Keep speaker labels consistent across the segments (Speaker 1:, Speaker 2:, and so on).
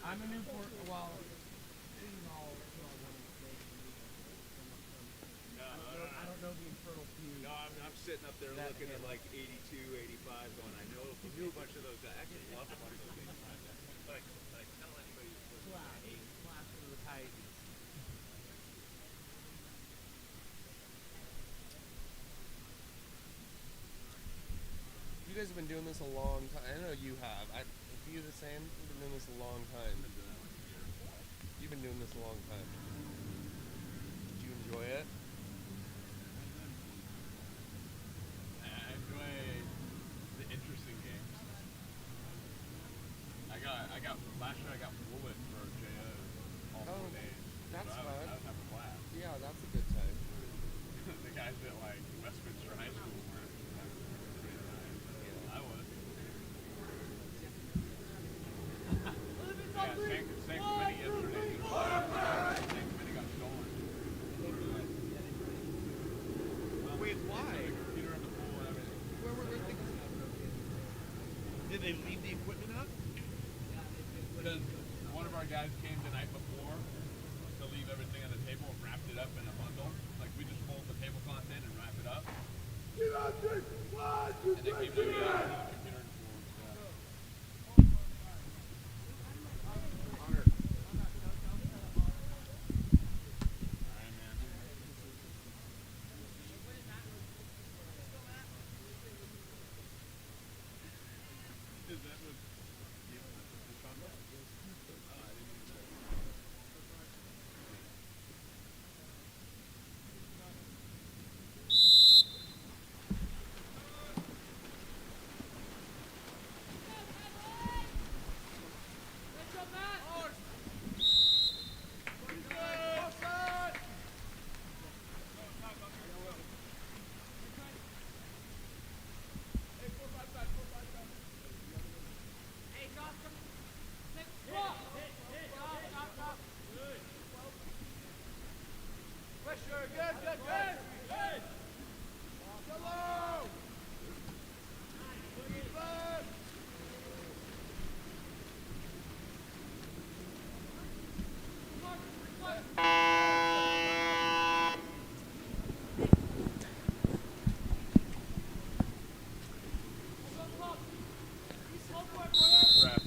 Speaker 1: I'm a Newport. Well, I don't know the internal feud.
Speaker 2: No, I'm sitting up there looking at like 82, 85 going, I know a bunch of those guys. I actually love a bunch of those guys. Like tell anybody who's listening to hate.
Speaker 1: Class of the Titans.
Speaker 3: You guys have been doing this a long time. I know you have. Are you the same? You've been doing this a long time. You've been doing this a long time. Did you enjoy it?
Speaker 4: I enjoy the interesting games. I got last year I got Bullet for JO all 4 days.
Speaker 3: That's
Speaker 4: so
Speaker 3: fun.
Speaker 4: I was having a blast.
Speaker 3: Yeah, that's a good time.
Speaker 4: The guys at like Westminster High School weren't having a great time. Yeah. I was. Yeah, San Quentin yesterday. San Quentin got stolen.
Speaker 3: Wait, why?
Speaker 4: The computer in the pool and everything.
Speaker 3: Where were they?
Speaker 2: Did they leave the equipment up?
Speaker 4: Because one of our guys came the night before to leave everything on the table and wrapped it up in a bundle. Like we just fold the tablecloth in and wrap it up. And they came to the computer in the pool. Alright, man. Is that what you're talking about? Oh, I didn't even know.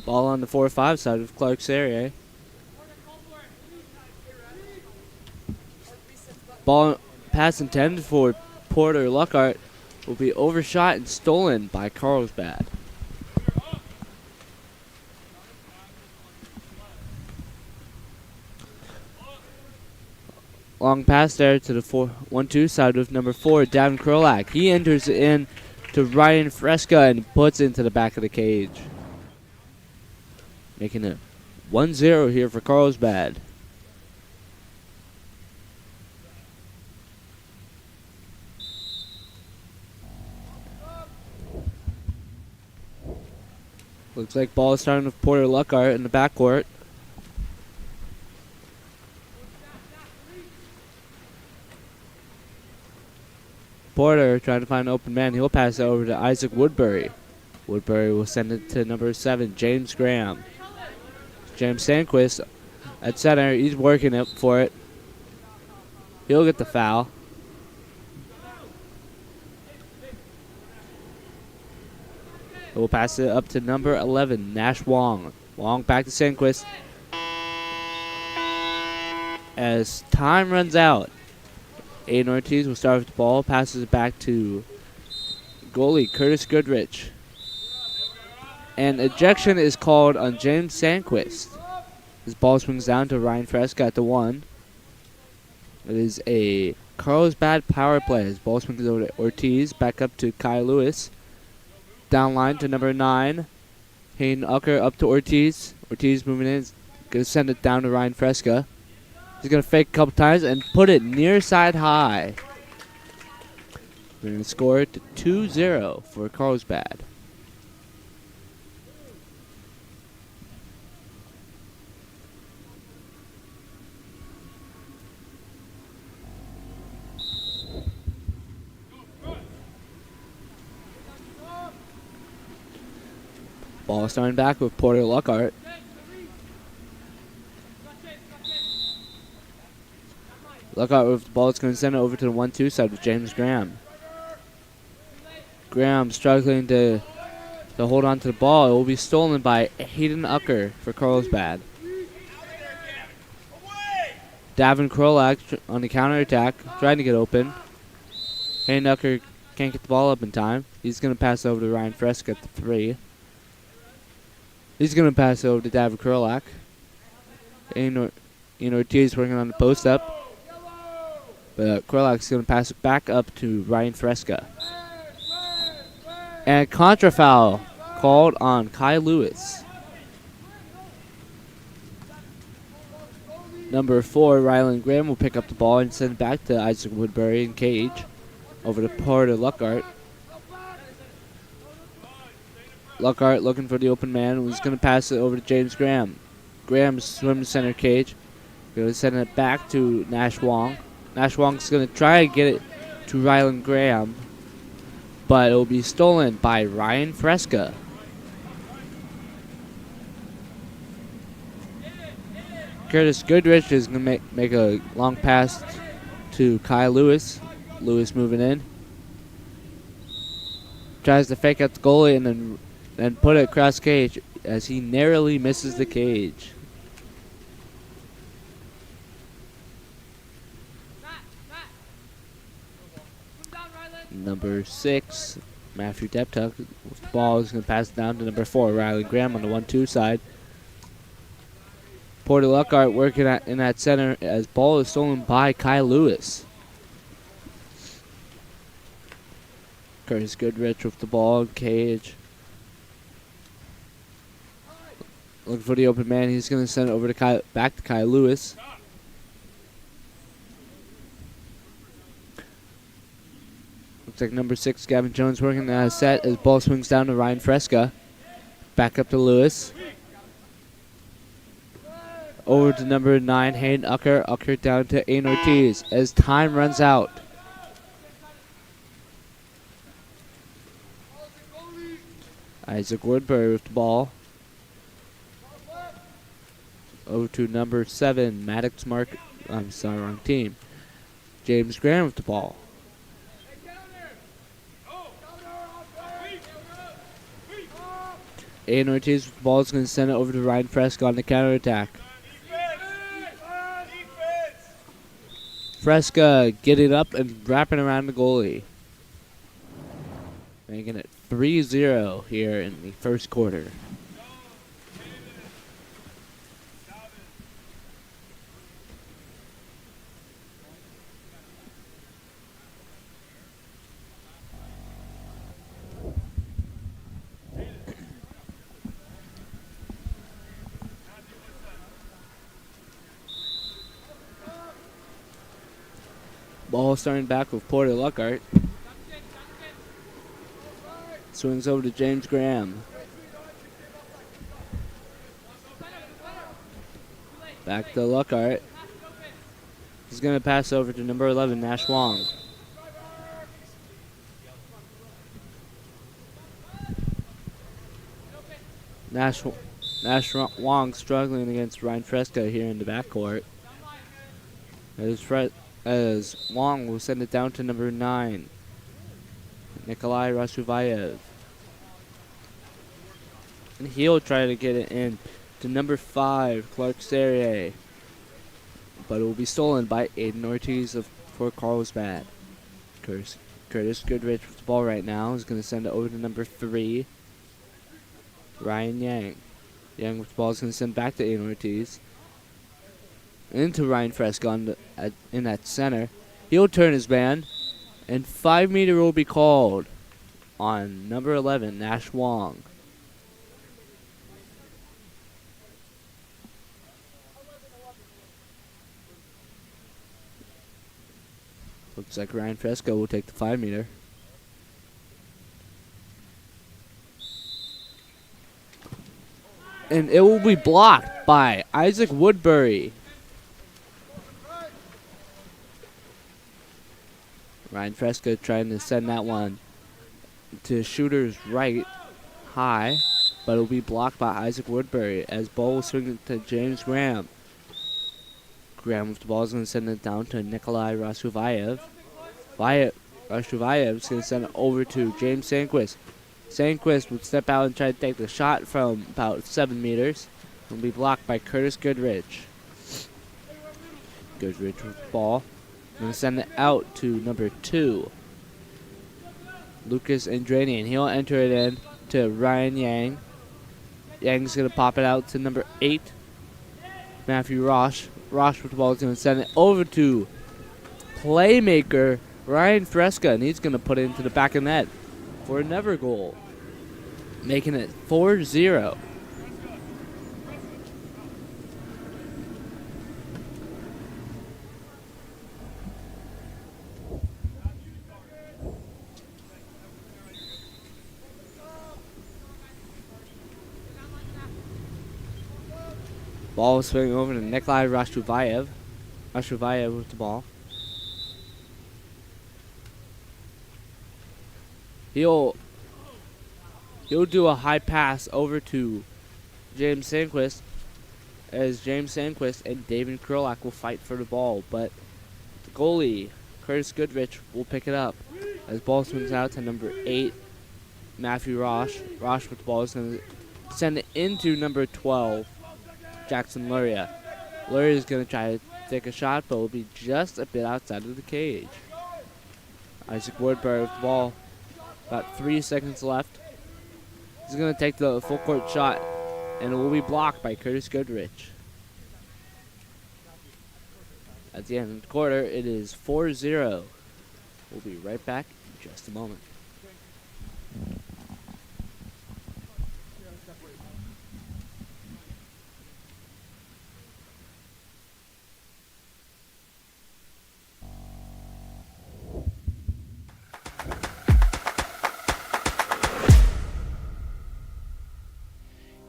Speaker 5: Ball on the 4-5 side of Clark's area. Ball pass intended for Porter Luckhart will be overshot and stolen by Carlsbad. Long pass there to the 1-2 side of number 4, Davin Krolak. He enters in to Ryan Fresca and puts it into the back of the cage. Making it 1-0 here for Carlsbad. Looks like ball is starting with Porter Luckhart in the backcourt. Porter trying to find an open man. He'll pass it over to Isaac Woodbury. Woodbury will send it to number 7, James Graham. James Sandquist at center. He's working it for it. He'll get the foul. We'll pass it up to number 11, Nash Wong. Wong back to Sandquist. As time runs out, Aiden Ortiz will start with the ball. Passes it back to goalie Curtis Goodrich. And ejection is called on James Sandquist. His ball swings down to Ryan Fresca at the 1. It is a Carlsbad power play. His ball swings over to Ortiz. Back up to Kai Lewis. Down line to number 9. Hayden Ucker up to Ortiz. Ortiz moving in. Going to send it down to Ryan Fresca. He's going to fake a couple times and put it near side high. We're going to score it to 2-0 for Carlsbad. Ball starting back with Porter Luckhart. Lookout with the ball. It's going to send it over to the 1-2 side with James Graham. Graham struggling to hold on to the ball. It will be stolen by Hayden Ucker for Carlsbad. Davin Krolak on the counterattack, trying to get open. Hayden Ucker can't get the ball up in time. He's going to pass over to Ryan Fresca at the 3. He's going to pass over to Davin Krolak. Ian Ortiz working on the post up. But Krolak's going to pass it back up to Ryan Fresca. And contra foul called on Kai Lewis. Number 4, Ryland Graham will pick up the ball and send it back to Isaac Woodbury in cage. Over to Porter Luckhart. Luckhart looking for the open man. Who's going to pass it over to James Graham. Graham swims center cage. Going to send it back to Nash Wong. Nash Wong's going to try and get it to Ryland Graham. But it will be stolen by Ryan Fresca. Curtis Goodrich is going to make a long pass to Kai Lewis. Lewis moving in. Tries to fake out the goalie and then put it across cage as he narrowly misses the cage. Number 6, Matthew Deptuck with the ball is going to pass it down to number 4, Riley Graham on the 1-2 side. Porter Luckhart working in that center as ball is stolen by Kai Lewis. Curtis Goodrich with the ball in cage. Looking for the open man. He's going to send it over to back to Kai Lewis. Looks like number 6, Gavin Jones working that set as ball swings down to Ryan Fresca. Back up to Lewis. Over to number 9, Hayden Ucker. Ucker down to Ain Ortiz as time runs out. Isaac Woodbury with the ball. Over to number 7, Maddox wrong team. James Graham with the ball. Ain Ortiz with the ball is going to send it over to Ryan Fresca on the counterattack. Fresca getting up and wrapping around the goalie. Making it 3-0 here in the first quarter. Ball starting back with Porter Luckhart. Swings over to James Graham. Back to Luckhart. He's going to pass over to number 11, Nash Wong. Nash Wong struggling against Ryan Fresca here in the backcourt. As Wong will send it down to number 9, Nikolai Rasuvayev. And he'll try to get it in to number 5, Clark Serrier. But it will be stolen by Aiden Ortiz for Carlsbad. Curtis Goodrich with the ball right now is going to send it over to number 3, Ryan Yang. Yang with the ball is going to send back to Aiden Ortiz. Into Ryan Fresca in that center. He'll turn his man. And 5-meter will be called on number 11, Nash Wong. Looks like Ryan Fresca will take the 5-meter. And it will be blocked by Isaac Woodbury. Ryan Fresca trying to send that one to shooter's right high, but it will be blocked by Isaac Woodbury as ball will swing to James Graham. Graham with the ball is going to send it down to Nikolai Rashuvayev. Rashuvayev is going to send it over to James Sandquist. Sandquist would step out and try to take the shot from about 7 meters. Will be blocked by Curtis Goodrich. Goodrich with the ball. Going to send it out to number 2, Lucas Andranian. He'll enter it in to Ryan Yang. Yang's going to pop it out to number 8, Matthew Rosh. Rosh with the ball is going to send it over to playmaker Ryan Fresca, and he's going to put it into the back of net for another goal, making it 4-0. Ball is swinging over to Nikolai Rashuvayev. Rashuvayev with the ball. He'll do a high pass over to James Sandquist, as James Sandquist and David Krolak will fight for the ball, but the goalie, Curtis Goodrich, will pick it up as ball swings out to number 8, Matthew Rosh. Rosh with the ball is going to send it into number 12, Jackson Luria. Luria is going to try to take a shot, but will be just a bit outside of the cage. Isaac Woodbury with the ball. About 3 seconds left. He's going to take the full court shot, and it will be blocked by Curtis Goodrich. At the end of the quarter, it is 4-0. We'll be right back in just a moment.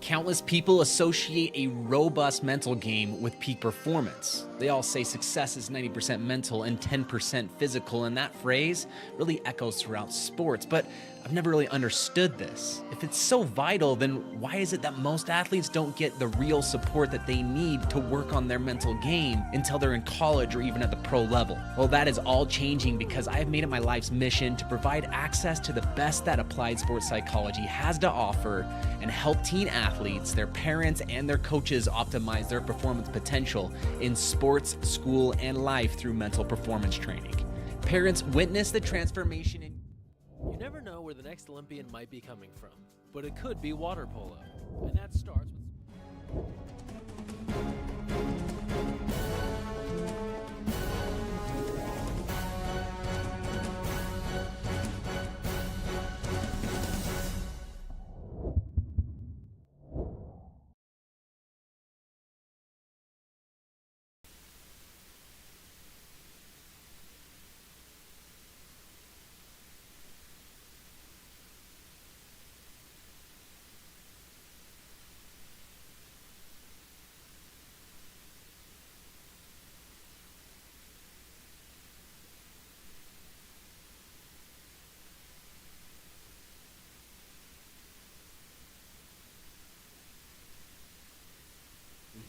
Speaker 6: Countless people associate a robust mental game with peak performance. They all say success is 90% mental and 10% physical, and that phrase really echoes throughout sports, but I've never really understood this. If it's so vital, then why is it that most athletes don't get the real support that they need to work on their mental game until they're in college or even at the pro level? Well, that is all changing because I've made it my life's mission to provide access to the best that applied sports psychology has to offer and help teen athletes, their parents, and their coaches optimize their performance potential in sports, school, and life through mental performance training. Parents, witness the transformation in...
Speaker 7: You never know where the next Olympian might be coming from, but it could be water polo. And that starts with...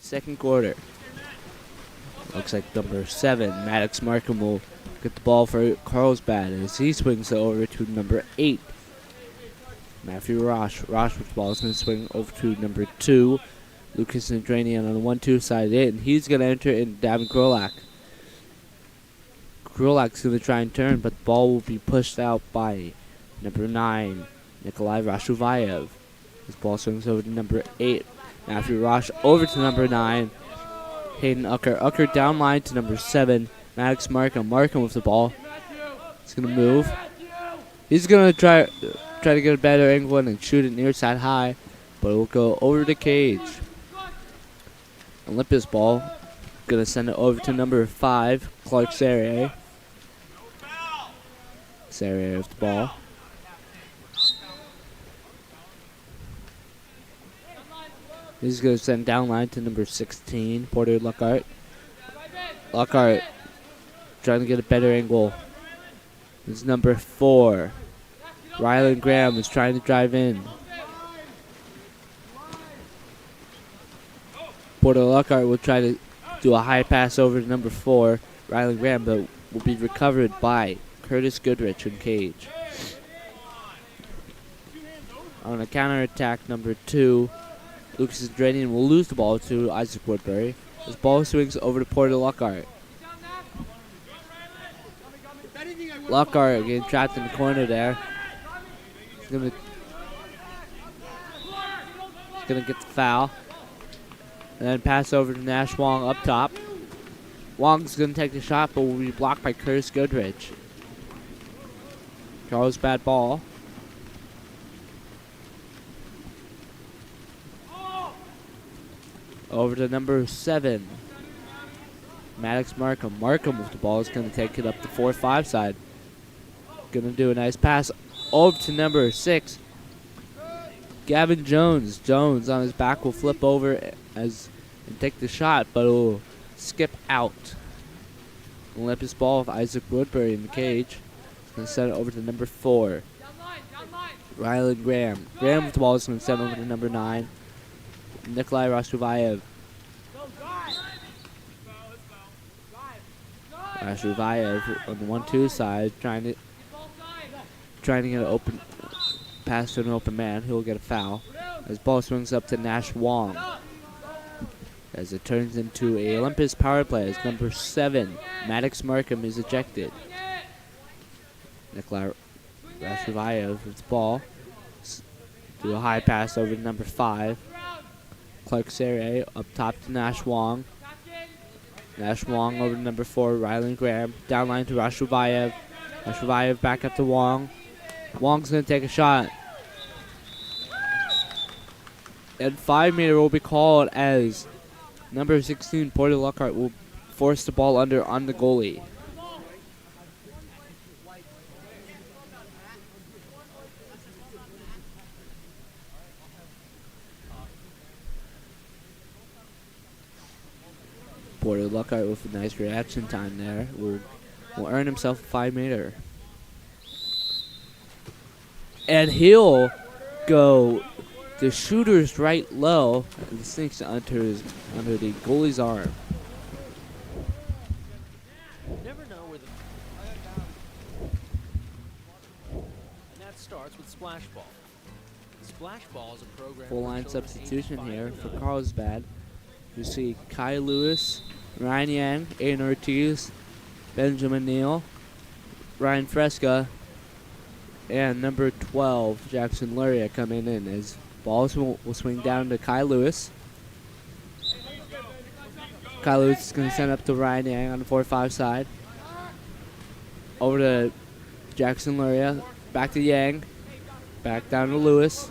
Speaker 5: Second quarter. Looks like number 7, Maddox Markham, will get the ball for Carlsbad as he swings it over to number 8, Matthew Rosh. Rosh with the ball is going to swing over to number 2, Lucas Andranian on the 1-2 side in. He's going to enter in Davin Krolak. Krolak's going to try and turn, but the ball will be pushed out by number 9, Nikolai Rashuvayev. His ball swings over to number 8, Matthew Rosh, over to number 9, Hayden Ucker. Ucker down line to number 7, Maddox Markham. Markham with the ball. He's going to move. He's going to try to get a better angle and shoot it near side high, but it will go over the cage. Olympus ball. Going to send it over to number 5, Clark Serrier. Serrier with the ball. He's going to send down line to number 16, Porter Lockhart. Lockhart trying to get a better angle. This is number 4. Rylan Graham is trying to drive in. Porter Lockhart will try to do a high pass over to number 4, Riley Graham, but will be recovered by Curtis Goodrich in cage. On a counterattack, number 2, Lucas Dranian will lose the ball to Isaac Woodbury. His ball swings over to Porter Lockhart. Lockhart getting trapped in the corner there. He's gonna get the foul. And then pass over to Nash Wong up top. Wong's gonna take the shot, but will be blocked by Curtis Goodrich. Charles bad ball. Over to number 7, Maddox Markham. Markham with the ball is going to take it up the 4-5 side. Going to do a nice pass over to number 6, Gavin Jones. Jones on his back will flip over and take the shot, but it will skip out. Olympus ball with Isaac Woodbury in the cage. He's going to send it over to number 4, Rylan Graham. Graham with the ball is going to send it over to number 9, Nikolai Rashuvayev. Rashuvayev on the 1-2 side, trying to get an open pass to an open man. He'll get a foul. As ball swings up to Nash Wong. As it turns into a Olympus power play as number 7, Maddox Markham, is ejected. Nikolai Rashuvayev with the ball. Do a high pass over to number 5. Clark Serre up top to Nash Wong. Nash Wong over to number 4, Rylan Graham. Down line to Rashuvayev. Rashuvayev back up to Wong. Wong's going to take a shot. And 5-meter will be called as number 16, Porter Lockhart, will force the ball under on the goalie. Porter Lockhart with a nice reaction time there will earn himself a 5-meter. And he'll go the shooter's right low and sinks under the goalie's arm.
Speaker 7: Never know where the and that starts with splash ball. Splash ball is a program.
Speaker 5: Full line substitution here for Carlsbad. You see Kai Lewis, Ryan Yang, Aiden Ortiz, Benjamin Neal, Ryan Fresca, and number 12, Jackson Luria, coming in as balls will swing down to Kai Lewis. Kai Lewis is going to send up to Ryan Yang on the 4-5 side. Over to Jackson Luria, back to Yang, back down to Lewis.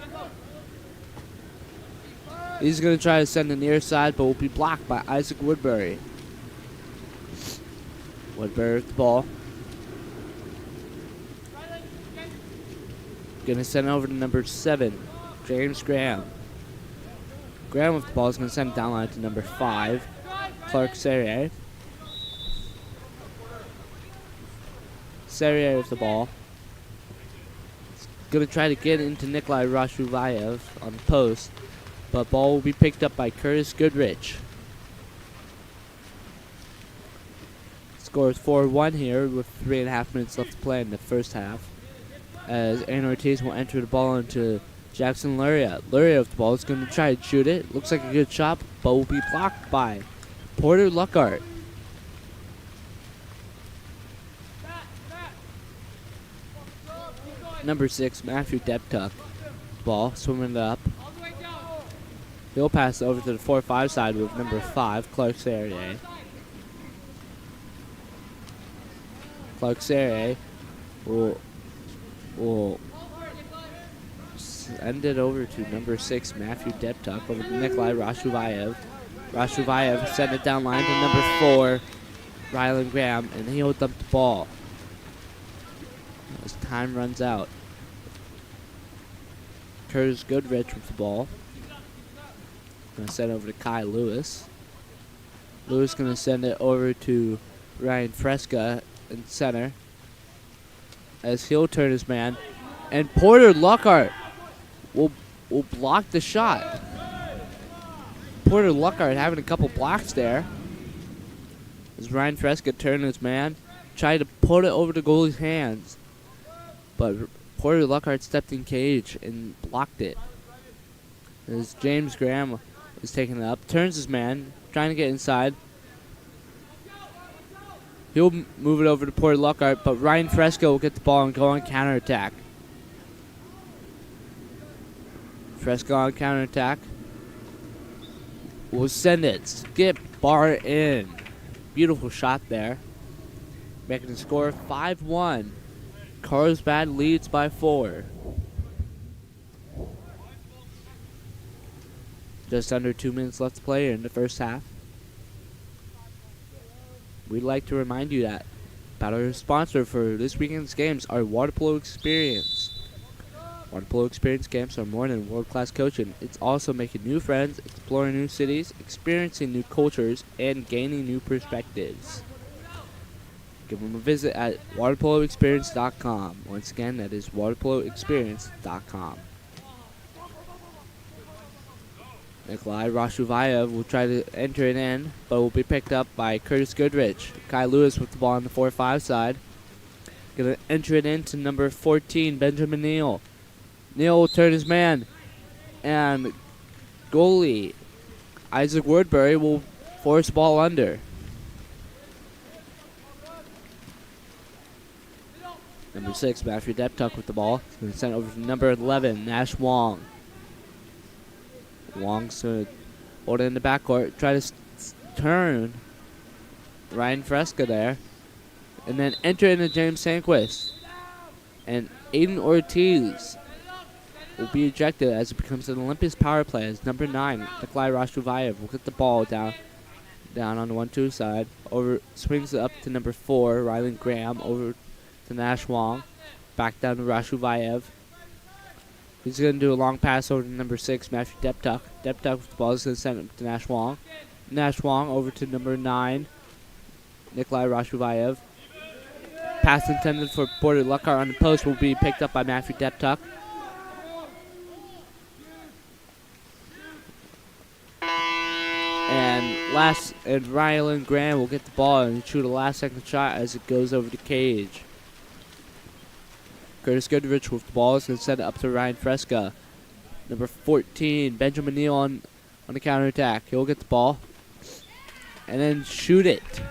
Speaker 5: He's going to try to send the near side, but will be blocked by Isaac Woodbury. Woodbury with the ball. Going to send it over to number 7, James Graham. Graham with the ball is going to send it down line to number 5, Clark Serrier. Serrier with the ball. Going to try to get into Nikolai Rashuvayev on the post, but ball will be picked up by Curtis Goodrich. Score is 4-1 here with 3.5 minutes left to play in the first half. As Aiden Ortiz will enter the ball into Jackson Luria. Luria with the ball is going to try to shoot it. Looks like a good shot, but will be blocked by Porter Lockhart. Number 6, Matthew Deptuck. Ball swimming it up. He'll pass over to the 4-5 side with number 5, Clark Serrier. Clark Serrier will send it over to number 6, Matthew Deptuck, over to Nikolai Rashuvayev. Rashuvayev sent it down line to number 4, Rylan Graham, and he'll dump the ball as time runs out. Curtis Goodrich with the ball. Going to send it over to Kai Lewis. Lewis going to send it over to Ryan Fresca in center, as he'll turn his man, and Porter Lockhart will block the shot. Porter Lockhart having a couple blocks there. As Ryan Fresca turned his man, tried to put it over the goalie's hands, but Porter Lockhart stepped in cage and blocked it. As James Graham is taking it up, turns his man, trying to get inside. He'll move it over to Porter Lockhart, but Ryan Fresca will get the ball and go on counterattack. Fresca on counterattack. Will send it. Skip bar in. Beautiful shot there. Making the score 5-1. Carlsbad leads by 4. Just under 2 minutes left to play in the first half. We'd like to remind you that about our sponsor for this weekend's games, our Water Polo Experience. Water Polo Experience camps are more than world-class coaching. It's also making new friends, exploring new cities, experiencing new cultures, and gaining new perspectives. Give them a visit at waterpoloexperience.com. Once again, that is waterpoloexperience.com. Nikolai Rashuvayev will try to enter it in, but will be picked up by Curtis Goodrich. Kai Lewis with the ball on the 4-5 side. Going to enter it into number 14, Benjamin Neal. Neal will turn his man, and goalie Isaac Woodbury will force the ball under. Number 6, Matthew Deptuck with the ball. It's going to send it over to number 11, Nash Wong. Wong's going to hold it in the backcourt, try to turn Ryan Fresca there, and then enter into James Sanquist. And Aiden Ortiz will be ejected as it becomes an Olympus power play as number 9, Nikolai Rashuvayev, will get the ball down on the 1-2 side. Swings it up to number 4, Rylan Graham, over to Nash Wong. Back down to Rashuvayev. He's going to do a long pass over to number 6, Matthew Deptuck. Deptuck with the ball is going to send it to Nash Wong. Nash Wong over to number 9, Nikolai Rashuvayev. Pass intended for Porter Lockhart on the post will be picked up by Matthew Deptuck. And Rylan Graham will get the ball and shoot a last-second shot as it goes over the cage. Curtis Goodrich with the ball is going to send it up to Ryan Fresca. Number 14, Benjamin Neal on the counterattack. He'll get the ball and then shoot it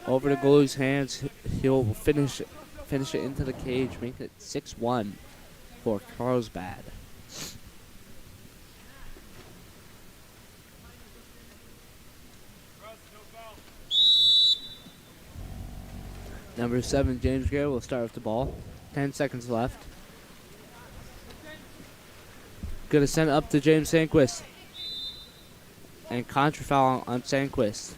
Speaker 5: over the goalie's hands. He'll finish it into the cage, make it 6-1 for Carlsbad. Number 7, James Gray will start with the ball. 10 seconds left. Gonna send it up to James Sanquist. And contra foul on Sanquist.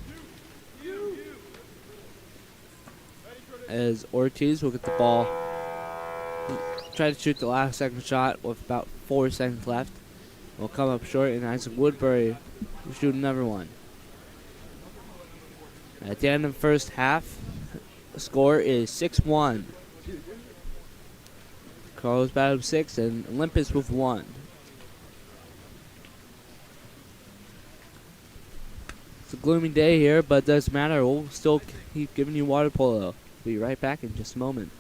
Speaker 5: As Ortiz will get the ball. Try to shoot the last second shot with about 4 seconds left. Will come up short, and Isaac Woodbury will shoot another one. At the end of the first half, the score is 6-1. Carlsbad with 6 and Olympus with 1. It's a gloomy day here, but it doesn't matter. We'll still keep giving you water polo. Be right back in just a moment.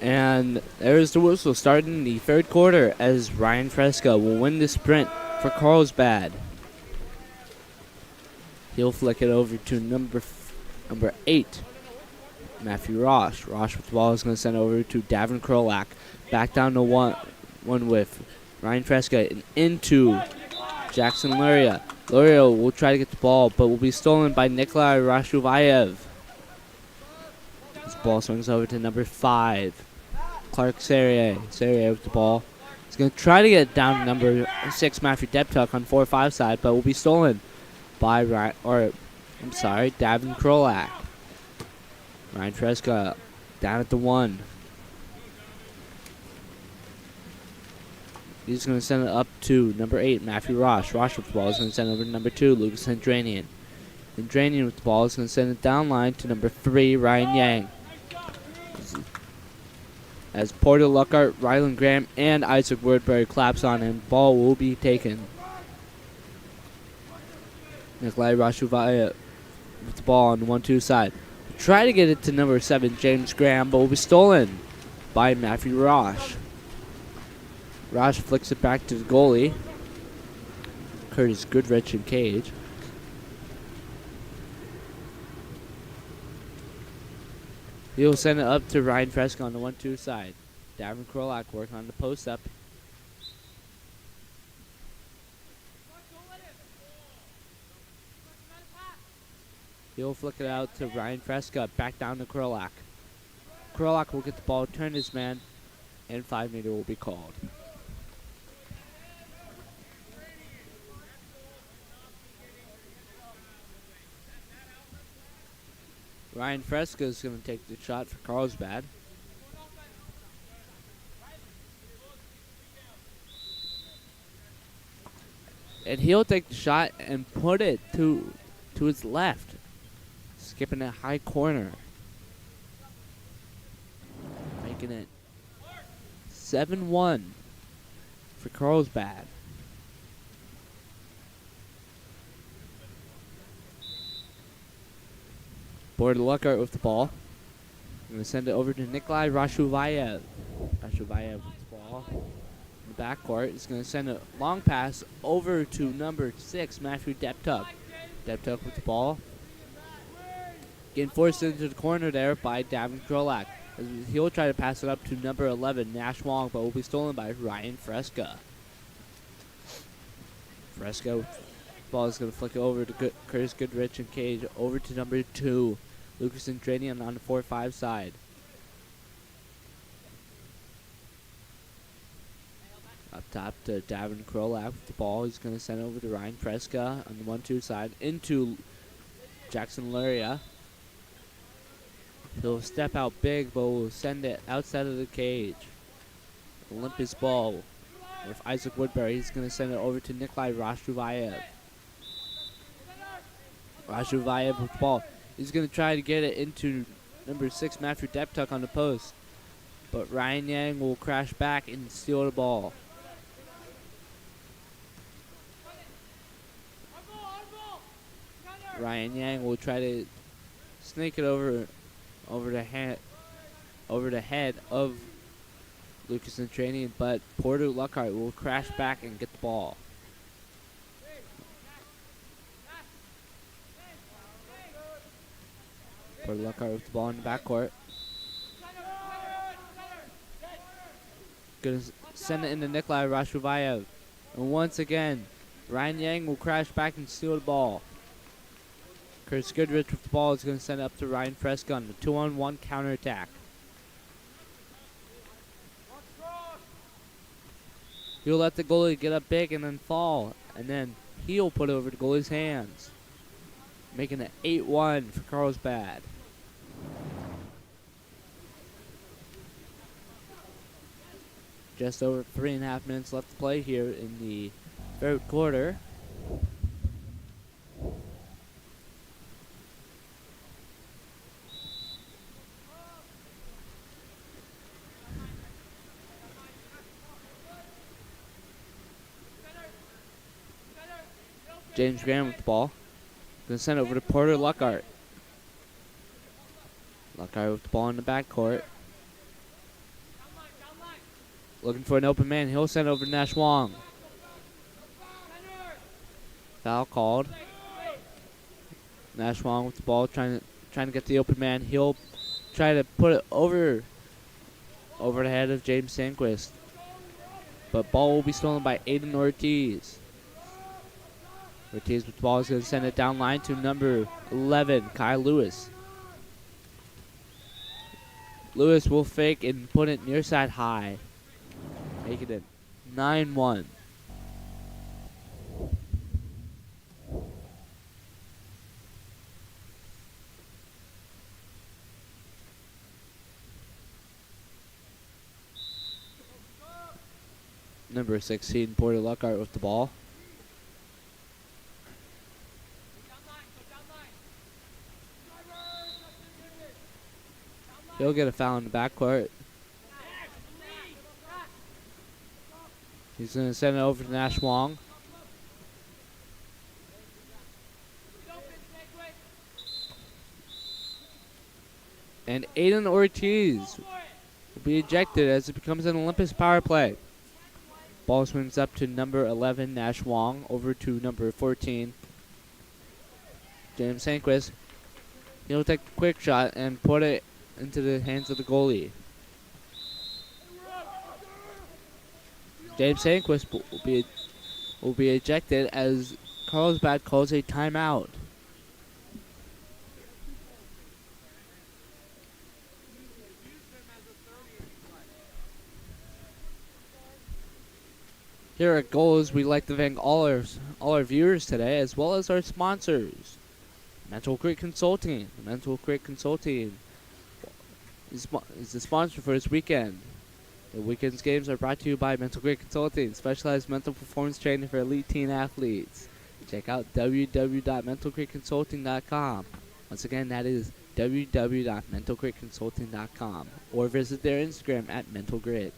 Speaker 5: And there's the whistle starting the third quarter as Ryan Fresca will win the sprint for Carlsbad. He'll flick it over to number 8, Matthew Rosh. Rosh with the ball is going to send it over to Davin Krolak. Back down to one with Ryan Fresca and into Jackson Luria. Luria will try to get the ball, but will be stolen by Nikolai Rashuvayev. This ball swings over to number 5, Clark Serrier. Serrier with the ball. He's going to try to get it down to number 6, Matthew Deptuck on 4-5 side, but will be stolen by Davin Krolak. Ryan Fresca down at the 1. He's going to send it up to number 8, Matthew Rosh. Rosh with the ball is going to send it over to number 2, Lucas Hendranian. Hendranian with the ball is going to send it down line to number 3, Ryan Yang. As Porter Luckhart, Rylan Graham, and Isaac Woodbury claps on him, ball will be taken. Nikolai Rashuvayev with the ball on the 1-2 side. Try to get it to number 7, James Graham, but will be stolen by Matthew Rosh. Rosh flicks it back to the goalie, Curtis Goodrich in cage. He'll send it up to Ryan Fresca on the 1-2 side. Davin Krolak working on the post up. He'll flick it out to Ryan Fresca, back down to Krolak. Krolak will get the ball, turn his man, and 5-meter will be called. Ryan Fresca is going to take the shot for Carlsbad. And he'll take the shot and put it to his left, skipping a high corner, making it 7-1 for Carlsbad. Border Luckhart with the ball. I'm going to send it over to Nikolai Rashuvayev. Rashuvayev with the ball in the backcourt. He's going to send a long pass over to number 6, Matthew Deptuck. Deptuck with the ball. Getting forced into the corner there by Davin Krolak. He'll try to pass it up to number 11, Nash Wong, but will be stolen by Ryan Fresca. Fresca, ball is going to flick it over to Curtis Goodrich and cage, over to number 2, Lucas Andranian on the 4-5 side. Up top to Davin Krolak with the ball. He's going to send it over to Ryan Fresca on the 1-2 side into Jackson Luria. He'll step out big, but will send it outside of the cage. Olympus ball with Isaac Woodbury. He's going to send it over to Nikolai Rashuvayev. Rashuvayev with the ball. He's going to try to get it into number 6, Matthew Deptuck on the post. But Ryan Yang will crash back and steal the ball. Ryan Yang will try to snake it over the head of Lucas Andranian, but Porter Luckhart will crash back and get the ball. Porter Luckhart with the ball in the backcourt. Gonna send it into Nikolai Rashuvayev. And once again, Ryan Yang will crash back and steal the ball. Curtis Goodrich with the ball is going to send it up to Ryan Fresca on the 2-on-1 counterattack. He'll let the goalie get up big and then fall. And then he'll put it over the goalie's hands, making it 8-1 for Carlsbad. Just over 3.5 minutes left to play here in the third quarter. James Graham with the ball. Gonna send it over to Porter Luckhart. Luckhart with the ball in the backcourt. looking for an open man. He'll send it over to Nash Wong. Foul called. Nash Wong with the ball, trying to get the open man. He'll try to put it over the head of James Sandquist. But ball will be stolen by Aiden Ortiz. Ortiz with the ball is going to send it down line to number 11, Kai Lewis. Lewis will fake and put it near side high. Making it 9-1. Number 16, Porter Luckhart with the ball. He'll get a foul in the backcourt. He's going to send it over to Nash Wong. And Aiden Ortiz will be ejected as it becomes an Olympus power play. Ball swings up to number 11, Nash Wong, over to number 14, James Sanquist. He'll take the quick shot and put it into the hands of the goalie. James Sanquist will be ejected as Carlsbad calls a timeout. Here at Goals, we'd like to thank all our viewers today, as well as our sponsors. Mental Creek Consulting. Mental Creek Consulting is the sponsor for this weekend. The weekend's games are brought to you by Mental Creek Consulting, specialized mental performance training for elite teen athletes. Check out www.mentalcreekconsulting.com. Once again, that is www.mentalcreekconsulting.com, or visit their Instagram at mentalgrid.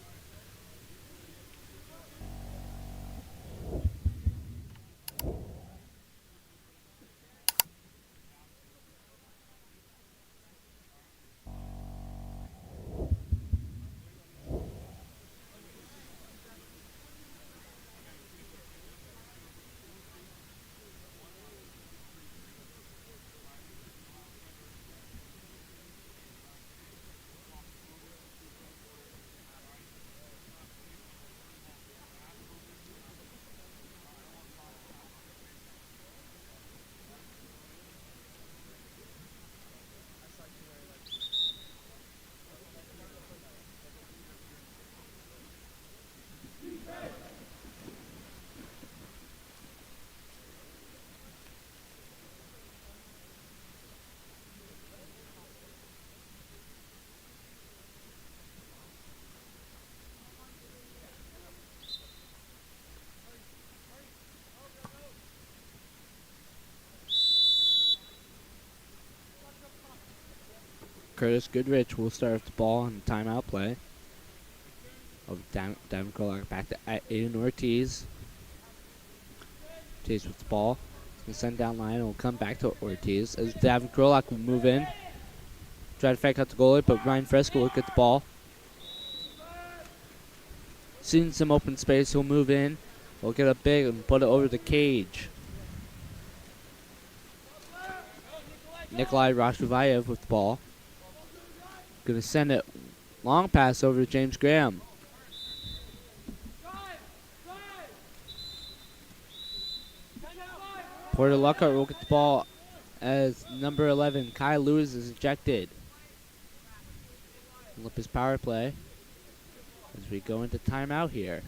Speaker 5: Curtis Goodrich will start with the ball on the timeout play. Devin Krolak back to Aiden Ortiz. Ortiz with the ball. He's going to send down line and will come back to Ortiz as Devin Krolak will move in. Try to fake out the goalie, but Ryan Fresco will get the ball. Seeing some open space, he'll move in. He'll get up big and put it over the cage. Nikolai Rashuvayev with the ball. Going to send it long pass over to James Graham. Porter Luckhart will get the ball as number 11, Kai Lewis, is ejected. Olympus power play as we go into timeout here.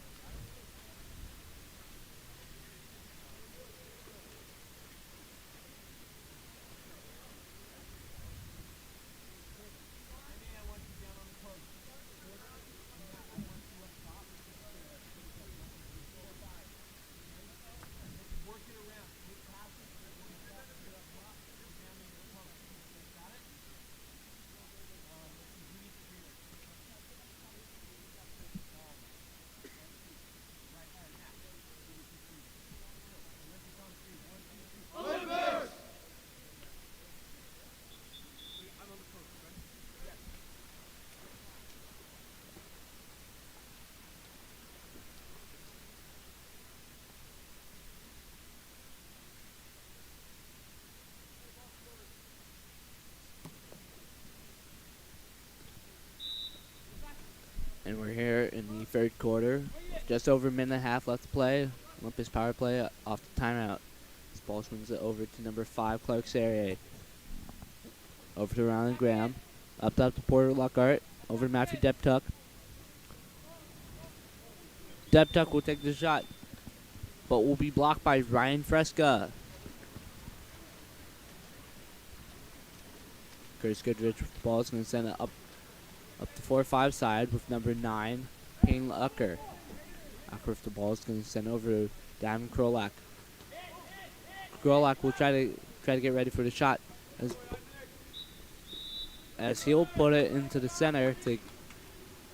Speaker 5: And we're here in the third quarter. Just over a minute and a half left to play. Olympus power play off the timeout. This ball swings it over to number 5, Clark Serrier. Over to Rylan Graham. Up top to Porter Lockhart. Over to Matthew Deptuck. Deptuck will take the shot, but will be blocked by Ryan Fresca. Curtis Goodrich with the ball is going to send it up the 4-5 side with number 9, Payne Ucker. Ucker with the ball is going to send over to Diamond Krolak. Krolak will try to get ready for the shot as he'll put it into the center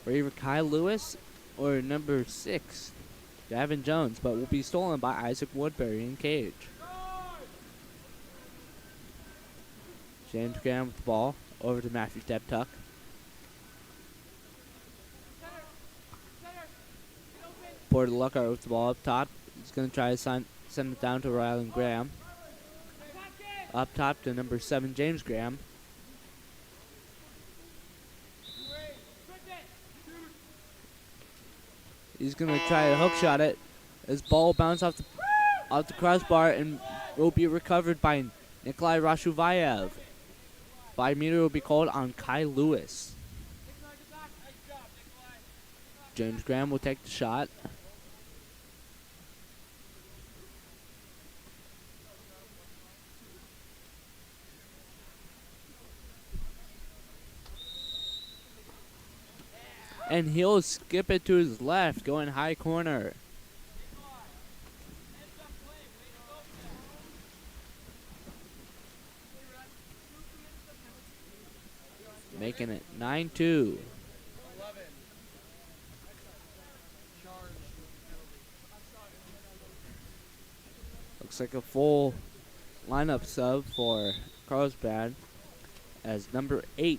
Speaker 5: for either Kyle Lewis or number 6, Gavin Jones, but will be stolen by Isaac Woodbury in cage. James Graham with the ball over to Matthew Deptuck. Porter Lockhart with the ball up top. He's going to try to send it down to Rylan Graham. Up top to number 7, James Graham. He's going to try to hook shot it. His ball bounces off the crossbar and will be recovered by Nikolai Rashuvayev. 5 meter will be called on Kai Lewis. James Graham will take the shot. And he'll skip it to his left, going high corner. Making it 9-2. Looks like a full lineup sub for Carlsbad as number 8,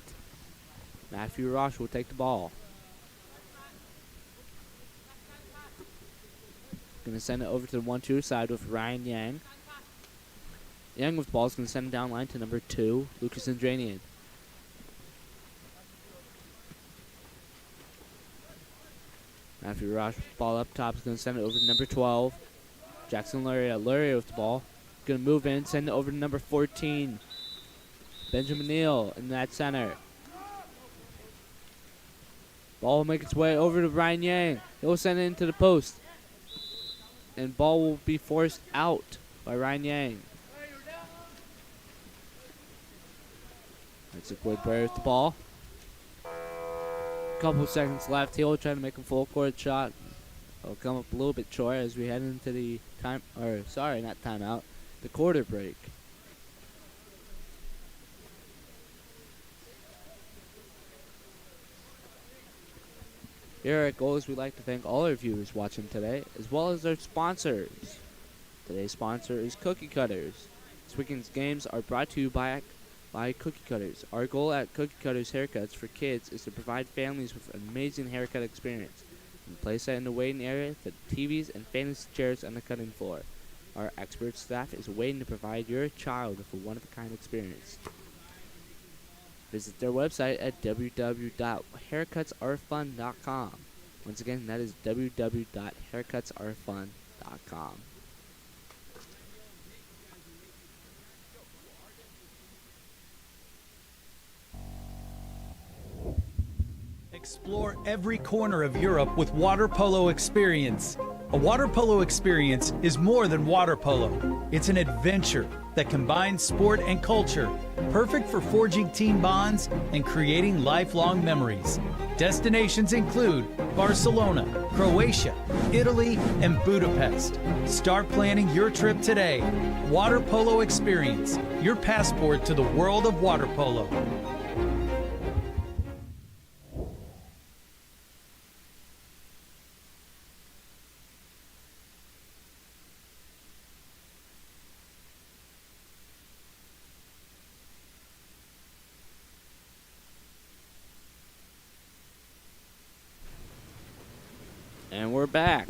Speaker 5: Matthew Rosh, will take the ball. Going to send it over to the 1-2 side with Ryan Yang. Yang with the ball is going to send it down line to number 2, Lucas Andranian. Matthew Rosh with the ball up top is going to send it over to number 12, Jackson Luria. Luria with the ball. Going to move in, send it over to number 14, Benjamin Neal in that center. Ball will make its way over to Ryan Yang. He'll send it into the post. And ball will be forced out by Ryan Yang. That's a Woodbury with the ball. Couple seconds left. He'll try to make a full court shot. It'll come up a little bit short as we head into the the quarter break. Here at Goals, we'd like to thank all our viewers watching today, as well as our sponsors. Today's sponsor is Cookie Cutters. This weekend's games are brought to you by Cookie Cutters. Our goal at Cookie Cutters Haircuts for Kids is to provide families with an amazing haircut experience. We place that in the waiting area, the TVs and fantasy chairs on the cutting floor. Our expert staff is waiting to provide your child with a one-of-a-kind experience. Visit their website at www.haircutsaretfun.com. Once again, that is www.haircutsaretfun.com.
Speaker 8: Explore every corner of Europe with Water Polo Experience. A water polo experience is more than water polo. It's an adventure that combines sport and culture, perfect for forging team bonds and creating lifelong memories. Destinations include Barcelona, Croatia, Italy, and Budapest. Start planning your trip today. Water Polo Experience, your passport to the world of water polo.
Speaker 5: And we're back.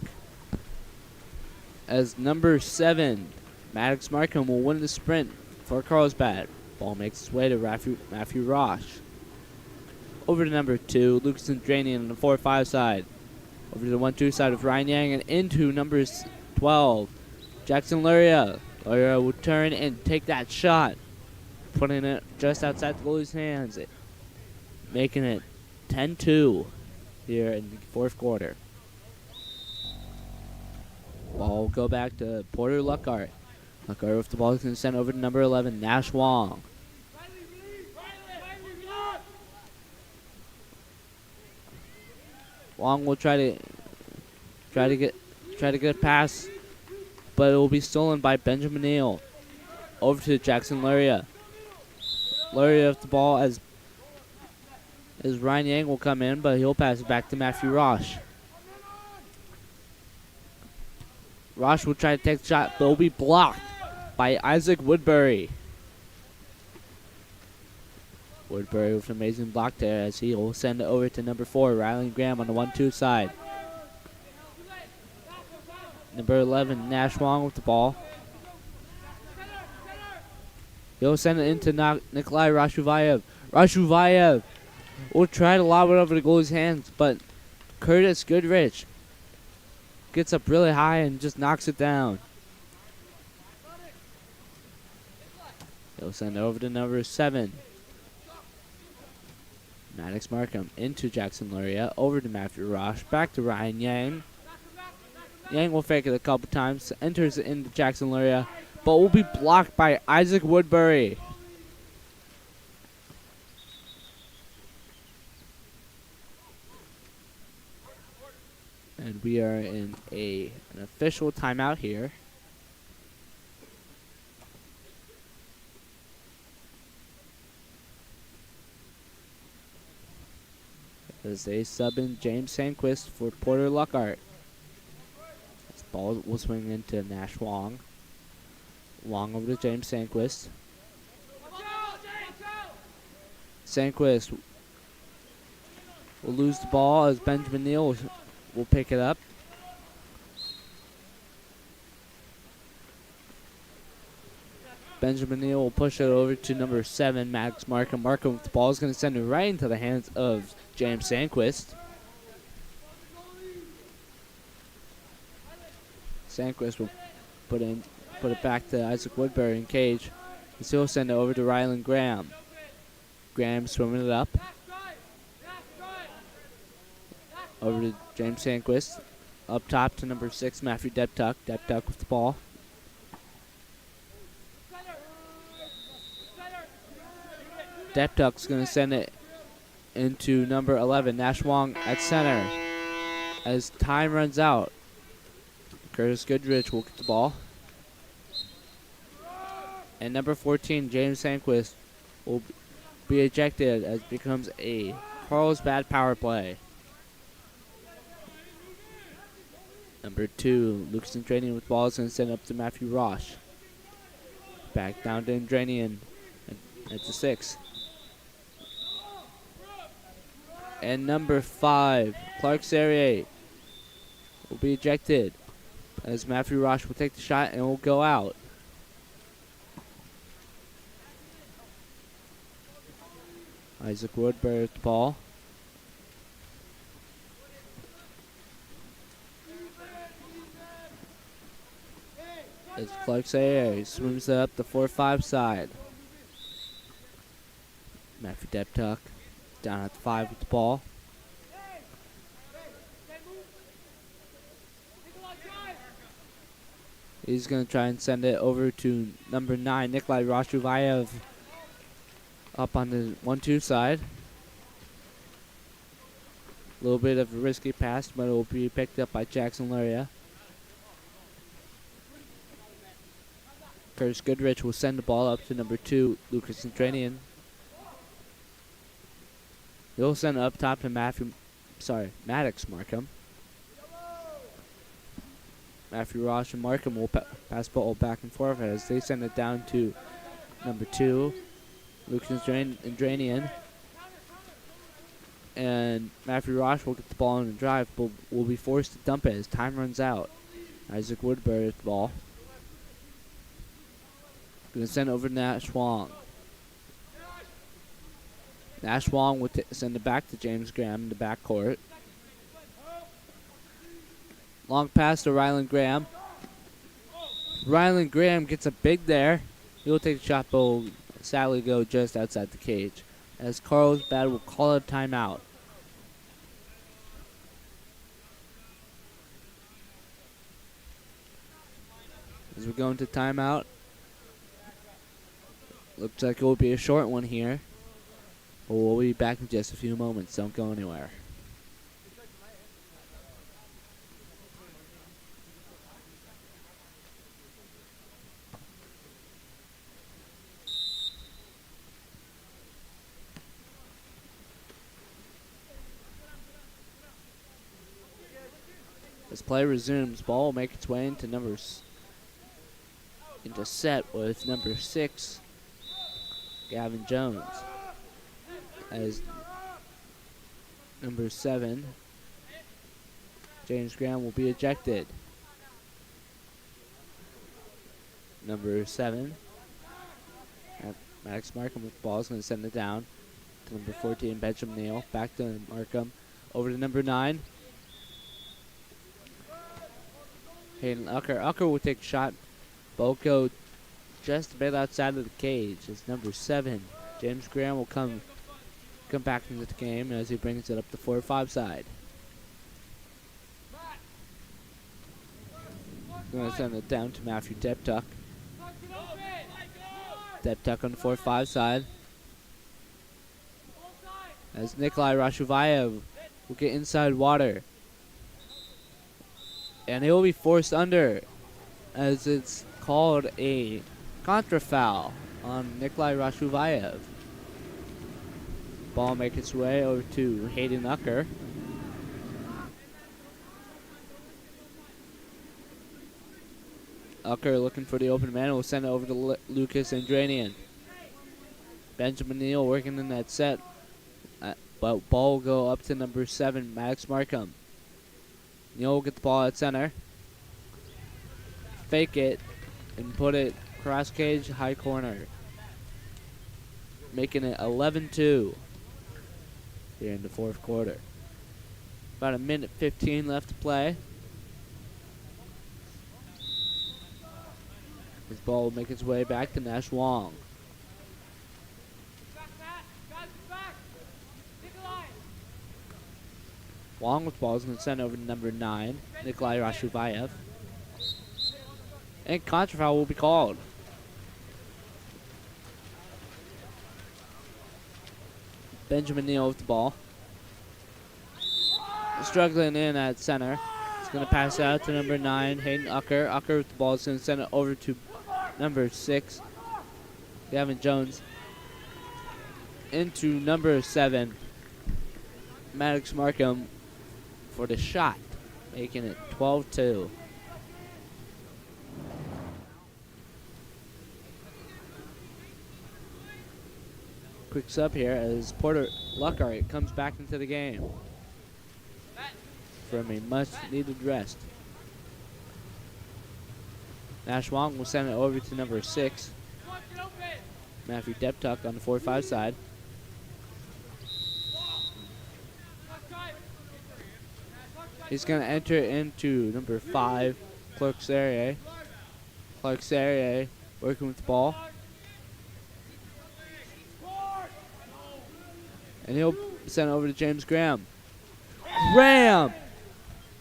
Speaker 5: As number 7, Maddox Markham will win the sprint for Carlsbad. Ball makes its way to Matthew Rosh. over to number 2, Lucas Andranian on the 4-5 side. Over to the 1-2 side of Ryan Yang and into number 12, Jackson Luria. Luria will turn and take that shot, putting it just outside the goalie's hands, making it 10-2 here in the fourth quarter. Ball will go back to Porter Luckhart. Luckhart with the ball is going to send over to number 11, Nash Wong. Wong will try to get a pass, but it will be stolen by Benjamin Neal. Over to Jackson Luria. Luria with the ball as Ryan Yang will come in, but he'll pass it back to Matthew Rosh. Rosh will try to take the shot, but will be blocked by Isaac Woodbury. Woodbury with an amazing block there as he will send it over to number 4, Riley Graham on the 1-2 side. Number 11, Nash Wong with the ball. He'll send it into Nikolai Rashuvayev. Rashuvayev will try to lob it over the goalie's hands, but Curtis Goodrich gets up really high and just knocks it down. He'll send it over to number 7, Maddox Markham, into Jackson Luria, over to Matthew Rosh, back to Ryan Yang. Yang will fake it a couple times, enters it into Jackson Luria, but will be blocked by Isaac Woodbury. And we are in an official timeout here. As they sub in James Sandquist for Porter Luckhart. This ball will swing into Nash Wong. Wong over to James Sandquist. Sandquist will lose the ball as Benjamin Neal will pick it up. Benjamin Neal will push it over to number 7, Maddox Markham. Markham with the ball is going to send it right into the hands of James Sandquist. Sandquist will put it back to Isaac Woodbury in cage. And still send it over to Rylan Graham. Graham swimming it up. Over to James Sandquist. Up top to number 6, Matthew Deptuck. Deptuck with the ball. Deptuck's going to send it into number 11, Nash Wong at center. As time runs out, Curtis Goodrich will get the ball. And number 14, James Sandquist, will be ejected as it becomes a Carlsbad power play. Number 2, Lucas Andranian with the ball is going to send it up to Matthew Rosh. Back down to Andranian at the 6. And number 5, Clark Serrier, will be ejected as Matthew Rosh will take the shot and will go out. Isaac Woodbury with the ball. As Clark Serrier swims up the 4-5 side. Matthew Deptuck down at the 5 with the ball. He's going to try and send it over to number 9, Nikolai Rashuvayev, up on the 1-2 side. A little bit of a risky pass, but it will be picked up by Jackson Luria. Curtis Goodrich will send the ball up to number 2, Lucas Andranian. He'll send it up top to Maddox Markham. Matthew Rosh and Markham will pass the ball back and forth as they send it down to number 2, Lucas Andranian. And Matthew Rosh will get the ball on the drive, but will be forced to dump it as time runs out. Isaac Woodbury with the ball. Going to send it over to Nash Wong. Nash Wong will send it back to James Graham in the backcourt. Long pass to Ryland Graham. Ryland Graham gets a big there. He'll take a shot, but will sadly go just outside the cage, as Carlsbad will call a timeout. As we go into timeout, looks like it will be a short one here, but we'll be back in just a few moments. Don't go anywhere. As play resumes, ball will make its way into set with number 6, Gavin Jones. As number 7, James Graham, will be ejected. Number 7, Max Markham with the ball is going to send it down to number 14, Benjamin Neal. Back to Markham. Over to number 9. Hayden Ucker. Ucker will take a shot. Both go just a bit outside of the cage. As number 7, James Graham, will come back into the game as he brings it up the 4-5 side. Going to send it down to Matthew Deptuck. Deptuck on the 4-5 side. As Nikolai Rashuvayev will get inside water. And he will be forced under, as it's called a contra foul on Nikolai Rashuvayev. Ball makes its way over to Hayden Ucker. Ucker looking for the open man. Will send it over to Lucas Andranian. Benjamin Neal working in that set. But ball will go up to number 7, Max Markham. Neal will get the ball at center. Fake it and put it cross cage, high corner. Making it 11-2 here in the fourth quarter. About a minute 15 left to play. This ball will make its way back to Nash Wong. Wong with ball is going to send over to number 9, Nikolai Rashuvayev. And contra foul will be called. Benjamin Neal with the ball. Struggling in at center. He's going to pass out to number 9, Hayden Ucker. Ucker with the ball is going to send it over to number 6, Gavin Jones. Into number 7, Maddox Markham, for the shot, making it 12-2. Quick sub here as Porter Luckhart comes back into the game from a much-needed rest. Nash Wong will send it over to number 6, Matthew Deptuck on the 4-5 side. He's going to enter into number 5, Clark Serrier. Clark Serrier working with the ball. And he'll send it over to James Graham. Graham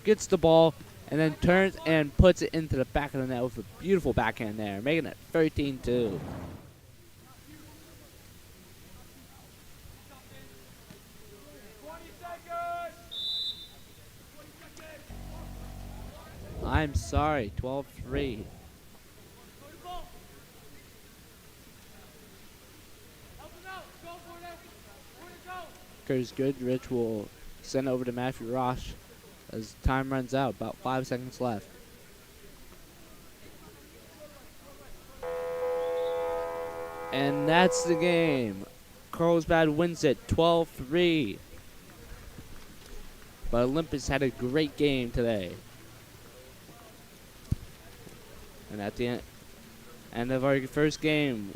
Speaker 5: gets the ball and then turns and puts it into the back of the net with a beautiful backhand there, making it 13-2. I'm sorry, 12-3. Curtis Goodrich will send over to Matthew Rosh as time runs out, about 5 seconds left. And that's the game. Carlsbad wins it 12-3. But Olympus had a great game today. And at the end of our first game,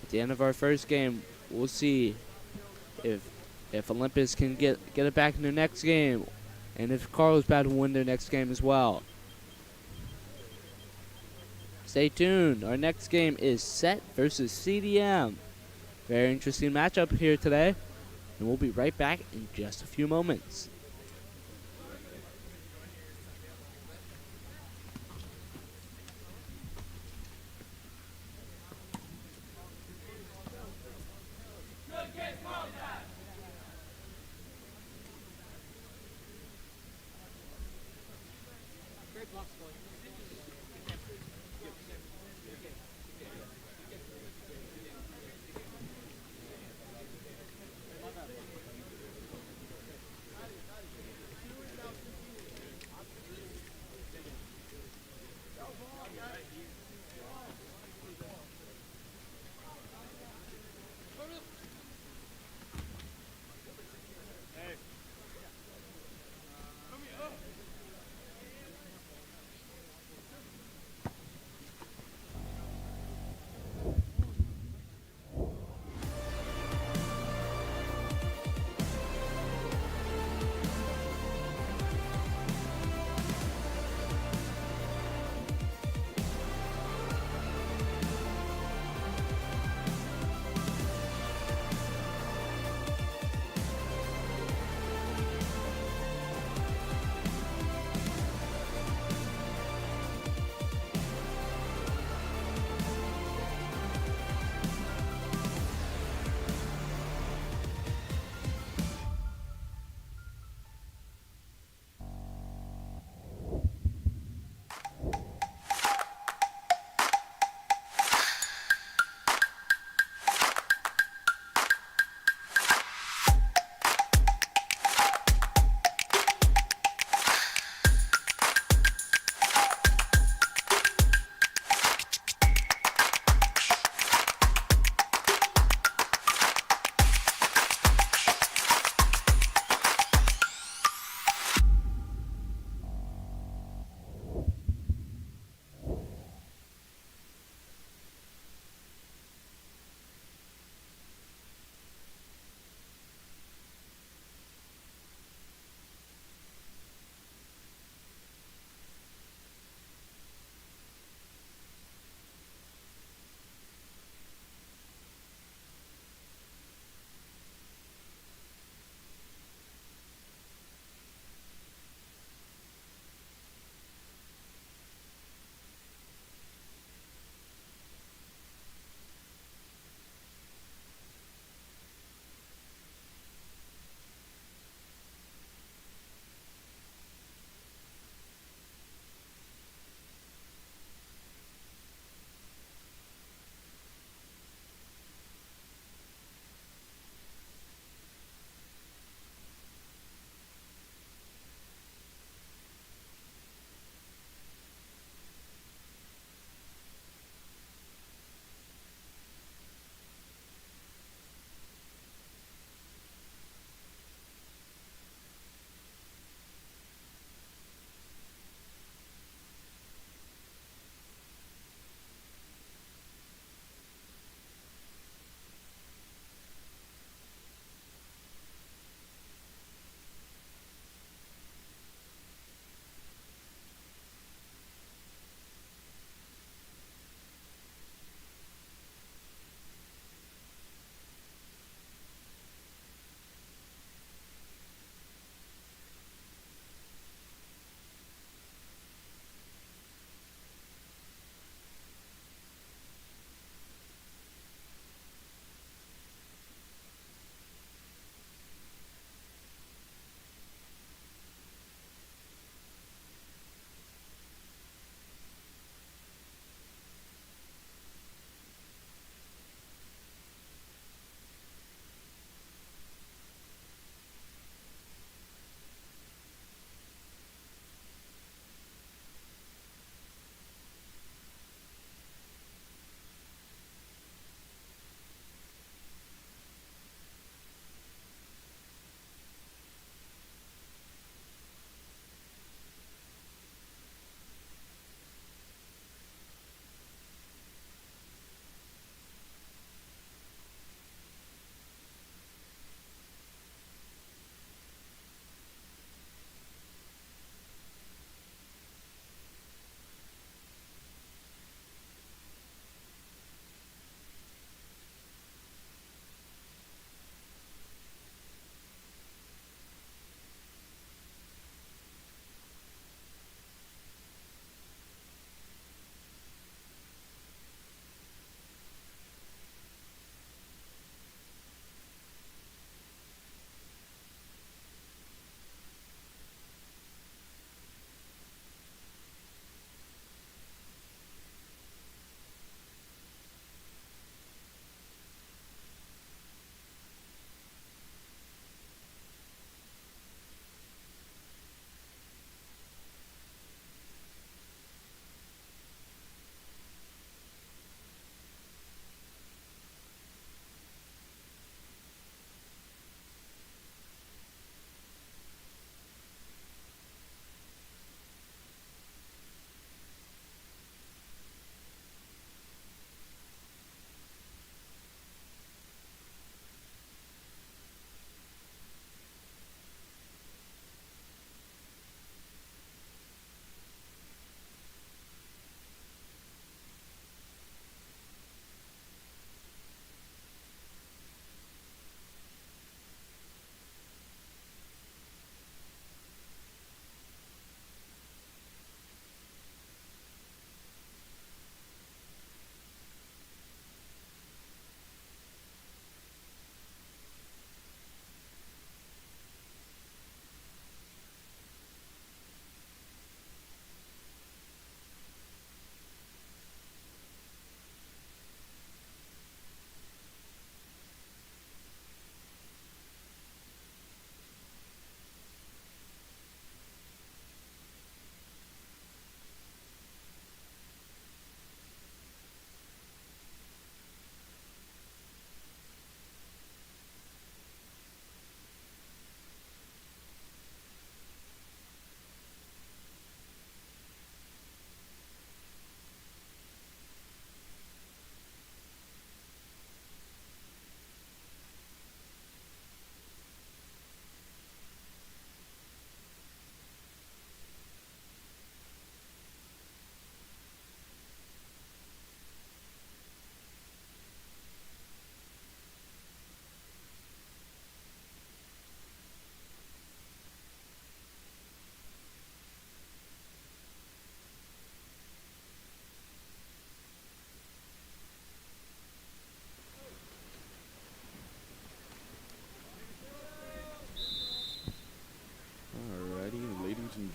Speaker 5: At the end of our first game, we'll see if Olympus can get it back in their next game, and if Carlsbad will win their next game as well. Stay tuned. Our next game is Set versus CDM. Very interesting matchup here today, and we'll be right back in just a few moments.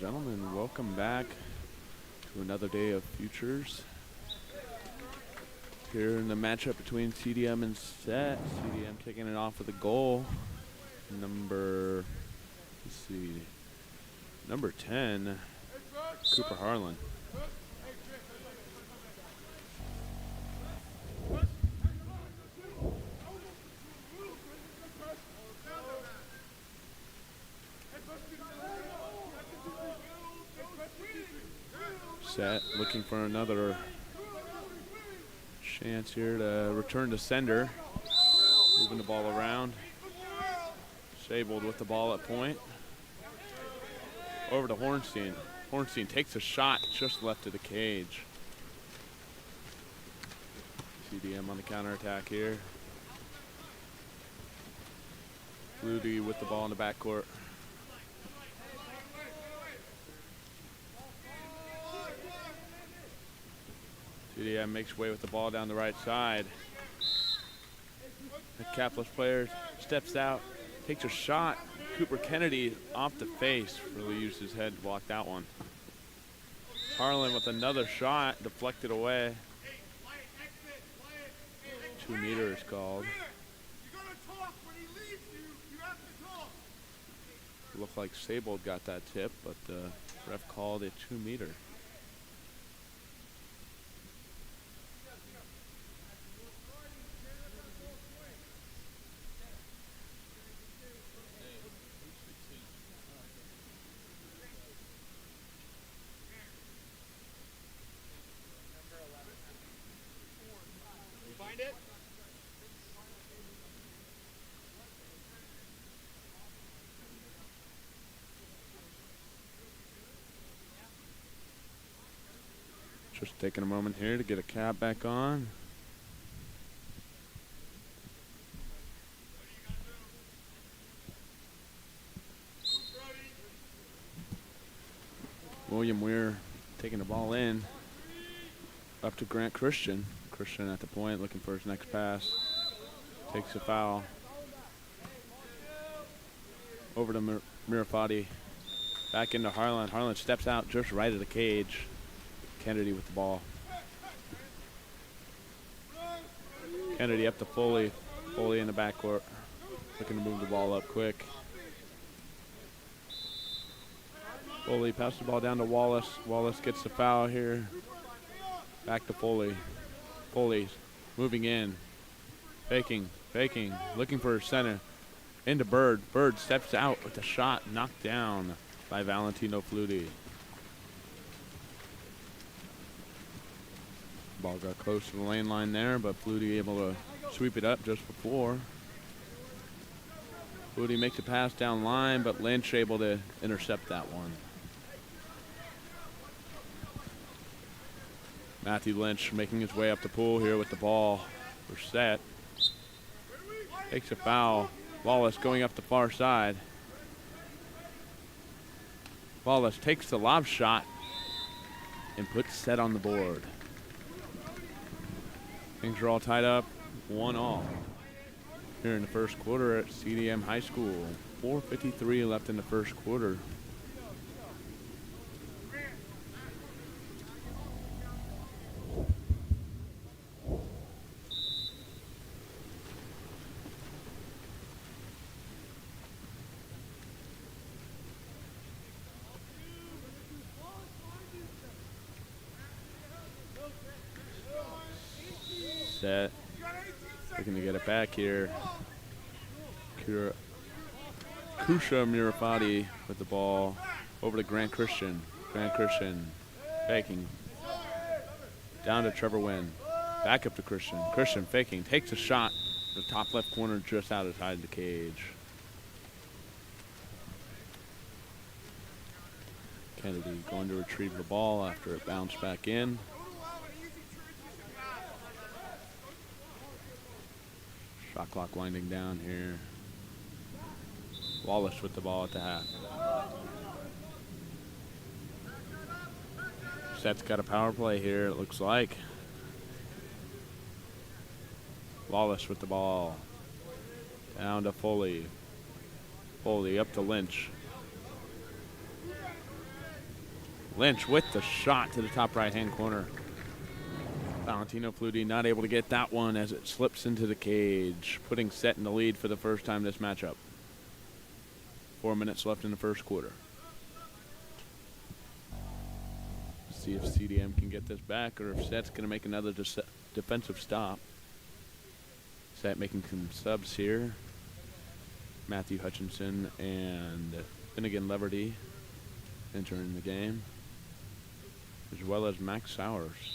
Speaker 2: gentlemen, welcome back to another day of futures. Here in the matchup between CDM and Set. CDM taking it off with a goal. Number 10, Cooper Harlan. Set looking for another chance here to return to sender. Moving the ball around. Sable with the ball at point. Over to Hornstein. Hornstein takes a shot just left of the cage. CDM on the counterattack here. Flutie with the ball in the backcourt. CDM makes way with the ball down the right side. The capless player steps out, takes a shot. Cooper Kennedy off the face, really used his head to block that one. Harlan with another shot, deflected away. 2 meters called. Looked like Sable got that tip, but the ref called a 2 meter. Just taking a moment here to get a cap back on. William Weir taking the ball in. Up to Grant Christian. Christian at the point looking for his next pass. Takes a foul. Over to Mirafati. Back into Harlan. Harlan steps out just right of the cage. Kennedy with the ball. Kennedy up to Foley. Foley in the backcourt. Looking to move the ball up quick. Foley passes the ball down to Wallace. Wallace gets the foul here. Back to Foley. Foley's moving in. Faking. Looking for center. Into Bird. Bird steps out with a shot knocked down by Valentino Flutie. Ball got close to the lane line there, but Flutie able to sweep it up just before. Flutie makes a pass down line, but Lynch able to intercept that one. Matthew Lynch making his way up the pool here with the ball for Set. Takes a foul. Wallace going up the far side. Wallace takes the lob shot and puts Set on the board. Things are all tied up, 1-1 here in the first quarter at CDM High School. 4:53 left in the first quarter. Set. Looking to get it back here. Kusha Mirafati with the ball. Over to Grant Christian. Grant Christian faking. Down to Trevor Wynn. Back up to Christian. Christian faking. Takes a shot. The top left corner just outside the cage. Kennedy going to retrieve the ball after it bounced back in. Shot clock winding down here. Wallace with the ball at the half. Set's got a power play here, it looks like. Wallace with the ball. Down to Foley. Foley up to Lynch. Lynch with the shot to the top right-hand corner. Valentino Flutie not able to get that one as it slips into the cage, putting Set in the lead for the first time this matchup. 4 minutes left in the first quarter. See if CDM can get this back or if Set's going to make another defensive stop. Set making some subs here. Matthew Hutchinson and Finnegan Leverty entering the game, as well as Max Sowers.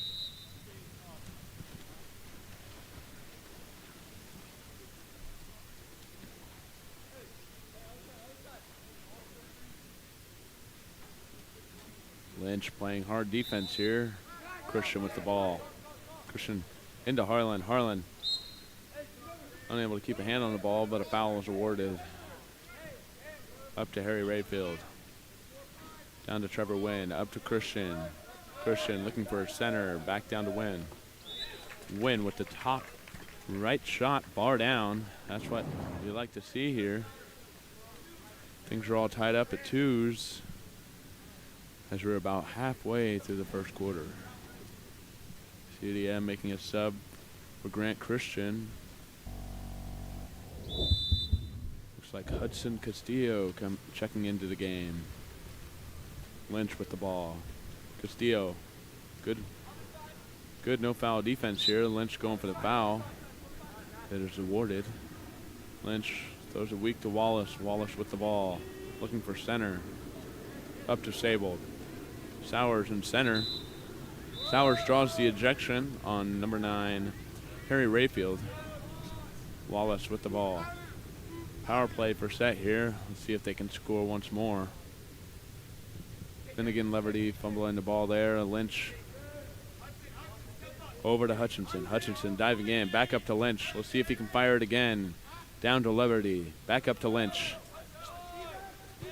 Speaker 2: Lynch playing hard defense here. Christian with the ball. Christian into Harlan. Harlan unable to keep a hand on the ball, but a foul was awarded. Up to Harry Rayfield. Down to Trevor Wynn. Up to Christian. Christian looking for a center. Back down to Wynn. Wynn with the top right shot. Bar down. That's what you like to see here. Things are all tied up at 2s as we're about halfway through the first quarter. CDM making a sub for Grant Christian. Looks like Hudson Castillo checking into the game. Lynch with the ball. Castillo, good no foul defense here. Lynch going for the foul. That is awarded. Lynch throws it weak to Wallace. Wallace with the ball, looking for center. Up to Sable. Sowers in center. Sowers draws the ejection on number 9, Harry Rayfield. Wallace with the ball. Power play for Set here. Let's see if they can score once more. Finnegan Leverty fumbling the ball there. Lynch over to Hutchinson. Hutchinson diving in. Back up to Lynch. Let's see if he can fire it again. Down to Leverty. Back up to Lynch.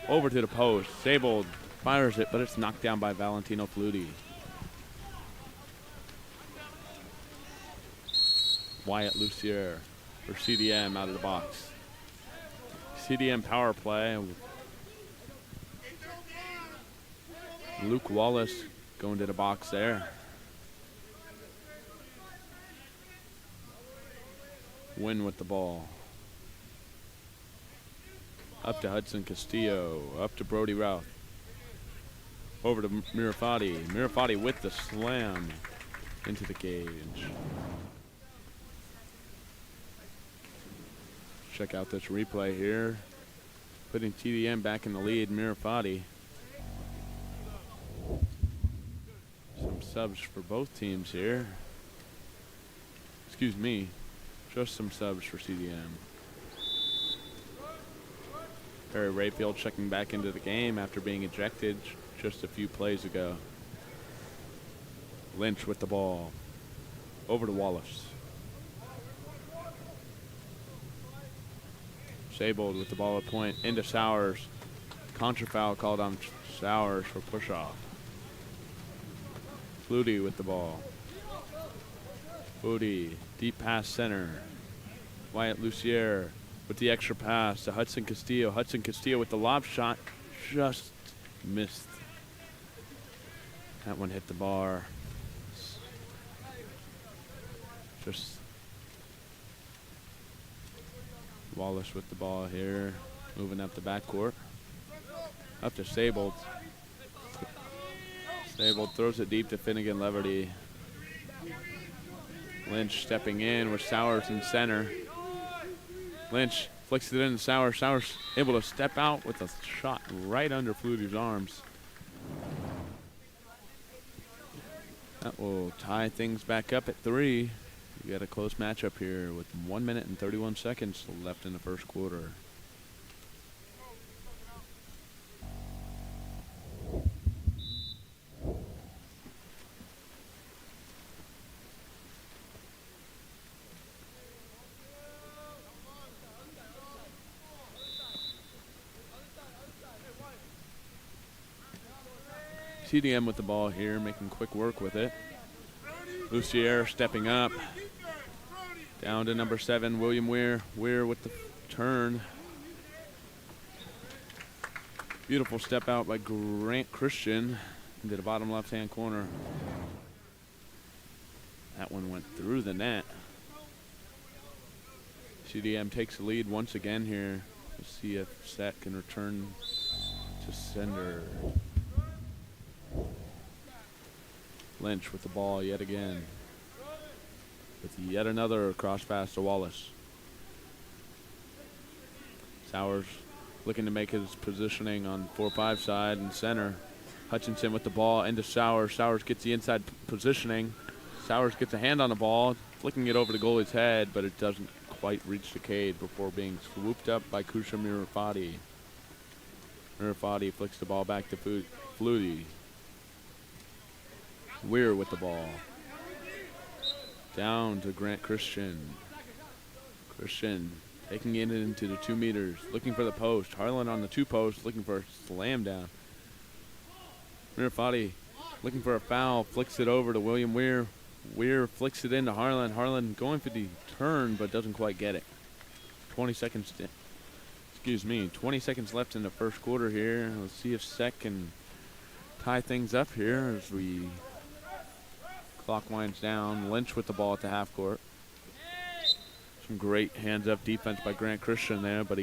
Speaker 2: Over to the post. Sable fires it, but it's knocked down by Valentino Flutie. Wyatt Lucier for CDM out of the box. CDM power play. Luke Wallace going to the box there. Wynn with the ball. Up to Hudson Castillo. Up to Brody Routh. Over to Mirafati. Mirafati with the slam into the cage. Check out this replay here. Putting TDM back in the lead. Mirafati. Some subs for both teams here. Excuse me. Just some subs for CDM. Harry Rayfield checking back into the game after being ejected just a few plays ago. Lynch with the ball. Over to Wallace. Sabold with the ball at point. Into Sowers. Contra foul called on Sowers for push-off. Flutie with the ball. Flutie. Deep pass center. Wyatt Lucier with the extra pass to Hudson Castillo. Hudson Castillo with the lob shot. Just missed. That one hit the bar. Just Wallace with the ball here. Moving up the backcourt. Up to Sable. Sable throws it deep to Finnegan Leverty. Lynch stepping in with Sowers in center. Lynch flicks it in to Sowers. Sowers able to step out with a shot right under Flutie's arms. That will tie things back up at 3. We got a close matchup here with 1 minute and 31 seconds left in the first quarter. CDM with the ball here, making quick work with it. Lucier stepping up. Down to number 7, William Weir. Weir with the turn. Beautiful step out by Grant Christian. into the bottom left-hand corner. That one went through the net. CDM takes the lead once again here. Let's see if Set can return to sender. Lynch with the ball yet again. With yet another cross pass to Wallace. Sowers looking to make his positioning on 4-5 side and center. Hutchinson with the ball into Sowers. Sowers gets the inside positioning. Sowers gets a hand on the ball, flicking it over the goalie's head, but it doesn't quite reach the cage before being swooped up by Kusha Mirafati. Mirafati flicks the ball back to Flutie. Weir with the ball. Down to Grant Christian. Christian taking it into the 2 meters, looking for the post. Harlan on the 2 posts, looking for a slam down. Mirafati looking for a foul, flicks it over to William Weir. Weir flicks it into Harlan. Harlan going for the turn, but doesn't quite get it. 20 seconds left in the first quarter here. Let's see if Sec can tie things up here as we clock winds down. Lynch with the ball at the half court. Some great hands-up defense by Grant Christian there, but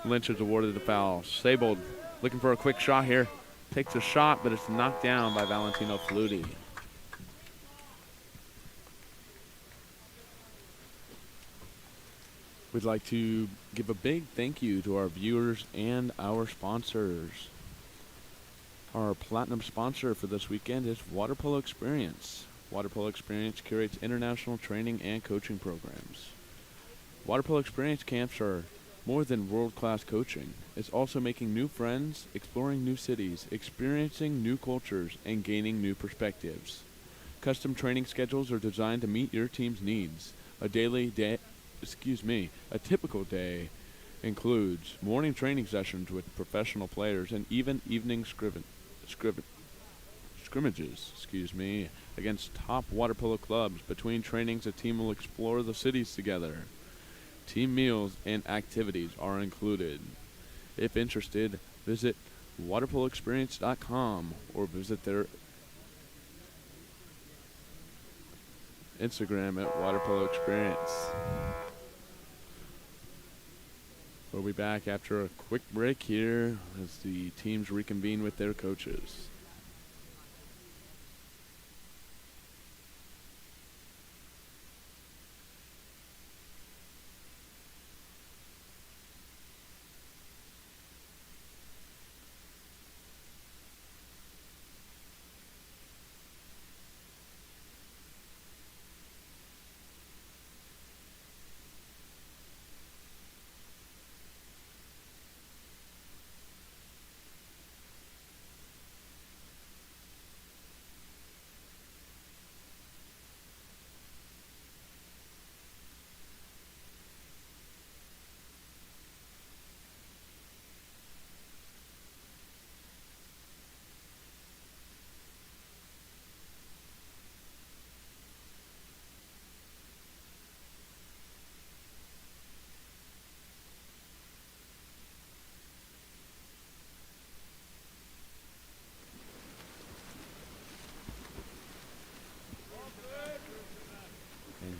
Speaker 2: Lynch is awarded the foul. Sable looking for a quick shot here. Takes a shot, but it's knocked down by Valentino Flutie. We'd like to give a big thank you to our viewers and our sponsors. Our platinum sponsor for this weekend is Water Polo Experience. Water Polo Experience curates international training and coaching programs. Water Polo Experience camps are more than world-class coaching. It's also making new friends, exploring new cities, experiencing new cultures, and gaining new perspectives. Custom training schedules are designed to meet your team's needs. A typical day includes morning training sessions with professional players and even evening scrimmages against top water polo clubs. Between trainings, a team will explore the cities together. Team meals and activities are included. If interested, visit waterpoloexperience.com or visit their Instagram at Water Polo Experience. We'll be back after a quick break here as the teams reconvene with their coaches.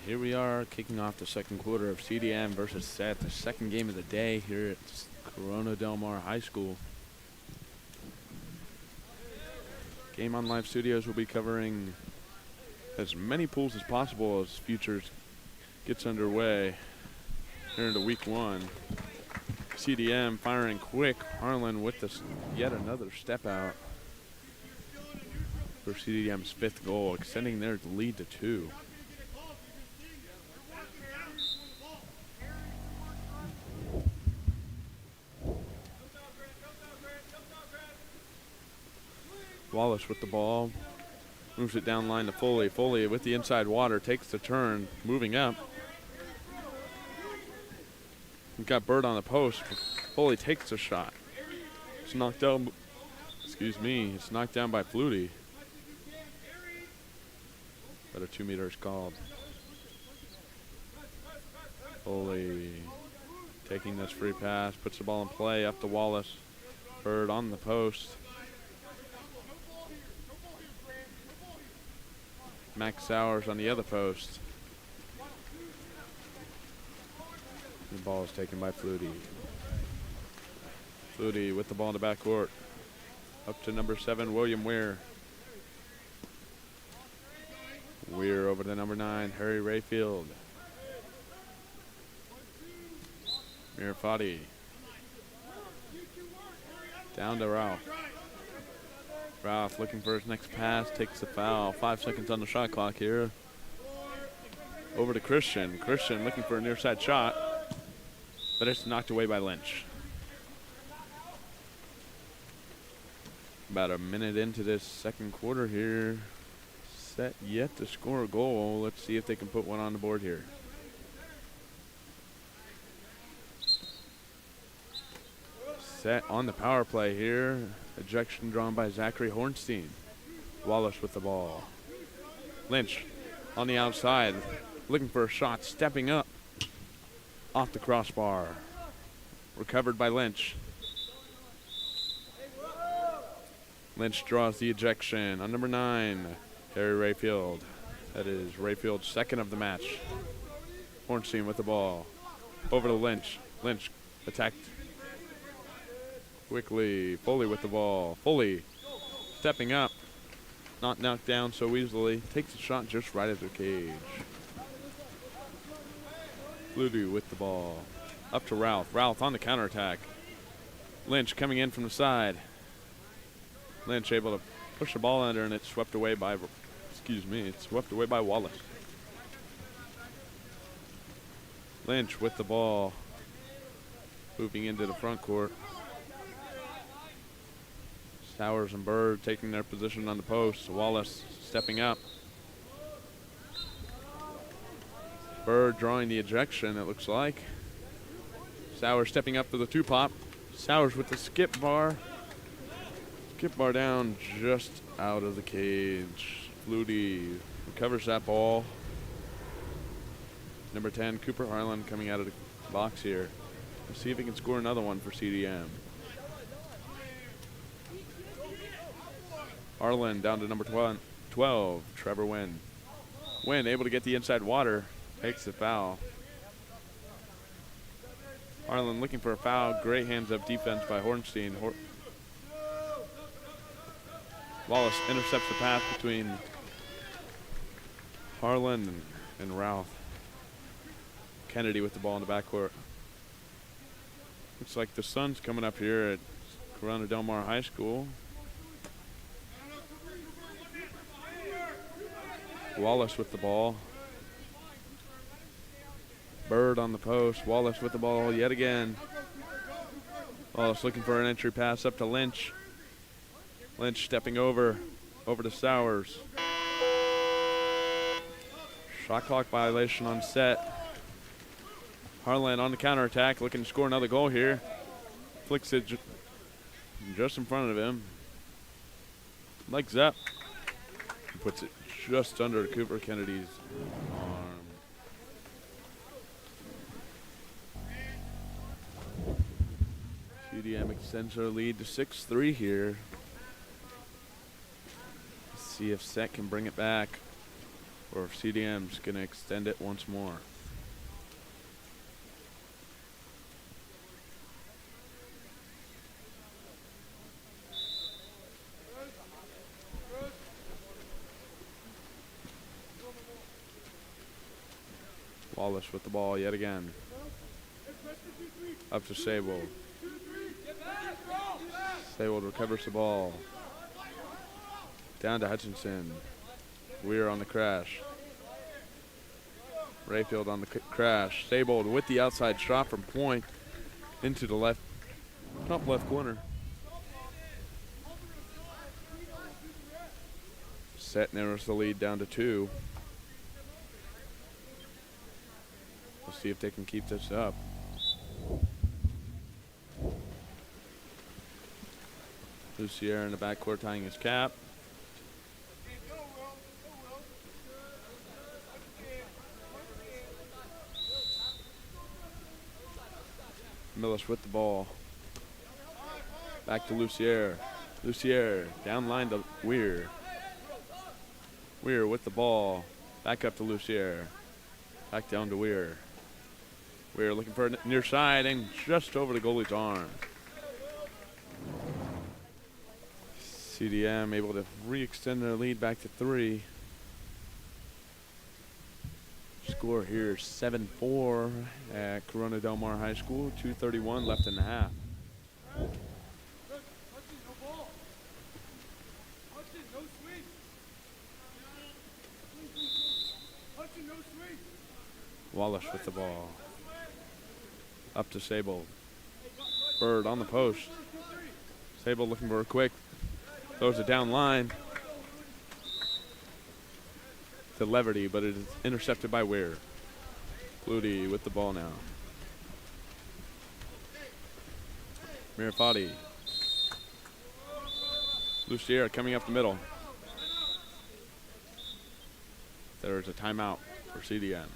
Speaker 2: Here we are kicking off the second quarter of CDM versus Set, the second game of the day here at Corona Del Mar High School. Game on Live Studios will be covering as many pools as possible as Futures gets underway here into week one. CDM firing quick. Harlan with this yet another step out for CDM's 5th goal, extending their lead to 2. Wallace with the ball, moves it down line to Foley. Foley with the inside water, takes the turn, moving up. We've got Bird on the post. Foley takes the shot. It's knocked down, it's knocked down by Flutie. But a 2 meter is called. Foley taking this free pass, puts the ball in play up to Wallace. Bird on the post. Max Sowers on the other post. The ball is taken by Flutie. Flutie with the ball in the backcourt. Up to number 7, William Weir. Weir over to number 9, Harry Rayfield. Mirafati. Down to Ralph. Ralph looking for his next pass, takes the foul. 5 seconds on the shot clock here. Over to Christian. Christian looking for a near side shot, but it's knocked away by Lynch. About a minute into this second quarter here. Set yet to score a goal. Let's see if they can put one on the board here. Set on the power play here. Ejection drawn by Zachary Hornstein. Wallace with the ball. Lynch on the outside, looking for a shot, stepping up. Off the crossbar. Recovered by Lynch. Lynch draws the ejection on number 9, Harry Rayfield. That is Rayfield's second of the match. Hornstein with the ball. Over to Lynch. Lynch attacked quickly. Foley with the ball. Foley stepping up. Not knocked down so easily. Takes a shot just right at the cage. Flutie with the ball. Up to Ralph. Ralph on the counterattack. Lynch coming in from the side. Lynch able to push the ball under, and it's swept away by, it's swept away by Wallace. Lynch with the ball. Moving into the front court. Sowers and Bird taking their position on the post. Wallace stepping up. Bird drawing the ejection, it looks like. Sowers stepping up for the 2-pop. Sowers with the skip bar. Skip bar down just out of the cage. Flutie recovers that ball. Number 10, Cooper Harlan coming out of the box here. Let's see if he can score another one for CDM. Harlan down to number 12, Trevor Wynn. Wynn able to get the inside water. Takes the foul. Harlan looking for a foul. Great hands-up defense by Hornstein. Wallace intercepts the pass between Harlan and Ralph. Kennedy with the ball in the backcourt. Looks like the sun's coming up here at Corona Del Mar High School. Wallace with the ball. Bird on the post. Wallace with the ball yet again. Wallace looking for an entry pass up to Lynch. Lynch stepping over to Sowers. Shot clock violation on set. Harlan on the counterattack, looking to score another goal here. Flicks it just in front of him. Legs up. Puts it just under Cooper Kennedy's arm. CDM extends their lead to 6-3 here. See if Set can bring it back, or if CDM's going to extend it once more. Wallace with the ball yet again. Up to Sable. Sable recovers the ball. Down to Hutchinson. Weir on the crash. Rayfield on the crash. Sable with the outside shot from point into the top left corner. Set narrows the lead down to 2. We'll see if they can keep this up. Lucier in the backcourt tying his cap. Millis with the ball. Back to Lucier. Lucier down line to Weir. Weir with the ball. Back up to Lucier. Back down to Weir. Weir looking for a near side and just over the goalie's arm. CDM able to re-extend their lead back to 3. Score here 7-4 at Corona Del Mar High School. 2:31 left in the half. Wallace with the ball. Up to Sable. Bird on the post. Sable looking for a quick. Throws it down line to Leverty, but it is intercepted by Weir. Flutie with the ball now. Mirafati. Lucier coming up the middle. There's a timeout for CDM.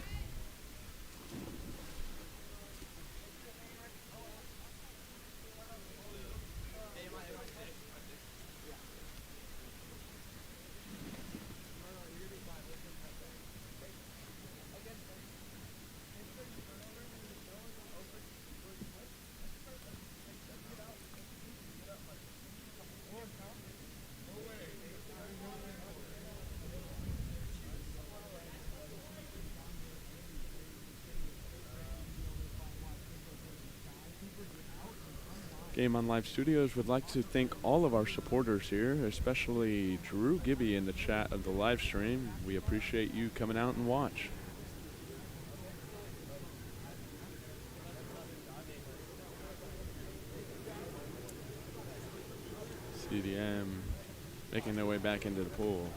Speaker 2: Game on Live Studios would like to thank all of our supporters here, especially Drew Gibby in the chat of the live stream. We appreciate you coming out and watch. CDM making their way back into the pool.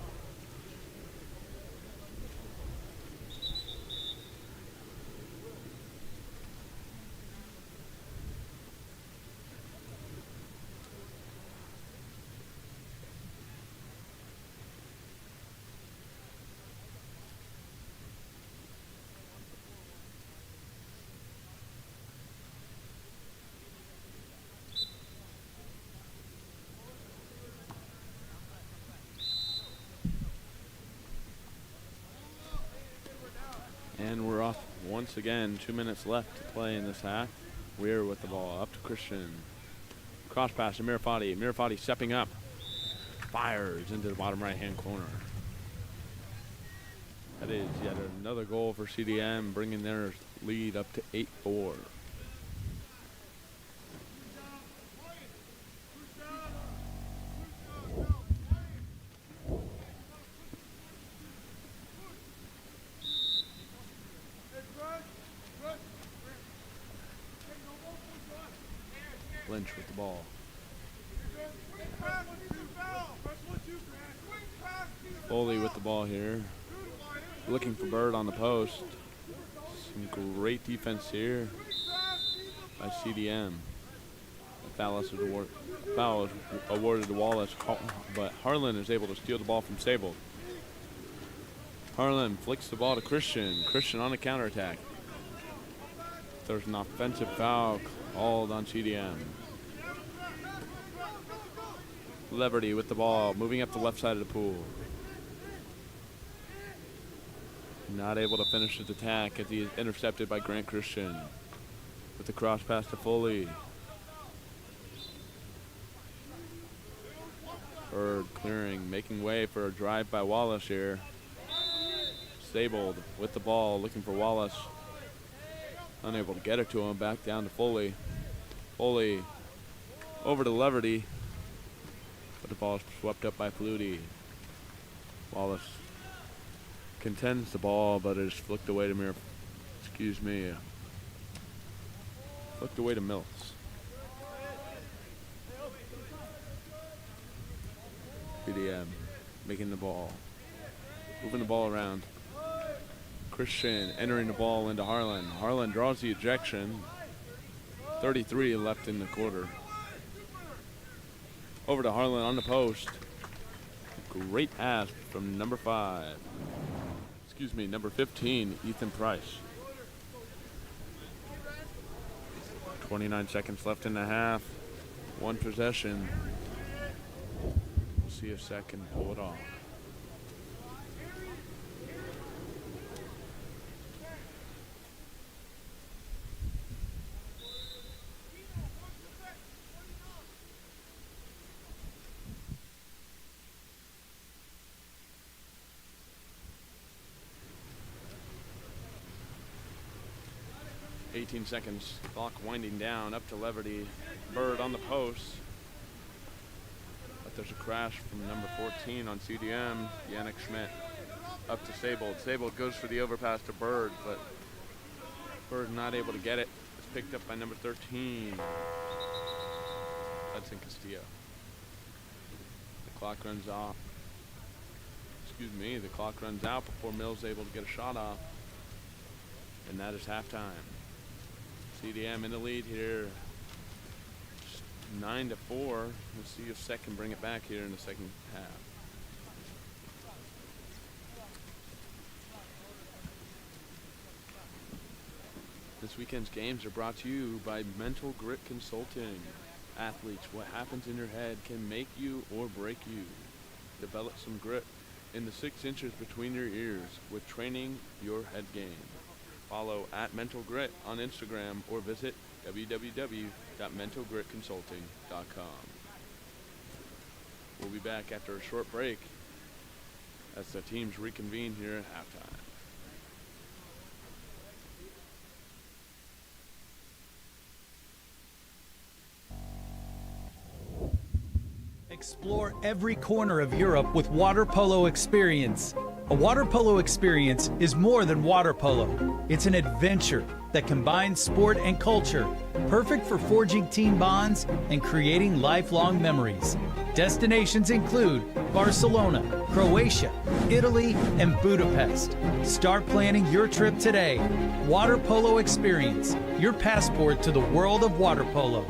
Speaker 2: And we're off once again. 2 minutes left to play in this half. Weir with the ball up to Christian. Cross pass to Mirafati. Mirafati stepping up. Fires into the bottom right-hand corner. That is yet another goal for CDM, bringing their lead up to 8-4. Lynch with the ball. Foley with the ball here. Looking for Bird on the post. Some great defense here by CDM. Foul is awarded to Wallace, but Harlan is able to steal the ball from Sable. Harlan flicks the ball to Christian. Christian on a counterattack. There's an offensive foul called on CDM. Leverty with the ball, moving up the left side of the pool. Not able to finish his attack as he is intercepted by Grant Christian. With the cross pass to Foley. Bird clearing, making way for a drive by Wallace here. Stabled with the ball, looking for Wallace. Unable to get it to him, back down to Foley. Foley over to Leverty. But the ball is swept up by Flutie. Wallace contends the ball, but it is flicked away to flicked away to Mills. BDM making the ball. Moving the ball around. Christian entering the ball into Harlan. Harlan draws the ejection. 33 left in the quarter. Over to Harlan on the post. Great pass from number 15, Ethan Price. 29 seconds left in the half. One possession. We'll see if Sec can pull it off. 18 seconds. Clock winding down. Up to Leverty. Bird on the post. But there's a crash from number 14 on CDM. Yannick Schmidt. Up to Sable. Sable goes for the overpass to Bird, but Bird not able to get it. It's picked up by number 13. Hudson Castillo. The clock runs off. Excuse me, the clock runs out before Mills able to get a shot off. And that is halftime. CDM in the lead here. Just 9-4. We'll see if Sec can bring it back here in the second half. This weekend's games are brought to you by Mental Grit Consulting. Athletes, what happens in your head can make you or break you. Develop some grit in the 6 inches between your ears with training your head game. Follow @MentalGrit on Instagram or visit www.mentalgritconsulting.com. We'll be back after a short break as the teams reconvene here at halftime.
Speaker 8: Explore every corner of Europe with Water Polo Experience. A water polo experience is more than water polo. It's an adventure that combines sport and culture, perfect for forging team bonds and creating lifelong memories. Destinations include Barcelona, Croatia, Italy, and Budapest. Start planning your trip today. Water Polo Experience, your passport to the world of water polo.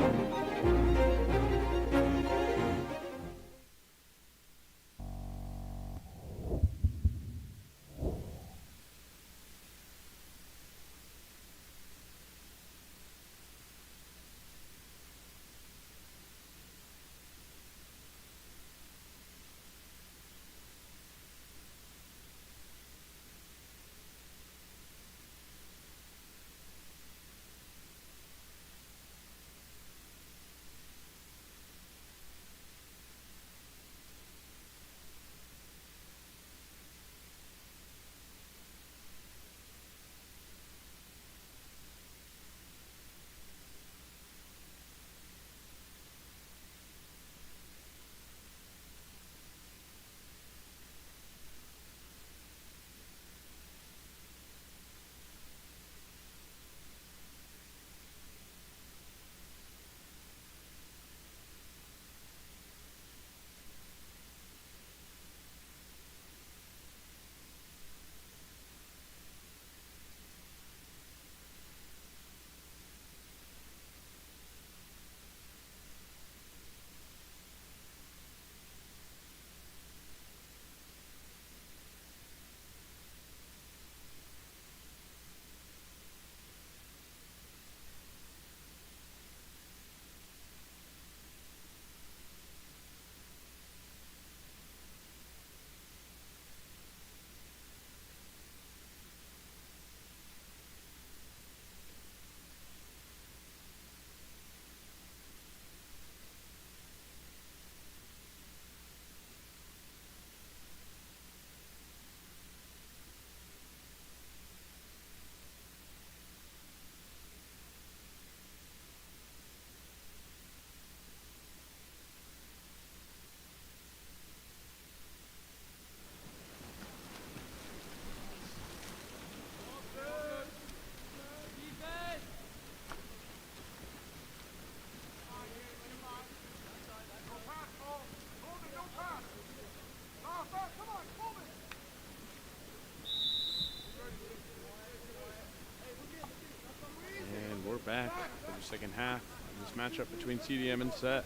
Speaker 2: Back for the second half of this matchup between CDM and Set.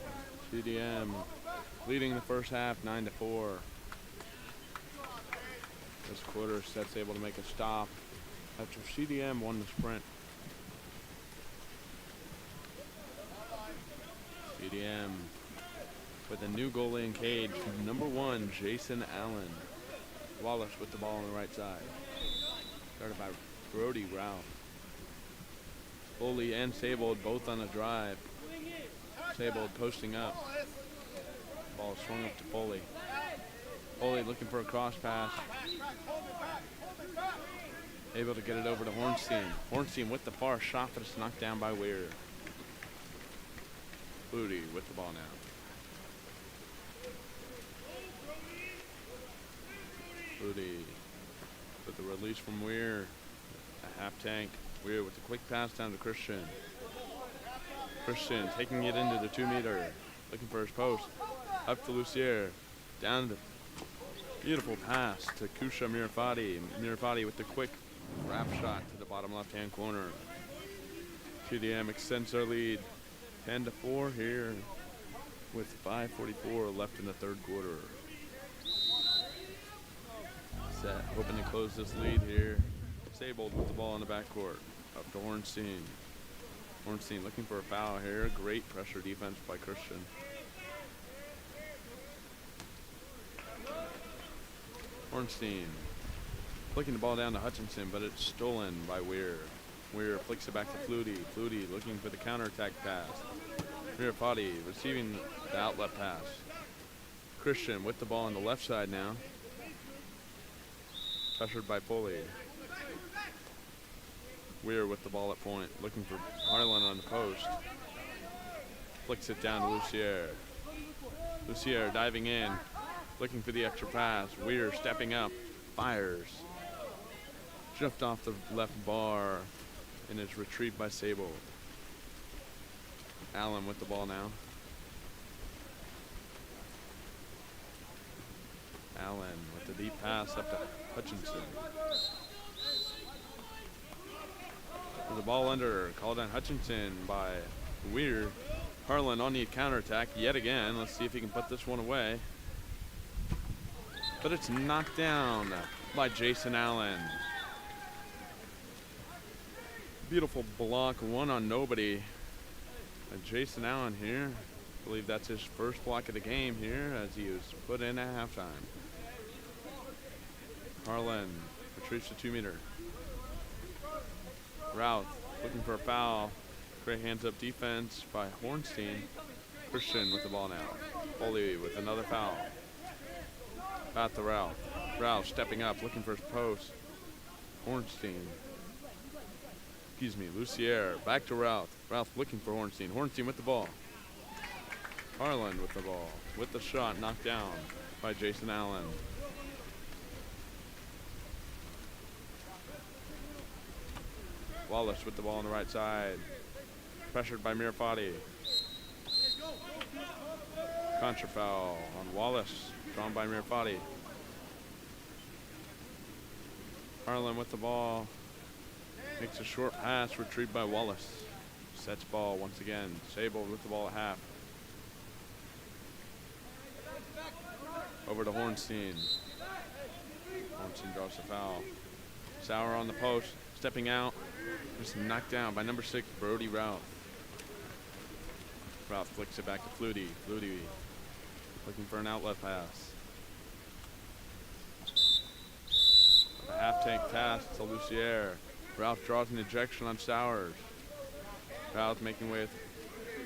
Speaker 2: CDM leading the first half 9-4. This quarter, Set's able to make a stop after CDM won the sprint. CDM with a new goalie in cage, number 1, Jason Allen. Wallace with the ball on the right side. Started by Brody Ralph. Foley and Sable both on a drive. Sable posting up. Ball swung up to Foley. Foley looking for a cross pass. Able to get it over to Hornstein. Hornstein with the far shot, but it's knocked down by Weir. Flutie with the ball now. Flutie with the release from Weir. A half tank. Weir with the quick pass down to Christian. Christian taking it into the 2-meter. Looking for his post. Up to Lucier. Down to beautiful pass to Kusha Mirafati. Mirafati with the quick wrap shot to the bottom left-hand corner. TDM extends their lead 10-4 here with 5:44 left in the third quarter. Set, hoping to close this lead here. Sabled with the ball in the backcourt. Up to Hornstein. Hornstein looking for a foul here. Great pressure defense by Christian. Hornstein flicking the ball down to Hutchinson, but it's stolen by Weir. Weir flicks it back to Flutie. Flutie looking for the counterattack pass. Mirafati receiving the outlet pass. Christian with the ball on the left side now. Pressured by Foley. Weir with the ball at point, looking for Harlan on the post. Flicks it down to Lucier. Lucier diving in, looking for the extra pass. Weir stepping up, fires. Just off the left bar and is retrieved by Sable. Allen with the ball now. Allen with the deep pass up to Hutchinson. The ball under, called on Hutchinson by Weir. Harlan on the counterattack yet again. Let's see if he can put this one away. But it's knocked down by Jason Allen. Beautiful block, one on nobody. And Jason Allen here, I believe that's his first block of the game here as he was put in at halftime. Harlan retrieves the 2-meter. Routh looking for a foul. Great hands up defense by Hornstein. Christian with the ball now. Foley with another foul. Back to Routh. Routh stepping up, looking for his post. Hornstein. Excuse me, Lucier. Back to Routh. Routh looking for Hornstein. Hornstein with the ball. Harlan with the ball. With the shot knocked down by Jason Allen. Wallace with the ball on the right side. Pressured by Mirafati. Contra foul on Wallace. Drawn by Mirafati. Harlan with the ball. Makes a short pass. Retrieved by Wallace. Sets ball once again. Sable with the ball at half. Over to Hornstein. Hornstein draws the foul. Sauer on the post. Stepping out. Just knocked down by number 6, Brody Routh. Routh flicks it back to Flutie. Flutie looking for an outlet pass. A half tank pass to Lucier. Routh draws an ejection on Sowers. Routh making way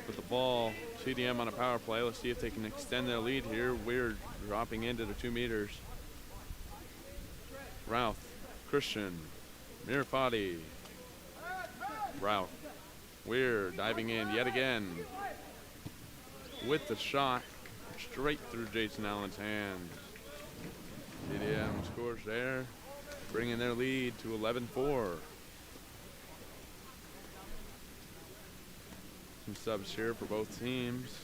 Speaker 2: with the ball. CDM on a power play. Let's see if they can extend their lead here. Weird dropping into the 2 meters. Routh, Christian, Mirafati. Routh. Weir diving in yet again with the shot straight through Jason Allen's hands. CDM scores there, bringing their lead to 11-4. Some subs here for both teams.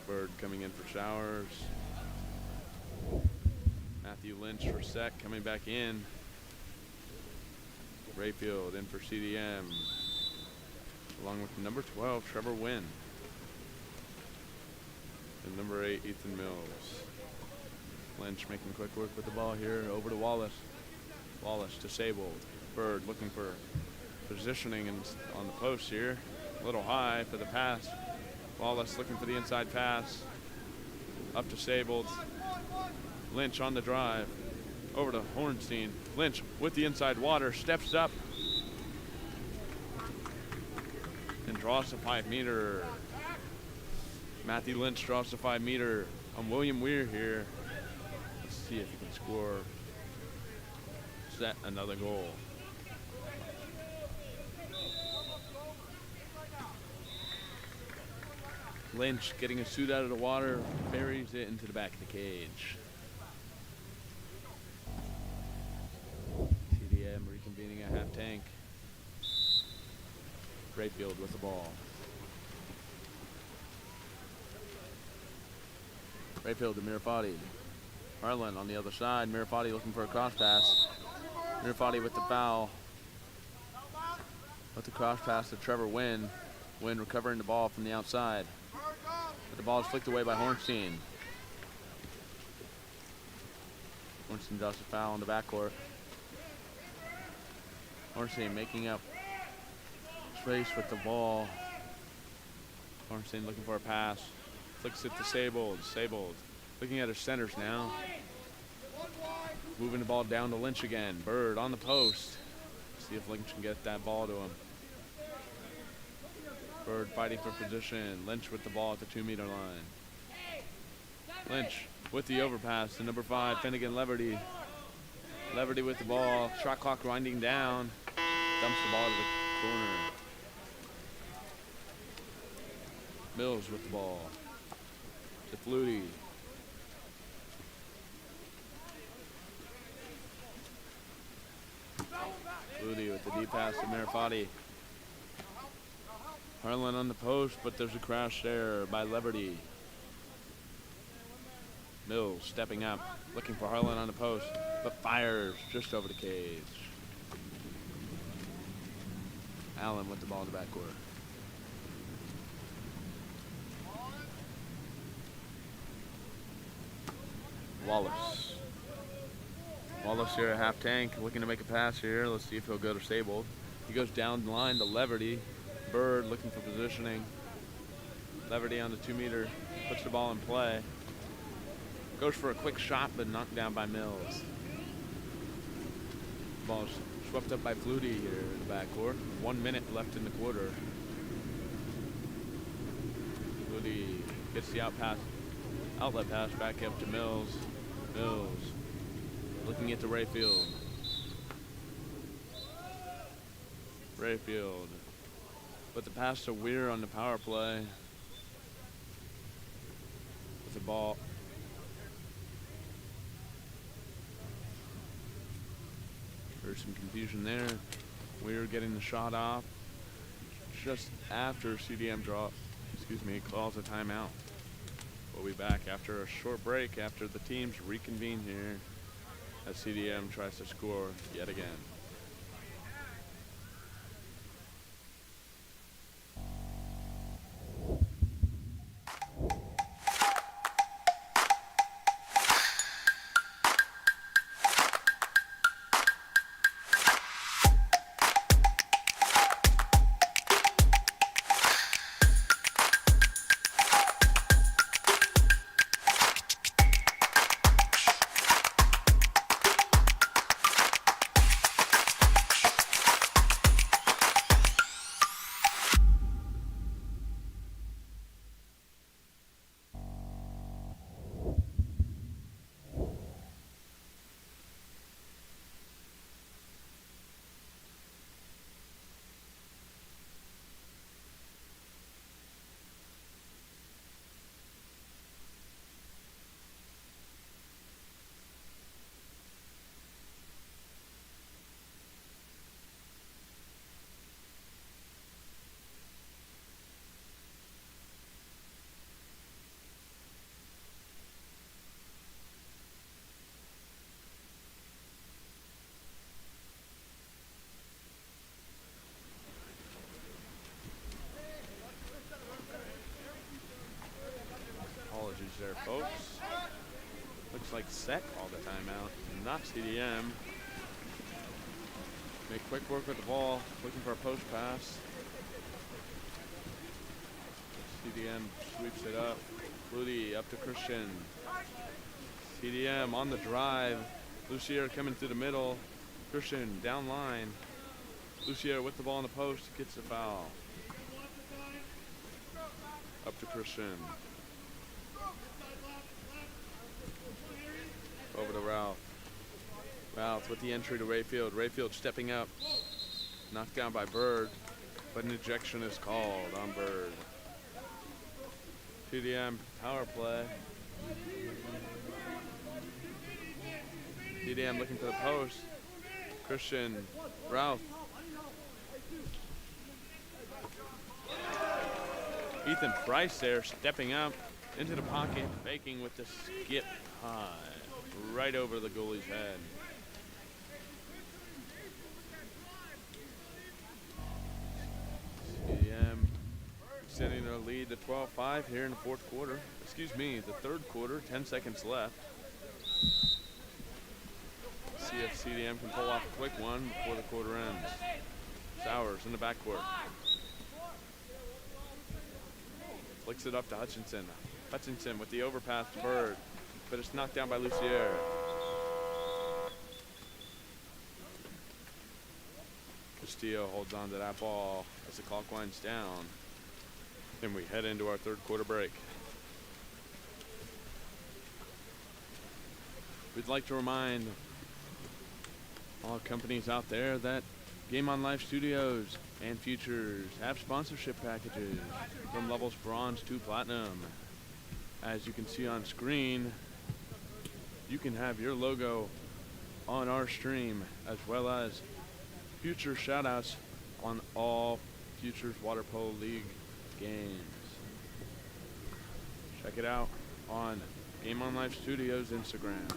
Speaker 2: Bird coming in for Showers. Matthew Lynch for Sec coming back in. Rayfield in for CDM, along with number 12, Trevor Wynn. And number 8, Ethan Mills. Lynch making quick work with the ball here. Over to Wallace. Wallace disabled. Bird looking for positioning on the post here. A little high for the pass. Wallace looking for the inside pass. Up disabled. Lynch on the drive. Over to Hornstein. Lynch with the inside water, steps up and draws the 5-meter. Matthew Lynch draws the 5-meter on William Weir here. Let's see if he can score. set another goal. Lynch getting his suit out of the water, buries it into the back of the cage. CDM reconvening at half tank. Rayfield with the ball. Rayfield to Mirafati. Harlan on the other side. Mirafati looking for a cross pass. Mirafati with the foul. With the cross pass to Trevor Wynn. Wynn recovering the ball from the outside. But the ball is flicked away by Hornstein. Hornstein draws a foul on the backcourt. Hornstein making up space with the ball. Hornstein looking for a pass. Flicks it to Sable. Sable looking at her centers now. Moving the ball down to Lynch again. Bird on the post. See if Lynch can get that ball to him. Bird fighting for position. Lynch with the ball at the 2-meter line. Lynch with the overpass to number 5, Finnegan Leverty. Leverty with the ball. Shot clock winding down. Dumps the ball to the corner. Mills with the ball. To Flutie. Flutie with the deep pass to Mirafati. Harlan on the post, but there's a crash there by Leverty. Mills stepping up, looking for Harlan on the post, but fires just over the cage. Allen with the ball in the backcourt. Wallace. Wallace here at half tank, looking to make a pass here. Let's see if he'll go to Sable. He goes down the line to Leverty. Bird looking for positioning. Leverty on the 2-meter, puts the ball in play. Goes for a quick shot, but knocked down by Mills. Ball's swept up by Flutie here in the backcourt. 1 minute left in the quarter. Flutie gets the outlet pass back up to Mills. Mills looking at the Rayfield. Rayfield. But the pass to Weir on the power play. With the ball. There's some confusion there. Weir getting the shot off just after CDM calls a timeout. We'll be back after a short break after the teams reconvene here as CDM tries to score yet again. There, folks. Looks like SEC all the time out, not CDM. Make quick work with the ball, looking for a post pass. CDM sweeps it up. Flutie up to Christian. CDM on the drive. Lucier coming through the middle. Christian down line. Lucier with the ball in the post, gets the foul. Up to Christian. Over to Ralph. Ralph with the entry to Rayfield. Rayfield stepping up. Knocked down by Bird, but an ejection is called on Bird. CDM power play. CDM looking for the post. Christian, Ralph. Ethan Price there stepping up into the pocket, faking with the skip high, right over the goalie's head. CDM extending their lead to 12-5 here in the fourth quarter. Excuse me, the third quarter, 10 seconds left. See if CDM can pull off a quick one before the quarter ends. Sowers in the backcourt. Flicks it up to Hutchinson. Hutchinson with the overpass to Bird, but it's knocked down by Lucier. Castillo holds on to that ball as the clock winds down. And we head into our third quarter break. We'd like to remind all companies out there that Game On Life Studios and Futures have sponsorship packages from levels bronze to platinum. As you can see on screen, you can have your logo on our stream as well as future shoutouts on all Futures Water Polo League games. Check it out on Game On Life Studios Instagram.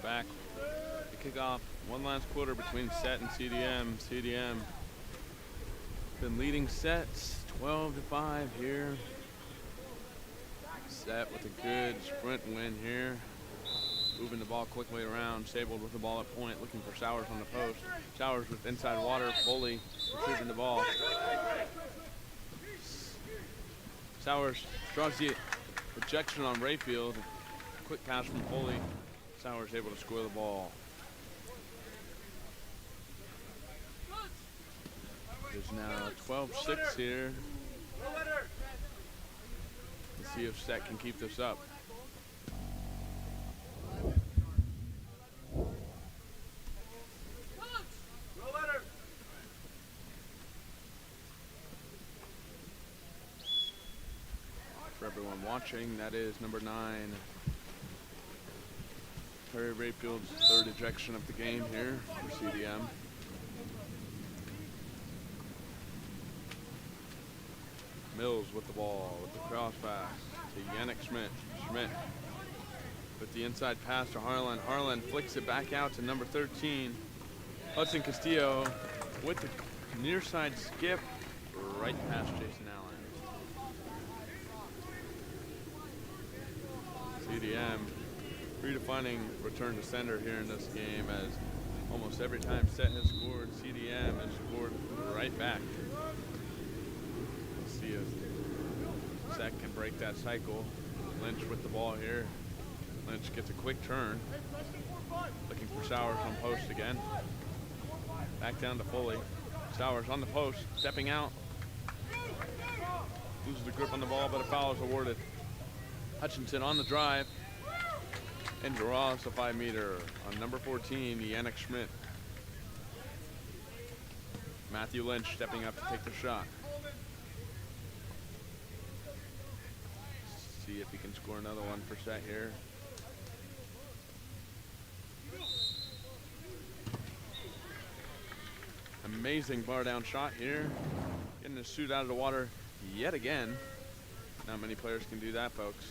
Speaker 2: Back to kick off one last quarter between Set and CDM. CDM been leading sets 12-5 here. Set with a good sprint win here. Moving the ball quickly around. Sable with the ball at point, looking for Sowers on the post. Sowers with inside water. Foley retrieving the ball. Sowers draws the ejection on Rayfield. Quick pass from Foley. Sowers able to score the ball. There's now 12-6 here. Let's see if Set can keep this up. For everyone watching, that is number 9. Perry Rayfield's third ejection of the game here for CDM. Mills with the ball, with the cross pass to Yannick Schmidt. Schmidt with the inside pass to Harlan. Harlan flicks it back out to number 13. Hudson Castillo with the near side skip right past Jason Allen. CDM redefining return to sender here in this game, as almost every time Set has scored, CDM has scored right back. Let's see if Set can break that cycle. Lynch with the ball here. Lynch gets a quick turn. Looking for Sowers on post again. Back down to Foley. Sowers on the post, stepping out. Loses the grip on the ball, but a foul is awarded. Hutchinson on the drive and draws the 5-meter on number 14, Yannick Schmidt. Matthew Lynch stepping up to take the shot. See if he can score another one for Set here. Amazing bar down shot here. Getting his suit out of the water yet again. Not many players can do that, folks.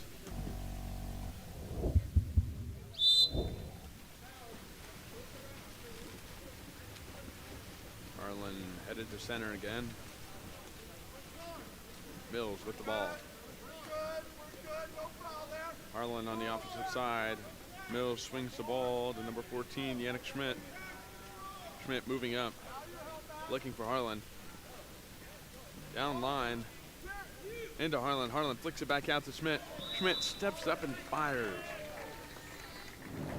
Speaker 2: Harlan headed to center again. Mills with the ball. Harlan on the opposite side. Mills swings the ball to number 14, Yannick Schmidt. Schmidt moving up, looking for Harlan. Down line, into Harlan. Harlan flicks it back out to Schmidt. Schmidt steps up and fires.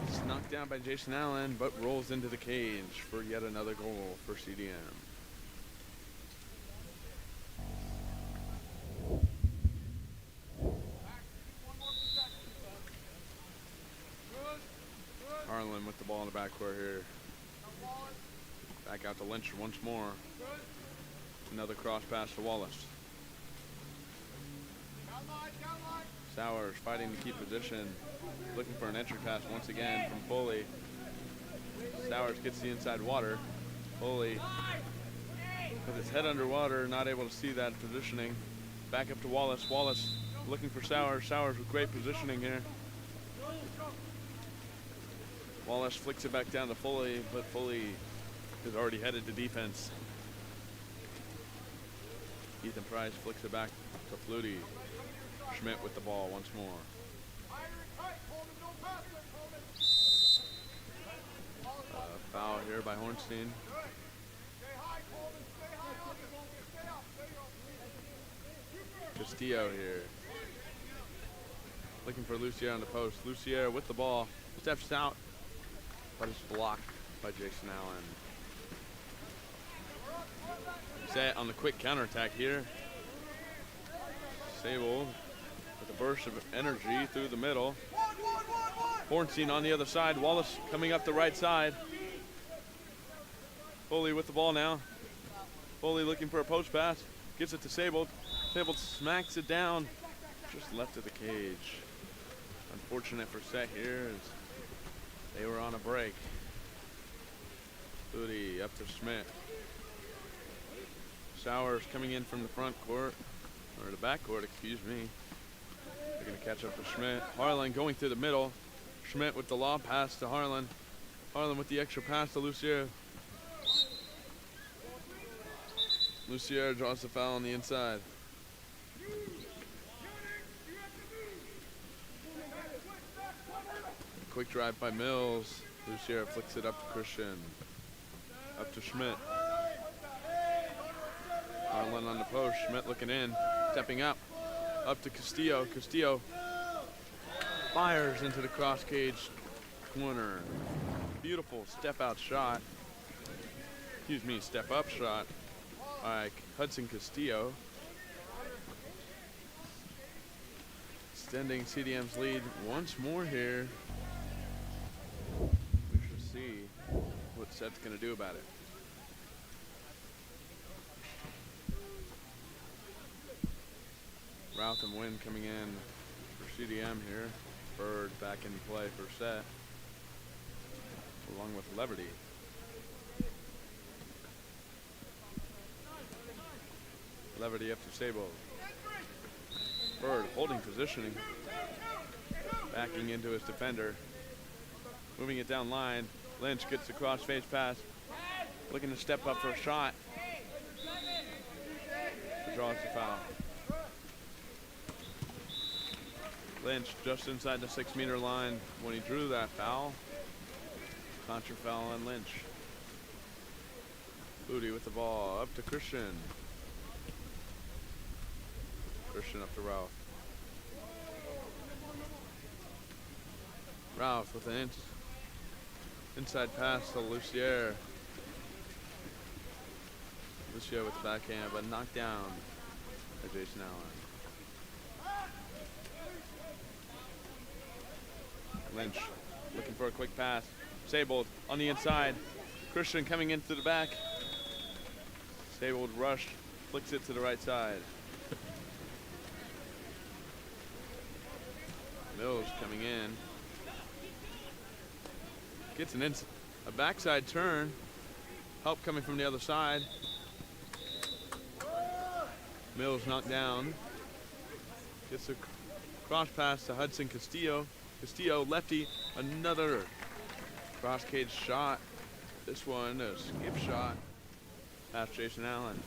Speaker 2: It's knocked down by Jason Allen, but rolls into the cage for yet another goal for CDM. Harlan with the ball in the backcourt here. Back out to Lynch once more. Another cross pass to Wallace. Sowers fighting to keep position. Looking for an entry pass once again from Foley. Sowers gets the inside water. Foley with his head underwater, not able to see that positioning. Back up to Wallace. Wallace looking for Sowers. Sowers with great positioning here. Wallace flicks it back down to Foley, but Foley is already headed to defense. Ethan Price flicks it back to Flutie. Schmidt with the ball once more. Foul here by Hornstein. Castillo here. Looking for Lucier on the post. Lucier with the ball. Steps out, but it's blocked by Jason Allen. Set on the quick counterattack here. Sable with a burst of energy through the middle. Hornstein on the other side. Wallace coming up the right side. Foley with the ball now. Foley looking for a post pass. Gets it to Sable. Sable smacks it down just left of the cage. Unfortunate for Set here as they were on a break. Flutie up to Schmidt. Sowers coming in from the front court, or the back court, excuse me. They're going to catch up to Schmidt. Harlan going through the middle. Schmidt with the lob pass to Harlan. Harlan with the extra pass to Lucier. Lucier draws the foul on the inside. Quick drive by Mills. Lucier flicks it up to Christian. Up to Schmidt. Harlan on the post. Schmidt looking in. Stepping up. Up to Castillo. Castillo fires into the cross cage corner. Beautiful step out shot. Excuse me, step up shot by Hudson Castillo. Extending CDM's lead once more here. We shall see what Set's going to do about it. Routh and Wynn coming in for CDM here. Bird back in play for Set, along with Leverty. Leverty up to Sable. Bird holding positioning. Backing into his defender. Moving it down line. Lynch gets the cross-face pass. Looking to step up for a shot. Draws the foul. Lynch just inside the 6-meter line when he drew that foul. Contra foul on Lynch. Booty with the ball up to Christian. Christian up to Ralph. Ralph with an inside pass to Lucier. Lucier with the backhand, but knocked down by Jason Allen. Lynch looking for a quick pass. Sable on the inside. Christian coming into the back. Sable rush, flicks it to the right side. Mills coming in. Gets a backside turn. Help coming from the other side. Mills knocked down. Gets a cross pass to Hudson Castillo. Castillo, lefty, another cross cage shot. This one a skip shot past Jason Allen.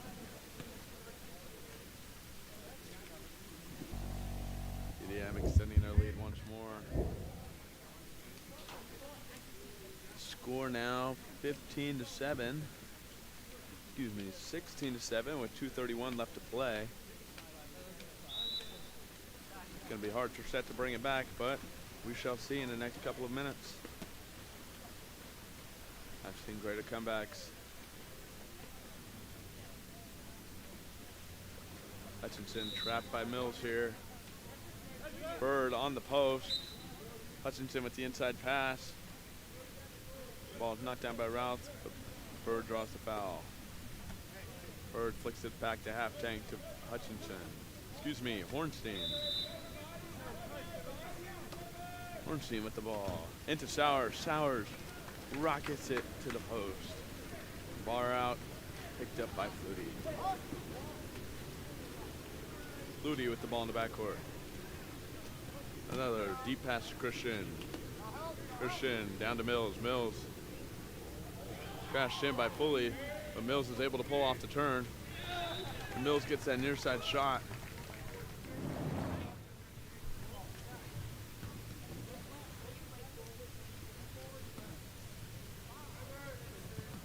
Speaker 2: CDM extending their lead once more. Score now 15-7. Excuse me, 16-7 with 2:31 left to play. It's going to be hard for Set to bring it back, but we shall see in the next couple of minutes. I've seen greater comebacks. Hutchinson trapped by Mills here. Bird on the post. Hutchinson with the inside pass. Ball is knocked down by Routh, but Bird draws the foul. Bird flicks it back to half tank to Hutchinson. Excuse me, Hornstein. Hornstein with the ball. Into Sowers. Sowers rockets it to the post. Bar out, picked up by Flutie. Flutie with the ball in the backcourt. Another deep pass to Christian. Christian down to Mills. Mills crashed in by Pulley, but Mills is able to pull off the turn. And Mills gets that near side shot.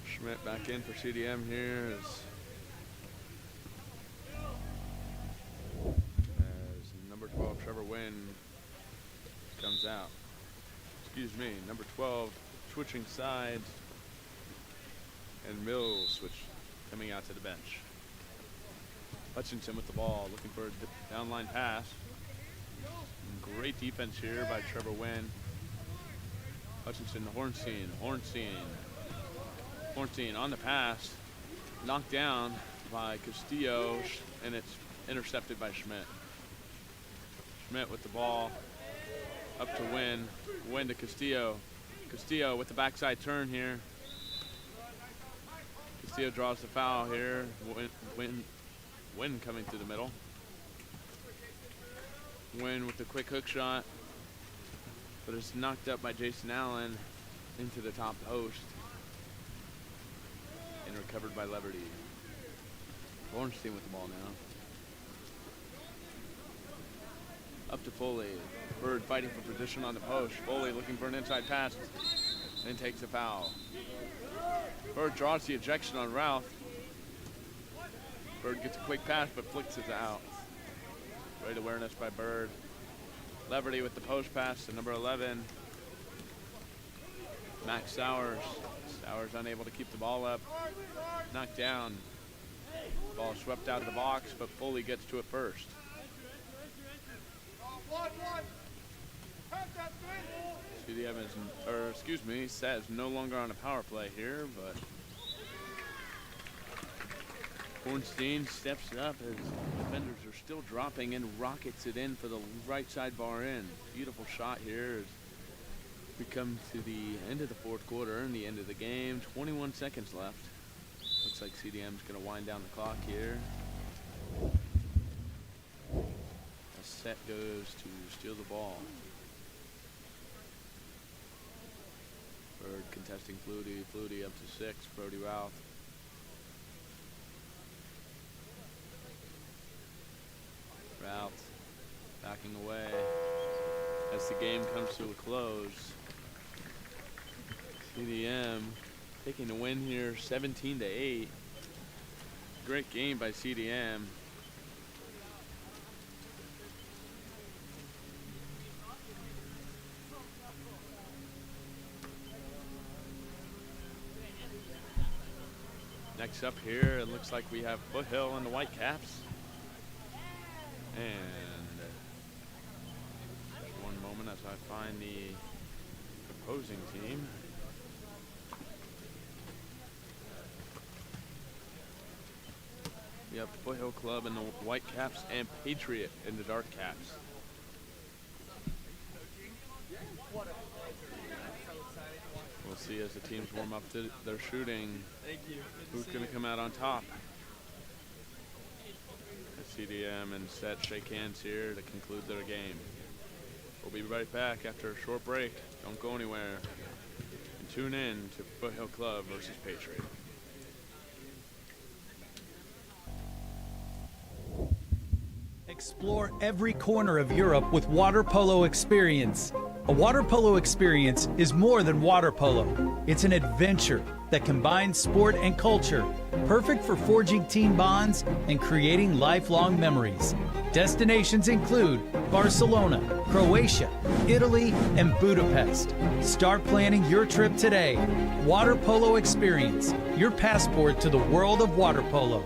Speaker 2: Schmidt back in for CDM here as number 12 Trevor Wynn comes out. Excuse me, number 12 switching sides, and Mills switch coming out to the bench. Hutchinson with the ball, looking for a downline pass. And great defense here by Trevor Wynn. Hutchinson to Hornstein. Hornstein on the pass, knocked down by Castillo, and it's intercepted by Schmidt. Schmidt with the ball, up to Wynn. Wynn to Castillo. Castillo with the backside turn here. Castillo draws the foul here. Wynn coming through the middle. Wynn with the quick hook shot, but it's knocked up by Jason Allen into the top post and recovered by Leverty. Ornstein with the ball now. Up to Foley. Bird fighting for position on the post. Foley looking for an inside pass and takes a foul. Bird draws the ejection on Routh. Bird gets a quick pass but flicks it out. Great awareness by Bird. Leverty with the post pass to number 11. Max Sowers. Sowers unable to keep the ball up. Knocked down. Ball swept out of the box, but Foley gets to it first. CD Evans, or excuse me, Set is no longer on a power play here, but Hornstein steps up as defenders are still dropping and rockets it in for the right side bar in. Beautiful shot here as we come to the end of the fourth quarter and the end of the game. 21 seconds left. Looks like CDM's going to wind down the clock here. As set goes to steal the ball. Bird contesting Flutie. Flutie up to 6. Brody Routh. Routh backing away as the game comes to a close. CDM taking the win here, 17-8. Great game by CDM. Next up here, it looks like we have Foothill and the Whitecaps. And one moment as I find the opposing team. We have Foothill Club and the Whitecaps and Patriot in the Dark Caps. We'll see as the teams warm up to their shooting. Who's going to come out on top? CDM and Set shake hands here to conclude their game. We'll be right back after a short break. Don't go anywhere. And tune in to Foothill Club versus Patriot.
Speaker 8: Explore every corner of Europe with Water Polo Experience. A water polo experience is more than water polo. It's an adventure that combines sport and culture, perfect for forging team bonds and creating lifelong memories. Destinations include Barcelona, Croatia, Italy, and Budapest. Start planning your trip today. Water Polo Experience, your passport to the world of water polo.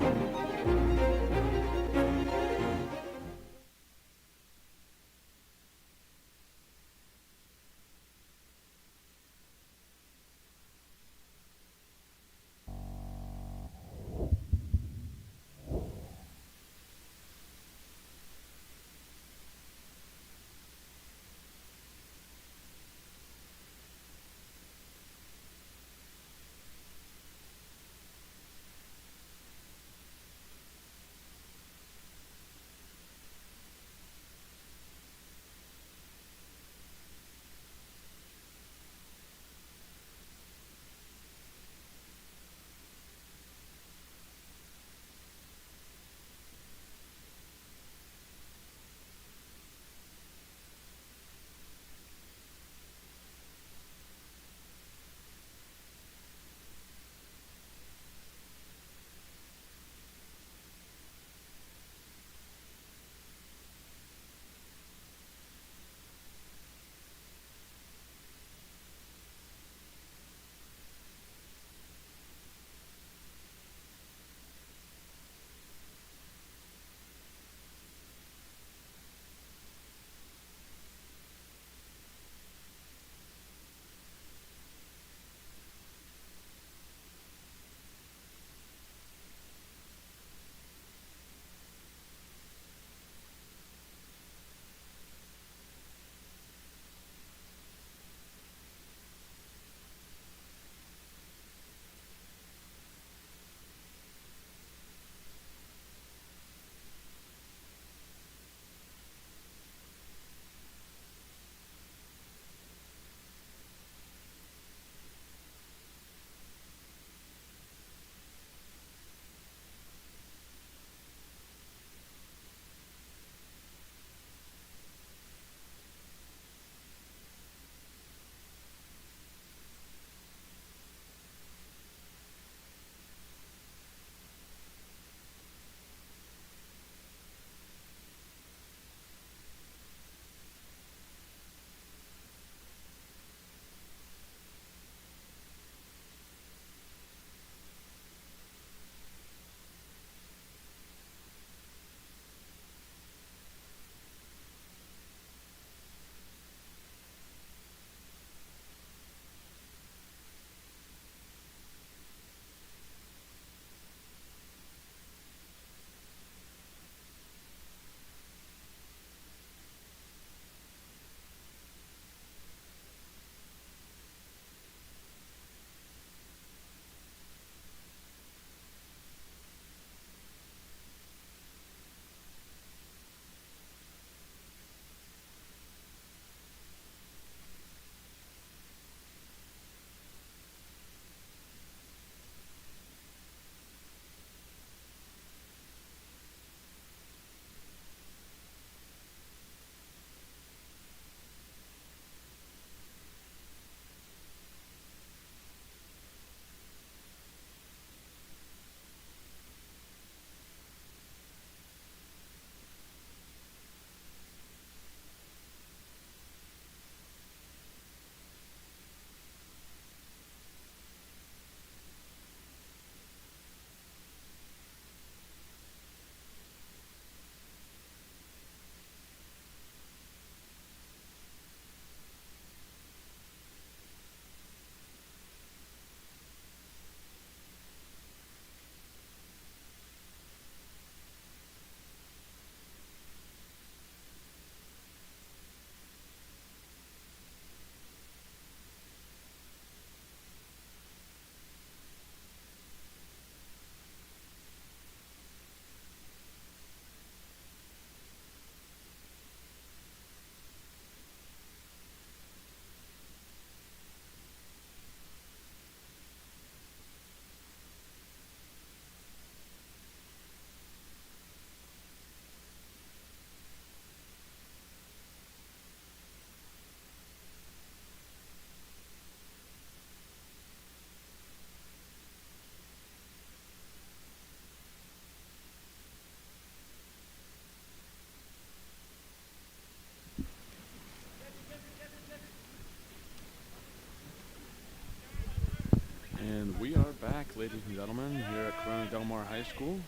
Speaker 2: And we are back, ladies and gentlemen, here at Corona Del Mar High School.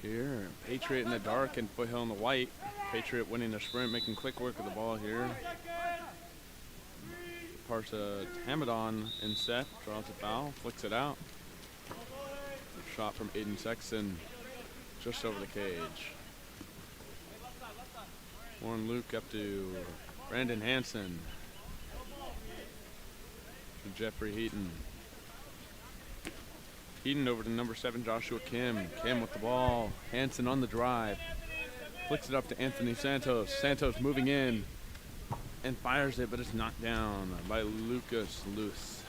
Speaker 2: Here, Patriot in the dark and Foothill in the white. Patriot winning the sprint, making quick work of the ball here. Parsa Hamadon in set, draws a foul, flicks it out. Shot from Aiden Sexton, just over the cage. Warren Luke up to Brandon Hansen. To Jeffrey Heaton. Heaton over to number 7, Joshua Kim. Kim with the ball. Hansen on the drive. Flicks it up to Anthony Santos. Santos moving in and fires it, but it's knocked down by Lucas Luce.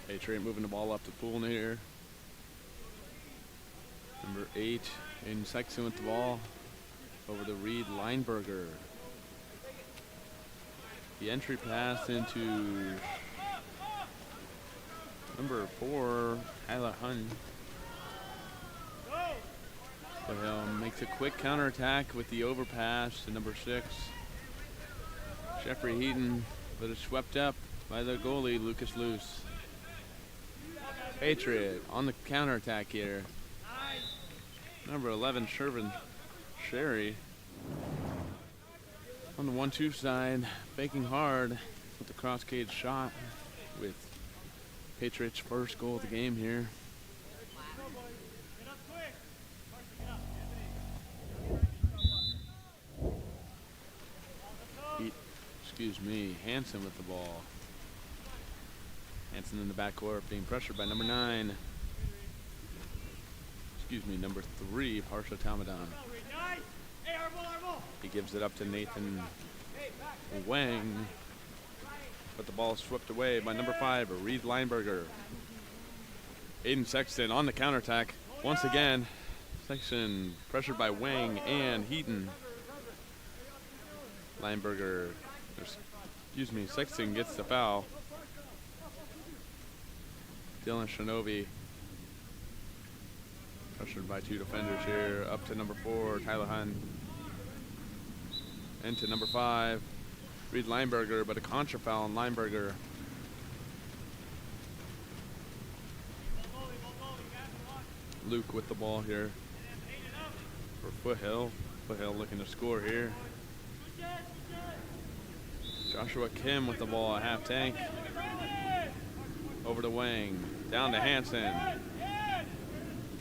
Speaker 2: Patriot moving the ball up to Poole here. Number 8, Aiden Sexton with the ball. Over to Reed Lineberger. The entry pass into number 4, Tyler Hunt. Foothill makes a quick counterattack with the overpass to number 6, Jeffrey Heaton, but it's swept up by the goalie, Lucas Luce. Patriot on the counterattack here. Number 11, Shervin Sherry. On the 1-2 side, faking hard with the cross cage shot with Patriots' first goal of the game here. Hansen with the ball. Hansen in the backcourt being pressured by number 9. Number 3, Parsha Tamadon. He gives it up to Nathan Wang, but the ball is swept away by number 5, Reed Lineberger. Aiden Sexton on the counterattack. Once again, Sexton pressured by Wang and Heaton. Sexton gets the foul. Dylan Shinobi pressured by 2 defenders here. Up to number 4, Tyler Hunt. And to number 5, Reed Lineberger, but a contra foul on Lineberger. Luke with the ball here for Foothill. Foothill looking to score here. Joshua Kim with the ball at half tank. Over to Wang. Down to Hansen.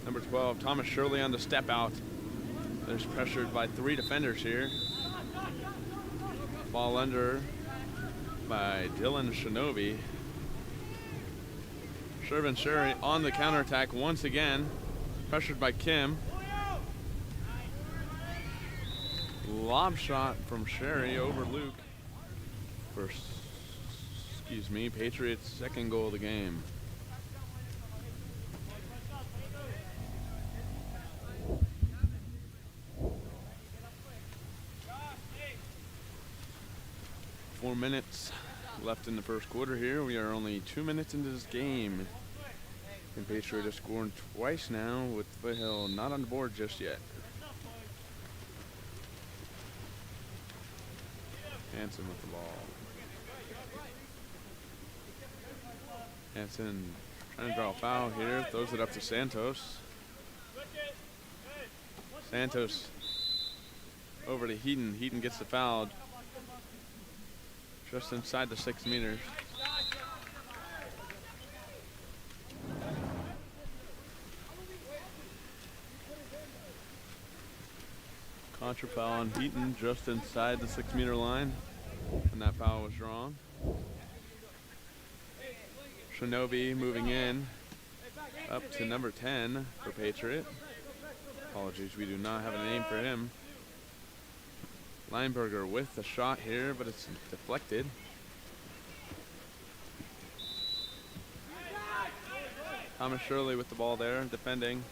Speaker 2: Number 12, Thomas Shirley on the step out. There's pressured by 3 defenders here. Ball under by Dylan Shinobi. Shervin Sherry on the counterattack once again. Pressured by Kim. Lob shot from Sherry over Luke. Patriots' second goal of the game. Four minutes left in the first quarter here. We are only 2 minutes into this game. And Patriot has scored twice now with Foothill not on the board just yet. Hansen with the ball. Hansen trying to draw a foul here. Throws it up to Santos. Santos over to Heaton. Heaton gets the foul just inside the 6 meters. Contra foul on Heaton just inside the 6 meter line. And that foul was drawn. Shinobi moving in up to number 10 for Patriot. Apologies, we do not have a name for him. Lineberger with the shot here, but it's deflected. Thomas Shirley with the ball there, defending.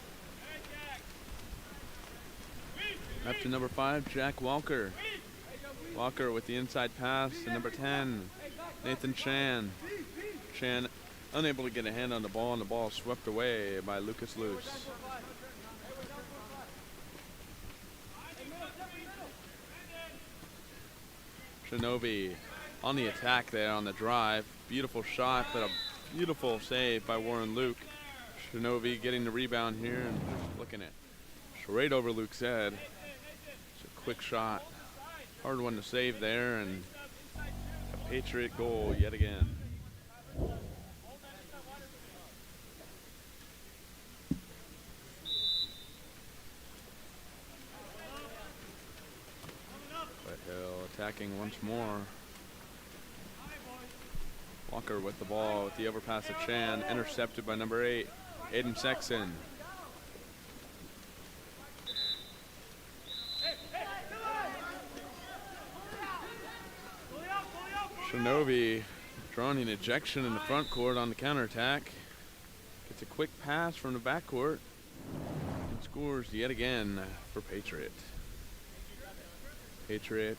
Speaker 2: Up to number 5, Jack Walker. Walker with the inside pass to number 10, Nathan Chan. Chan unable to get a hand on the ball, and the ball swept away by Lucas Luce. Shinobi on the attack there on the drive. Beautiful shot, but a beautiful save by Warren Luke. Shinobi getting the rebound here and just looking at straight over Luke's head. It's a quick shot. Hard one to save there, and a Patriot goal yet again. Foothill attacking once more. Walker with the ball with the overpass to Chan, intercepted by number 8, Aiden Sexton. Shinobi drawing an ejection in the front court on the counterattack. Gets a quick pass from the backcourt and scores yet again for Patriot. Patriot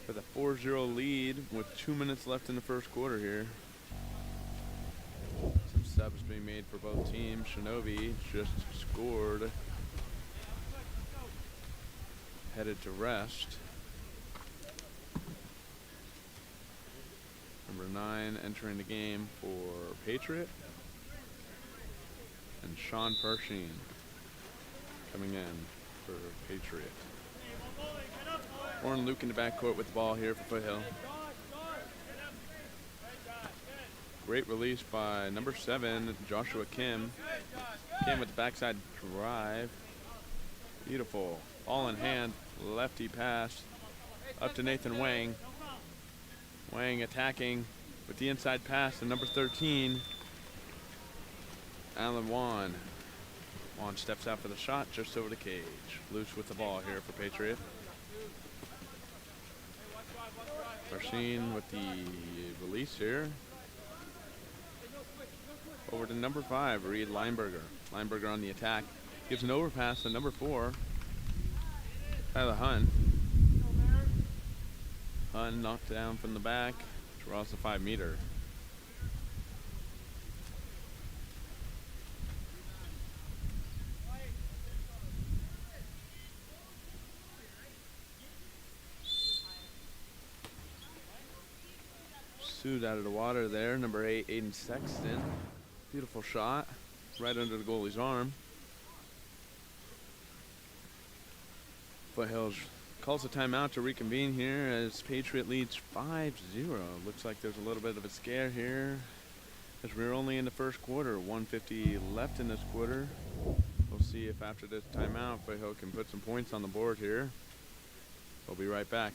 Speaker 2: with a 4-0 lead with 2 minutes left in the first quarter here. Some subs being made for both teams. Shinobi just scored. Headed to rest. Number 9 entering the game for Patriot. And Sean Pershing coming in for Patriot. Warren Luke in the backcourt with the ball here for Foothill. Great release by number 7, Joshua Kim. Kim with the backside drive. Beautiful. Ball in hand. Lefty pass. Up to Nathan Wang. Wang attacking with the inside pass to number 13, Alan Wan. Wan steps out for the shot just over the cage. Loose with the ball here for Patriot. Rasheen with the release here. Over to number 5, Reed Lineberger. Lineberger on the attack. Gives an overpass to number 4, Tyler Hunt. Hunt knocked down from the back. Draws the 5-meter. Sued out of the water there. Number 8, Aiden Sexton. Beautiful shot. Right under the goalie's arm. Foothills calls a timeout to reconvene here as Patriot leads 5-0. Looks like there's a little bit of a scare here as we're only in the first quarter. 1:50 left in this quarter. We'll see if after this timeout Foothill can put some points on the board here. We'll be right back.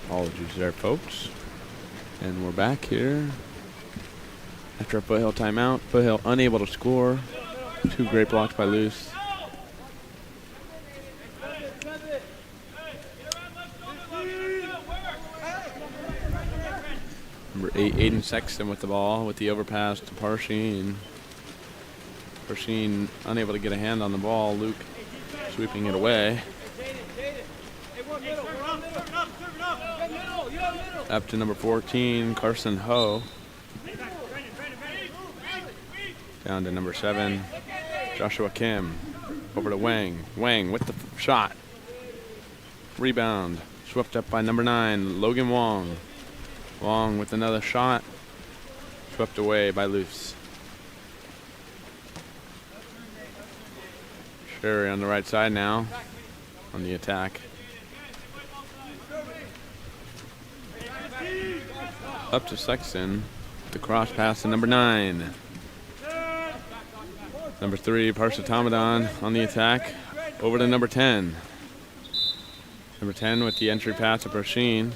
Speaker 2: Apologies there, folks. And we're back here after a Foothill timeout. Foothill unable to score. 2 great blocks by Luce. Number 8, Aiden Sexton with the ball with the overpass to Parsheen. Parsheen unable to get a hand on the ball. Luke sweeping it away. Up to number 14, Carson Ho. Down to number 7, Joshua Kim. Over to Wang. Wang with the shot. Rebound. Swept up by number 9, Logan Wong. Wong with another shot. Swept away by Luce. Sherry on the right side now on the attack. Up to Sexton. The cross pass to number 9. Number 3, Parsha Tamadan on the attack. Over to number 10. Number 10 with the entry pass to Pershin.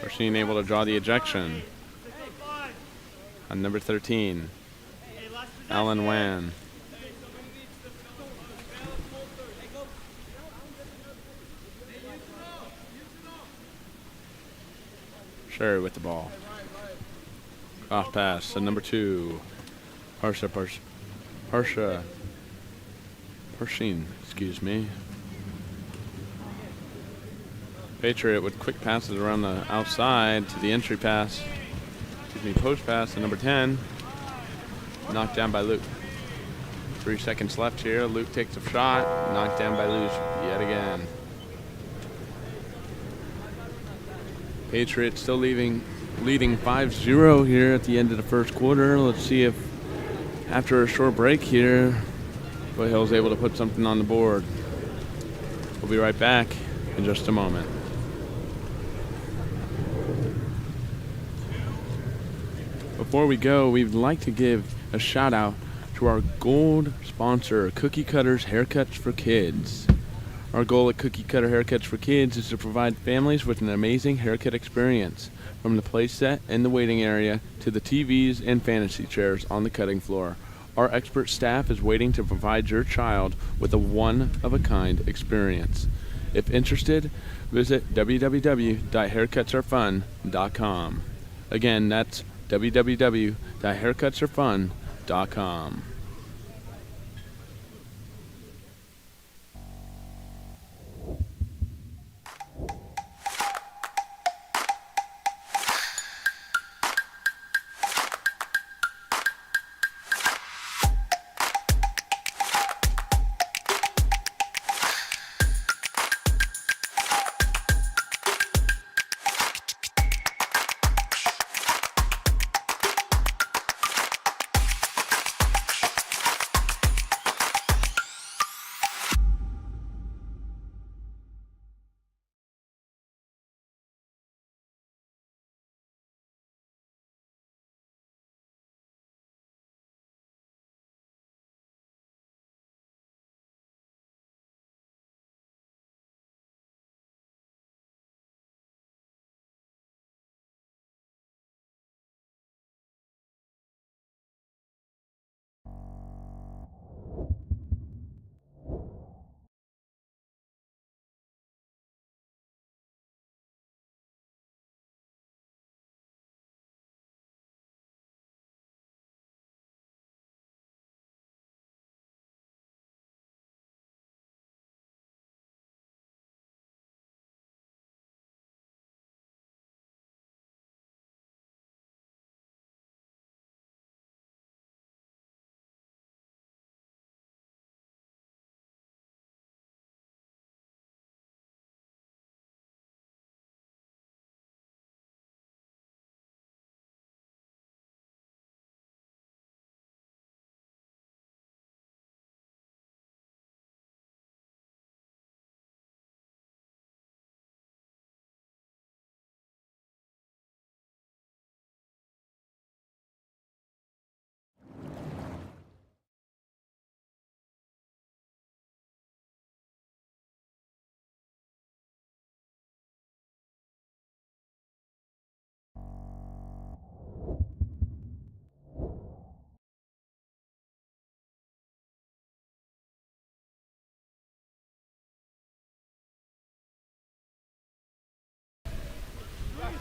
Speaker 2: Pershin able to draw the ejection. On number 13, Alan Wan. Sherry with the ball. Cross pass to number 2, Pershin, excuse me. Patriot with quick passes around the outside to the entry pass. Post pass to number 10. Knocked down by Luke. 3 seconds left here. Luke takes a shot. Knocked down by Luke yet again. Patriot still leading 5-0 here at the end of the first quarter. Let's see if after a short break here, Foothill's able to put something on the board. We'll be right back in just a moment. Before we go, we'd like to give a shout out to our gold sponsor, Cookie Cutters Haircuts for Kids. Our goal at Cookie Cutter Haircuts for Kids is to provide families with an amazing haircut experience, from the play set and the waiting area to the TVs and fantasy chairs on the cutting floor. Our expert staff is waiting to provide your child with a one-of-a-kind experience. If interested, visit www.haircutsaretfun.com. Again, that's www.haircutsaretfun.com.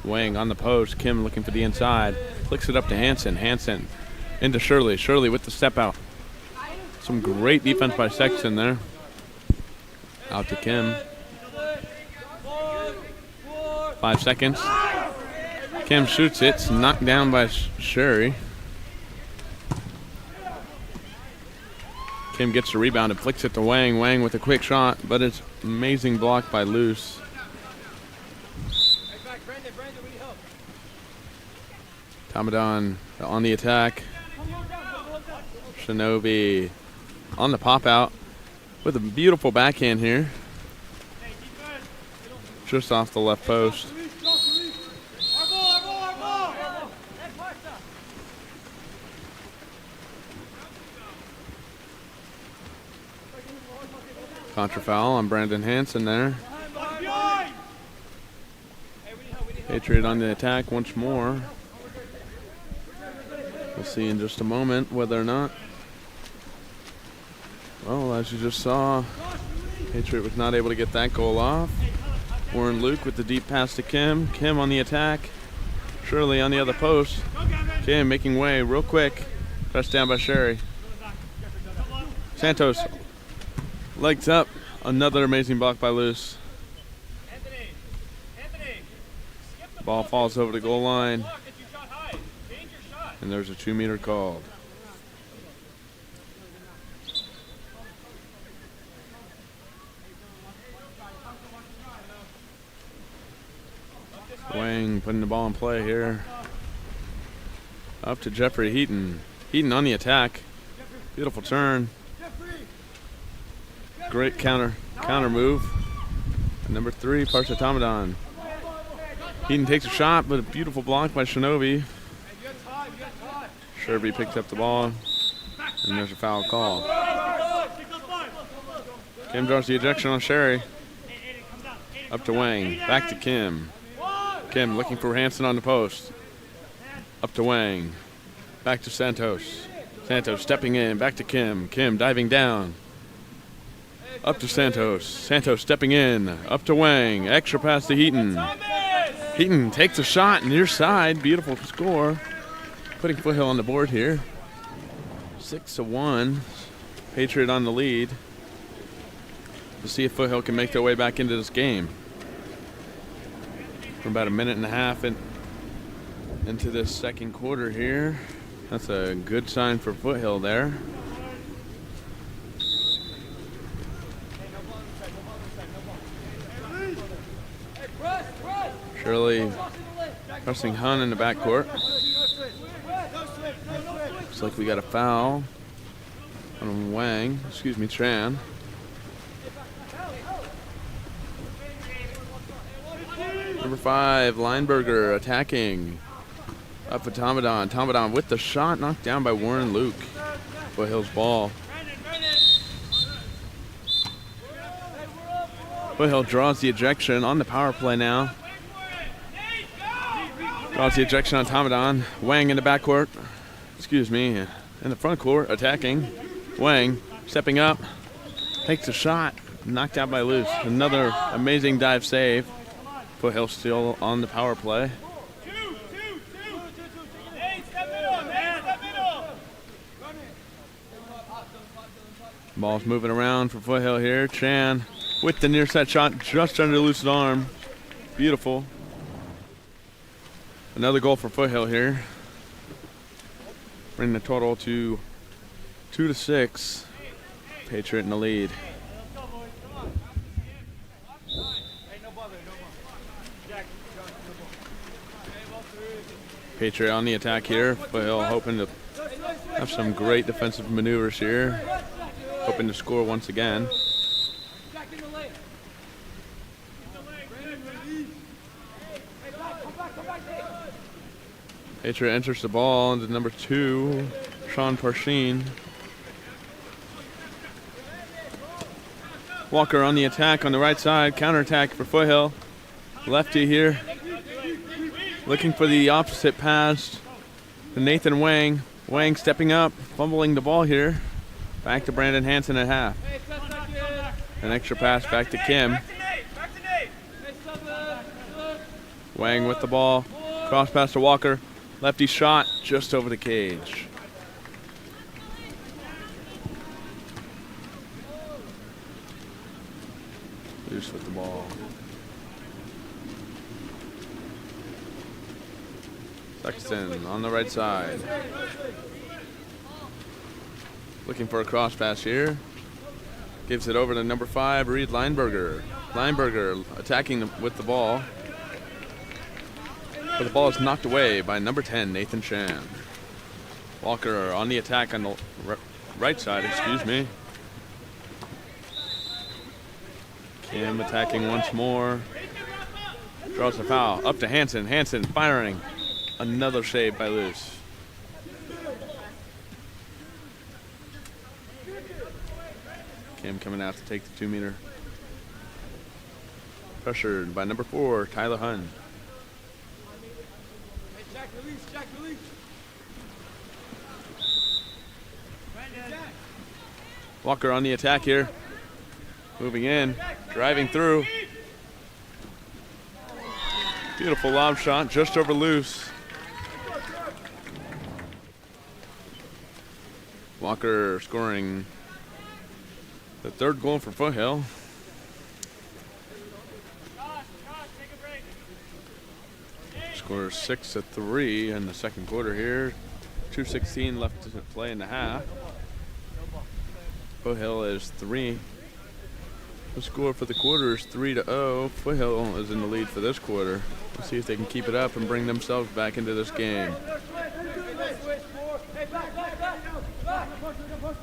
Speaker 2: Wang on the post. Kim looking for the inside. Flicks it up to Hansen. Hansen into Shirley. Shirley with the step out. Some great defense by Sexton there. Out to Kim. 5 seconds. Kim shoots it. It's knocked down by Sherry. Kim gets the rebound and flicks it to Wang. Wang with a quick shot, but it's amazing block by Luce. Tamadon on the attack. Shinobi on the pop out with a beautiful backhand here. Just off the left post. Contra foul on Brandon Hansen there. Patriot on the attack once more. We'll see in just a moment whether or not. Well, as you just saw, Patriot was not able to get that goal off. Warren Luke with the deep pass to Kim. Kim on the attack. Shirley on the other post. Kim making way real quick. Pressed down by Sherry. Santos legs up. Another amazing block by Luce. Ball falls over the goal line. And there's a 2-meter called. Wang putting the ball in play here. Up to Jeffrey Heaton. Heaton on the attack. Beautiful turn. Great counter move. And number 3, Parsha Tamadon. Heaton takes a shot, but a beautiful block by Shinobi. Sherby picked up the ball, and there's a foul call. Kim draws the ejection on Sherry. Up to Wang, back to Kim. Kim looking for Hansen on the post. Up to Wang, back to Santos. Santos stepping in, back to Kim. Kim diving down. Up to Santos. Santos stepping in, up to Wang. Extra pass to Heaton. Heaton takes a shot near side. Beautiful score. Putting Foothill on the board here. 6-1. Patriot on the lead. We'll see if Foothill can make their way back into this game. We're about a minute and a half into this second quarter here. That's a good sign for Foothill there. Shirley pressing Hun in the backcourt. Looks like we got a foul on Wang, Tran. Number 5, Lineberger attacking. Up for Tamadon. Tamadon with the shot, knocked down by Warren Luke. Foothill's ball. Foothill draws the ejection on the power play now. Draws the ejection on Tamadon. Wang in the backcourt. In the front court, attacking. Wang stepping up. Takes a shot. Knocked out by Luce. Another amazing dive save. Foothill still on the power play. Ball's moving around for Foothill here. Chan with the near side shot just under Luce's arm. Beautiful. Another goal for Foothill here. Bringing the total to 2-6. Patriot in the lead. Patriot on the attack here. Foothill hoping to have some great defensive maneuvers here. Hoping to score once again. Patriot enters the ball into number 2, Sean Parsheen. Walker on the attack on the right side. Counterattack for Foothill. Lefty here. Looking for the opposite pass to Nathan Wang. Wang stepping up, fumbling the ball here. Back to Brandon Hansen at half. An extra pass back to Kim. Wang with the ball. Cross pass to Walker. Lefty shot just over the cage. Loose with the ball. Sexton on the right side. Looking for a cross pass here. Gives it over to number 5, Reed Lineberger. Lineberger attacking with the ball. But the ball is knocked away by number 10, Nathan Shan. Walker on the attack on the right side, excuse me. Kim attacking once more. Draws a foul. Up to Hansen. Hansen firing. Another save by Luce. Kim coming out to take the 2-meter. Pressured by number 4, Tyler Hunn. Walker on the attack here. Moving in, driving through. Beautiful lob shot just over Luce. Walker scoring the 3rd goal for Foothill. Scores 6-3 in the 2nd quarter here. 2:16 left to play in the half. Foothill is 3. The score for the quarter is 3-0. Foothill is in the lead for this quarter. We'll see if they can keep it up and bring themselves back into this game.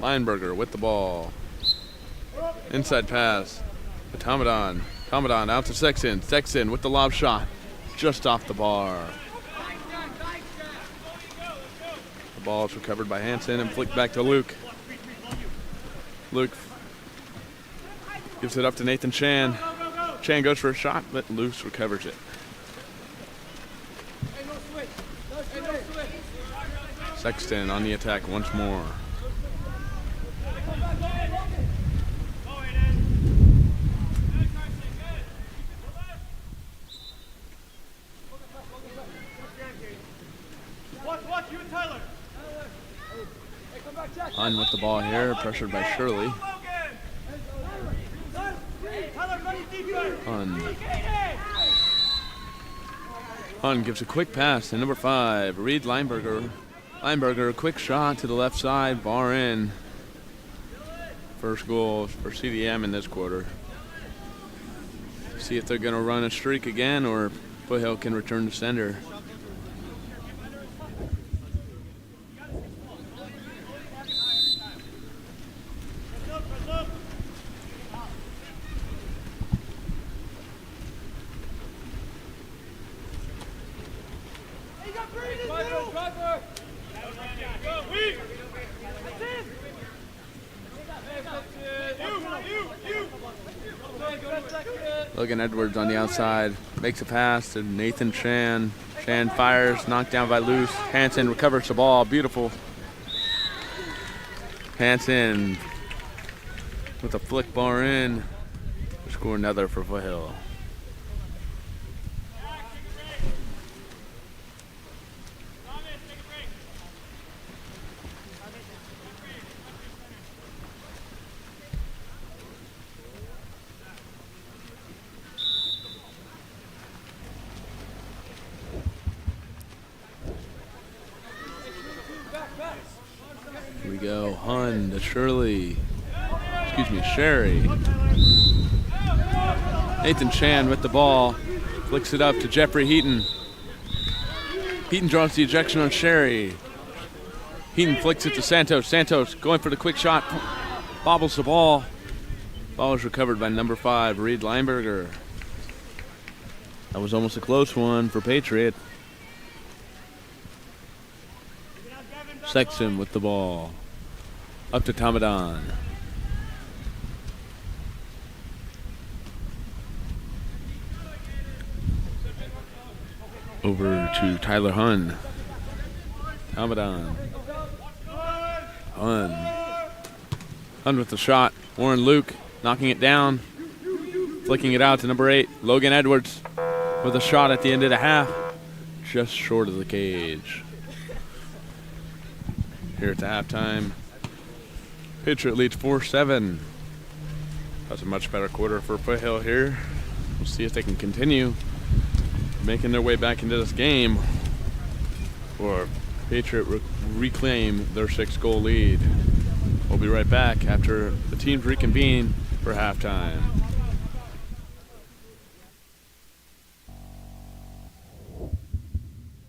Speaker 2: Lineberger with the ball. Inside pass to Tomadon. Tomadon out to Sexton. Sexton with the lob shot. Just off the bar. The ball is recovered by Hansen and flicked back to Luke. Luke gives it up to Nathan Chan. Chan goes for a shot, but Luce recovers it. Sexton on the attack once more. Hunn with the ball here, pressured by Shirley. Hunn gives a quick pass to number 5, Reed Lineberger. Lineberger, a quick shot to the left side, bar in. First goal for CDM in this quarter. See if they're going to run a streak again or Foothill can return to sender. Logan Edwards on the outside, makes a pass to Nathan Chan. Chan fires, knocked down by Luce. Hansen recovers the ball, beautiful. Hansen with a flick bar in to score another for Foothill. Here we go, Hunn to Shirley. Excuse me, Sherry. Nathan Chan with the ball. Flicks it up to Jeffrey Heaton. Heaton draws the ejection on Sherry. Heaton flicks it to Santos. Santos going for the quick shot. Bobbles the ball. Ball is recovered by number 5, Reed Lineberger. That was almost a close one for Patriot. Sexton with the ball. Up to Tomadon. Over to Tyler Hunn. Tomadon. Hunn with the shot. Warren Luke knocking it down. Flicking it out to number 8, Logan Edwards with a shot at the end of the half. Just short of the cage. Here at the halftime, Patriot leads 4-7. That's a much better quarter for Foothill here. We'll see if they can continue making their way back into this game. or Patriot reclaim their 6-goal lead. We'll be right back after the teams reconvene for halftime.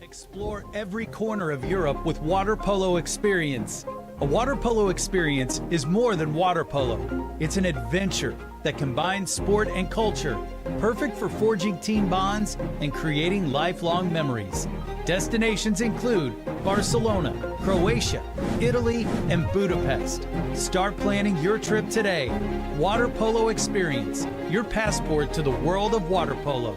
Speaker 8: Explore every corner of Europe with Water Polo Experience. A water polo experience is more than water polo. It's an adventure that combines sport and culture, perfect for forging team bonds and creating lifelong memories. Destinations include Barcelona, Croatia, Italy, and Budapest. Start planning your trip today. Water Polo Experience, your passport to the world of water polo.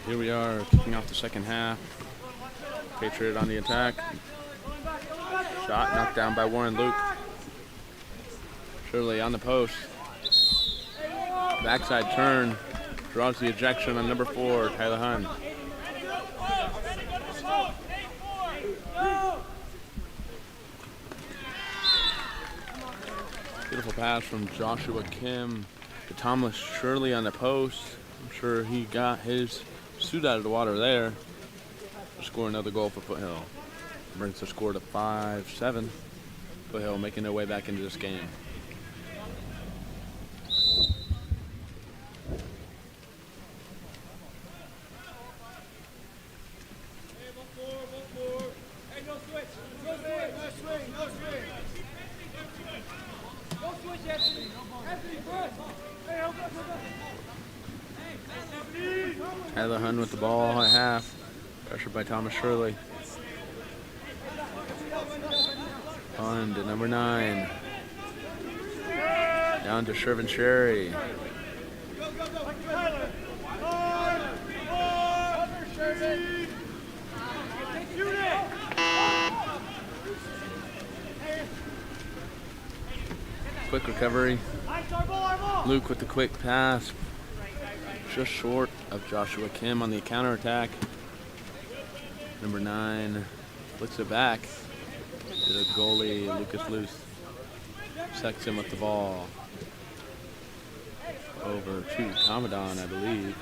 Speaker 2: Here we are kicking off the second half. Patriot on the attack. Shot knocked down by Warren Luke. Shirley on the post. Backside turn. Draws the ejection on number 4, Tyler Hunn. Beautiful pass from Joshua Kim to Thomas Shirley on the post. I'm sure he got his suit out of the water there. Score another goal for Foothill. Brings the score to 5-7. Foothill making their way back into this game. Tyler Hunn with the ball at half. Pressured by Thomas Shirley. On to number 9. Down to Shervin Sherry. quick recovery. Luke with the quick pass. Just short of Joshua Kim on the counterattack. Number 9 flicks it back to the goalie, Lucas Luce. Sexton with the ball. Over to Comadon, I believe.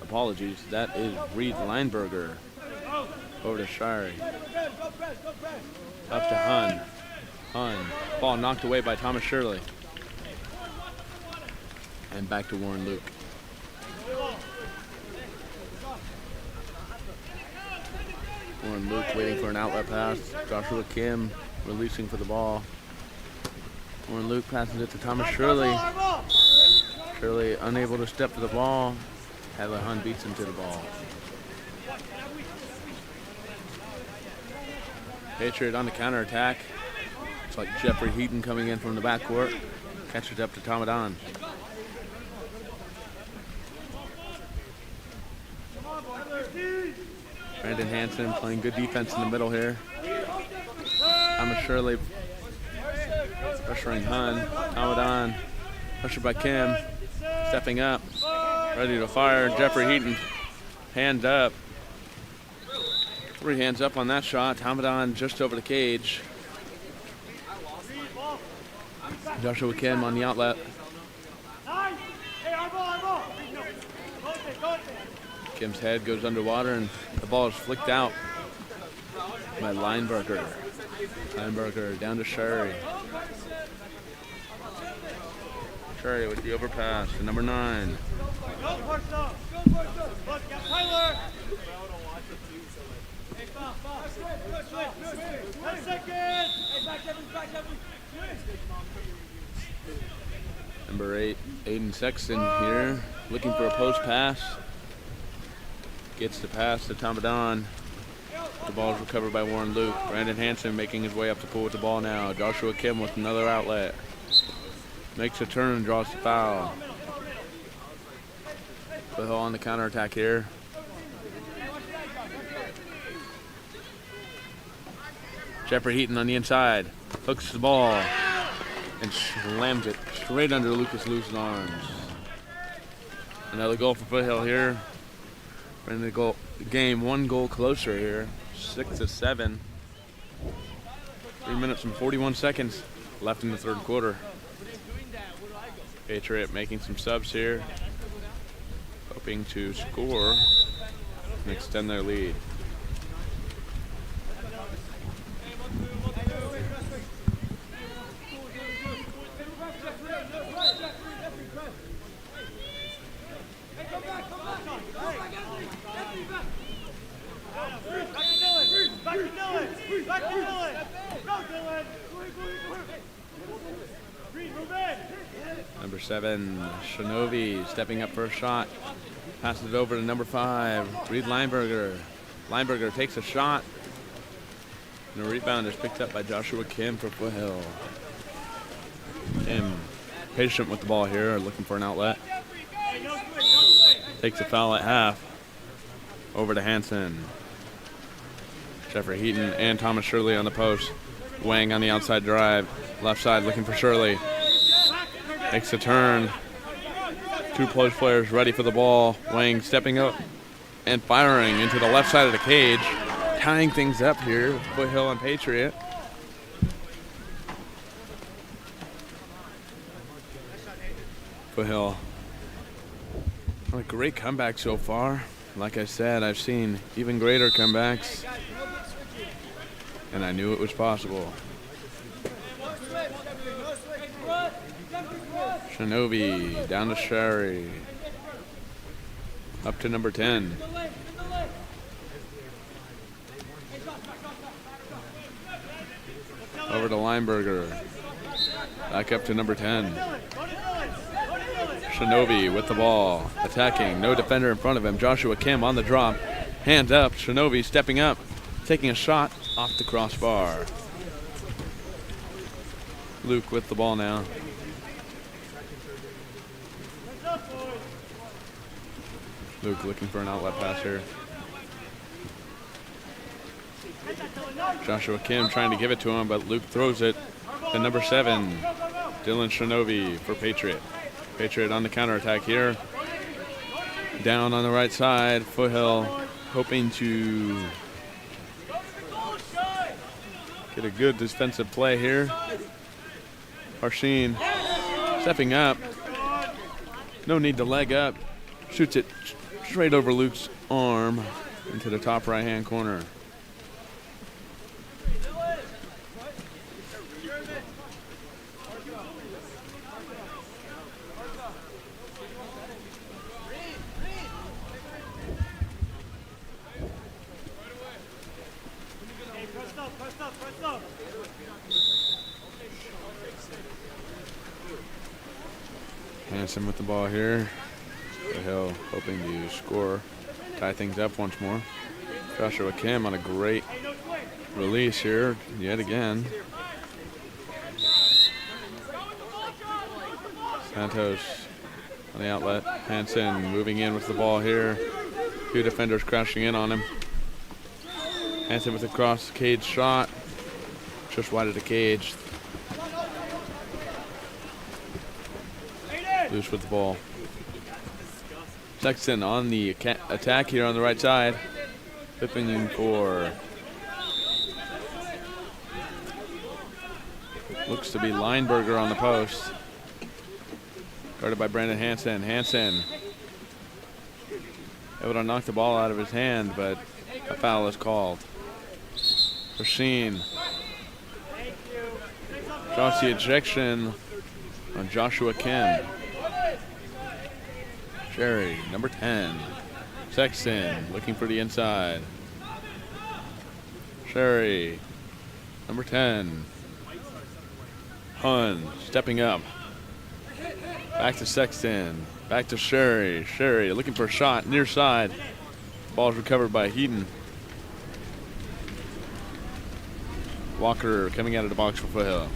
Speaker 2: Apologies, that is Reed Lineberger. Over to Shirey. Up to Hun. Hun. Ball knocked away by Thomas Shirley. And back to Warren Luke. Warren Luke waiting for an outlet pass. Joshua Kim releasing for the ball. Warren Luke passes it to Thomas Shirley. Shirley unable to step for the ball. Hadley Hun beats him to the ball. Patriot on the counterattack. It's like Jeffrey Heaton coming in from the backcourt. Catches up to Tomadon. Brandon Hansen playing good defense in the middle here. Thomas Shirley pressuring Hun. Tomadon pressured by Kim. Stepping up. Ready to fire. Jeffrey Heaton. Hand up. 3 hands up on that shot. Tomadon just over the cage. Joshua Kim on the outlet. Kim's head goes underwater and the ball is flicked out by Lineberger. Lineberger down to Shirey. Shirey with the overpass to number 9. Number 8, Aiden Sexton here, looking for a post pass. Gets the pass to Tomadon. The ball is recovered by Warren Luke. Brandon Hansen making his way up the pool with the ball now. Joshua Kim with another outlet. Makes a turn and draws the foul. Foothill on the counterattack here. Jeffrey Heaton on the inside. Hooks the ball and slams it straight under Lucas Luce's arms. Another goal for Foothill here. Bringing the game 1 goal closer here. 6-7. 3 minutes and 41 seconds left in the third quarter. Patriot making some subs here, hoping to score and extend their lead. Number 7, Shinobi stepping up for a shot. Passes it over to number 5, Reed Lineberger. Lineberger takes a shot. And the rebound is picked up by Joshua Kim for Foothill. Kim patient with the ball here, looking for an outlet. Takes a foul at half. Over to Hansen. Jeffrey Heaton and Thomas Shirley on the post. Wang on the outside drive. Left side looking for Shirley. Makes a turn. 2 post players ready for the ball. Wang stepping up and firing into the left side of the cage. Tying things up here with Foothill and Patriot. Foothill. What a great comeback so far. Like I said, I've seen even greater comebacks. And I knew it was possible. Shinobi down to Shirey. Up to number 10. Over to Lineberger. Back up to number 10. Shinobi with the ball. Attacking. No defender in front of him. Joshua Kim on the drop. Hands up. Shinobi stepping up. Taking a shot off the crossbar. Luke with the ball now. Luke looking for an outlet pass here. Joshua Kim trying to give it to him, but Luke throws it to number 7. Dylan Shinobi for Patriot. Patriot on the counterattack here. Down on the right side. Foothill hoping to get a good defensive play here. Parsheen stepping up. No need to leg up. Shoots it straight over Luke's arm into the top right-hand corner. Hanson with the ball here. Hill hoping to score, tie things up once more. Joshua Kim on a great release here yet again. Santos on the outlet. Hanson moving in with the ball here. Two defenders crashing in on him. Hanson with a cross cage shot. Just wide of the cage. Loose with the ball. Sexton on the attack here on the right side. Flipping for, looks to be Lineberger on the post. Guarded by Brandon Hanson. Hanson able to knock the ball out of his hand, but a foul is called. Rasheen draws the ejection on Joshua Kim. Sherry, number 10. Sexton looking for the inside. Sherry, number 10. Hun stepping up. Back to Sexton. Back to Sherry. Sherry looking for a shot near side. Ball's recovered by Heaton. Walker coming out of the box for Foothill.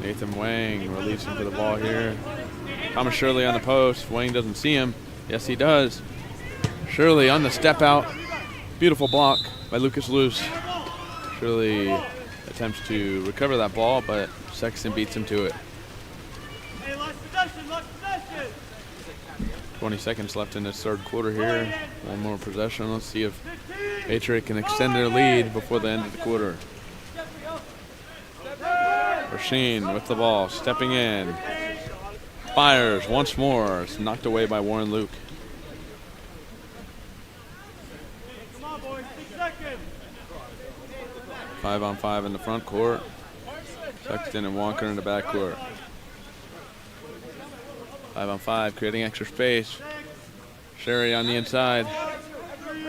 Speaker 2: Nathan Wang releasing for the ball here. Thomas Shirley on the post. Wang doesn't see him. Yes, he does. Shirley on the step out. Beautiful block by Lucas Luce. Shirley attempts to recover that ball, but Sexton beats him to it. 20 seconds left in this third quarter here. One more possession. Let's see if Patriot can extend their lead before the end of the quarter. Rasheen with the ball, stepping in. Fires once more. It's knocked away by Warren Luke. 5-on-5 in the front court. Sexton and Walker in the back court. 5-on-5, creating extra space. Sherry on the inside.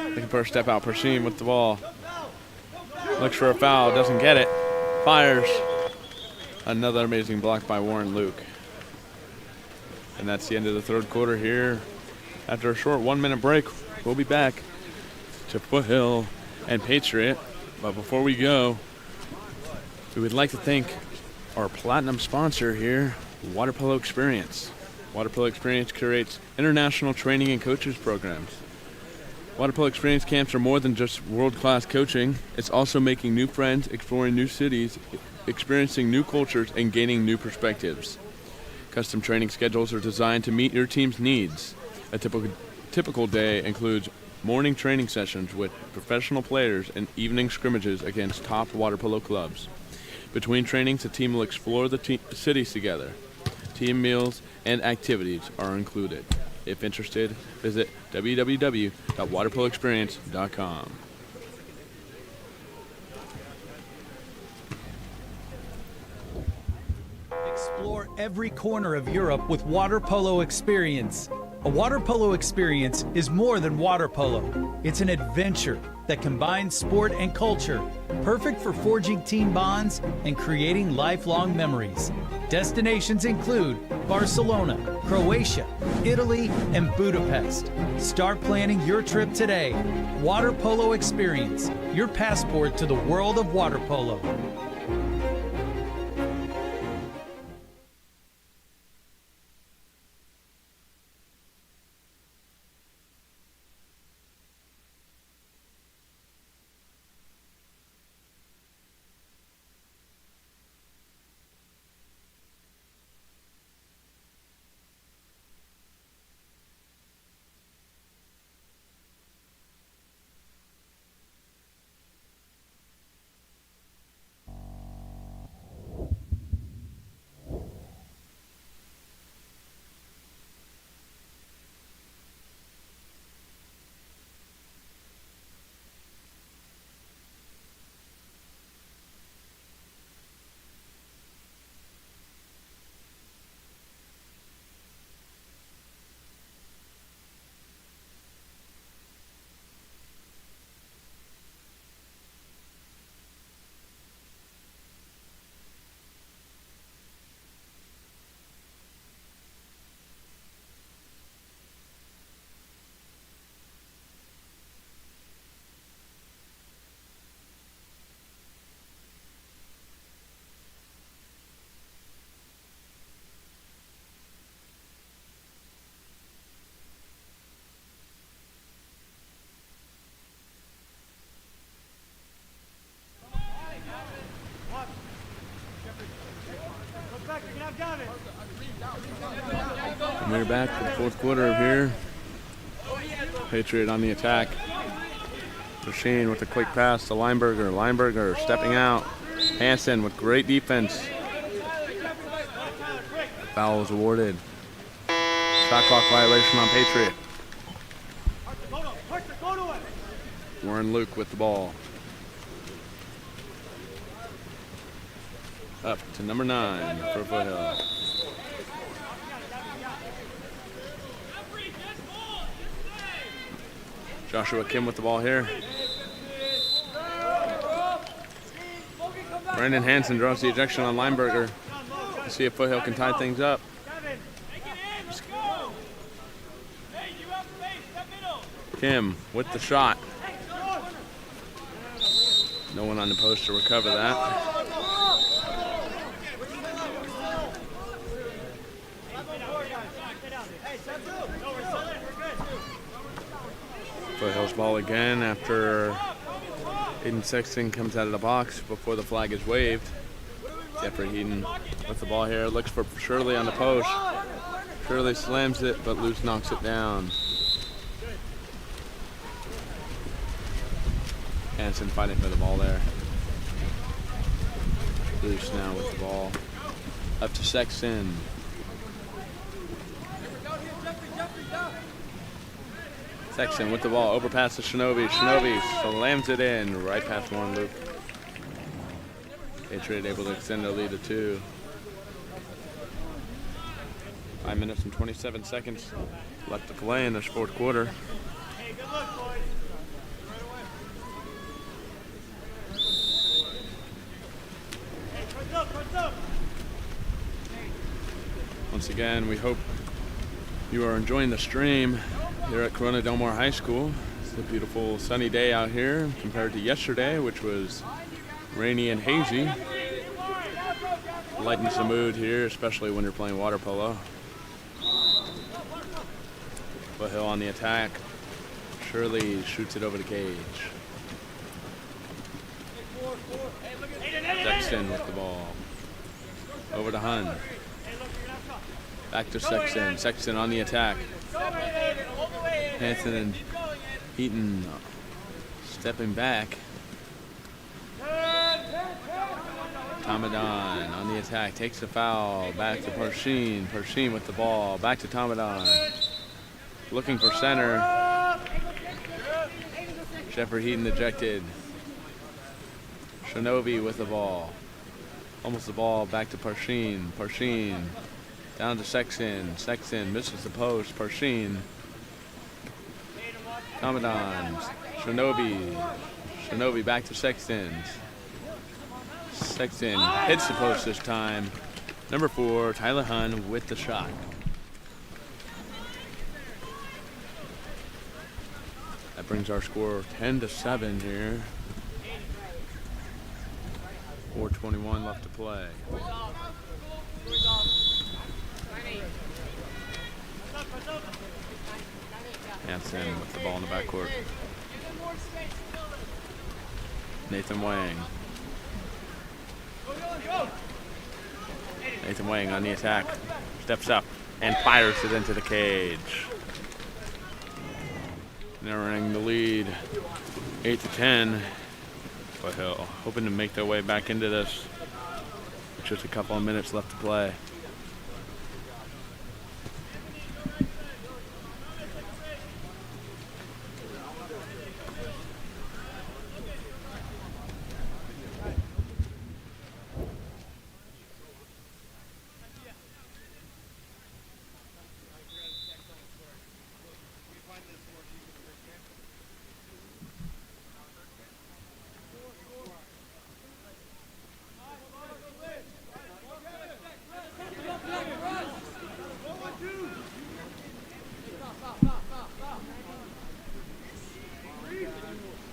Speaker 2: Looking for a step out. Parsheen with the ball. Looks for a foul, doesn't get it. Fires. Another amazing block by Warren Luke. And that's the end of the third quarter here. After a short 1-minute break, we'll be back to Foothill and Patriot. But before we go, we would like to thank our platinum sponsor here, Water Polo Experience. Water Polo Experience curates international training and coaches programs. Water Polo Experience camps are more than just world-class coaching. It's also making new friends, exploring new cities, experiencing new cultures, and gaining new perspectives. Custom training schedules are designed to meet your team's needs. A typical day includes morning training sessions with professional players and evening scrimmages against top water polo clubs. Between trainings, the team will explore the cities together. Team meals and activities are included. If interested, visit www.waterpoloexperience.com.
Speaker 8: Explore every corner of Europe with Water Polo Experience. A water polo experience is more than water polo. It's an adventure that combines sport and culture, perfect for forging team bonds and creating lifelong memories. Destinations include Barcelona, Croatia, Italy, and Budapest. Start planning your trip today. Water Polo Experience, your passport to the world of water polo.
Speaker 2: And we're back for the fourth quarter of here. Patriot on the attack. Machine with a quick pass to Lineberger. Lineberger stepping out. Hansen with great defense. Foul is awarded. Shot clock violation on Patriot. Warren Luke with the ball. Up to number 9 for Foothill. Joshua Kim with the ball here. Brandon Hansen draws the ejection on Lineberger. Let's see if Foothill can tie things up. Kim with the shot. No one on the post to recover that. Foothill's ball again after Aiden Sexton comes out of the box before the flag is waved. Jeffrey Heaton with the ball here, looks for Shirley on the post. Shirley slams it, but Luce knocks it down. Hansen fighting for the ball there. Luce now with the ball. Up to Sexton. Sexton with the ball, overpass to Shinobi. Shinobi slams it in, right past Warren Luke. Patriot able to extend their lead to 2. 5 minutes and 27 seconds left to play in this fourth quarter. Once again, we hope you are enjoying the stream here at Corona Del Mar High School. It's a beautiful sunny day out here compared to yesterday, which was rainy and hazy. Lightens the mood here, especially when you're playing water polo. Foothill on the attack. Shirley shoots it over the cage. Sexton with the ball. Over to Hun. Back to Sexton. Sexton on the attack. Hansen and Heaton stepping back. Tomadon on the attack. Takes the foul. Back to Parsheen. Parsheen with the ball. Back to Tomadon. Looking for center. Jeffrey Heaton ejected. Shinobi with the ball. Almost the ball. Back to Parsheen. Parsheen. Down to Sexton. Sexton misses the post. Parsheen. Tomadon. Shinobi. Shinobi back to Sexton. Sexton hits the post this time. Number 4, Tyler Hun with the shot. That brings our score 10-7 here. 4:21 left to play. Hansen with the ball in the backcourt. Nathan Wang. Nathan Wang on the attack. Steps up and fires it into the cage. Narrowing the lead 8-10. Foothill hoping to make their way back into this. Just a couple of minutes left to play.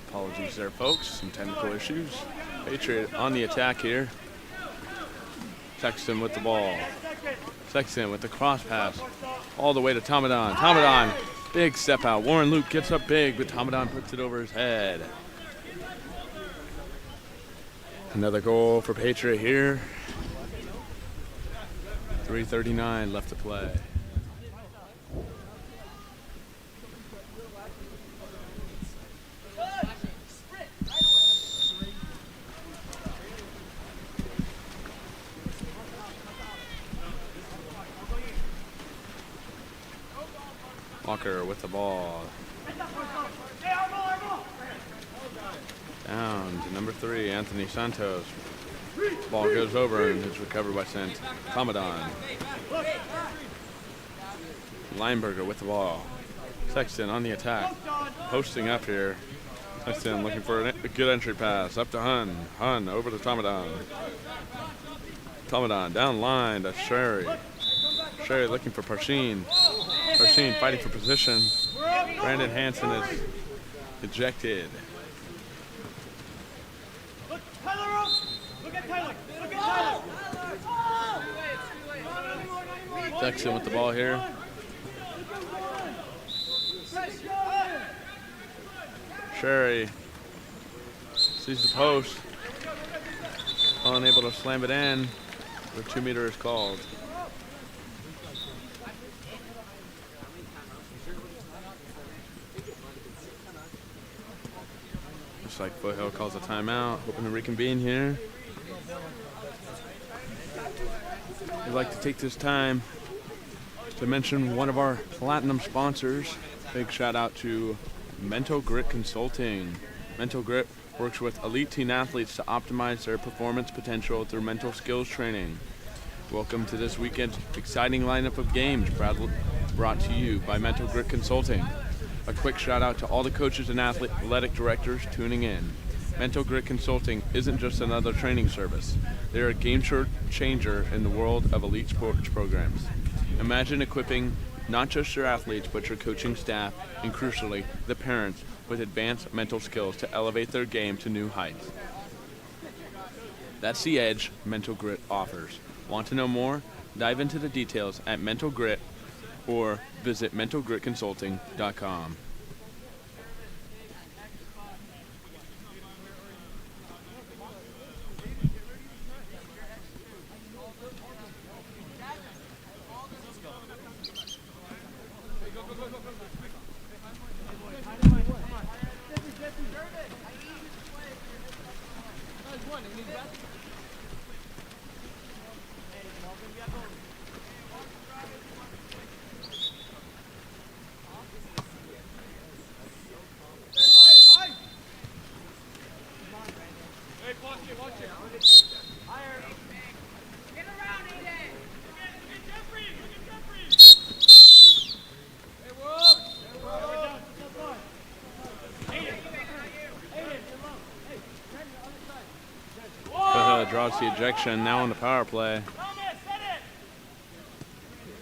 Speaker 2: Apologies there, folks. Some technical issues. Patriot on the attack here. Sexton with the ball. Sexton with the cross pass. All the way to Tomadon. Tomadon, big step out. Warren Luke gets up big, but Tomadon puts it over his head. Another goal for Patriot here. 3:39 left to play. Walker with the ball. Down to number 3, Anthony Santos. Ball goes over and is recovered by Tomadon. Lineberger with the ball. Sexton on the attack. Posting up here. Sexton looking for a good entry pass. Up to Hun. Hun over to Tomadon. Tomadon down line to Sherry. Sherry looking for Parsheen. Parsheen fighting for position. Brandon Hansen is ejected. Sexton with the ball here. Sherry sees the post. Unable to slam it in. The 2-meter is called. Looks like Foothill calls a timeout. Hoping to reconvene here. I'd like to take this time to mention one of our platinum sponsors. Big shout out to Mental Grit Consulting. Mental Grit works with elite teen athletes to optimize their performance potential through mental skills training. Welcome to this weekend's exciting lineup of games, brought to you by Mental Grit Consulting. A quick shout out to all the coaches and athletic directors tuning in. Mental Grit Consulting isn't just another training service. They're a game changer in the world of elite sports programs. Imagine equipping not just your athletes, but your coaching staff, and crucially, the parents, with advanced mental skills to elevate their game to new heights. That's the edge Mental Grit offers. Want to know more? Dive into the details at Mental Grit or visit mentalgritconsulting.com. Draws the ejection, now on the power play.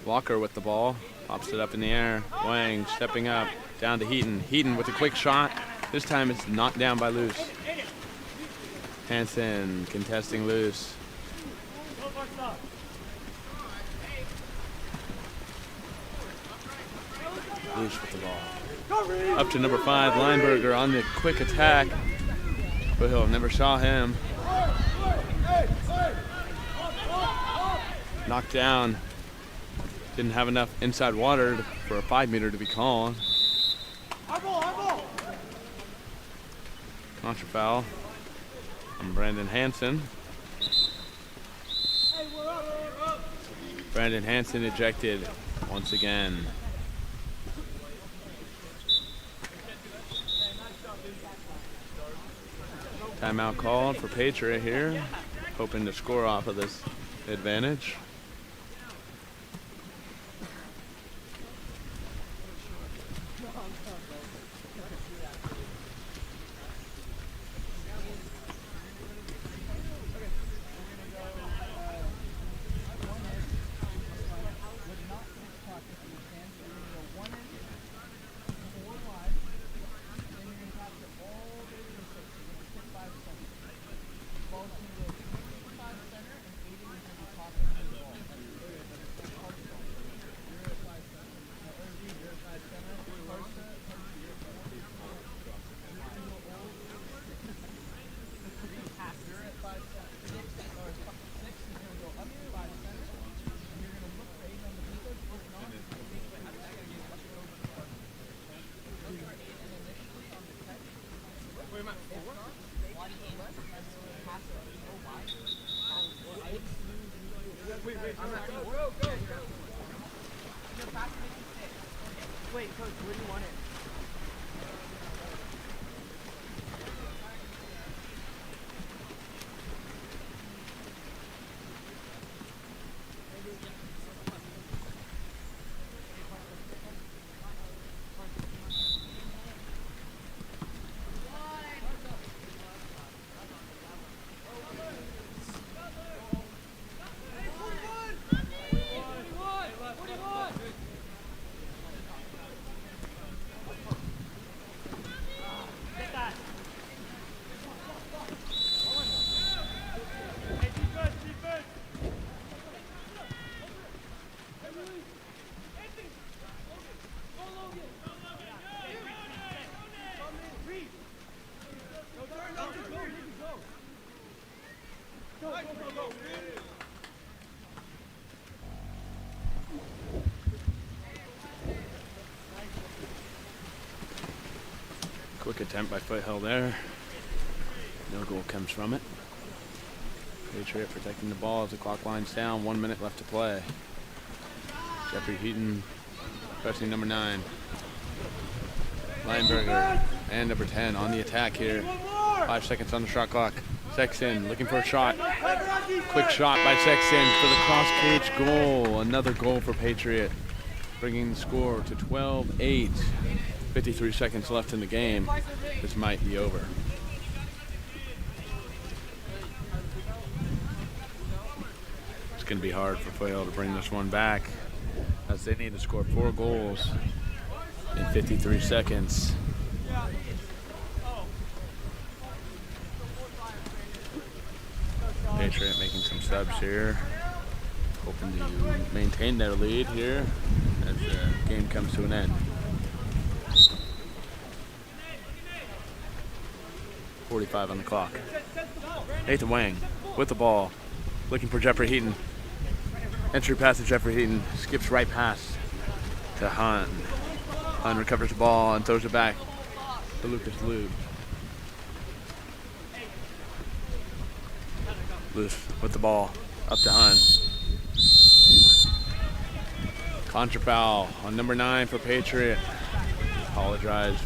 Speaker 2: Walker with the ball, pops it up in the air. Wang stepping up, down to Heaton. Heaton with a quick shot. This time it's knocked down by Luce. Hansen contesting Luce. Luce with the ball. Up to number 5, Lineberger on the quick attack. Foothill never saw him. Knocked down. Didn't have enough inside water for a 5-meter to be called. Contra foul on Brandon Hansen. Brandon Hansen ejected once again. Timeout called for Patriot here, hoping to score off of this advantage.
Speaker 1: Wait, Coach, where do you want it?
Speaker 2: Quick attempt by Foothill there. No goal comes from it. Patriot protecting the ball as the clock winds down. 1 minute left to play. Jeffrey Heaton pressing number 9. Lineberger and number 10 on the attack here. 5 seconds on the shot clock. Sexton looking for a shot. Quick shot by Sexton for the cross cage goal. Another goal for Patriot, bringing the score to 12-8. 53 seconds left in the game. This might be over. It's going to be hard for Foothill to bring this one back, as they need to score 4 goals in 53 seconds. Patriot making some subs here, hoping to maintain their lead here as the game comes to an end. 45 on the clock. Nathan Wang with the ball, looking for Jeffrey Heaton. Entry pass to Jeffrey Heaton, skips right past to Hunt. Hunt recovers the ball and throws it back to Lucas Lube. Loose with the ball, up to Hunt. Contra foul on number 9 for Patriot. Apologize.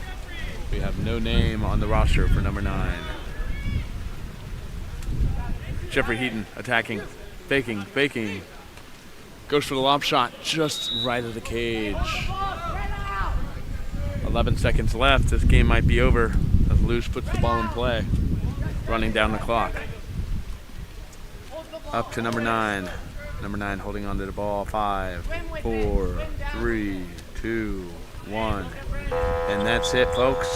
Speaker 2: We have no name on the roster for number 9. Jeffrey Heaton attacking, faking. Goes for the lob shot just right of the cage. 11 seconds left. This game might be over as Luce puts the ball in play, running down the clock. Up to number 9. Number 9 holding onto the ball. 5, 4, 3, 2, 1. And that's it, folks.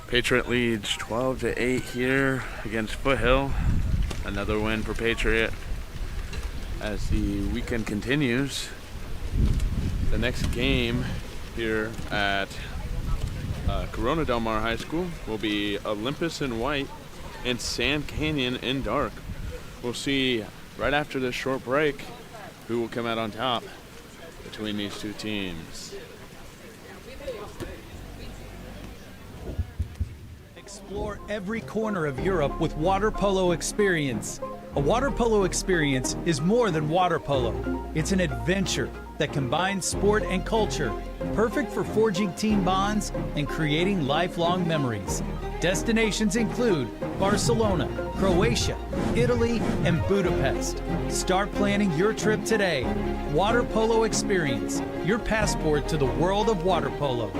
Speaker 2: Patriot leads 12-8 here against Foothill. Another win for Patriot as the weekend continues. The next game here at Corona Del Mar High School will be Olympus in white and Sand Canyon in dark. We'll see right after this short break who will come out on top between these two teams.
Speaker 8: Explore every corner of Europe with Water Polo Experience. A water polo experience is more than water polo. It's an adventure that combines sport and culture, perfect for forging team bonds and creating lifelong memories. Destinations include Barcelona, Croatia, Italy, and Budapest. Start planning your trip today. Water Polo Experience, your passport to the world of water polo.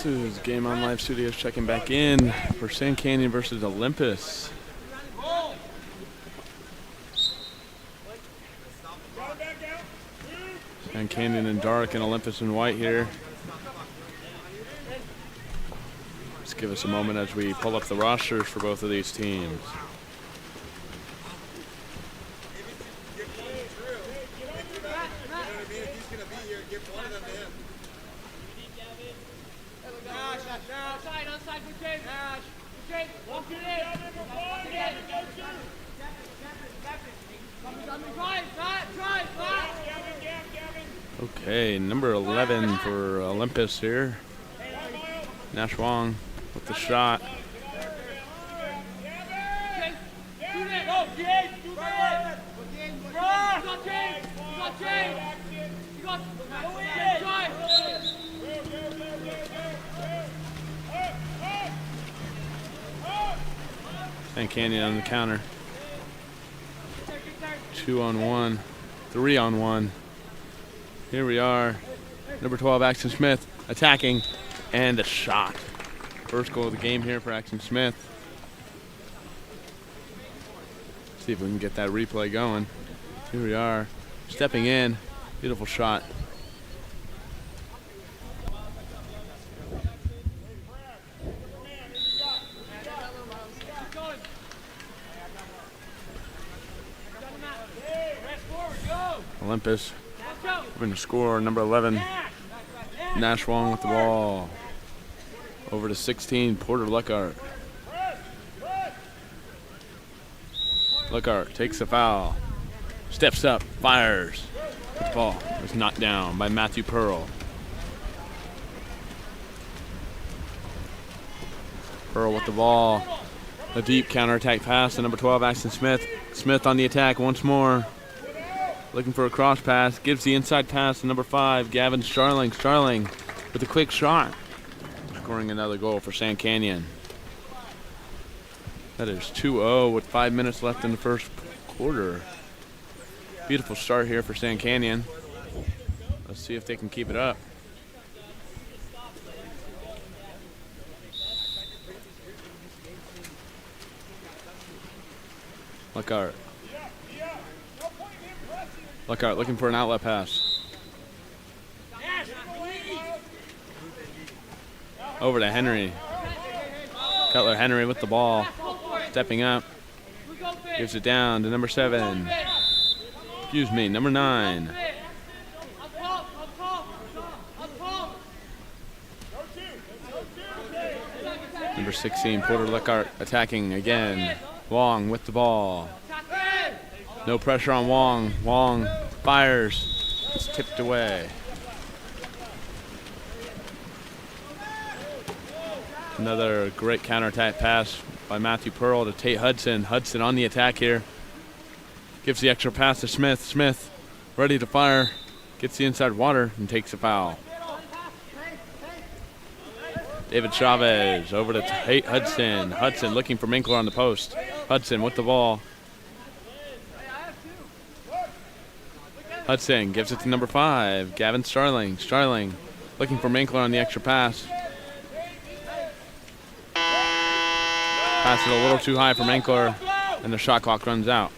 Speaker 2: This is Game On Live Studios checking back in for Sand Canyon versus Olympus. Sand Canyon in dark and Olympus in white here. Just give us a moment as we pull up the rosters for both of these teams. Okay, number 11 for Olympus here. Nash Wong with the shot. Sand Canyon on the counter. 2-on-1, 3-on-1. Here we are. Number 12, Axton Smith, attacking, and a shot. First goal of the game here for Axton Smith. See if we can get that replay going. Here we are, stepping in. Beautiful shot. Olympus hoping to score. Number 11, Nash Wong with the ball. Over to 16, Porter Luckhart. Luckhart takes the foul. Steps up, fires. The ball is knocked down by Matthew Pearl. Pearl with the ball. A deep counterattack pass to number 12, Axton Smith. Smith on the attack once more. Looking for a cross pass. Gives the inside pass to number 5, Gavin Starling. Starling with a quick shot. Scoring another goal for Sand Canyon. That is 2-0 with 5 minutes left in the first quarter. Beautiful start here for Sand Canyon. Let's see if they can keep it up. Luckhart. Luckhart looking for an outlet pass. Over to Henry. Cutler Henry with the ball. Stepping up. Gives it down to number 7. Excuse me, number 9. Number 16, Porter Luckhart attacking again. Wong with the ball. No pressure on Wong. Wong fires. It's tipped away. Another great counterattack pass by Matthew Pearl to Tate Hudson. Hudson on the attack here. Gives the extra pass to Smith. Smith ready to fire. Gets the inside water and takes a foul. David Chavez over to Tate Hudson. Hudson looking for Minkler on the post. Hudson with the ball. Hudson gives it to number 5, Gavin Starling. Starling looking for Minkler on the extra pass. Pass it a little too high for Minkler, and the shot clock runs out.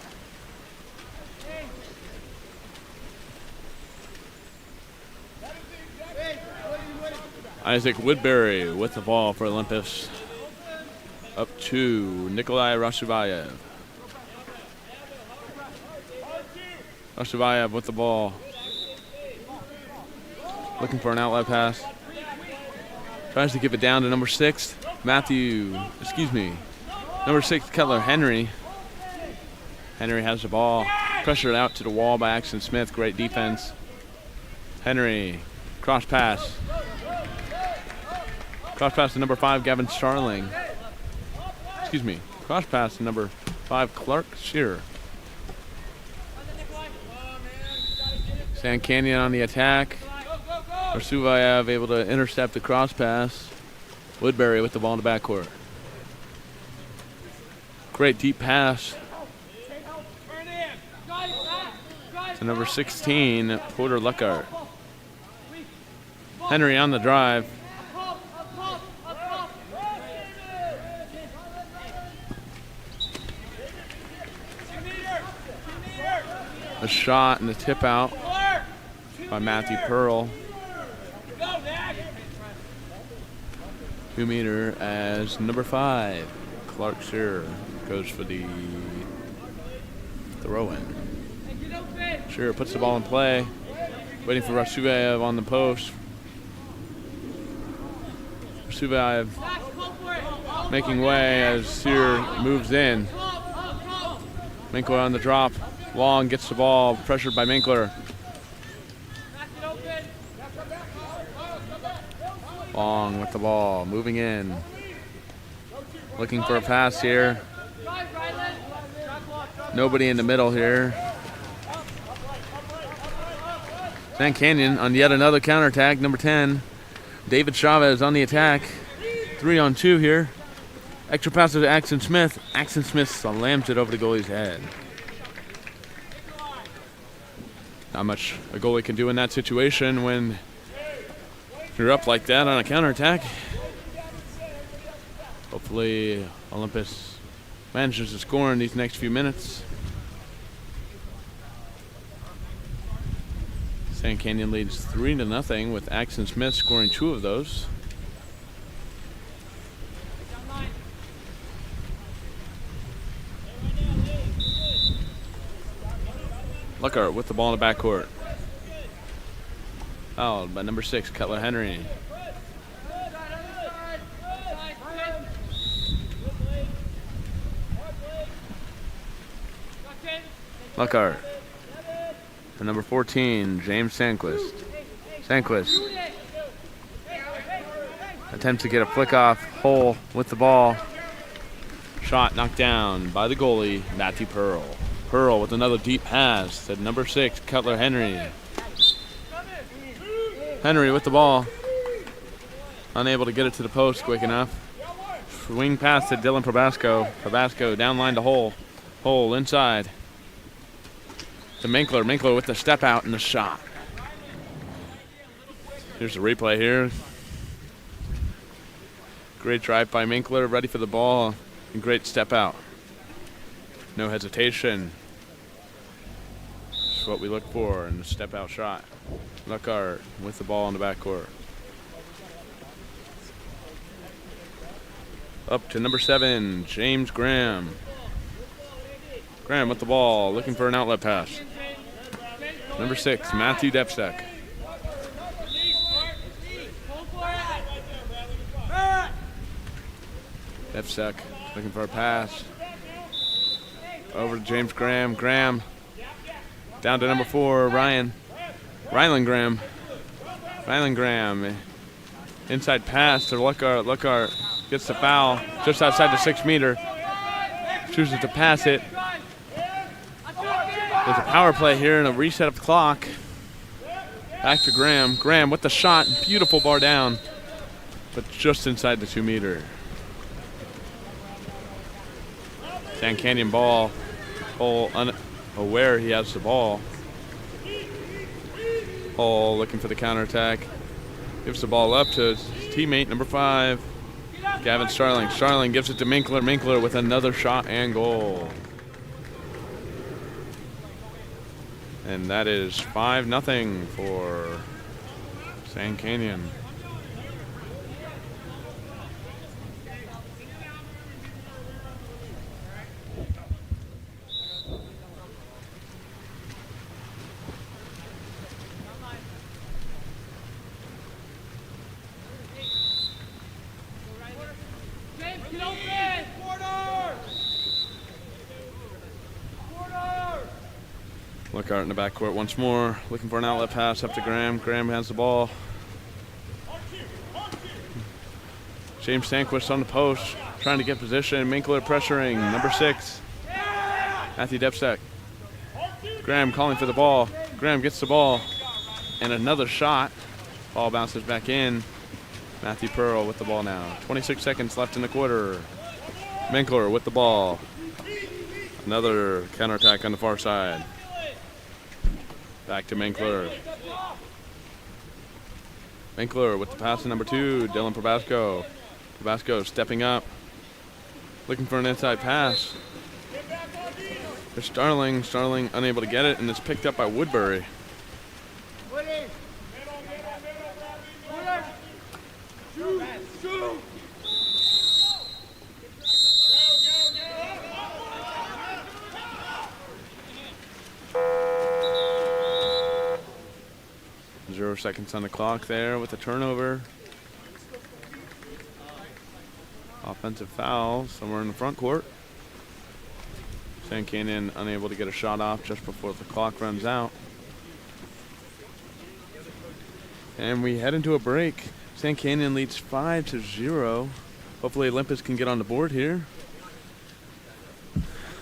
Speaker 2: Isaac Woodbury with the ball for Olympus. Up to Nikolai Rashuvayev. Rashuvayev with the ball. Looking for an outlet pass. Tries to give it down to number 6, number 6, Cutler Henry. Henry has the ball. Pressured out to the wall by Axton Smith. Great defense. Henry, cross pass. Cross pass to number 5, Gavin Starling. Cross pass to number 5, Clark Shearer. Sand Canyon on the attack. Rashuvayev able to intercept the cross pass. Woodbury with the ball in the backcourt. Great deep pass to number 16, Porter Luckhart. Henry on the drive. A shot and a tip out by Matthew Pearl. 2 meter as number 5, Clark Shearer, goes for the throw-in. Shearer puts the ball in play, waiting for Rasuvayev on the post. Rasuvayev making way as Shearer moves in. Minkler on the drop. Long gets the ball, pressured by Minkler. Long with the ball, moving in. Looking for a pass here. Nobody in the middle here. San Canyon on yet another counterattack, number 10. David Chavez on the attack. 3-on-2 here. Extra pass to Axon Smith. Axon Smith slams it over the goalie's head. Not much a goalie can do in that situation when you're up like that on a counterattack. Hopefully Olympus manages to score in these next few minutes. San Canyon leads 3-0 with Axon Smith scoring 2 of those. Luckhart with the ball in the backcourt. Fouled by number 6, Cutler Henry. Luckhart. And number 14, James Sandquist. Sandquist attempts to get a flick off hole with the ball. Shot knocked down by the goalie, Matthew Pearl. Pearl with another deep pass to number 6, Cutler Henry. Henry with the ball. Unable to get it to the post quick enough. Swing pass to Dylan Probasco. Probasco down line to hole. Hole inside. To Minkler. Minkler with the step out and the shot. Here's the replay here. Great drive by Minkler, ready for the ball, and great step out. No hesitation. That's what we look for in the step out shot. Luckhart with the ball in the backcourt. Up to number 7, James Graham. Graham with the ball, looking for an outlet pass. Number 6, Matthew Depsek. Depsek looking for a pass. Over to James Graham. Graham down to number 4, Rylan Graham. Rylan Graham. Inside pass to Luckhart. Luckhart gets the foul just outside the 6 meter. Chooses to pass it. There's a power play here and a reset of the clock. Back to Graham. Graham with the shot. Beautiful bar down, but just inside the 2 meter. San Canyon ball. Hole unaware he has the ball. Hole looking for the counterattack. Gives the ball up to his teammate, number 5, Gavin Starling. Starling gives it to Minkler. Minkler with another shot and goal. And that is 5-0 for San Canyon. Luckhart in the backcourt once more, looking for an outlet pass up to Graham. Graham has the ball. James Sandquist on the post, trying to get position. Minkler pressuring, number 6, Matthew Depsek. Graham calling for the ball. Graham gets the ball, and another shot. Ball bounces back in. Matthew Pearl with the ball now. 26 seconds left in the quarter. Minkler with the ball. Another counterattack on the far side. Back to Minkler. Minkler with the pass to number 2, Dylan Probasco. Probasco stepping up, looking for an inside pass. There's Starling. Starling unable to get it, and it's picked up by Woodbury. Zero seconds on the clock there with a turnover. Offensive foul somewhere in the front court. San Canyon unable to get a shot off just before the clock runs out. And we head into a break. San Canyon leads 5-0. Hopefully Olympus can get on the board here.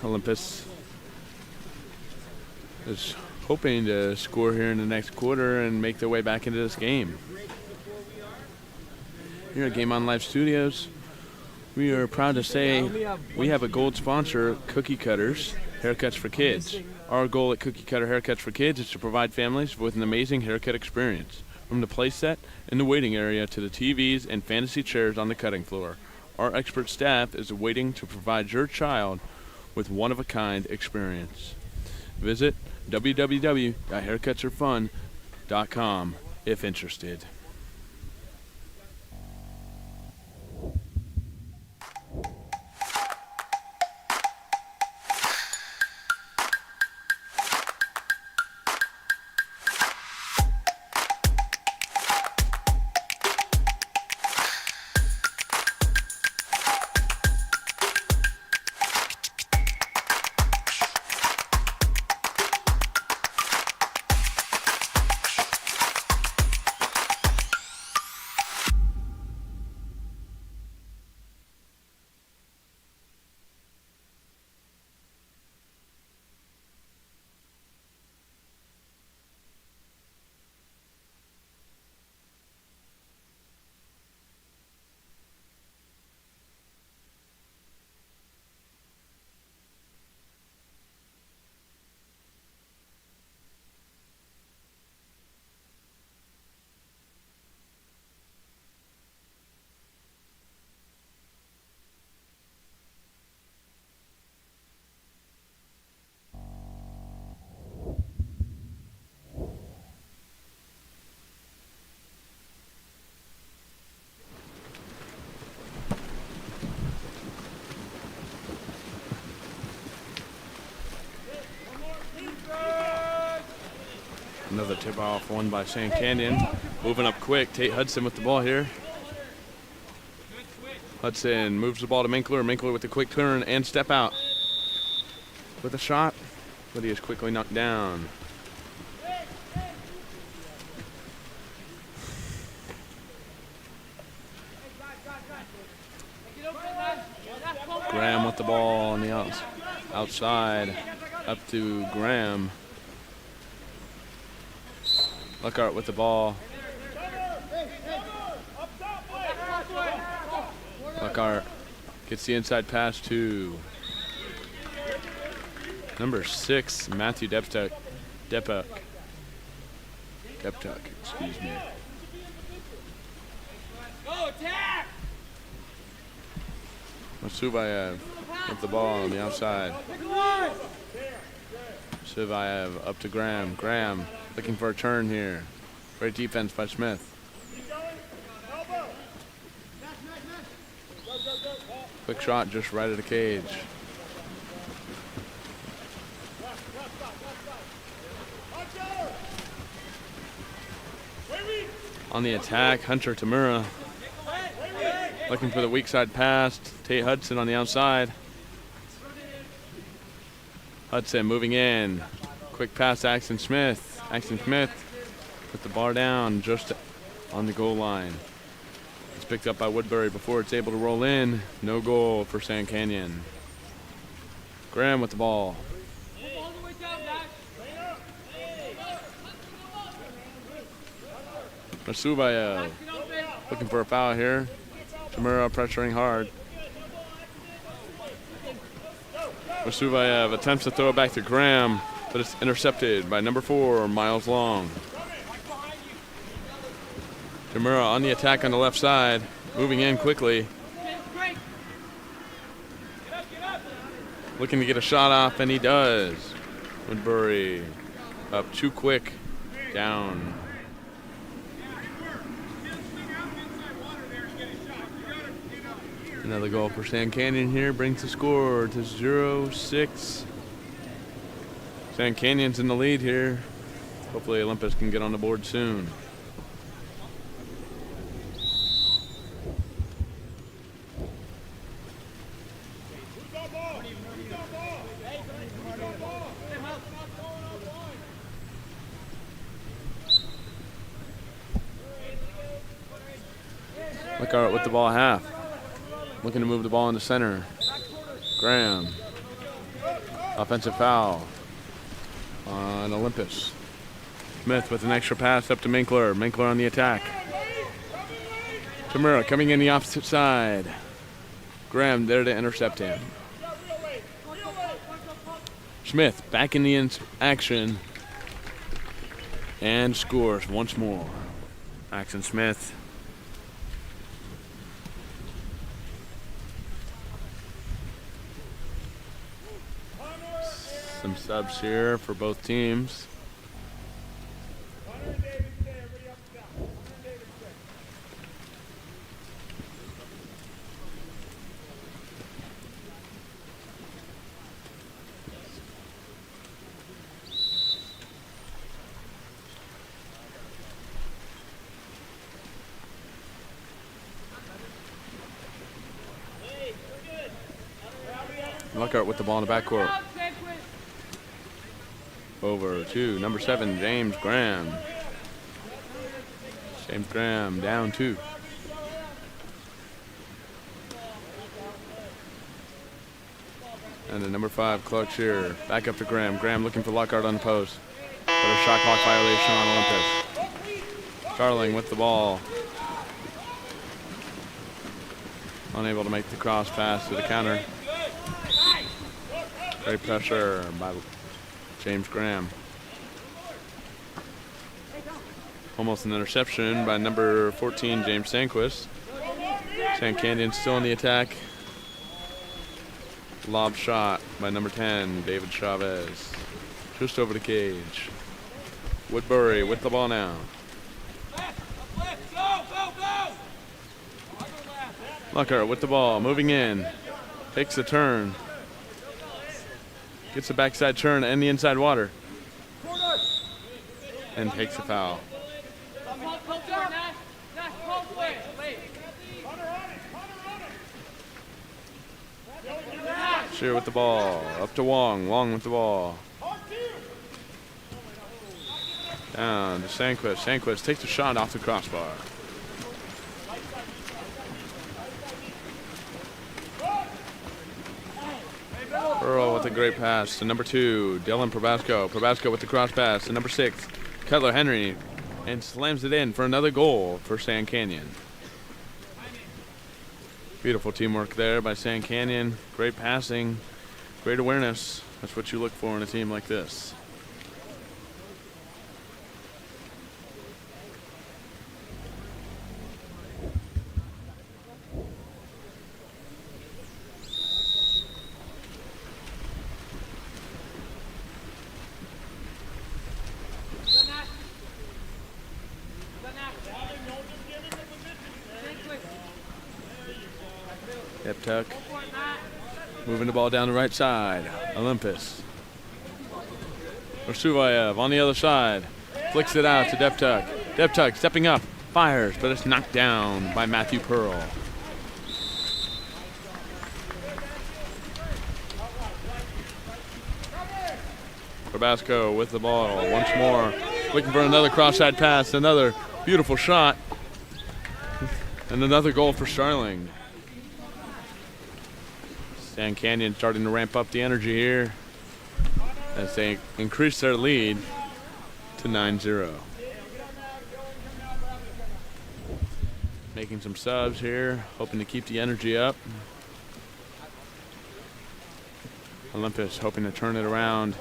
Speaker 2: Olympus is hoping to score here in the next quarter and make their way back into this game. Here at Game On Live Studios, we are proud to say we have a gold sponsor, Cookie Cutters, Haircuts for Kids. Our goal at Cookie Cutter Haircuts for Kids is to provide families with an amazing haircut experience. From the play set in the waiting area to the TVs and fantasy chairs on the cutting floor, our expert staff is waiting to provide your child with one-of-a-kind experience. Visit www.haircutsaretofun.com if interested. Another tip-off won by San Canyon. Moving up quick, Tate Hudson with the ball here. Hudson moves the ball to Minkler. Minkler with a quick turn and step out with a shot, but he is quickly knocked down. Graham with the ball on the outside, up to Graham. Luckhart with the ball. Luckhart gets the inside pass to number 6, Matthew Deptuck, excuse me. Suvayev with the ball on the outside. Suvayev up to Graham. Graham looking for a turn here. Great defense by Smith. Quick shot just right at the cage. On the attack, Hunter Tamura looking for the weak side pass. Tate Hudson on the outside. Hudson moving in. Quick pass to Axton Smith. Axton Smith with the bar down just on the goal line. It's picked up by Woodbury before it's able to roll in. No goal for San Canyon. Graham with the ball. Masubayev looking for a foul here. Tamura pressuring hard. Masubayev attempts to throw it back to Graham, but it's intercepted by number 4, Miles Long. Tamura on the attack on the left side, moving in quickly. looking to get a shot off, and he does. Woodbury up too quick, down. Another goal for Sand Canyon here brings the score to 0-6. Sand Canyon's in the lead here. Hopefully Olympus can get on the board soon. Lockhart with the ball at half. Looking to move the ball into center. Graham. Offensive foul on Olympus. Smith with an extra pass up to Minkler. Minkler on the attack. Tamura coming in the opposite side. Graham there to intercept him. Smith back in the action and scores once more. Axon Smith. Some subs here for both teams. Lockhart with the ball in the backcourt. Over to number 7, James Graham. James Graham down 2. And the number 5, Clark Shearer. Back up to Graham. Graham looking for Lockhart on the post. But a shot clock violation on Olympus. Starling with the ball. Unable to make the cross pass to the counter. Great pressure by James Graham. Almost an interception by number 14, James Sanquist. Sand Canyon still in the attack. Lob shot by number 10, David Chavez. Just over the cage. Woodbury with the ball now. Lockhart with the ball, moving in. Takes the turn. Gets the backside turn and the inside water. And takes a foul. Shearer with the ball. Up to Wong. Wong with the ball. Down to Sanquist. Sanquist takes a shot off the crossbar. Earl with a great pass to number 2, Dylan Probasco. Probasco with the cross pass to number 6, Cutler Henry, and slams it in for another goal for Sand Canyon. Beautiful teamwork there by Sand Canyon. Great passing, great awareness. That's what you look for in a team like this. Tuck. Moving the ball down the right side. Olympus. Ursuvayev on the other side. Flicks it out to Deptuck. Deptuck stepping up. Fires, but it's knocked down by Matthew Pearl. Probasco with the ball once more. Looking for another cross-side pass. Another beautiful shot. And another goal for Starling. Sand Canyon starting to ramp up the energy here as they increase their lead to 9-0. Making some subs here, hoping to keep the energy up. Olympus hoping to turn it around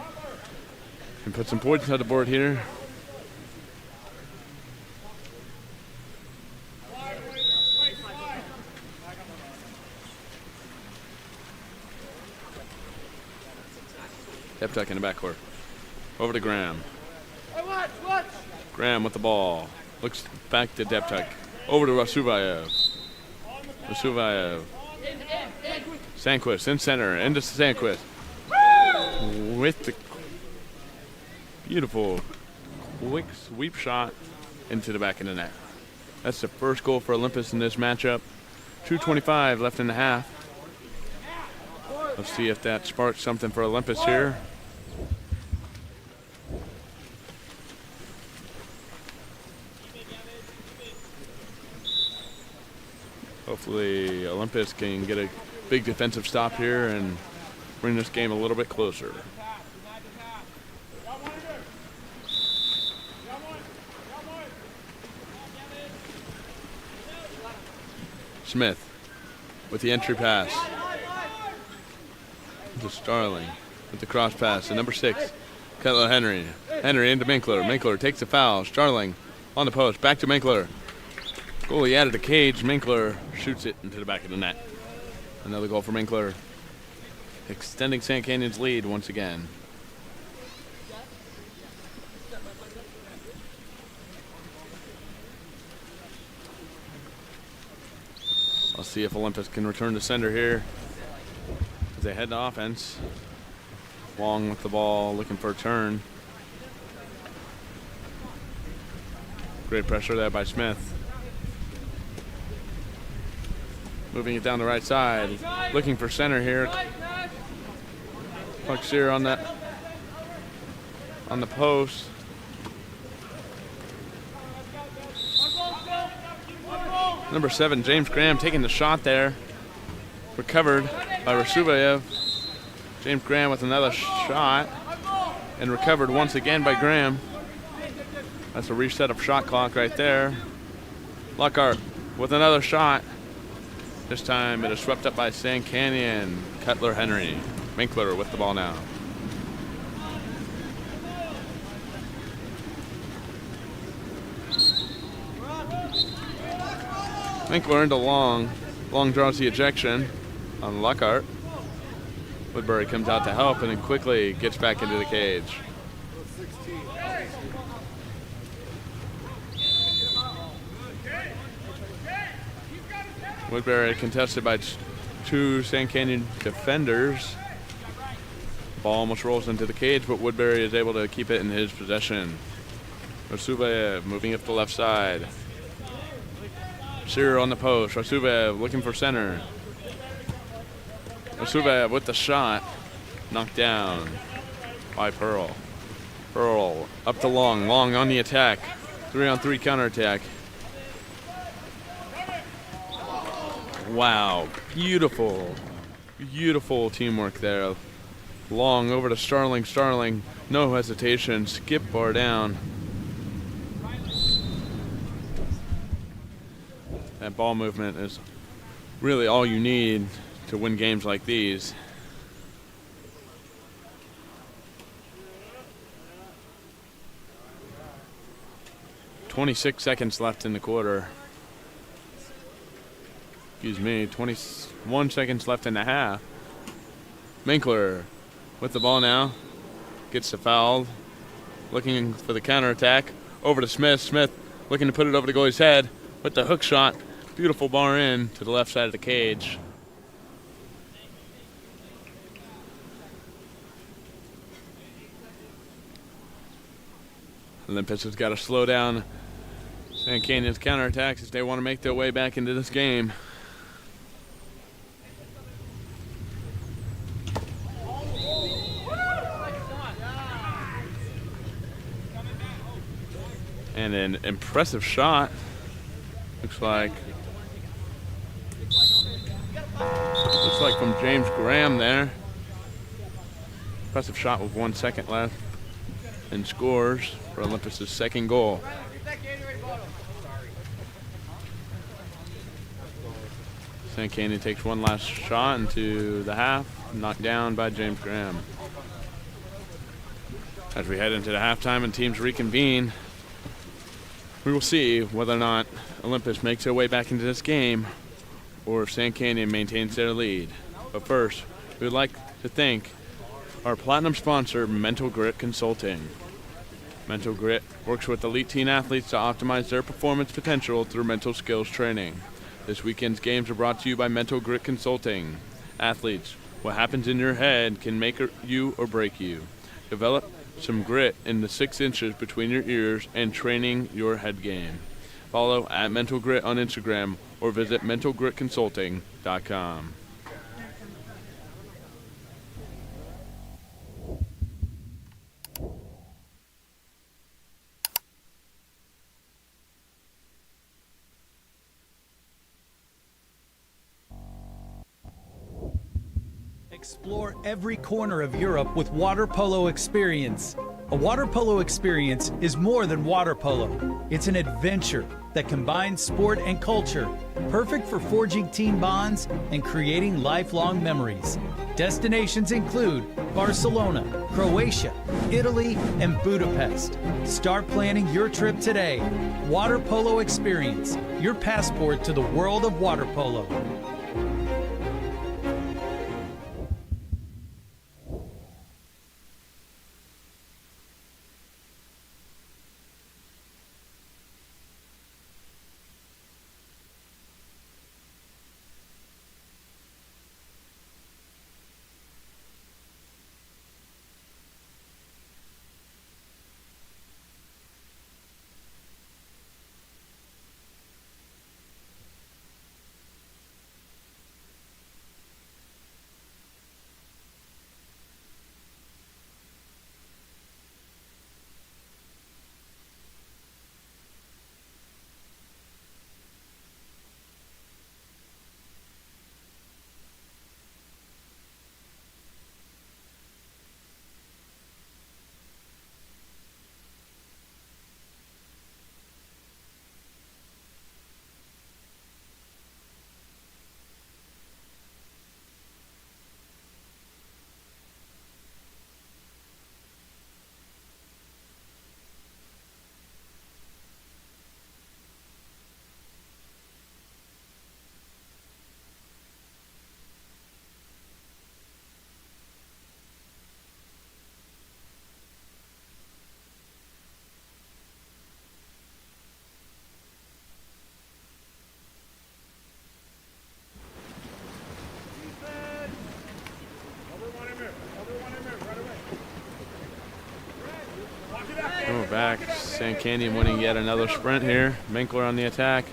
Speaker 2: and put some points on the board here. Deptuck in the backcourt. Over to Graham. Graham with the ball. Looks back to Deptuck. Over to Rasuvayev. Rasuvayev. Sandquist in center. Into Sandquist. With the beautiful quick sweep shot into the back of the net. That's the first goal for Olympus in this matchup. 2:25 left in the half. Let's see if that sparks something for Olympus here. Hopefully Olympus can get a big defensive stop here and bring this game a little bit closer. Smith with the entry pass to Starling with the cross pass to number 6, Cutler Henry. Henry into Minkler. Minkler takes the foul. Starling on the post. Back to Minkler. Goalie out of the cage. Minkler shoots it into the back of the net. Another goal for Minkler, extending Sand Canyon's lead once again. I'll see if Olympus can return to sender here as they head to offense. Long with the ball, looking for a turn. Great pressure there by Smith. Moving it down the right side, looking for center here. Puck's here on the post. Number 7, James Graham taking the shot there. Recovered by Rasuvayev. James Graham with another shot. And recovered once again by Graham. That's a reset of shot clock right there. Lockhart with another shot. This time it is swept up by Sand Canyon. Cutler Henry. Minkler with the ball now. Minkler into Long. Long draws the ejection on Lockhart. Woodbury comes out to help and then quickly gets back into the cage. Woodbury contested by 2 Sand Canyon defenders. Ball almost rolls into the cage, but Woodbury is able to keep it in his possession. Rasuvayev moving up the left side. Shearer on the post. Rasuvayev looking for center. Rasuvayev with the shot. Knocked down by Pearl. Pearl up to Long. Long on the attack. 3-on-3 counterattack. Wow, beautiful, beautiful teamwork there. Long over to Starling. Starling, no hesitation, skip bar down. That ball movement is really all you need to win games like these. .26 left in the quarter. Excuse me, 21 seconds left in the half. Minkler with the ball now. Gets the foul. Looking for the counterattack. Over to Smith. Smith looking to put it over the goalie's head with the hook shot. Beautiful bar in to the left side of the cage. Olympus has got to slow down Sand Canyon's counterattacks if they want to make their way back into this game. And an impressive shot. Looks like from James Graham there. Impressive shot with 1 second left. And scores for Olympus' second goal. Sand Canyon takes one last shot into the half, knocked down by James Graham. As we head into the halftime and teams reconvene, we will see whether or not Olympus makes their way back into this game or if Sand Canyon maintains their lead. But first, we would like to thank our platinum sponsor, Mental Grit Consulting. Mental Grit works with elite teen athletes to optimize their performance potential through mental skills training. This weekend's games are brought to you by Mental Grit Consulting. Athletes, what happens in your head can make you or break you. Develop some grit in the 6 inches between your ears and training your head game. Follow at Mental Grit on Instagram or visit mentalgritconsulting.com.
Speaker 8: Explore every corner of Europe with Water Polo Experience. A water polo experience is more than water polo. It's an adventure that combines sport and culture, perfect for forging team bonds and creating lifelong memories. Destinations include Barcelona, Croatia, Italy, and Budapest. Start planning your trip today. Water Polo Experience, your passport to the world of water polo.
Speaker 2: We're back. Sand Canyon winning yet another sprint here. Minkler on the attack.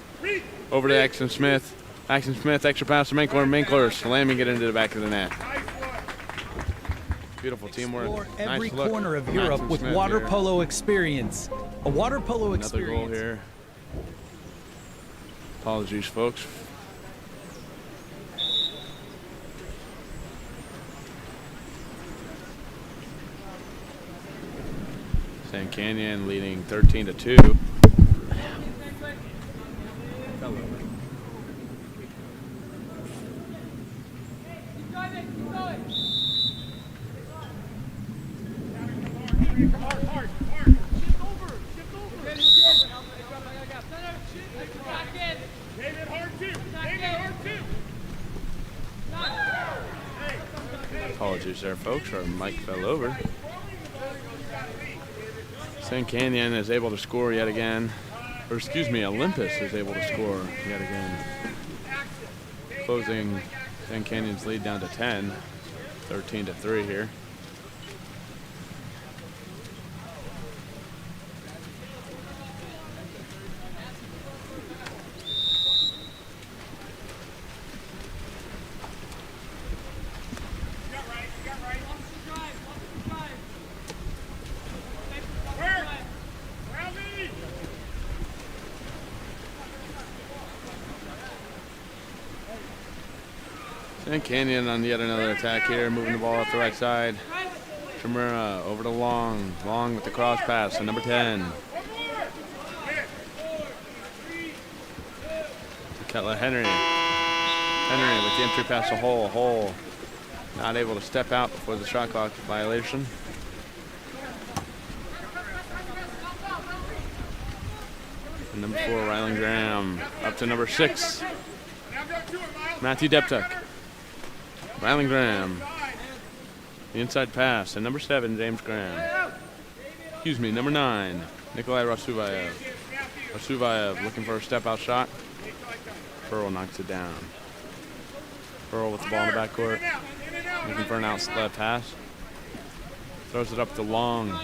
Speaker 2: Over to Axon Smith. Axon Smith, extra pass to Minkler. Minkler slamming it into the back of the net. Beautiful teamwork.
Speaker 8: Explore
Speaker 2: Nice
Speaker 8: every
Speaker 2: look
Speaker 8: corner of
Speaker 2: from
Speaker 8: Europe
Speaker 2: Axon
Speaker 8: with
Speaker 2: Smith
Speaker 8: Water
Speaker 2: here.
Speaker 8: Polo Experience. A water polo
Speaker 2: Another
Speaker 8: experience.
Speaker 2: goal here. Apologies, folks. Sand Canyon leading 13-2. Apologies there, folks. Our mic fell over. Sand Canyon is able to score yet again. Or excuse me, Olympus is able to score yet again. Closing Sand Canyon's lead down to 10. 13-3 here. Sand Canyon on yet another attack here, moving the ball up the right side. Shimura over to Long. Long with the cross pass to number 10. Ketla Henry. Henry with the entry pass to Hole. Hole not able to step out before the shot clock violation. And number 4, Rylan Graham. Up to number 6, Matthew Deptuck. Rylan Graham. The inside pass. And number 7, James Graham. Excuse me, number 9, Nikolai Rasuvayev. Rasuvayev looking for a step-out shot. Pearl knocks it down. Pearl with the ball in the backcourt. Looking for an outlet pass. Throws it up to Long.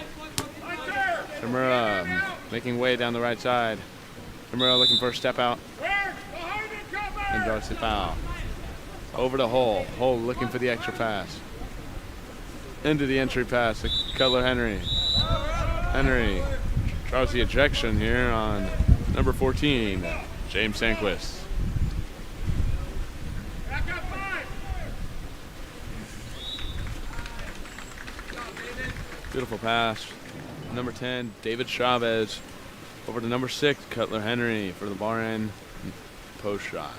Speaker 2: Tamura making way down the right side. Tamura looking for a step out. And draws the foul. Over to Hull. Hull looking for the extra pass. Into the entry pass to Cutler Henry. Henry draws the ejection here on number 14, James Sanquist. Beautiful pass. Number 10, David Chavez. Over to number 6, Cutler Henry for the bar end post shot.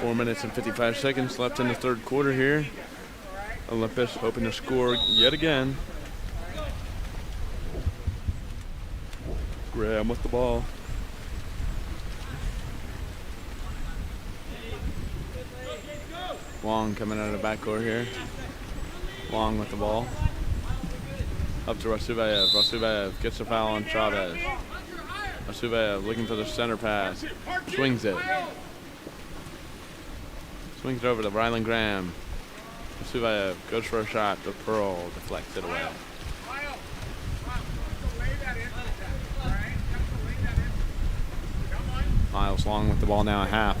Speaker 2: 4 minutes and 55 seconds left in the third quarter here. Olympus hoping to score yet again. Graham with the ball. Long coming out of the backcourt here. Long with the ball. Up to Rasuvayev. Rasuvayev gets a foul on Chavez. Rasuvayev looking for the center pass. Swings it. Swings it over to Ryland Graham. Rasuvayev goes for a shot. The Pearl deflects it away. Miles Long with the ball now at half.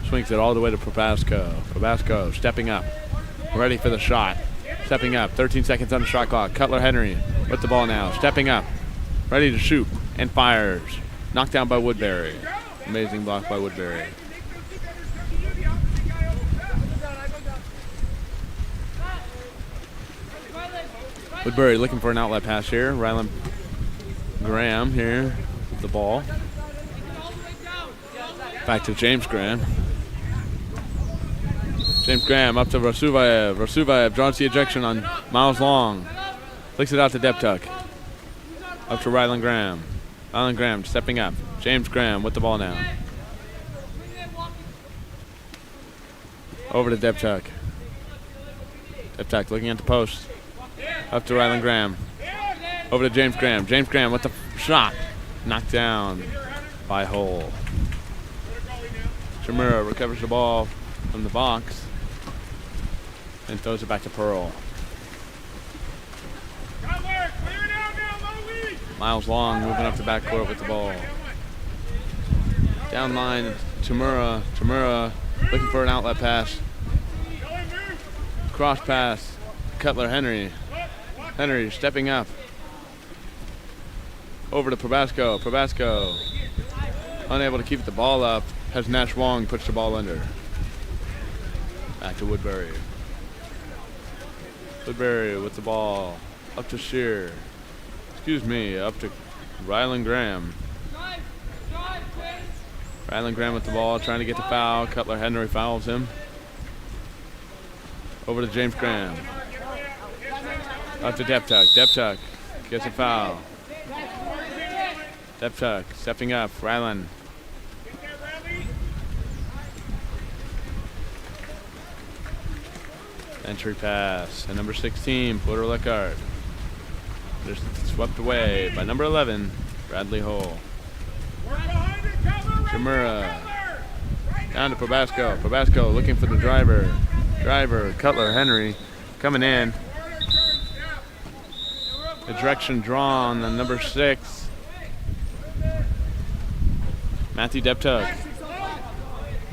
Speaker 2: Swings it all the way to Probasco. Probasco stepping up. Ready for the shot. Stepping up. 13 seconds on the shot clock. Cutler Henry with the ball now. Stepping up. Ready to shoot. And fires. Knocked down by Woodbury. Amazing block by Woodbury. Woodbury looking for an outlet pass here. Ryland Graham here with the ball. Back to James Graham. James Graham up to Rasuvayev. Rasuvayev draws the ejection on Miles Long. Flicks it out to Deptuck. Up to Ryland Graham. Ryland Graham stepping up. James Graham with the ball now. Over to Deptuck. Deptuck looking at the post. Up to Ryland Graham. Over to James Graham. James Graham with the shot. Knocked down by Hull. Tamura recovers the ball from the box and throws it back to Pearl. Miles Long moving up the backcourt with the ball. Down line, Tamura. Tamura looking for an outlet pass. Cross pass. Cutler Henry. Henry stepping up. Over to Probasco. Probasco unable to keep the ball up. Has Nash Wong push the ball under. Back to Woodbury. Woodbury with the ball. Up to Shear. Excuse me, up to Ryland Graham. Ryland Graham with the ball, trying to get the foul. Cutler Henry fouls him. Over to James Graham. Up to Deptuck. Deptuck gets a foul. Deptuck stepping up. Ryland. Entry pass. And number 16, Porter Leckard. Just swept away by number 11, Bradley Hull. Tamura. Down to Probasco. Probasco looking for the driver. Driver, Cutler Henry coming in. The direction drawn on number 6. Matthew Deptuck.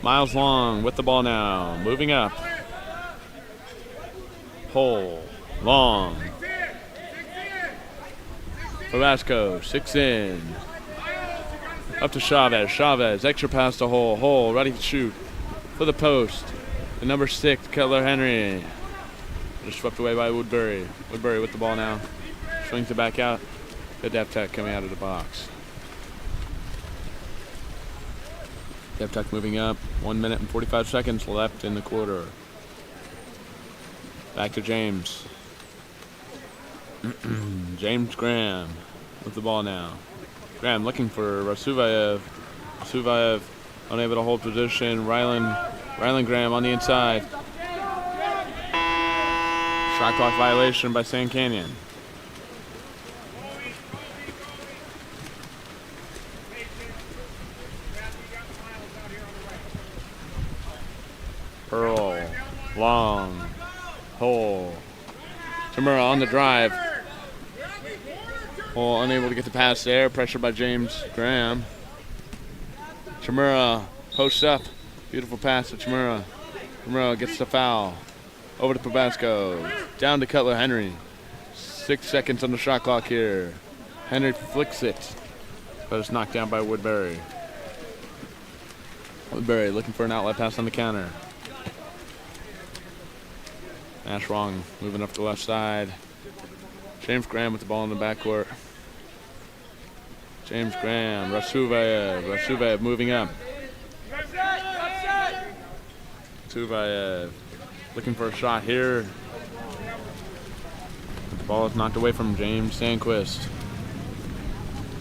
Speaker 2: Miles Long with the ball now. Moving up. Hull. Long. Probasco, 6 in. Up to Chavez. Chavez, extra pass to Hull. Hull ready to shoot for the post. The number 6, Cutler Henry. Just swept away by Woodbury. Woodbury with the ball now. Swings it back out. The Deptuck coming out of the box. Deptuck moving up. 1 minute and 45 seconds left in the quarter. Back to James. James Graham with the ball now. Graham looking for Rasuvayev. Suvayev unable to hold position. Rylan Graham on the inside. Shot clock violation by Sand Canyon. Pearl, long, hole. Tamura on the drive. Hole unable to get the pass there. Pressure by James Graham. Tamura posts up. Beautiful pass to Tamura. Tamura gets the foul. Over to Probasco. Down to Cutler Henry. 6 seconds on the shot clock here. Henry flicks it, but it's knocked down by Woodbury. Woodbury looking for an outlet pass on the counter. Nash Wong moving up the left side. James Graham with the ball in the backcourt. James Graham, Rasuvayev moving up. Rasuvayev looking for a shot here. The ball is knocked away from James Sandquist.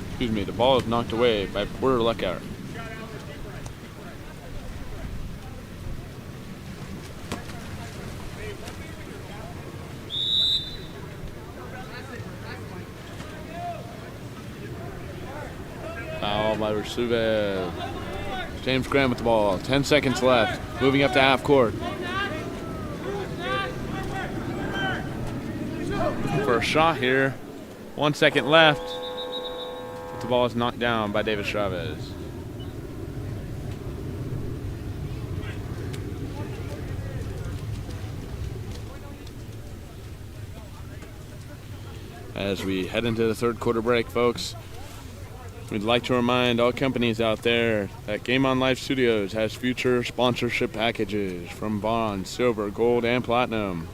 Speaker 2: Excuse me, the ball is knocked away by Porter Luckout. Foul by Rasuvayev. James Graham with the ball. 10 seconds left. Moving up to half court. Looking for a shot here. 1 second left. But the ball is knocked down by David Chavez. As we head into the third quarter break, folks, we'd like to remind all companies out there that Game On Live Studios has future sponsorship packages from bronze, silver, gold, and platinum.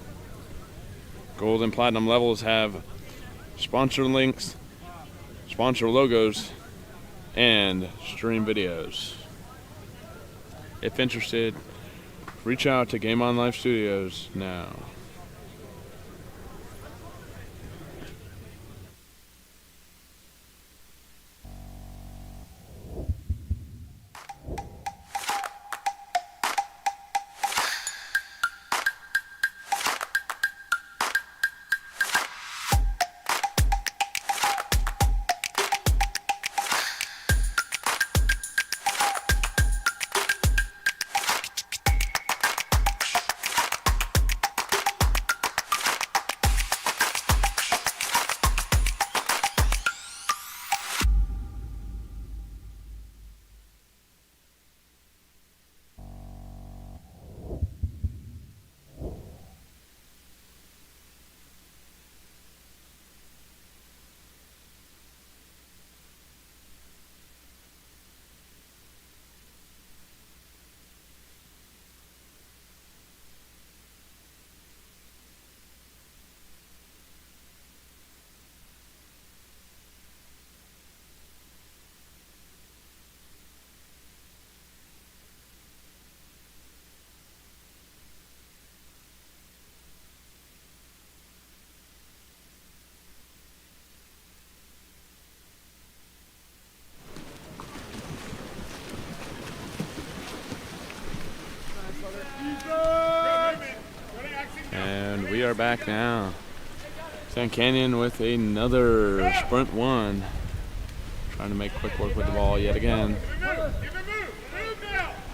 Speaker 2: Gold and platinum levels have sponsor links, sponsor logos, and stream videos. If interested, reach out to Game On Live Studios now. And we are back now. Sand Canyon with another sprint one. Trying to make quick work with the ball yet again.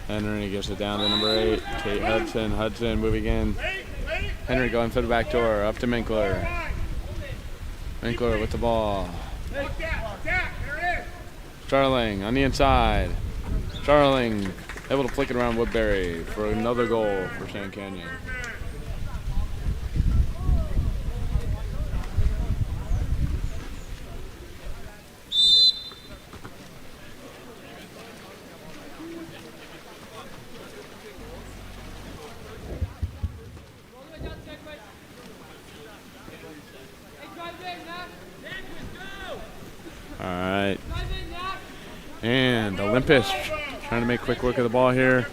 Speaker 2: Henry gets it down to number 8. Kate Hudson. Hudson moving in. Henry going for the back door. Up to Minkler. Minkler with the ball. Starling on the inside. Starling able to flick it around Woodbury for another goal for Sand Canyon. All right. And Olympus trying to make quick work of the ball here.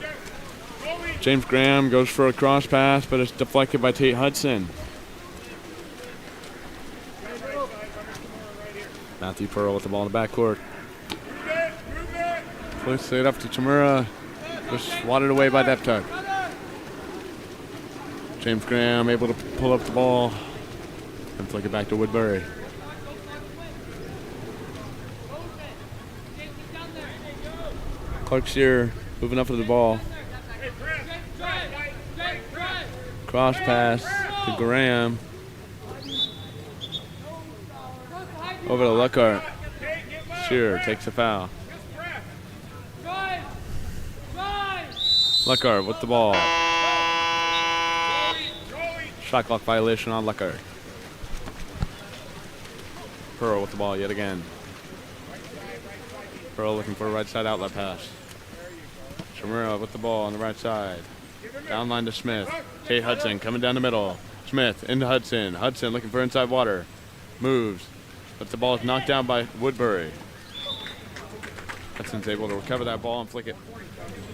Speaker 2: James Graham goes for a cross pass, but it's deflected by Tate Hudson. Matthew Pearl with the ball in the backcourt. Flicks it up to Chimura. Just wadded away by Deptuck. James Graham able to pull up the ball and flick it back to Woodbury. Clark's here, moving up for the ball. Cross pass to Graham. Over to Luckhart. Shearer takes a foul. Luckhart with the ball. Shot clock violation on Luckhart. Pearl with the ball yet again. Pearl looking for a right side outlet pass. Chimura with the ball on the right side. Down line to Smith. Tate Hudson coming down the middle. Smith into Hudson. Hudson looking for inside water. Moves. But the ball is knocked down by Woodbury. Hudson's able to recover that ball and flick it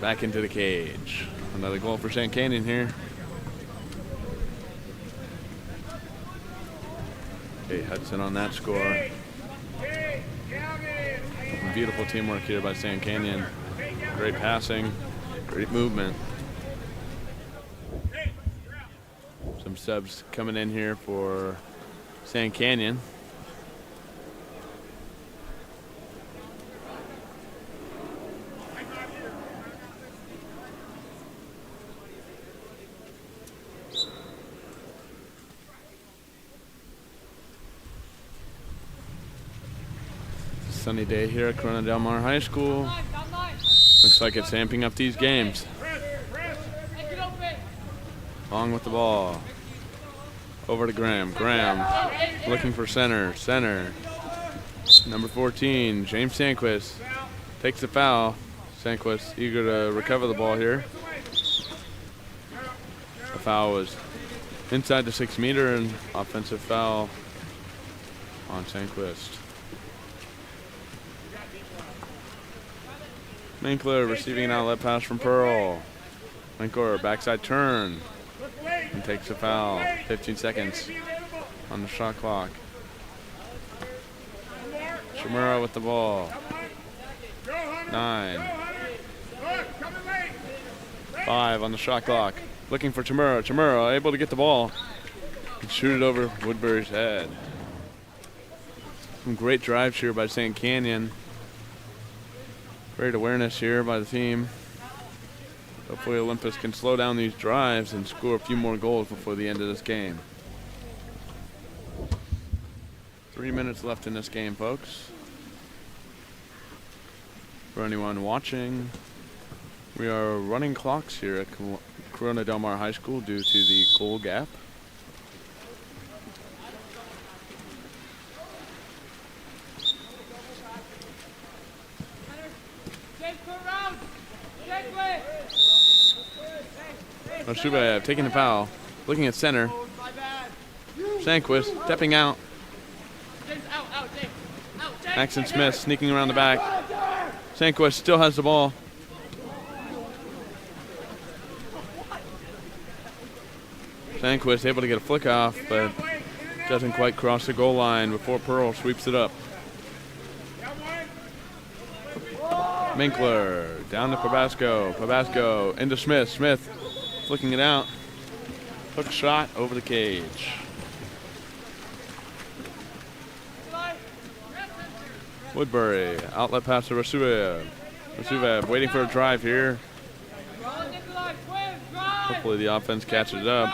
Speaker 2: back into the cage. Another goal for St. Canyon here. Tate Hudson on that score. Beautiful teamwork here by St. Canyon. Great passing, great movement. Some subs coming in here for St. Canyon. Sunny day here at Corona Del Mar High School. Looks like it's amping up these games. Long with the ball. Over to Graham. Graham looking for center. Center. Number 14, James Sanquist takes the foul. Sanquist eager to recover the ball here. The foul was inside the 6 meter and offensive foul on Sanquist. Minkler receiving an outlet pass from Pearl. Minkler backside turn and takes a foul. 15 seconds on the shot clock. Chimura with the ball. 9. 5 on the shot clock. Looking for Chimura. Chimura able to get the ball and shoot it over Woodbury's head. Some great drives here by St. Canyon. Great awareness here by the team. Hopefully Olympus can slow down these drives and score a few more goals before the end of this game. 3 minutes left in this game, folks. For anyone watching, we are running clocks here at Corona Del Mar High School due to the goal gap. Rasubev taking the foul, looking at center. Sanquist stepping out. Maxon Smith sneaking around the back. Sanquist still has the ball. Sanquist able to get a flick off, but doesn't quite cross the goal line before Pearl sweeps it up. Minkler down to Pabasco. Pabasco into Smith. Smith flicking it out. Hook shot over the cage. Woodbury, outlet pass to Rasubev. Rasubev waiting for a drive here. Hopefully the offense catches up.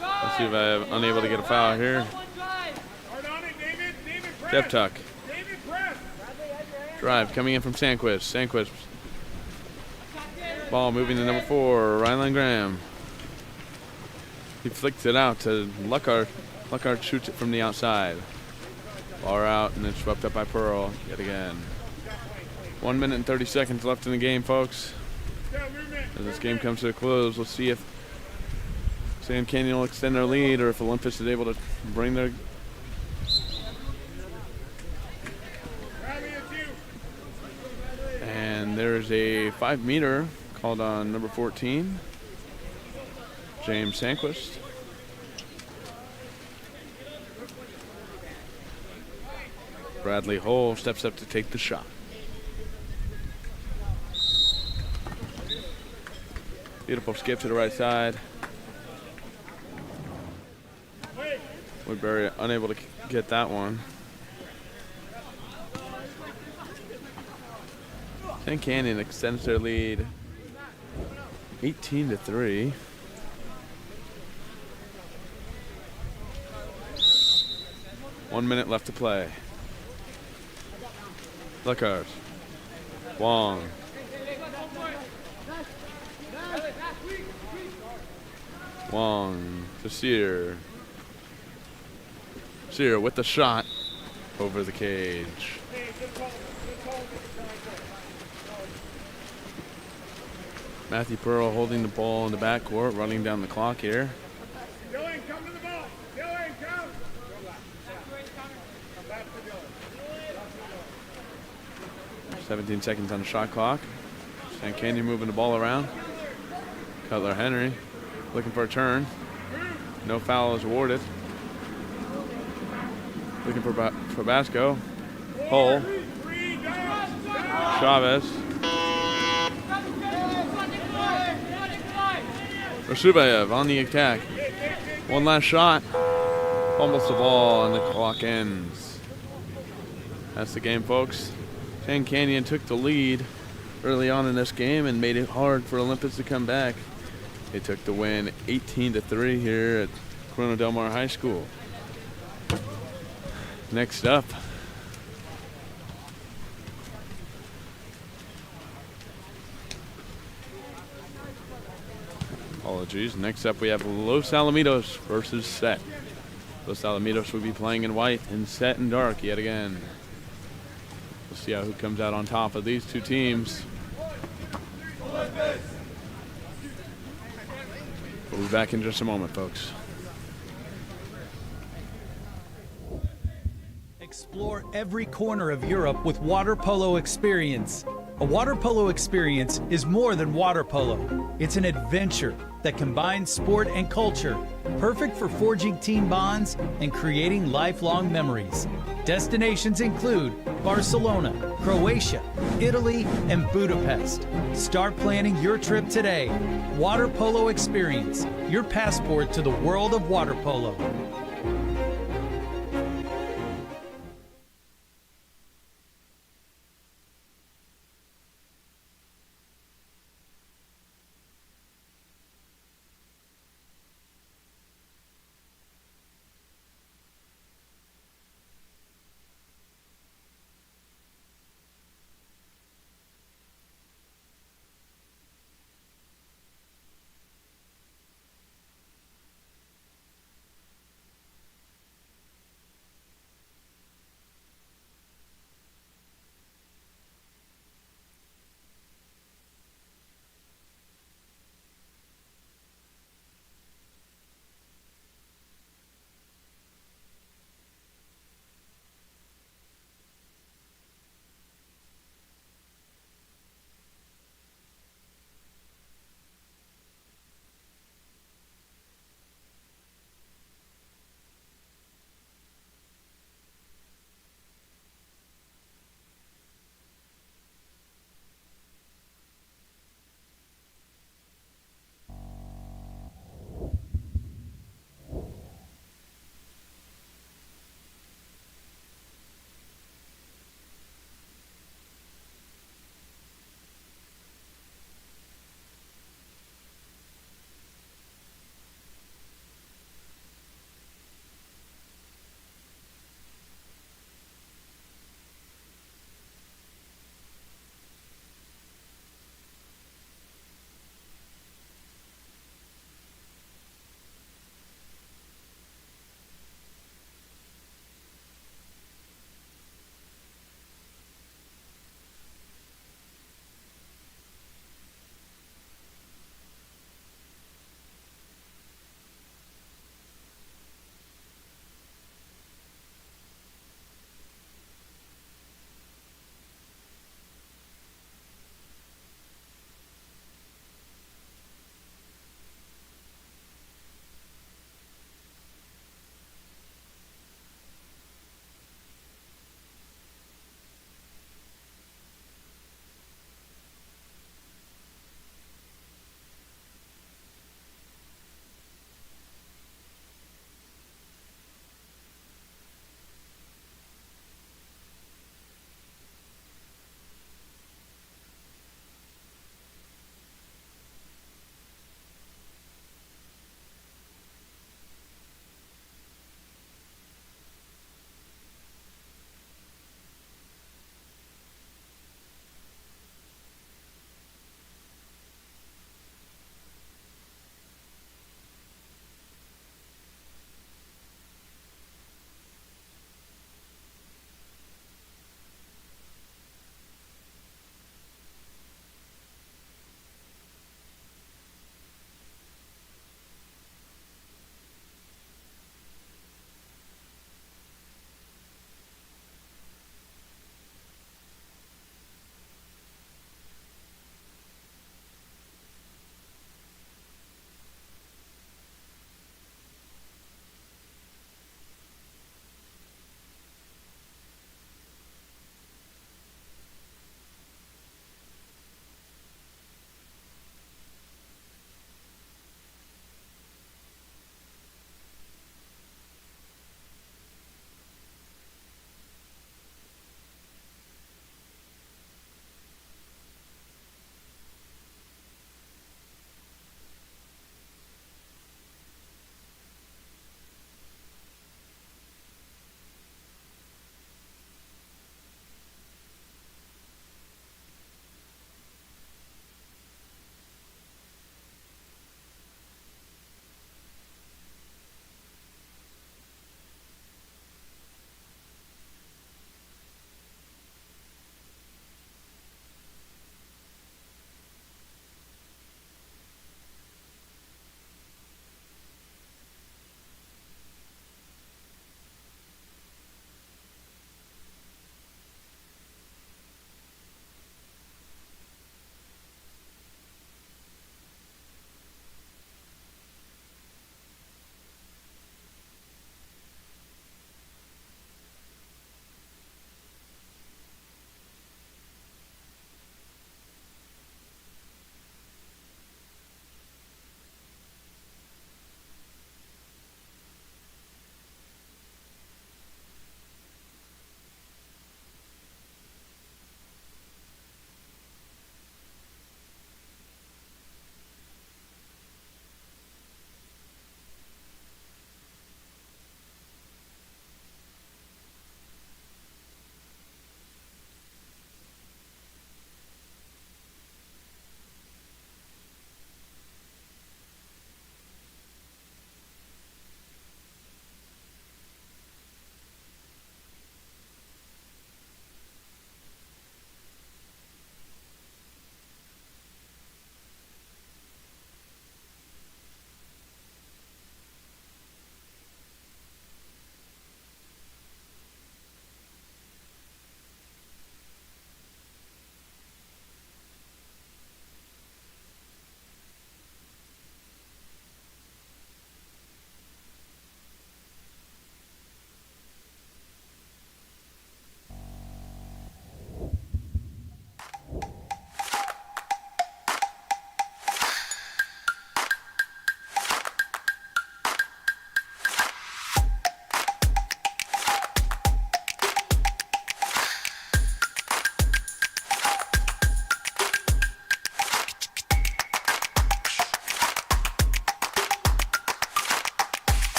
Speaker 2: Rasubev unable to get a foul here. Deptuck. Drive coming in from Sanquist. Sanquist. Ball moving to number 4, Rylan Graham. He flicks it out to Luckhart. Luckhart shoots it from the outside. Ball out and then swept up by Pearl yet again. 1 minute and 30 seconds left in the game, folks. As this game comes to a close, we'll see if St. Canyon will extend their lead or if Olympus is able to bring their... And there's a 5 meter called on number 14, James Sanquist. Bradley Hull steps up to take the shot. Beautiful skip to the right side. Woodbury unable to get that one. St. Canyon extends their lead 18-3. One minute left to play. Lookout. Wong. Wong to Sear. Sear with the shot over the cage. Matthew Pearl holding the ball in the backcourt, running down the clock here. 17 seconds on the shot clock. St. Canyon moving the ball around. Cutler Henry looking for a turn. No foul is awarded. Looking for Basco. Hull. Chavez. Rasubayev on the attack. One last shot. Almost the ball and the clock ends. That's the game, folks. St. Canyon took the lead early on in this game and made it hard for Olympus to come back. They took the win 18-3 here at Corona Del Mar High School. Next up, apologies. Next up, we have Los Alamitos versus Set. Los Alamitos will be playing in white and Set in dark yet again. We'll see who comes out on top of these two teams. We'll be back in just a moment, folks.
Speaker 8: Explore every corner of Europe with Water Polo Experience. A water polo experience is more than water polo. It's an adventure that combines sport and culture, perfect for forging team bonds and creating lifelong memories. Destinations include Barcelona, Croatia, Italy, and Budapest. Start planning your trip today. Water Polo Experience, your passport to the world of water polo.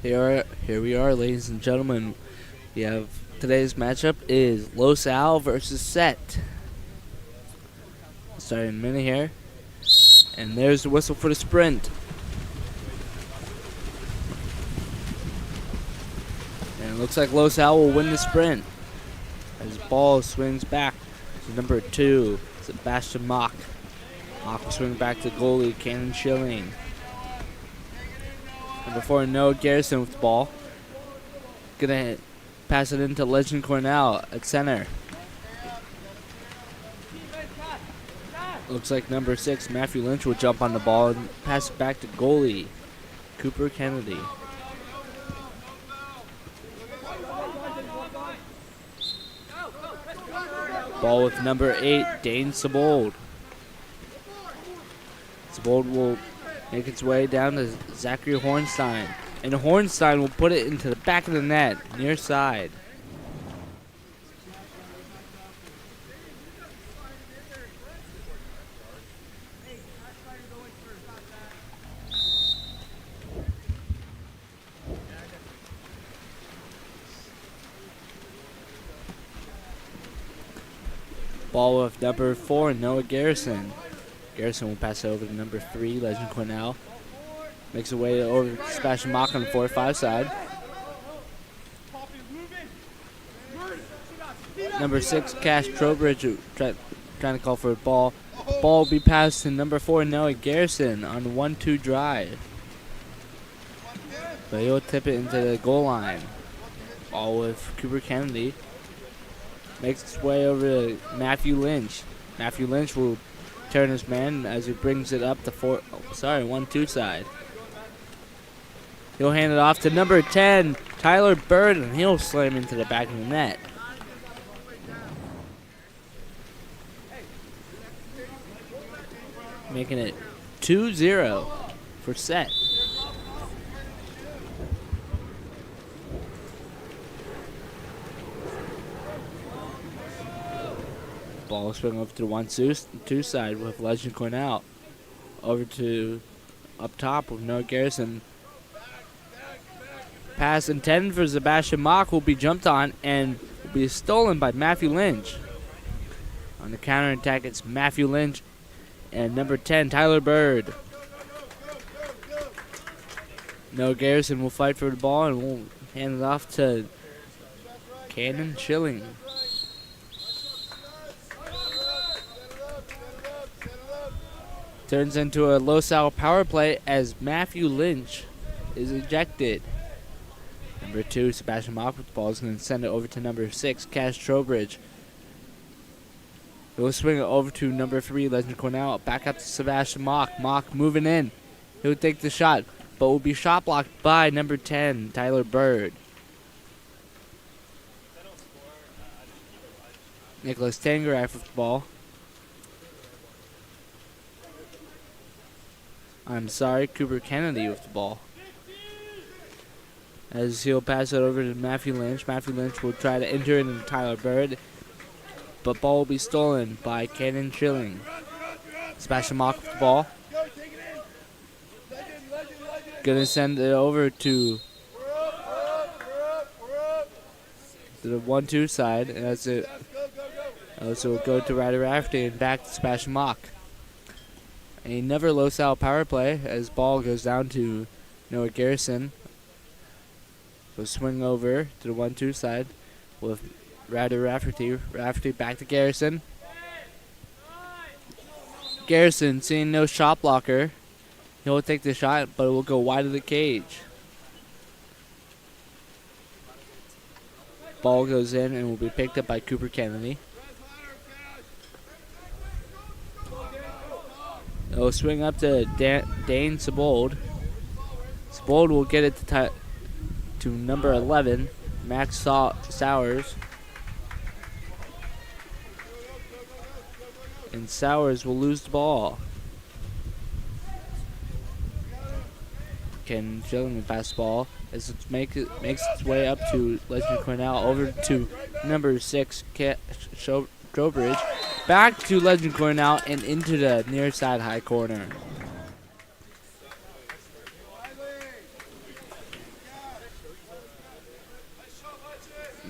Speaker 5: Here we are, ladies and gentlemen. We have today's matchup is LoSal versus Set. Starting in a minute here. And there's the whistle for the sprint. And it looks like LoSal will win the sprint. As the ball swings back to number 2, Sebastian Mock. Mock will swing back to goalie, Cannon Schilling. Number 4, Noah Garrison with the ball. Gonna pass it into Legend Cornell at center. Looks like number 6, Matthew Lynch, will jump on the ball and pass it back to goalie, Cooper Kennedy. Ball with number 8, Dane Sabold. Sabold will make its way down to Zachary Hornstein. And Hornstein will put it into the back of the net, near side. Ball with number 4, Noah Garrison. Garrison will pass it over to number 3, Legend Cornell. Makes a way over to Sebastian Mock on the 4-5 side. Number 6, Cash Trowbridge trying to call for a ball. Ball will be passed to number 4, Noah Garrison on the 1-2 drive. But he'll tip it into the goal line. Ball with Cooper Kennedy. Makes its way over to Matthew Lynch. Matthew Lynch will turn his man as he brings it up the 1-2 side. He'll hand it off to number 10, Tyler Bird, and he'll slam into the back of the net. Making it 2-0 for Set. Ball swing over to the 1-2 side with Legend Cornell. Over to up top with Noah Garrison. Pass intended for Sebastian Mock will be jumped on and will be stolen by Matthew Lynch. On the counterattack, it's Matthew Lynch and number 10, Tyler Bird. Noah Garrison will fight for the ball and will hand it off to Cannon Schilling. Turns into a LoSal power play as Matthew Lynch is ejected. Number 2, Sebastian Mock with the ball is going to send it over to number 6, Cash Trowbridge. He'll swing it over to number 3, Legend Cornell. Back up to Sebastian Mock. Mock moving in. He'll take the shot, but will be shot blocked by number 10, Tyler Bird. Nicholas Tangerak with the ball. Cooper Kennedy with the ball. As he'll pass it over to Matthew Lynch. Matthew Lynch will try to enter it into Tyler Bird, but ball will be stolen by Cannon Schilling. Sebastian Mock with the ball. Gonna send it over to the 1-2 side, and that's it. So we'll go to Ryder Rafferty and back to Sebastian Mock. Another LoSal power play as ball goes down to Noah Garrison. We'll swing over to the 1-2 side with Ryder Rafferty. Rafferty back to Garrison. Garrison seeing no shot blocker. He'll take the shot, but it will go wide of the cage. Ball goes in and will be picked up by Cooper Kennedy. It'll swing up to Dane Sabold. Sabold will get it to number 11, Max Sowers. And Sowers will lose the ball. Can Schilling pass the ball as it makes its way up to Legend Cornell, over to number 6, Trowbridge. Back to Legend Cornell and into the near side high corner.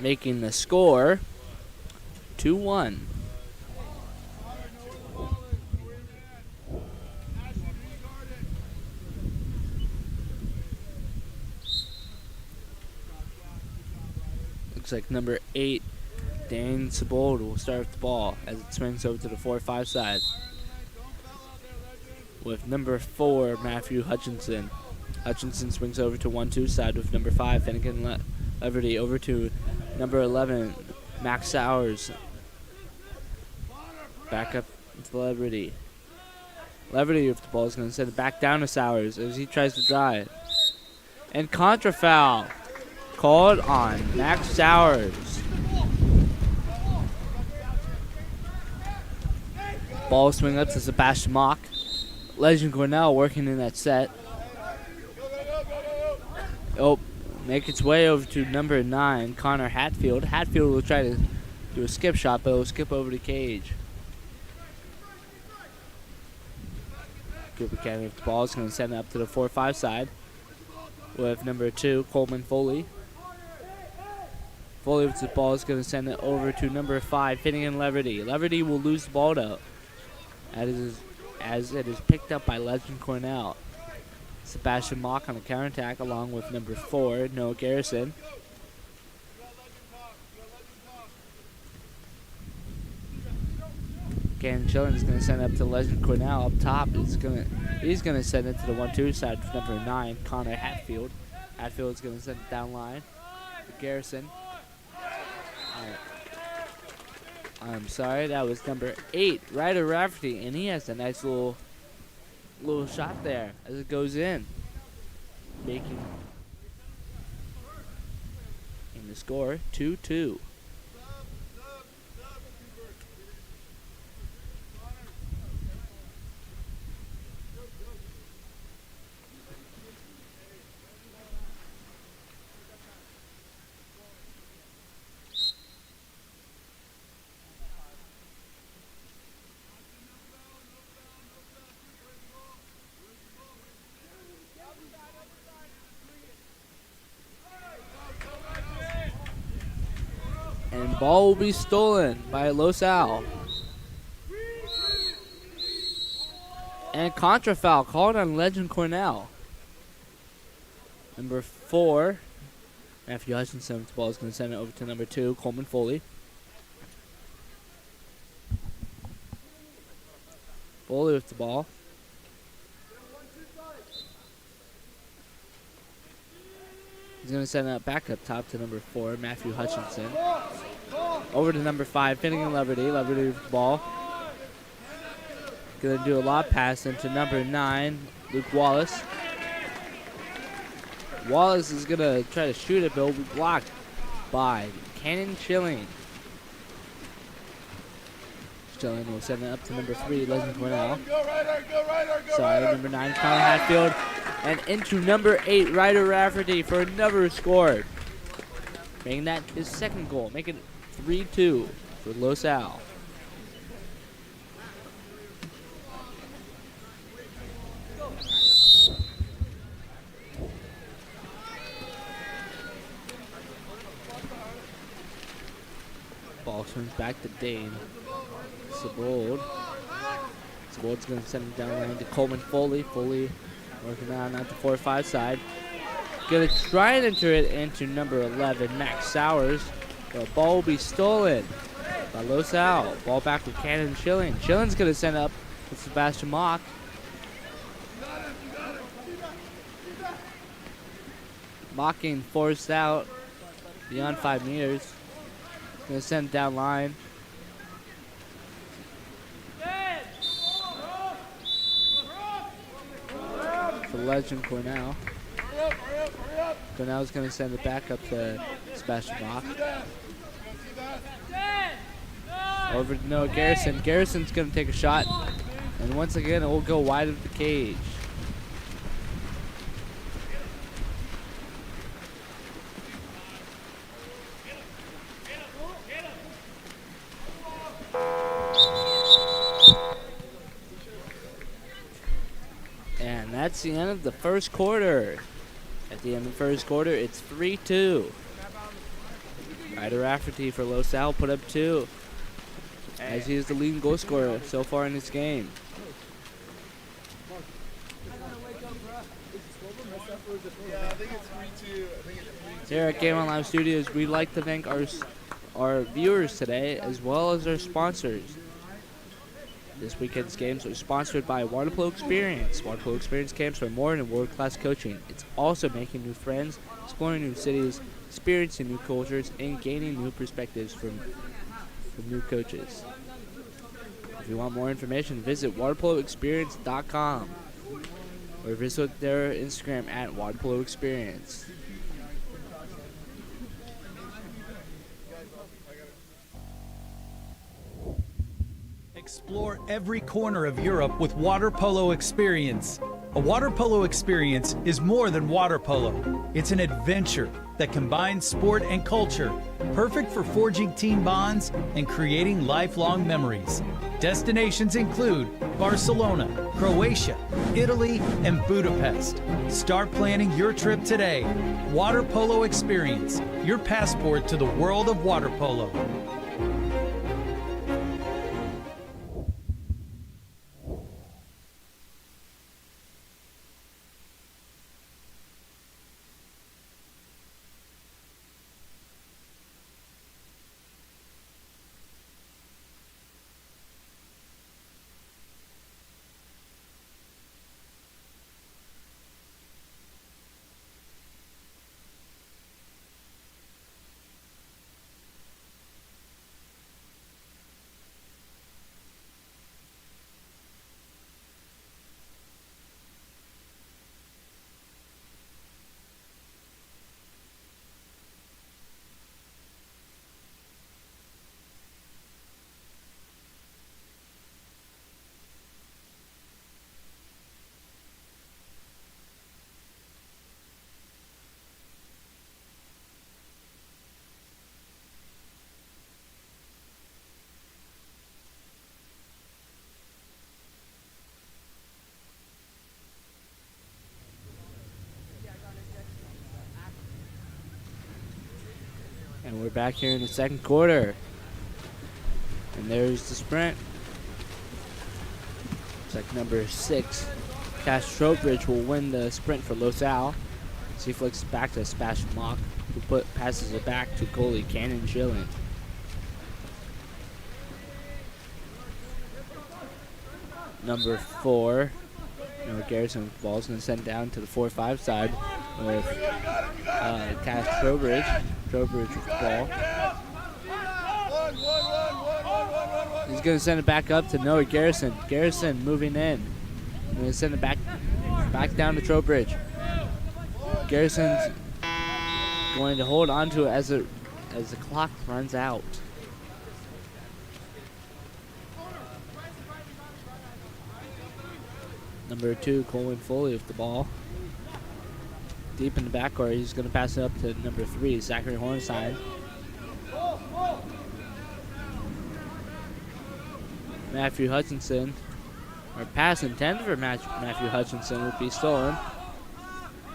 Speaker 5: making the score 2-1. Looks like number 8, Dane Sebold, will start with the ball as it swings over to the 4-5 side. With number 4, Matthew Hutchinson. Hutchinson swings over to 1-2 side with number 5, Finnegan Leverty, over to number 11, Max Sowers. Back up to Leverty. Leverty with the ball is going to send it back down to Sowers as he tries to drive. And contra foul called on Max Sowers. Ball swing up to Sebastian Mock. Legend Cornell working in that set. Oh, make its way over to number 9, Connor Hatfield. Hatfield will try to do a skip shot, but it will skip over the cage. Cooper County with the ball is going to send it up to the 4-5 side with number 2, Coleman Foley. Foley with the ball is going to send it over to number 5, Finnegan Leverty. Leverty will lose the ball though, as it is picked up by Legend Cornell. Sebastian Mock on the counterattack along with number 4, Noah Garrison. Gannon Chillen is going to send it up to Legend Cornell up top. He's going to send it to the 1-2 side with number 9, Connor Hatfield. Hatfield is going to send it down line to Garrison. I'm sorry, that was number 8, Ryder Rafferty, and he has a nice little shot there as it goes in, making the score 2-2. And ball will be stolen by Los Al. And contra foul called on Legend Cornell. Number 4, Matthew Hutchinson with the ball is going to send it over to number 2, Coleman Foley. Foley with the ball. He's going to send it back up top to number 4, Matthew Hutchinson. Over to number 5, Finnegan Leverty. Leverty with the ball. Going to do a lob pass into number 9, Luke Wallace. Wallace is going to try to shoot it, but will be blocked by Cannon Chilling. Chilling will send it up to number 3, Legend Cornell. Sorry, number 9, Connor Hatfield. And into number 8, Ryder Rafferty for another score. Making that his second goal. Making it 3-2 for Los Al. Ball swings back to Dane. Sebold. Sebold's going to send it down lane to Coleman Foley. Foley working on at the 4-5 side. Going to try and enter it into number 11, Max Sowers. The ball will be stolen by Los Al. Ball back with Cannon Chilling. Chilling's going to send up with Sebastian Mock. Mocking forced out beyond 5 meters. Going to send it down line. For Legend Cornell. Cornell's going to send it back up to Sebastian Mock. Over to Noah Garrison. Garrison's going to take a shot. And once again, it will go wide of the cage. And that's the end of the first quarter. At the end of the first quarter, it's 3-2. Ryder Rafferty for LaSalle put up 2, as he is the leading goal scorer so far in this game.
Speaker 3: Yeah, I think it's 3-2.
Speaker 5: Here at Game On Live Studios, we'd like to thank our viewers today, as well as our sponsors. This weekend's games are sponsored by Water Polo Experience. Water Polo Experience camps are more than world-class coaching. It's also making new friends, exploring new cities, experiencing new cultures, and gaining new perspectives from new coaches. If you want more information, visit waterpoloexperience.com or visit their Instagram at Water Polo Experience.
Speaker 8: Explore every corner of Europe with Water Polo Experience. A water polo experience is more than water polo. It's an adventure that combines sport and culture, perfect for forging team bonds and creating lifelong memories. Destinations include Barcelona, Croatia, Italy, and Budapest. Start planning your trip today. Water Polo Experience, your passport to the world of water polo.
Speaker 5: And we're back here in the second quarter. And there's the sprint. It's like number 6. Cash Trowbridge will win the sprint for LaSalle. He flicks back to Sebastian Mock, who passes it back to goalie Cannon Gillen. Number 4, Garrison ball's going to send down to the 4-5 side with Cash Trowbridge. Trowbridge with the ball. He's going to send it back up to Noah Garrison. Garrison moving in. Going to send it back down to Trowbridge. Garrison's going to hold on to it as the clock runs out. Number 2, Colin Foley with the ball. Deep in the backcourt, he's going to pass it up to number 3, Zachary Hornstein. Matthew Hutchinson, or pass intended for Matthew Hutchinson, will be stolen.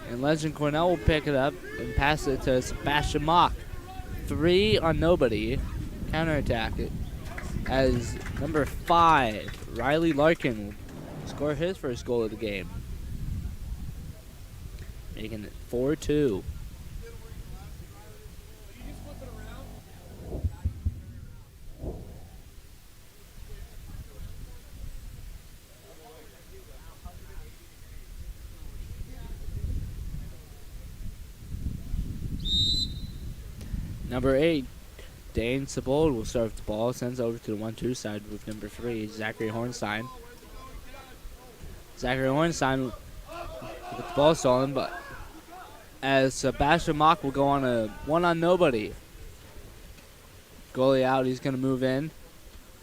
Speaker 5: And Legend Cornell will pick it up and pass it to Sebastian Mock. 3 on nobody. Counterattack it. As number 5, Riley Larkin, will score his first goal of the game, making it 4-2. Number 8, Dane Sabold will serve the ball, sends over to the 1-2 side with number 3, Zachary Hornstein. Zachary Hornstein with the ball stolen, but as Sebastian Mock will go on a 1-on-nobody. Goalie out, he's going to move in,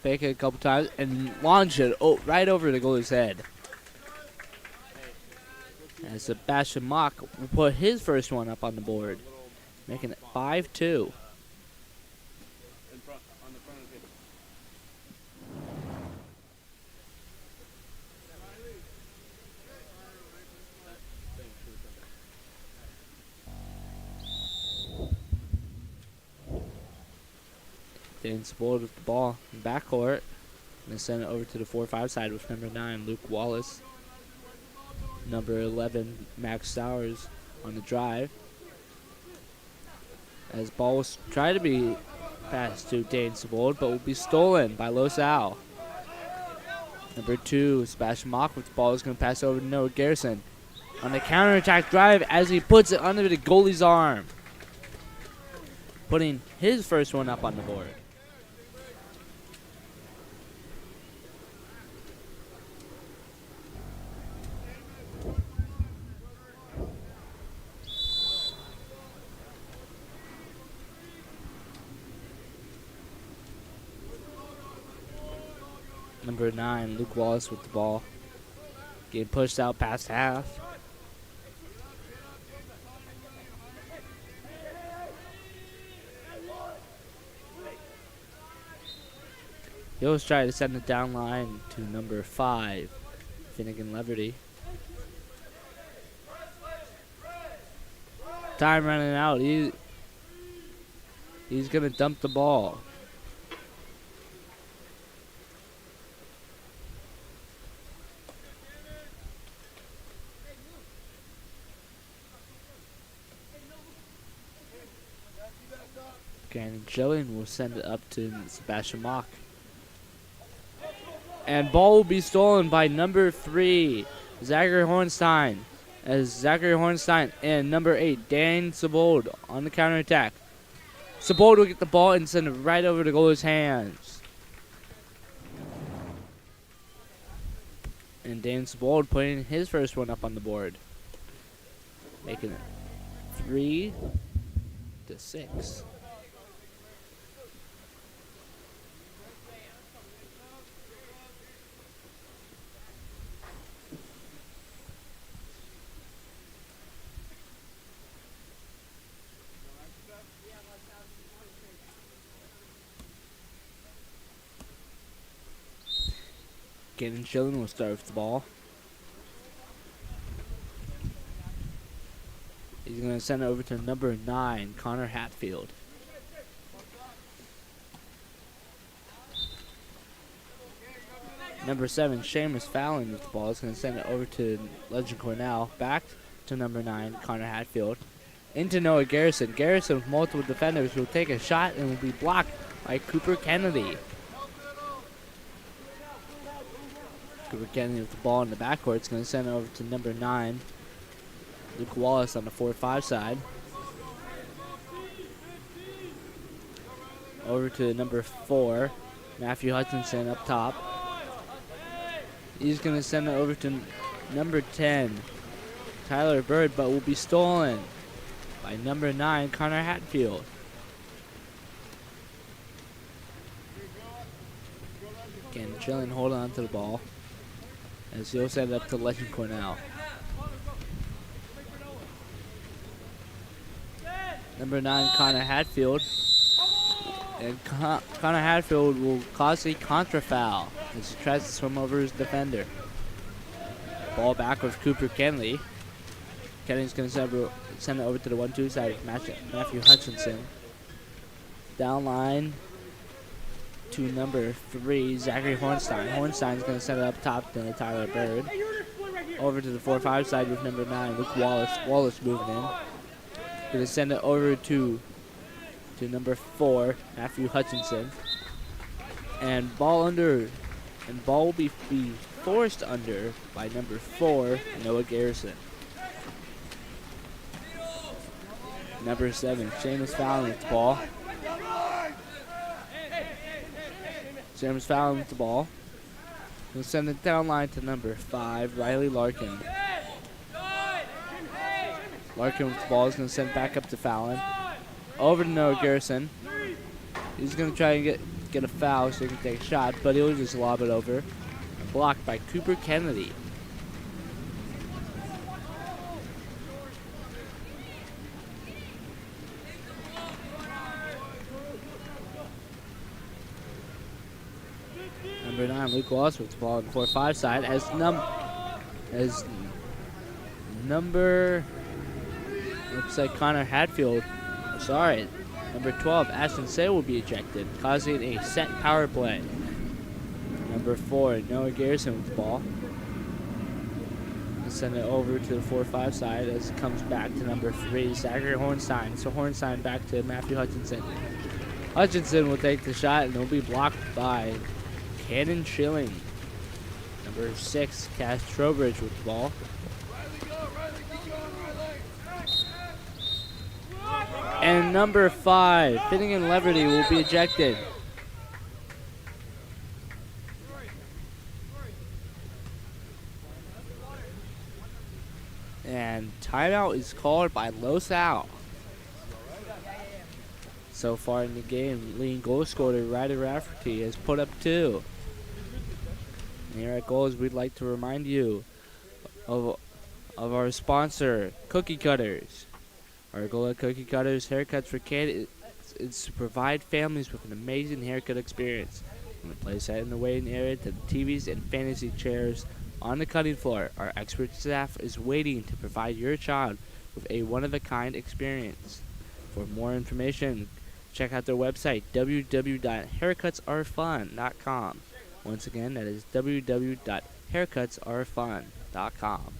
Speaker 5: fake it a couple times, and launch it right over the goalie's head. As Sebastian Mock will put his first one up on the board, making it 5-2. Dane Spoiled with the ball in backcourt. And send it over to the 4-5 side with number 9, Luke Wallace. Number 11, Max Sowers on the drive. As ball was trying to be passed to Dane Spoiled, but will be stolen by Losal. Number 2, Sebastian Mock with the ball is going to pass over to Noah Garrison. On the counterattack drive as he puts it under the goalie's arm. Putting his first one up on the board. Number 9, Luke Wallace with the ball. Getting pushed out past half. He'll try to send it down line to number 5, Finnegan Leverty. Time running out. He's going to dump the ball. Brandon Schilling will send it up to Sebastian Mock. And ball will be stolen by number 3, Zachary Hornstein. As Zachary Hornstein and number 8, Dan Sabold on the counterattack. Sabold will get the ball and send it right over the goalie's hands. And Dan Sabold putting his first one up on the board. Making it 3-6. Brandon Schilling will start with the ball. He's going to send it over to number 9, Connor Hatfield. Number 7, Seamus Fallon with the ball. Is going to send it over to Legend Cornell. Back to number 9, Connor Hatfield. Into Noah Garrison. Garrison with multiple defenders will take a shot and will be blocked by Cooper Kennedy. Cooper Kennedy with the ball in the backcourt. It's going to send it over to number 9, Luke Wallace on the 4-5 side. Over to number 4, Matthew Hutchinson up top. He's going to send it over to number 10, Tyler Bird, but will be stolen by number 9, Connor Hatfield. Again, Schilling holding on to the ball as he'll send it up to Legend Cornell. Number 9, Connor Hatfield. And Connor Hatfield will cause a contra foul as he tries to swim over his defender. Ball back with Cooper Kennedy. Kennedy's going to send it over to the 1-2 side with Matthew Hutchinson. Down line to number 3, Zachary Hornstein. Hornstein's going to send it up top to Tyler Bird. Over to the 4-5 side with number 9, Luke Wallace. Wallace moving in. Going to send it over to number 4, Matthew Hutchinson. And ball will be forced under by number 4, Noah Garrison. Number 7, Seamus Fallon with the ball. Seamus Fallon with the ball. We'll send it down line to number 5, Riley Larkin. Larkin with the ball is going to send it back up to Fallon. Over to Noah Garrison. He's going to try and get a foul so he can take a shot, but he'll just lob it over. Blocked by Cooper Kennedy. Number 9, Luke Wallace with the ball on the 4-5 side as number, looks like Connor Hatfield. Sorry, Number 12, Ashton Say will be ejected, causing a set power play. Number 4, Noah Garrison with the ball. We'll send it over to the 4-5 side as it comes back to number 3, Zachary Hornstein. So Hornstein back to Matthew Hutchinson. Hutchinson will take the shot and it will be blocked by Cannon Schilling. Number 6, Cass Trowbridge with the ball. And number 5, Finnegan Leverty will be ejected. And timeout is called by Los Al. So far in the game, leading goal scorer Ryder Rafferty has put up 2. And here at Goals, we'd like to remind you of our sponsor, Cookie Cutters. Our goal at Cookie Cutters Haircuts for Kids is to provide families with an amazing haircut experience. From the playset in the waiting area to the TVs and fantasy chairs on the cutting floor, our expert staff is waiting to provide your child with a one-of-a-kind experience. For more information, check out their website, www.haircutsaretfun.com. Once again, that is www.haircutsaretfun.com.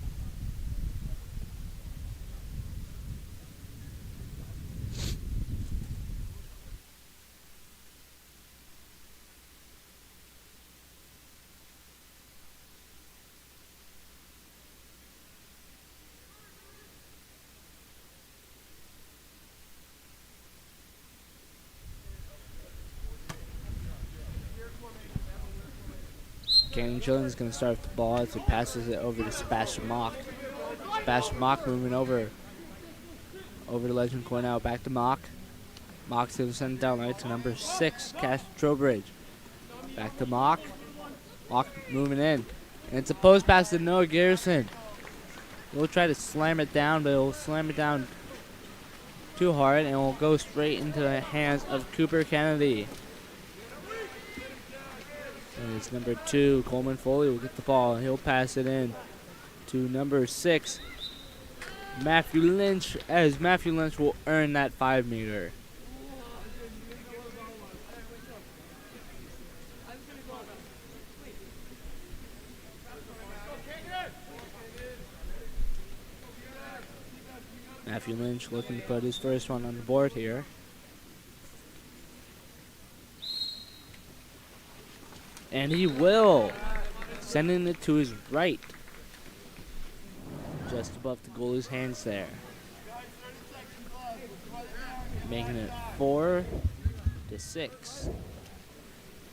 Speaker 5: Cannon Schilling is going to start with the ball as he passes it over to Sebastian Mock. Sebastian Mock moving over to Legend Cornell. Back to Mock. Mock's going to send it down right to number 6, Cass Trowbridge. Back to Mock. Mock moving in. And it's a post pass to Noah Garrison. He'll try to slam it down, but he'll slam it down too hard, and it will go straight into the hands of Cooper Kennedy. And it's number 2, Coleman Foley will get the ball. He'll pass it in to number 6, Matthew Lynch, as Matthew Lynch will earn that 5-meter. Matthew Lynch looking to put his first one on the board here. And he will, sending it to his right, just above the goalie's hands there. Making it 4-6. Looks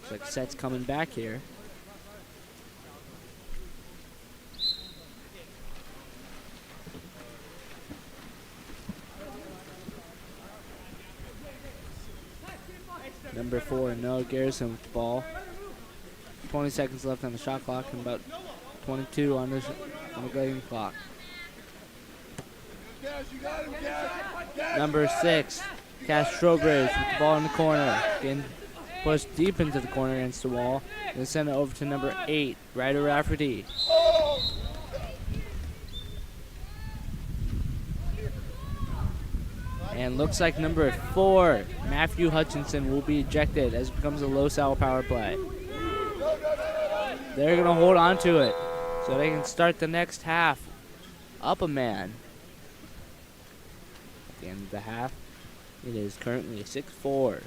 Speaker 5: like Set's coming back here. Number 4, Noah Garrison with the ball. 20 seconds left on the shot clock and about 22 on the grading clock. Number 6, Cass Trowbridge with the ball in the corner. Getting pushed deep into the corner against the wall. Then send it over to number 8, Ryder Rafferty. And looks like number 4, Matthew Hutchinson, will be ejected as it becomes a Los Al power play. They're going to hold on to it so they can start the next half up a man. At the end of the half, it is currently 6-4.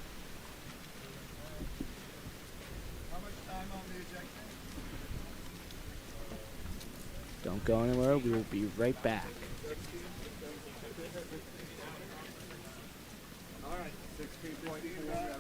Speaker 5: Don't go anywhere. We will be right back.
Speaker 9: All right, 16.4.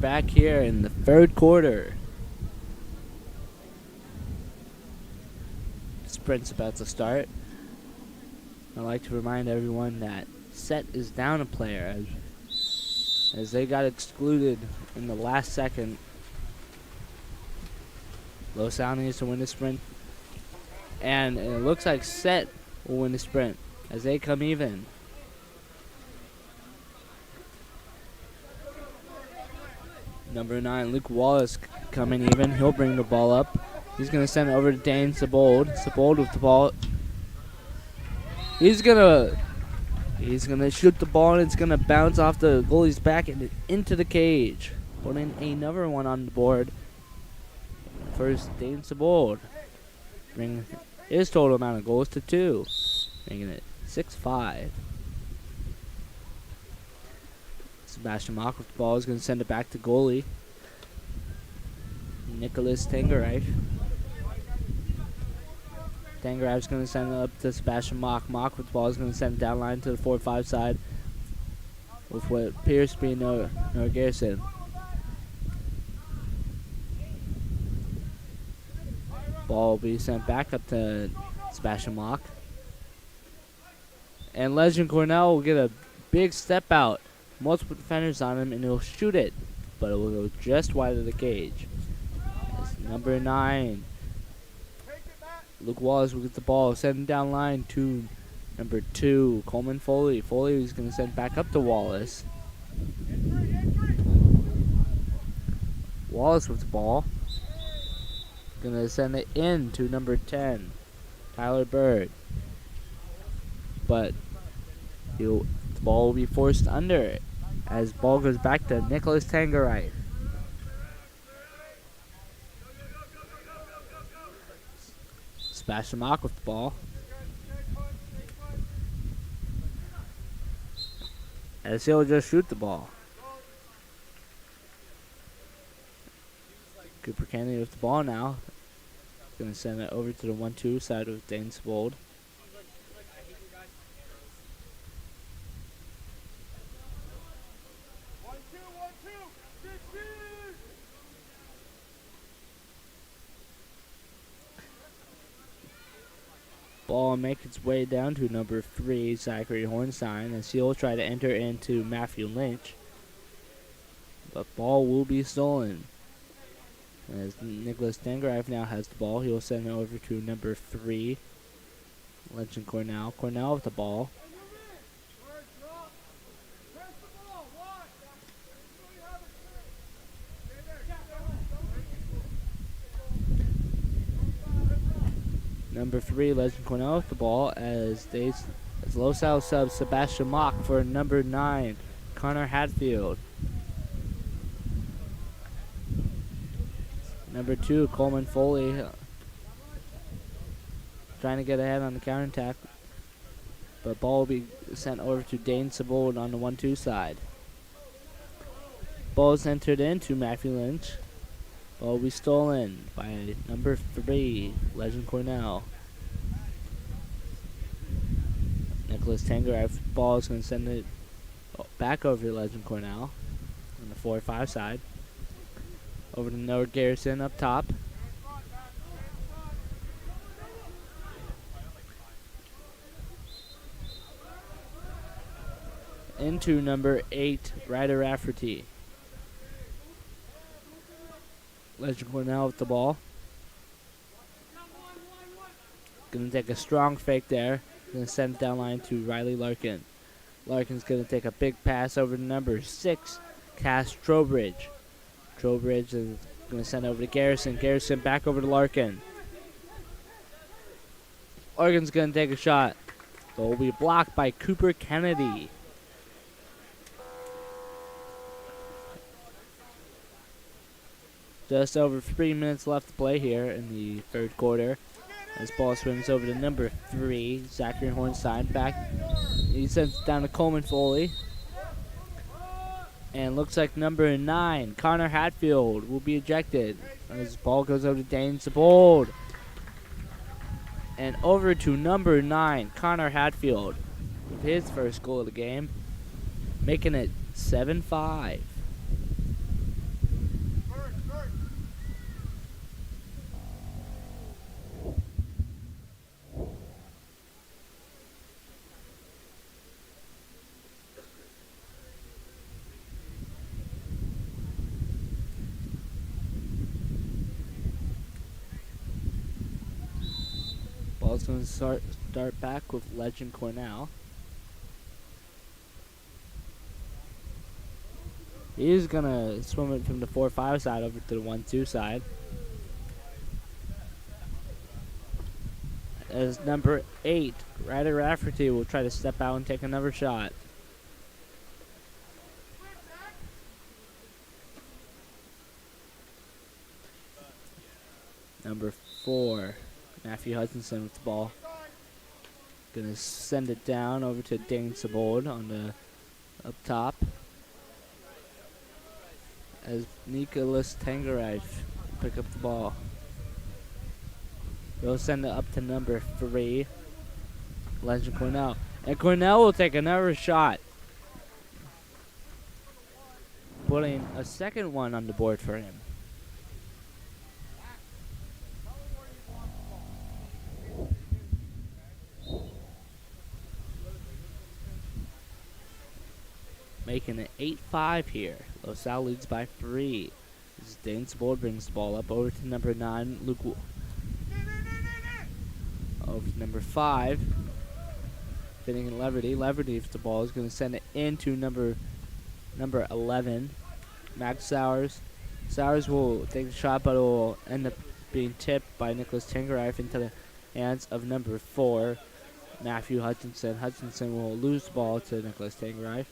Speaker 5: back here in the third quarter. Sprint's about to start. I'd like to remind everyone that Set is down a player as they got excluded in the last second. LoSal needs to win the sprint. And it looks like Set will win the sprint as they come even. Number 9, Luke Wallace coming even. He'll bring the ball up. He's going to send it over to Dane Sabold. Sabold with the ball. He's gonna shoot the ball, and it's going to bounce off the goalie's back and into the cage. Putting another one on the board. First, Dane Sabold. Bring his total amount of goals to 2. Making it 6-5. Sebastian Mock with the ball is going to send it back to goalie Nicholas Tangereif. Tangereif's going to send it up to Sebastian Mock. Mock with the ball is going to send it down line to the 4-5 side with what appears to be Noah Garrison. Ball will be sent back up to Sebastian Mock. And Legend Cornell will get a big step out. Multiple defenders on him, and he'll shoot it, but it will go just wide of the cage. As number 9, Luke Wallace will get the ball, send down line to number 2, Coleman Foley. Foley is going to send back up to Wallace. Wallace with the ball. Going to send it in to number 10, Tyler Bird. But the ball will be forced under it as ball goes back to Nicholas Tangereif. Sebastian Mock with the ball. As he'll just shoot the ball. Cooper Kennedy with the ball now. Going to send it over to the 1-2 side of Dane Sabold. Ball make its way down to number 3, Zachary Hornstein, as he'll try to enter into Matthew Lynch. But ball will be stolen. As Nicholas Tangereif now has the ball, he'll send it over to number 3, Legend Cornell. Cornell with the ball. Number 3, Legend Cornell with the ball as LoSal subs Sebastian Mock for number 9, Connor Hatfield. Number 2, Coleman Foley trying to get ahead on the counterattack, but ball will be sent over to Dane Sabold on the 1-2 side. Ball is entered into Matthew Lynch. Ball will be stolen by number 3, Legend Cornell. Nicholas Tangereif ball is going to send it back over to Legend Cornell on the 4-5 side. Over to Noah Garrison up top. Into number 8, Ryder Rafferty. Legend Cornell with the ball. Gonna take a strong fake there. Gonna send it down line to Riley Larkin. Larkin's gonna take a big pass over to number 6, Cass Trowbridge. Trowbridge is gonna send over to Garrison. Garrison back over to Larkin. Larkin's gonna take a shot. But will be blocked by Cooper Kennedy. Just over 3 minutes left to play here in the third quarter. As ball swims over to number 3, Zachary Hornstein. Back, he sends it down to Coleman Foley. And looks like number 9, Connor Hatfield, will be ejected. As ball goes over to Dane Sabold. And over to number 9, Connor Hatfield, with his first goal of the game, making it 7-5. Ball's going to start back with Legend Cornell. He's going to swim it from the 4-5 side over to the 1-2 side. As number 8, Ryder Rafferty, will try to step out and take another shot. Number 4, Matthew Hutchinson with the ball. Gonna send it down over to Dane Sabold on the up top. As Nicholas Tangarev pick up the ball. They'll send it up to number 3, Legend Cornell. And Cornell will take another shot, putting a second one on the board for him. Making it 8-5 here. LaSalle leads by 3. As Dane Sabold brings the ball up over to number 9, Luke. Over to number 5, Fitting and Leverty. Leverty, if the ball is going to send it into number 11, Max Sowers. Sowers will take the shot, but it will end up being tipped by Nicholas Tangarev into the hands of number 4, Matthew Hutchinson. Hutchinson will lose the ball to Nicholas Tangarev.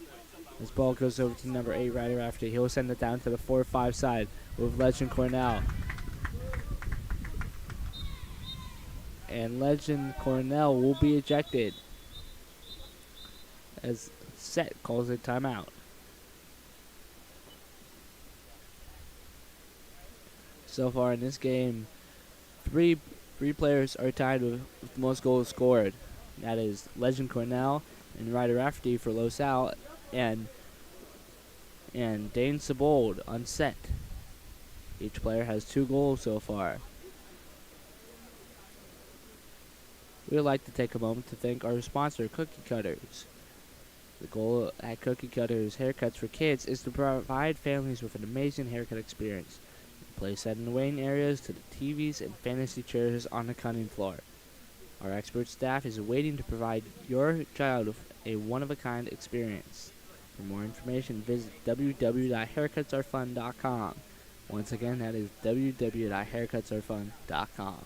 Speaker 5: This ball goes over to number 8 Ryder Rafferty. He'll send it down to the 4-5 side with Legend Cornell. And Legend Cornell will be ejected as Set calls a timeout. So far in this game, three players are tied with the most goals scored. That is Legend Cornell and Ryder Rafferty for LaSalle, and Dane Sabold on Set. Each player has 2 goals so far. We would like to take a moment to thank our sponsor, Cookie Cutters. The goal at Cookie Cutters Haircuts for Kids is to provide families with an amazing haircut experience. Place set in the waiting areas to the TVs and fantasy chairs on the cutting floor. Our expert staff is waiting to provide your child with a one-of-a-kind experience. For more information, visit www.haircutsaretfun.com. Once again, that is www.haircutsaretfun.com.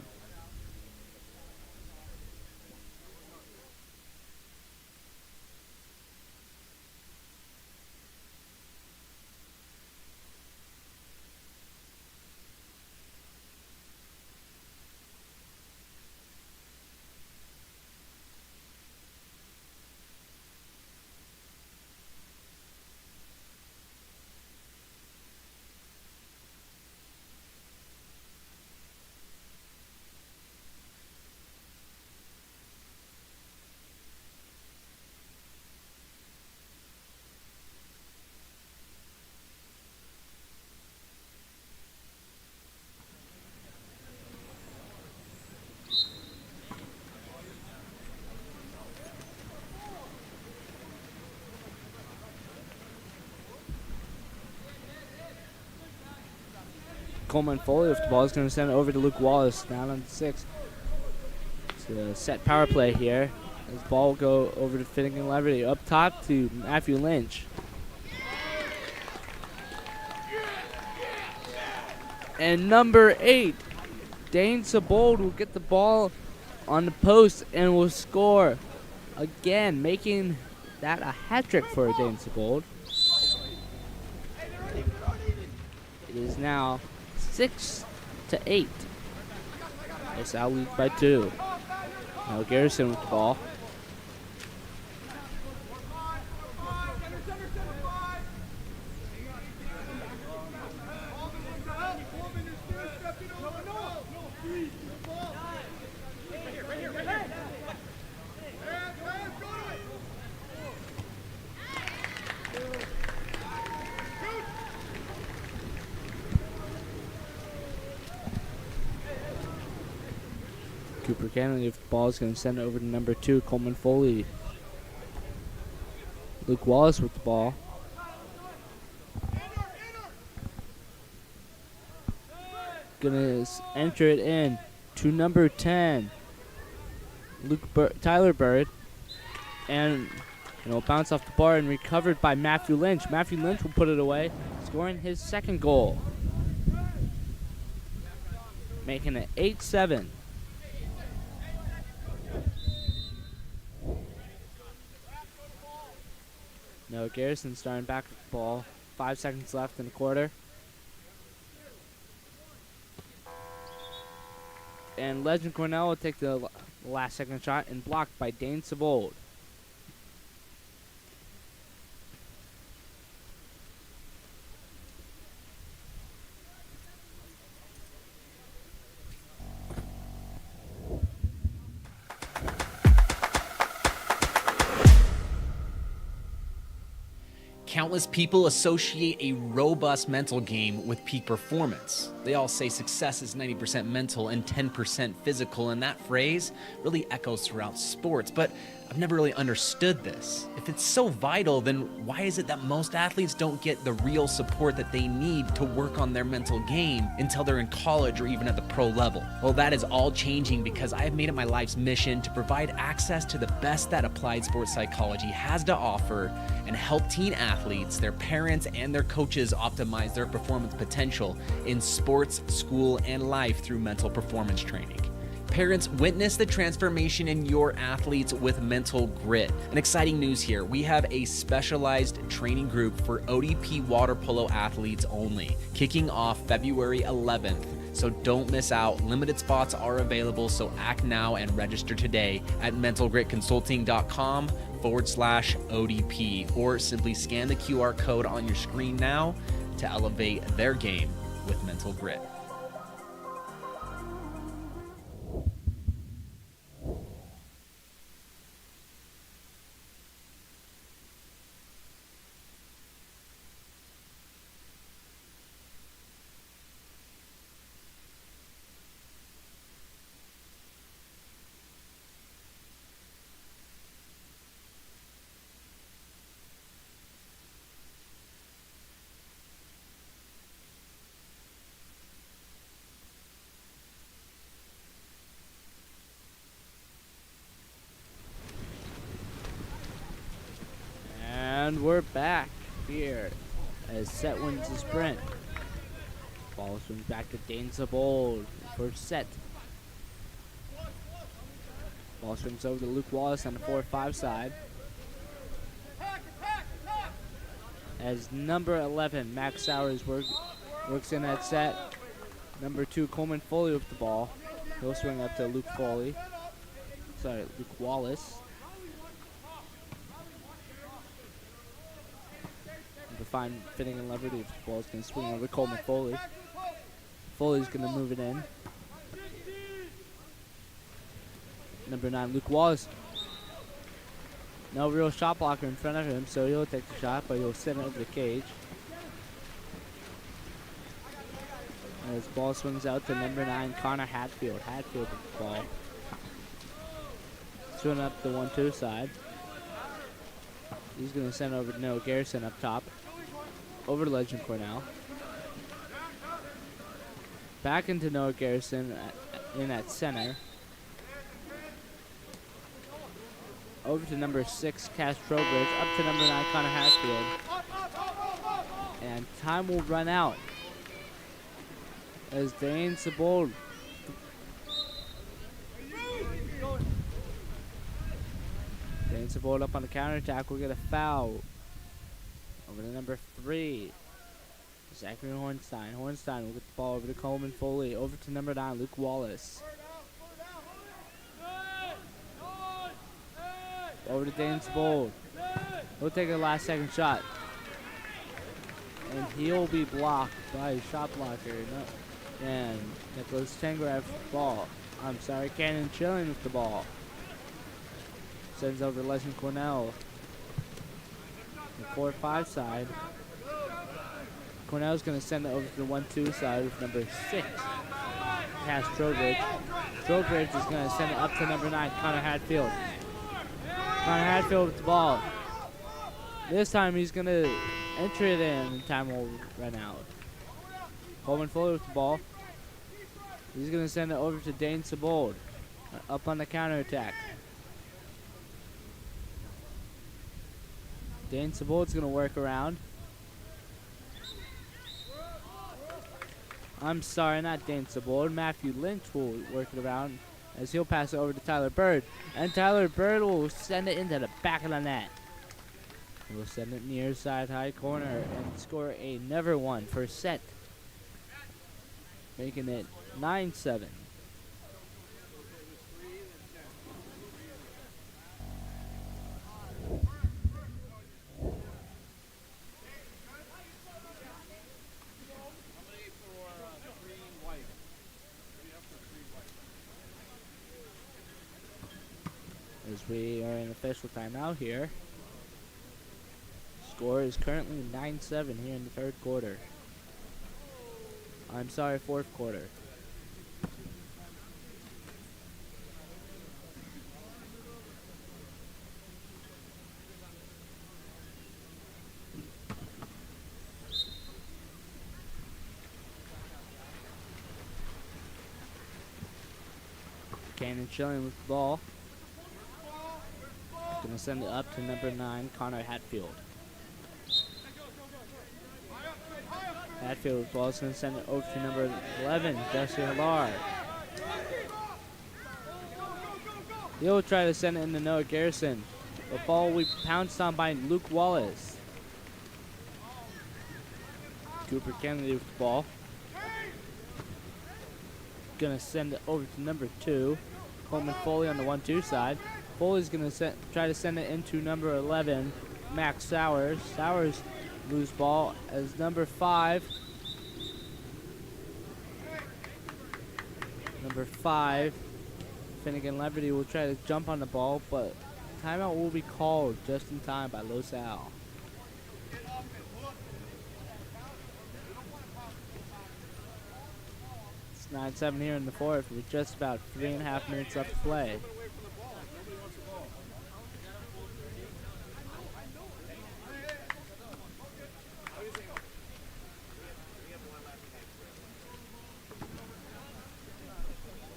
Speaker 5: Coleman Foley with the ball is going to send it over to Luke Wallace, down on 6. It's a set power play here. This ball will go over to Fitting and Leverty. Up top to Matthew Lynch. And number 8, Dane Sabold, will get the ball on the post and will score again, making that a hat trick for Dane Sabold. It is now 6-8. LaSalle leads by 2. Now Garrison with the ball. Cooper Kennedy with the ball is going to send it over to number 2, Coleman Foley. Luke Wallace with the ball. Gonna enter it in to number 10, Tyler Bird. And it'll bounce off the bar and recovered by Matthew Lynch. Matthew Lynch will put it away, scoring his second goal, making it 8-7. No, Garrison starting back with the ball. 5 seconds left in the quarter. And Legend Cornell will take the last second shot and blocked by Dane Savold.
Speaker 6: Countless people associate a robust mental game with peak performance. They all say success is 90% mental and 10% physical, and that phrase really echoes throughout sports, but I've never really understood this. If it's so vital, then why is it that most athletes don't get the real support that they need to work on their mental game until they're in college or even at the pro level? Well, that is all changing because I have made it my life's mission to provide access to the best that applied sports psychology has to offer and help teen athletes, their parents, and their coaches optimize their performance potential in sports, school, and life through mental performance training. Parents, witness the transformation in your athletes with Mental Grit. And exciting news here, we have a specialized training group for ODP water polo athletes only, kicking off February 11th. So don't miss out. Limited spots are available, so act now and register today at mentalgritconsulting.com/ODP, or simply scan the QR code on your screen now to elevate their game with Mental Grit.
Speaker 5: And we're back here as Set wins the sprint. Ball swings back to Dane Savold for Set. Ball swings over to Luke Wallace on the 4-5 side. As number 11, Max Sowers works in that set. Number 2, Coleman Foley with the ball. He'll swing up to Luke Wallace. To find fitting and liberty, if the ball's going to swing over Coleman Foley. Foley's going to move it in. Number 9, Luke Wallace. No real shot blocker in front of him, so he'll take the shot, but he'll send it over the cage. As ball swings out to number 9, Connor Hatfield. Hatfield with the ball. Swing up the 1-2 side. He's going to send over to Noah Garrison up top. Over to Legend Cornell. Back into Noah Garrison in at center. Over to number 6, Cass Trowbridge. Up to number 9, Connor Hatfield. And time will run out as Dane Savold up on the counterattack will get a foul. Over to number 3, Zachary Hornstein. Hornstein will get the ball over to Coleman Foley. Over to number 9, Luke Wallace. Over to Dane Savold. He'll take a last second shot. And he'll be blocked by a shot blocker. No. And Nicholas Tengraf with the ball. I'm sorry, Cannon Chilling with the ball. Sends over to Legend Cornell. The 4-5 side. Cornell's going to send it over to the 1-2 side with number 6, Cass Trowbridge. Trowbridge is going to send it up to number 9, Connor Hatfield. Connor Hatfield with the ball. This time he's going to enter it in and time will run out. Coleman Foley with the ball. He's going to send it over to Dane Savold. up on the counterattack. Dane Sabold's going to work around. I'm sorry, not Dane Sabold. Matthew Lynch will work it around as he'll pass it over to Tyler Bird. And Tyler Bird will send it into the back of the net. We'll send it near side high corner and score another one for set, making it 9-7. As we are in official timeout here. Score is currently 9-7 here in the third quarter. I'm sorry, fourth quarter. Cannon Schilling with the ball. Gonna send it up to number 9, Connor Hatfield. Hatfield with the ball is gonna send it over to number 11, Jesse Hillar. He'll try to send it into Noah Garrison. The ball will be pounced on by Luke Wallace. Cooper Kennedy with the ball. Gonna send it over to number 2, Coleman Foley on the 1-2 side. Foley's gonna try to send it into number 11, Max Sowers. Sowers lose ball as number 5. Number 5, Finnegan Leverty will try to jump on the ball, but timeout will be called just in time by Los Al. It's 9-7 here in the fourth with just about 3.5 minutes left to play.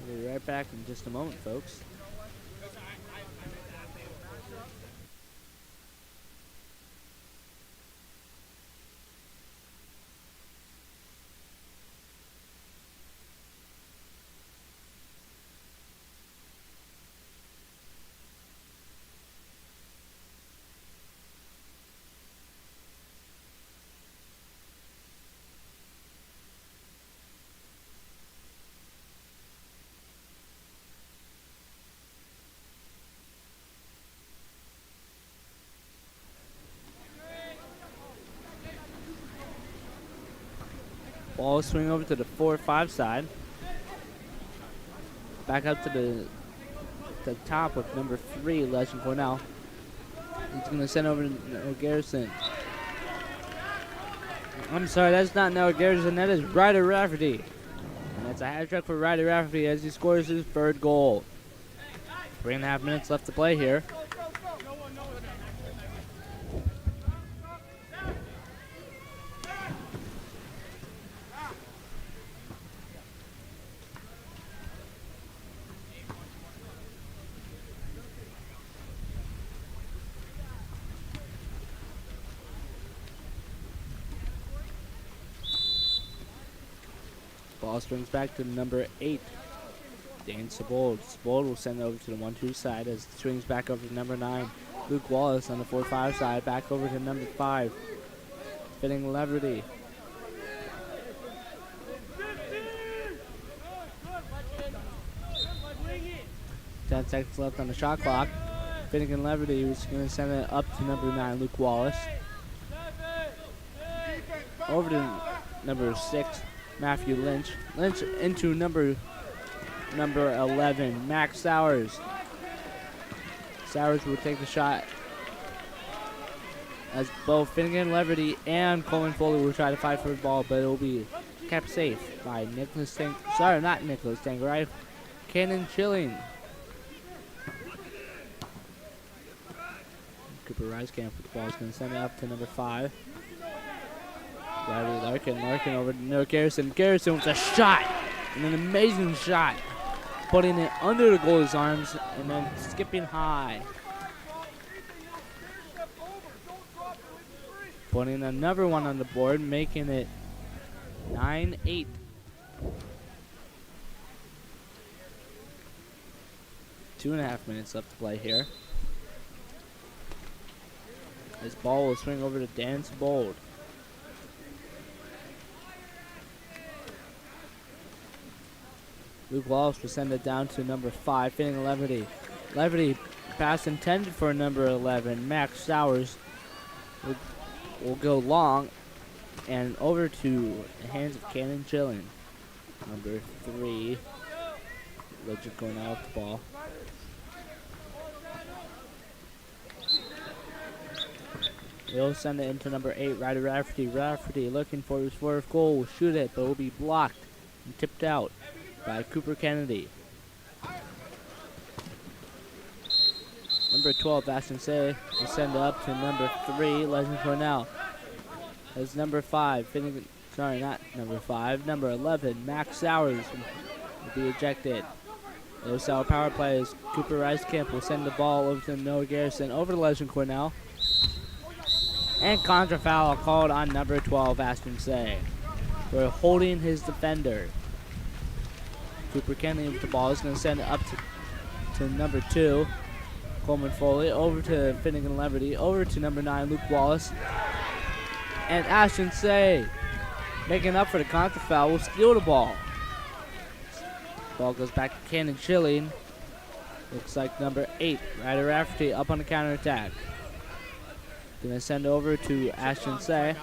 Speaker 5: We'll be right back in just a moment, folks. Ball swing over to the 4-5 side. Back up to the top with number 3, Legend Cornell. He's going to send over to Noah Garrison. I'm sorry, that's not Noah Garrison. That is Ryder Rafferty. And that's a hat trick for Ryder Rafferty as he scores his third goal. 3.5 minutes left to play here. Ball swings back to number 8, Dane Sabold. Sabold will send it over to the 1-2 side as it swings back over to number 9, Luke Wallace on the 4-5 side. Back over to number 5, Finnegan Leverty. Ten seconds left on the shot clock. Finnegan Leverty was going to send it up to number 9, Luke Wallace. Over to number 6, Matthew Lynch. Lynch into number 11, Max Sowers. Sowers will take the shot as both Finnegan Leverty and Coleman Foley will try to fight for the ball, but it will be kept safe by Cannon Schilling. Cooper Ricekamp with the ball is going to send it up to number 5. Larkin over to Noah Garrison. Garrison with a shot, and an amazing shot. putting it under the goalie's arms and then skipping high. Putting another one on the board, making it 9-8. Two and a half minutes left to play here. This ball will swing over to Dance Bold. Luke Wallace will send it down to number 5, Finning Leverty. Leverty, pass intended for number 11, Max Sowers, will go long and over to the hands of Cannon Chillin. Number 3, Legend going out with the ball. They'll send it into number 8, Ryder Rafferty. Rafferty looking for his fourth goal, will shoot it, but will be blocked and tipped out by Cooper Kennedy. Number 12, Ashton Say, will send it up to number 3, Legend Cornell. As number 5, number 11, Max Sowers will be ejected. Those our power plays. Cooper Ricecamp will send the ball over to Noah Garrison, over to Legend Cornell. And contra foul called on number 12, Ashton Say. We're holding his defender. Cooper Kennedy with the ball is going to send it up to number 2, Coleman Foley, over to Finnegan Leverty, over to number 9, Luke Wallace. And Ashton Say, making up for the contra foul, will steal the ball. Ball goes back to Cannon Chilling. Looks like number 8, Ryder Rafferty, up on the counterattack. Going to send over to Ashton Say.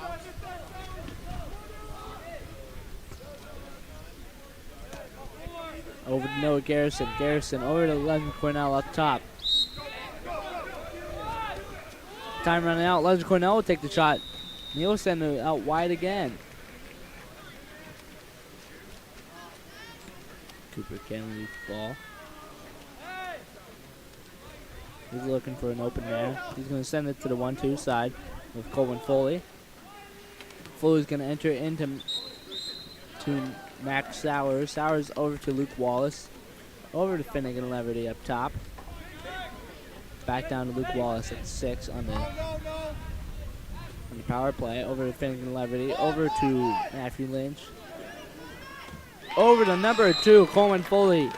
Speaker 5: Over to Noah Garrison. Garrison over to Legend Cornell up top. Time running out. Legend Cornell will take the shot. He'll send it out wide again. Cooper Kennedy ball. He's looking for an open man. He's going to send it to the 1-2 side with Coleman Foley. Foley's going to enter into Max Sowers. Sowers over to Luke Wallace. Over to Finnegan Leverty up top. Back down to Luke Wallace at 6 on the power play. Over to Finnegan Leverty. Over to Matthew Lynch. Over to number 2, Coleman Foley,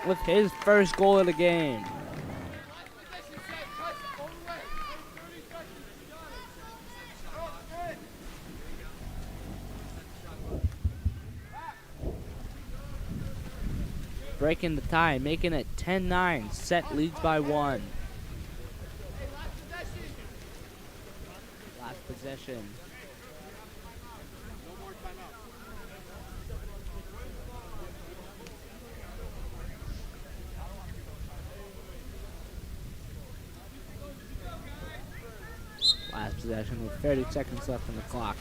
Speaker 5: with his first goal of the game. Breaking the tie, making it 10-9. Set leads by 1. Last possession. Last possession with 30 seconds left on the clock.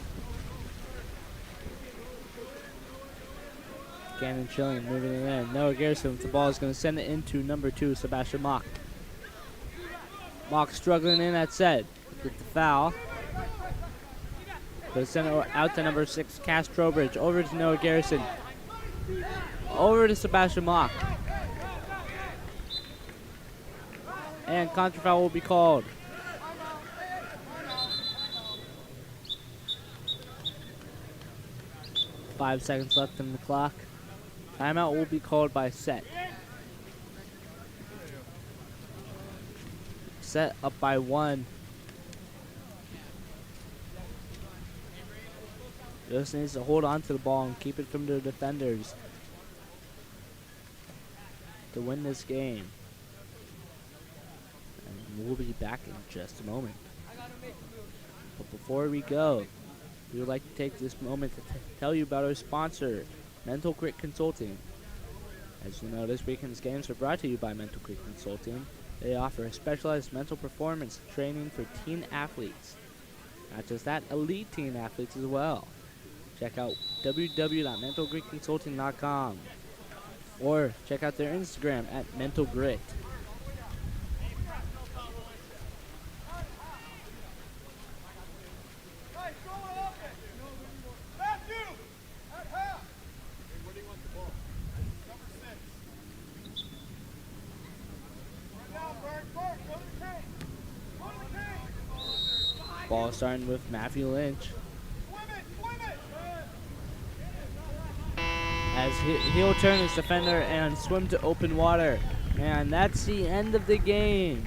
Speaker 5: Gannon Chilling moving it in. Noah Garrison with the ball is going to send it into number 2, Sebastian Mock. Mock struggling in that set. With the foul. But send it out to number 6, Cass Trowbridge. Over to Noah Garrison. Over to Sebastian Mock. And contra foul will be called. 5 seconds left on the clock. Timeout will be called by Set. Set up by 1. Just needs to hold on to the ball and keep it from the defenders to win this game. And we'll be back in just a moment. But before we go, we would like to take this moment to tell you about our sponsor, Mental Grit Consulting. As you know, this weekend's games are brought to you by Mental Grit Consulting. They offer specialized mental performance training for teen athletes. Not just that, elite teen athletes as well. Check out www.mentalgritconsulting.com or check out their Instagram at Mental Grit. Ball starting with Matthew Lynch. As he'll turn his defender and swim to open water. And that's the end of the game.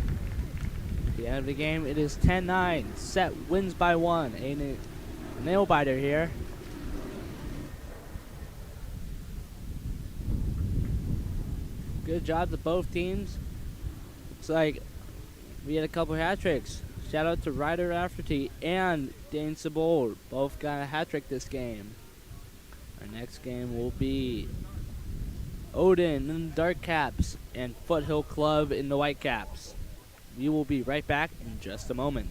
Speaker 5: At the end of the game, it is 10-9. Set wins by 1. A nail biter here. Good job to both teams. Looks like we had a couple hat tricks. Shout out to Ryder Rafferty and Dane Sabol. Both got a hat trick this game. Our next game will be Odin in the dark caps and Foothill Club in the white caps. We will be right back in just a moment.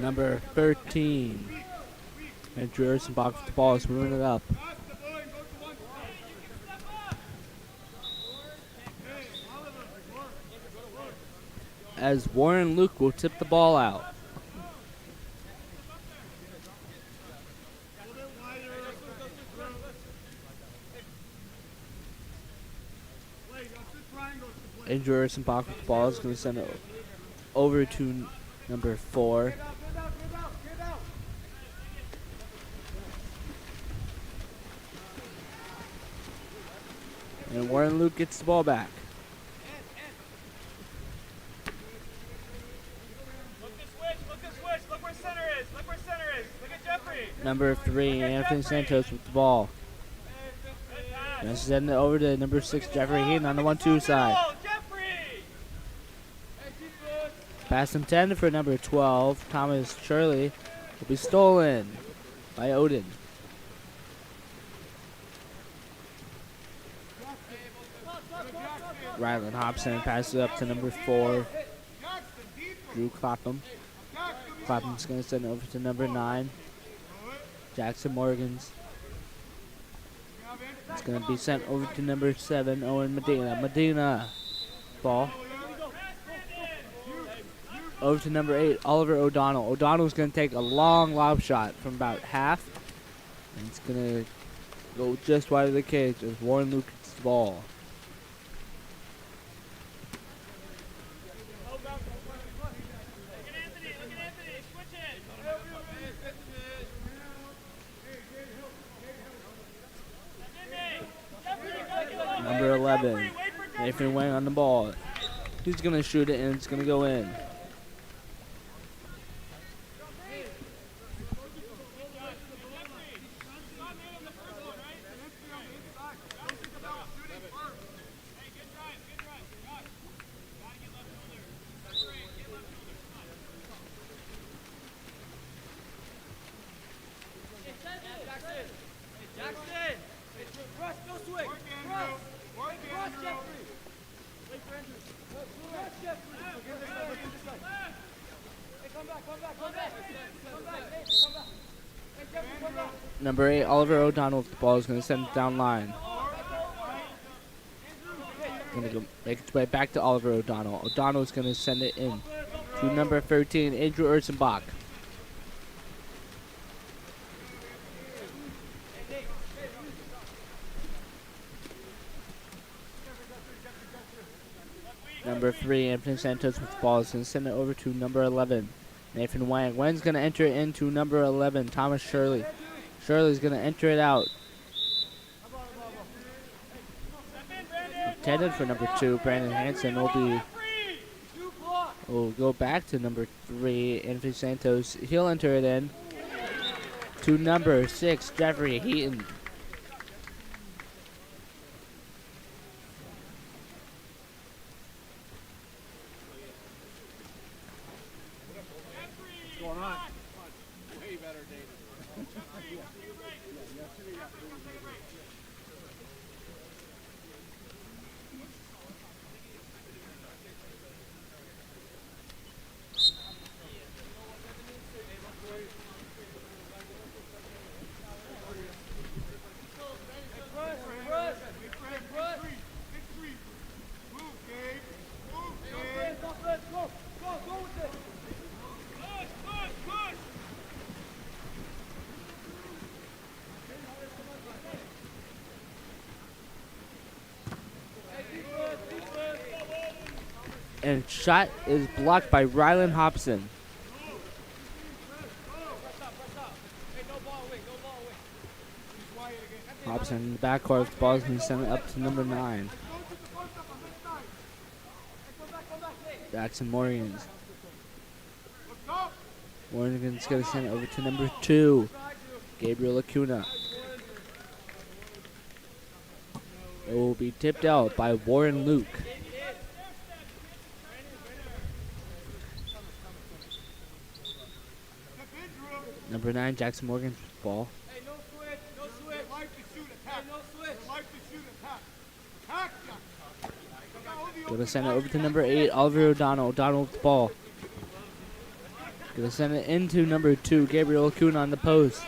Speaker 5: Number 13. And Drew Ersenbach with the ball is moving it up. As Warren Luke will tip the ball out. Andrew Ersenbach with the ball is going to send it over to number 4. And Warren Luke gets the ball back.
Speaker 1: Look where center is. Look where center is. Look at Jeffrey.
Speaker 5: Number 3, Anthony Santos with the ball. And send it over to number 6, Jeffrey Heaton on the 1-2 side. Pass intended for number 12, Thomas Shirley, will be stolen by Odin. Ryland Hobson passes it up to number 4, Drew Clapham. Clapham's going to send it over to number 9, Jackson Morgans. It's going to be sent over to number 7, Owen Medina. Medina, ball. Over to number 8, Oliver O'Donnell. O'Donnell's going to take a long lob shot from about half. And it's going to go just wide of the cage as Warren Luke gets the ball. Number 11, Nathan Wang on the ball. He's going to shoot it and it's going to go in. Number 8, Oliver O'Donnell with the ball is going to send it down line. Going to go make its way back to Oliver O'Donnell. O'Donnell is going to send it in to number 13, Andrew Ersenbach. Number 3, Anthony Santos with the ball is going to send it over to number 11, Nathan Wang. Wang's going to enter it into number 11, Thomas Shirley. Shirley's going to enter it out. Intended for number 2, Brandon Hansen will go back to number 3, Anthony Santos. He'll enter it in to number 6, Jeffrey Heaton.
Speaker 9: What's going on? Way better, David.
Speaker 5: And shot is blocked by Ryland Hobson. Hobson in the backcourt of the ball is going to send it up to number 9. Jackson Morgans. Morgan's going to send it over to number 2, Gabriel Acuna. It will be tipped out by Warren Luke. Number 9, Jackson Morgan's ball.
Speaker 9: Hey, no switch, no switch. Like to shoot, attack. Hey, no switch. Like to shoot, attack. Attack, Jackson.
Speaker 5: Going to send it over to number 8, Oliver O'Donnell. O'Donnell with the ball. Gonna send it into number 2, Gabriel Acuna on the post.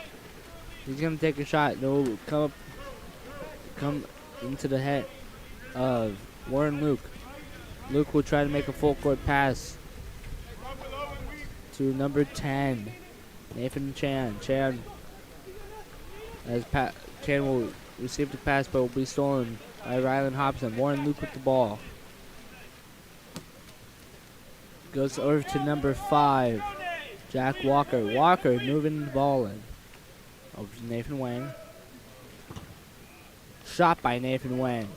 Speaker 5: He's gonna take a shot. No, come into the head of Warren Luke. Luke will try to make a full court pass to number 10, Nathan Chan. Chan will receive the pass, but will be stolen by Rylan Hobson. Warren Luke with the ball. Goes over to number 5, Jack Walker. Walker moving the ball in. Over to Nathan Wang. Shot by Nathan Wang.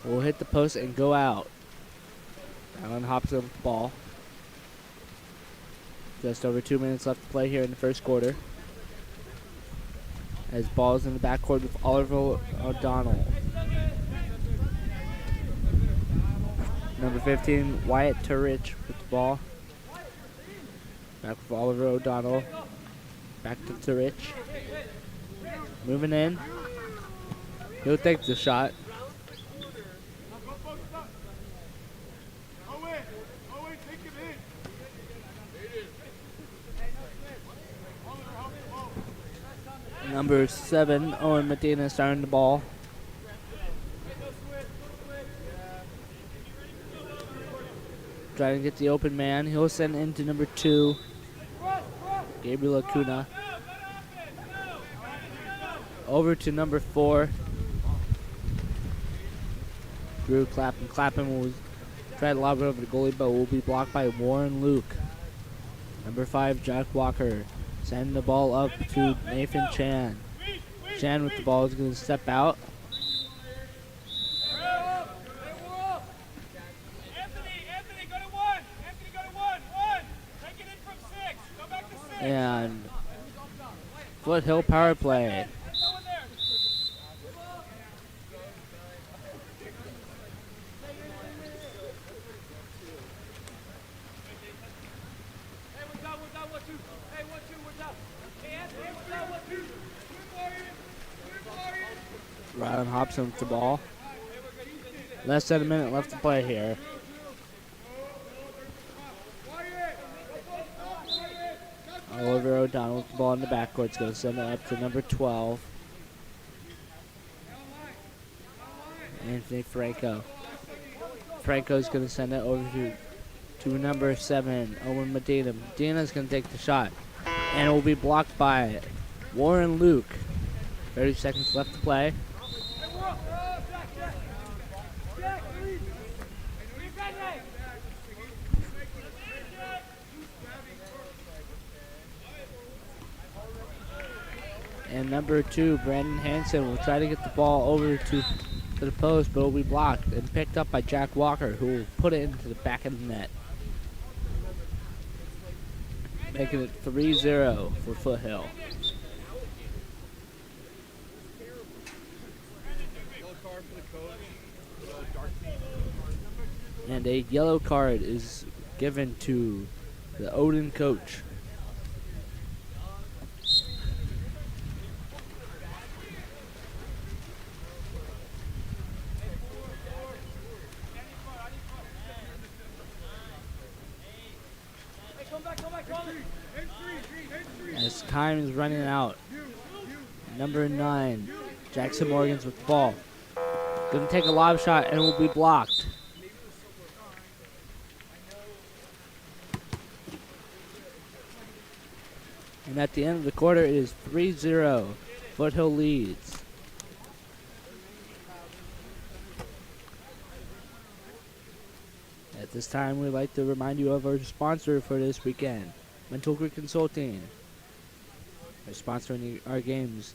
Speaker 5: Will hit the post and go out. Rylan Hobson with the ball. Just over 2 minutes left to play here in the first quarter. As ball's in the backcourt with Oliver O'Donnell. Number 15, Wyatt Turich with the ball. Back with Oliver O'Donnell. Back to Turich. Moving in. He'll take the shot. Number 7, Owen Medina starting the ball. Trying to get the open man. He'll send it into number 2, Gabriel Acuna. Over to number 4, Drew Clapham. Clapham will try to lob it over the goalie, but will be blocked by Warren Luke. Number 5, Jack Walker. Send the ball up to Nathan Chan. Chan with the ball is going to step out.
Speaker 1: Anthony, go to 1. Anthony, go to 1. Take it in from 6. Go back to 6.
Speaker 5: And Foothill power play.
Speaker 1: There's no one there. Hey, we're down, 1, 2. Hey, 1, 2, we're down. Hey, Anthony, we're down, 1, 2.
Speaker 5: Rylan Hobson with the ball. Less than a minute left to play here. Oliver O'Donnell with the ball in the backcourt. Is going to send it up to number 12, Anthony Franco. Franco's going to send it over to number 7, Owen Medina. Medina's going to take the shot, and it will be blocked by Warren Luke. 30 seconds left to play. And number 2, Brandon Hansen, will try to get the ball over to the post, but it will be blocked and picked up by Jack Walker, who will put it into the back of the net. Making it 3-0 for Foothill. And a yellow card is given to the Odin coach. As time is running out. Number 9, Jackson Morgan's with the ball. Gonna take a lob shot and will be blocked. And at the end of the quarter, it is 3-0. Foothill leads. At this time, we'd like to remind you of our sponsor for this weekend, Mental Grid Consulting. They're sponsoring our games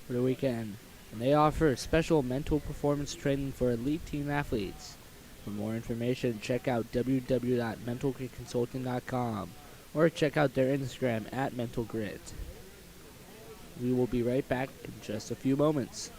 Speaker 5: for the weekend. And they offer special mental performance training for elite team athletes. For more information, check out www.mentalgridconsulting.com or check out their Instagram at mentalgrid. We will be right back in just a few moments.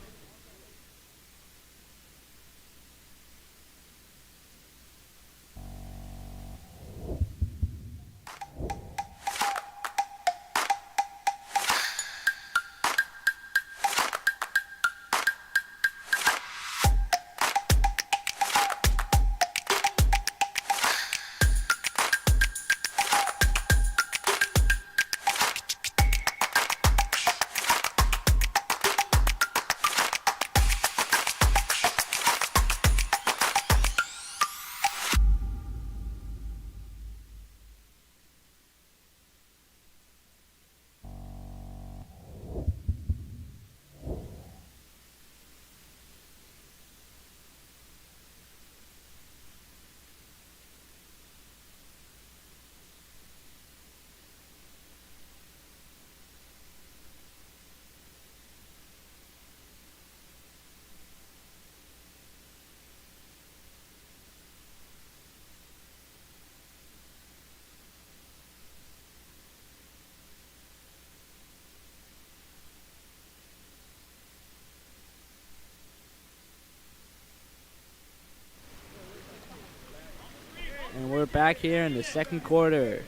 Speaker 5: we're back here in the second quarter.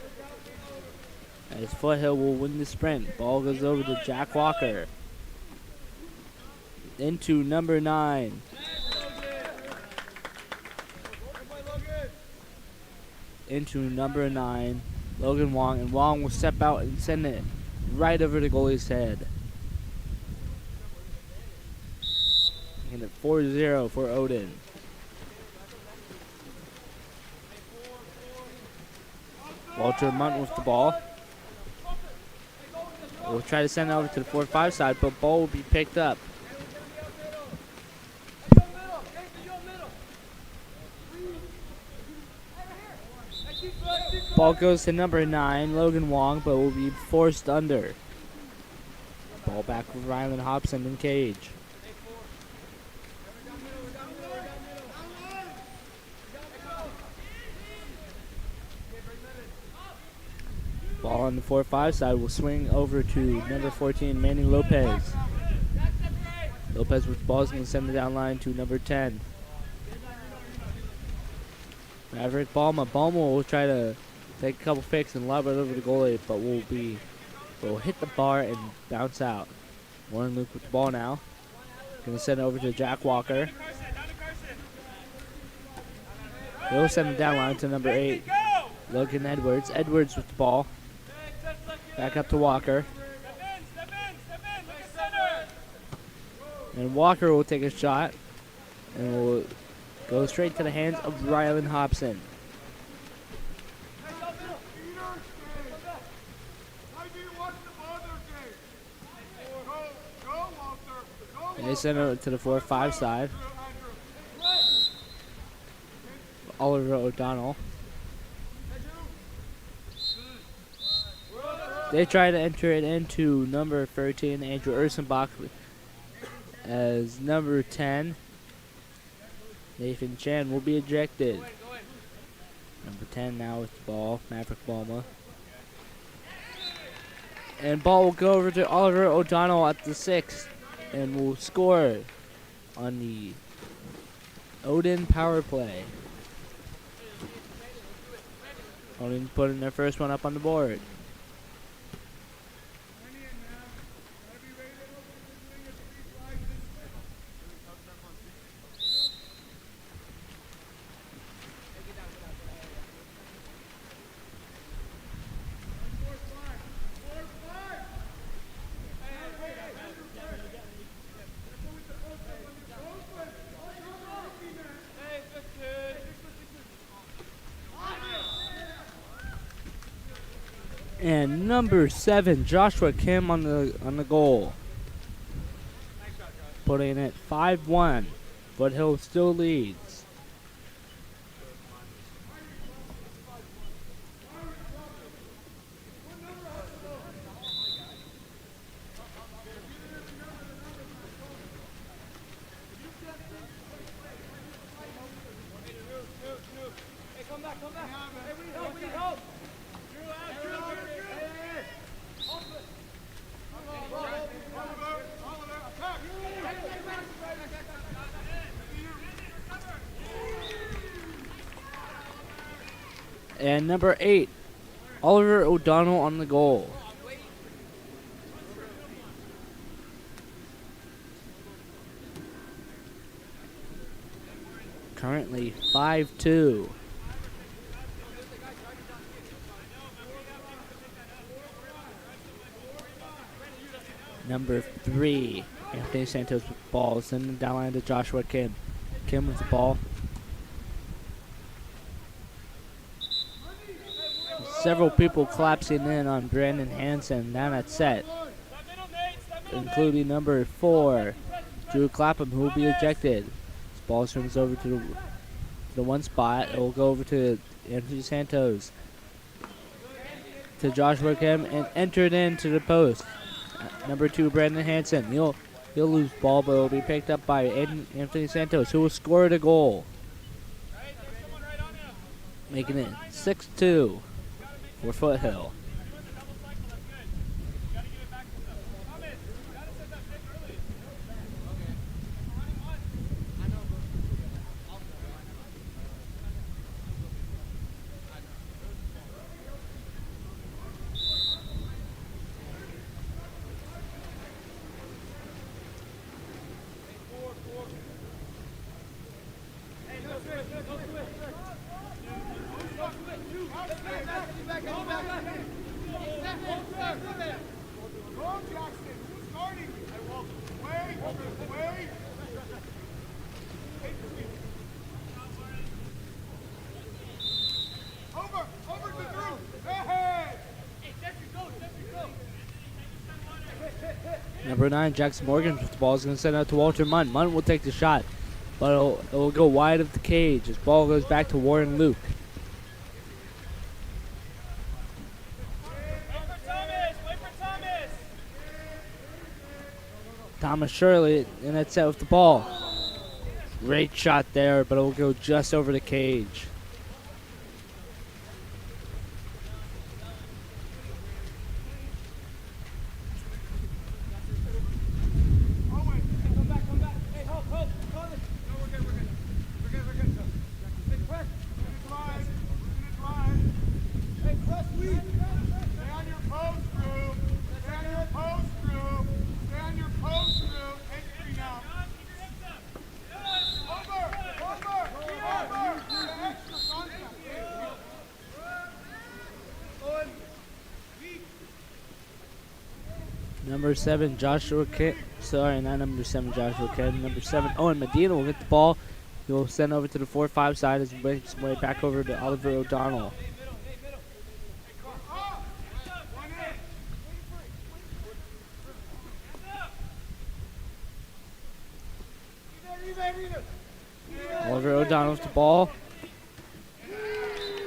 Speaker 5: As Foothill will win the sprint. Ball goes over to Jack Walker. Into number 9. Into number 9, Logan Wong. And Wong will step out and send it right over the goalie's head. And it 4-0 for Odin. Walter Munt with the ball. We'll try to send it over to the 4-5 side, but ball will be picked up. Ball goes to number 9, Logan Wong, but will be forced under. Ball back with Rylan Hobson in cage. Ball on the 4-5 side will swing over to number 14, Manny Lopez. Lopez with the ball is going to send it down line to number 10. Maverick Balma. Balma will try to take a couple fakes and lob it over the goalie, but will hit the bar and bounce out. Warren Luke with the ball now. Going to send it over to Jack Walker. He'll send it down line to number 8, Logan Edwards. Edwards with the ball. Back up to Walker. And Walker will take a shot and will go straight to the hands of Rylan Hobson. And they send it to the 4-5 side. Oliver O'Donnell. They try to enter it into number 13, Andrew Ursenbach, as number 10, Nathan Chan, will be ejected. Number 10 now with the ball, Maverick Balma. And ball will go over to Oliver O'Donnell at the 6th and will score on the Odin power play. Odin putting their first one up on the board. And number 7, Joshua Kim on the goal, putting it 5-1. Foothill still leads. And number 8, Oliver O'Donnell on the goal. Currently 5-2. Number 3, Anthony Santos with the ball. Sending it down line to Joshua Kim. Kim with the ball. Several people collapsing in on Brandon Hansen down at set, including number 4, Drew Clapham, who will be ejected. This ball swings over to the one spot. It will go over to Anthony Santos, to Joshua Kim, and enter it into the post. Number 2, Brandon Hansen. He'll lose ball, but it will be picked up by Anthony Santos, who will score the goal, making it 6-2. For Foothill. Number 9, Jackson Morgan with the ball is going to send out to Walter Munn. Munn will take the shot, but it'll go wide of the cage. His ball goes back to Warren Luke.
Speaker 1: Wait for Thomas.
Speaker 5: Thomas Shirley in that set with the ball. Great shot there, but it will go just over the cage.
Speaker 9: Come back. Hey, hold. Thomas. No, we're good. We're good. Hey, press. Drive. Hey, press, lead. Stay on your post, group. Stay on your post, group. Stay on your post, group. Entry now. Over. Extra contact.
Speaker 5: Number 7, Joshua Kidd. Sorry, not number 7, Joshua Kidd. Number 7, Owen Medina will get the ball. He will send over to the 4-5 side as he makes his way back over to Oliver O'Donnell. Oliver O'Donnell with the ball.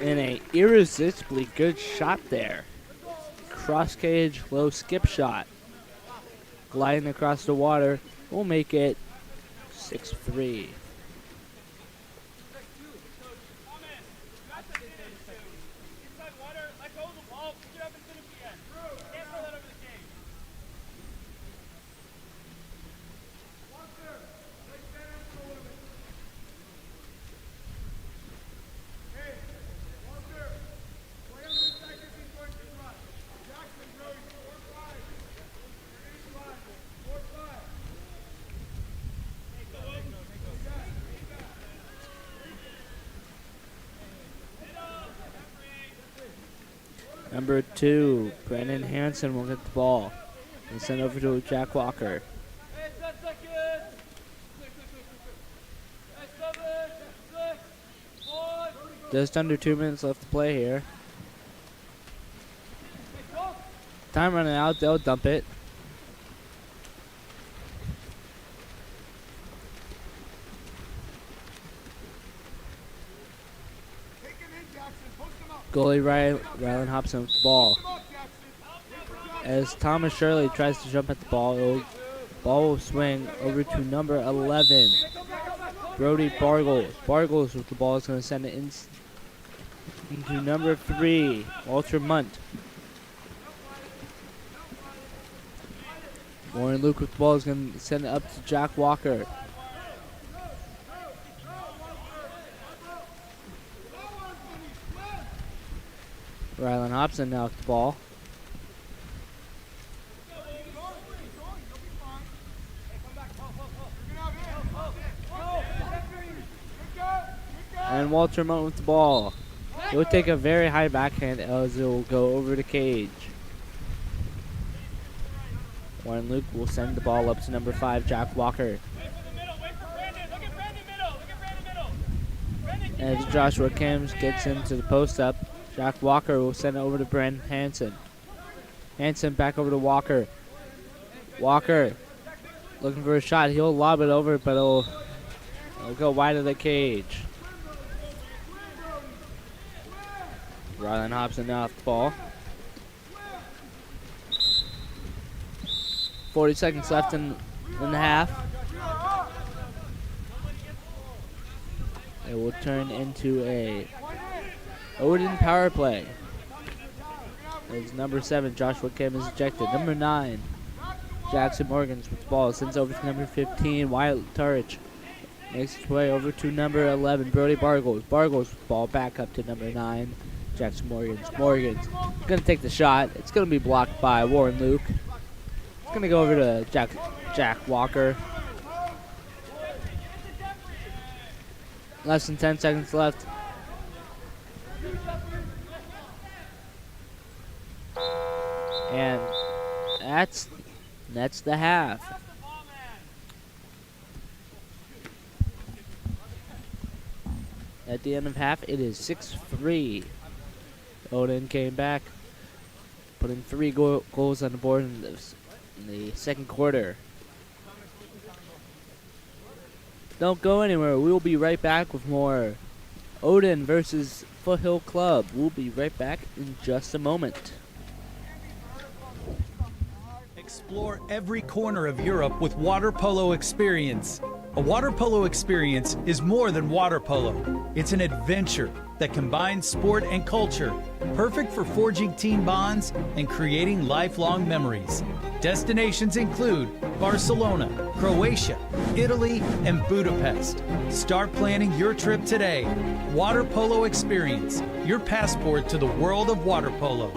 Speaker 5: And a irresistibly good shot there. Cross cage, low skip shot. Gliding across the water. We'll make it 6-3. Number 2, Brennan Hansen will get the ball and send over to Jack Walker.
Speaker 1: Hey, 10 seconds. Hey, 7, 6, 5.
Speaker 5: Just under 2 minutes left to play here. Time running out, they'll dump it. Goalie Rylan Hobson with the ball. As Thomas Shirley tries to jump at the ball, ball will swing over to number 11, Brody Bargles. Bargles with the ball is going to send it into number 3, Walter Munt. Warren Luke with the ball is going to send it up to Jack Walker. Rylan Hobson now with the ball. And Walter Munt with the ball. It will take a very high backhand as it will go over the cage. Warren Luke will send the ball up to number 5, Jack Walker. As Joshua Kims gets into the post up, Jack Walker will send it over to Brent Hansen. Hansen back over to Walker. Walker looking for a shot. He'll lob it over, but it'll go wide of the cage. Rylan Hobson now off the ball. 40 seconds left in the half. It will turn into a Odin power play. As number 7, Joshua Kim is ejected. Number 9, Jackson Morgans with the ball. Sends over to number 15, Wyatt Turich. Makes his way over to number 11, Brody Bargles. Bargles with the ball back up to number 9, Jackson Morgans. Morgans going to take the shot. It's going to be blocked by Warren Luke. It's going to go over to Jack Walker. Less than 10 seconds left. And that's the half. At the end of half, it is 6-3. Odin came back, putting 3 goals on the board in the second quarter. Don't go anywhere. We'll be right back with more Odin versus Foothill Club. We'll be right back in just a moment.
Speaker 8: Explore every corner of Europe with Water Polo Experience. A water polo experience is more than water polo. It's an adventure that combines sport and culture, perfect for forging team bonds and creating lifelong memories. Destinations include Barcelona, Croatia, Italy, and Budapest. Start planning your trip today. Water Polo Experience, your passport to the world of water polo.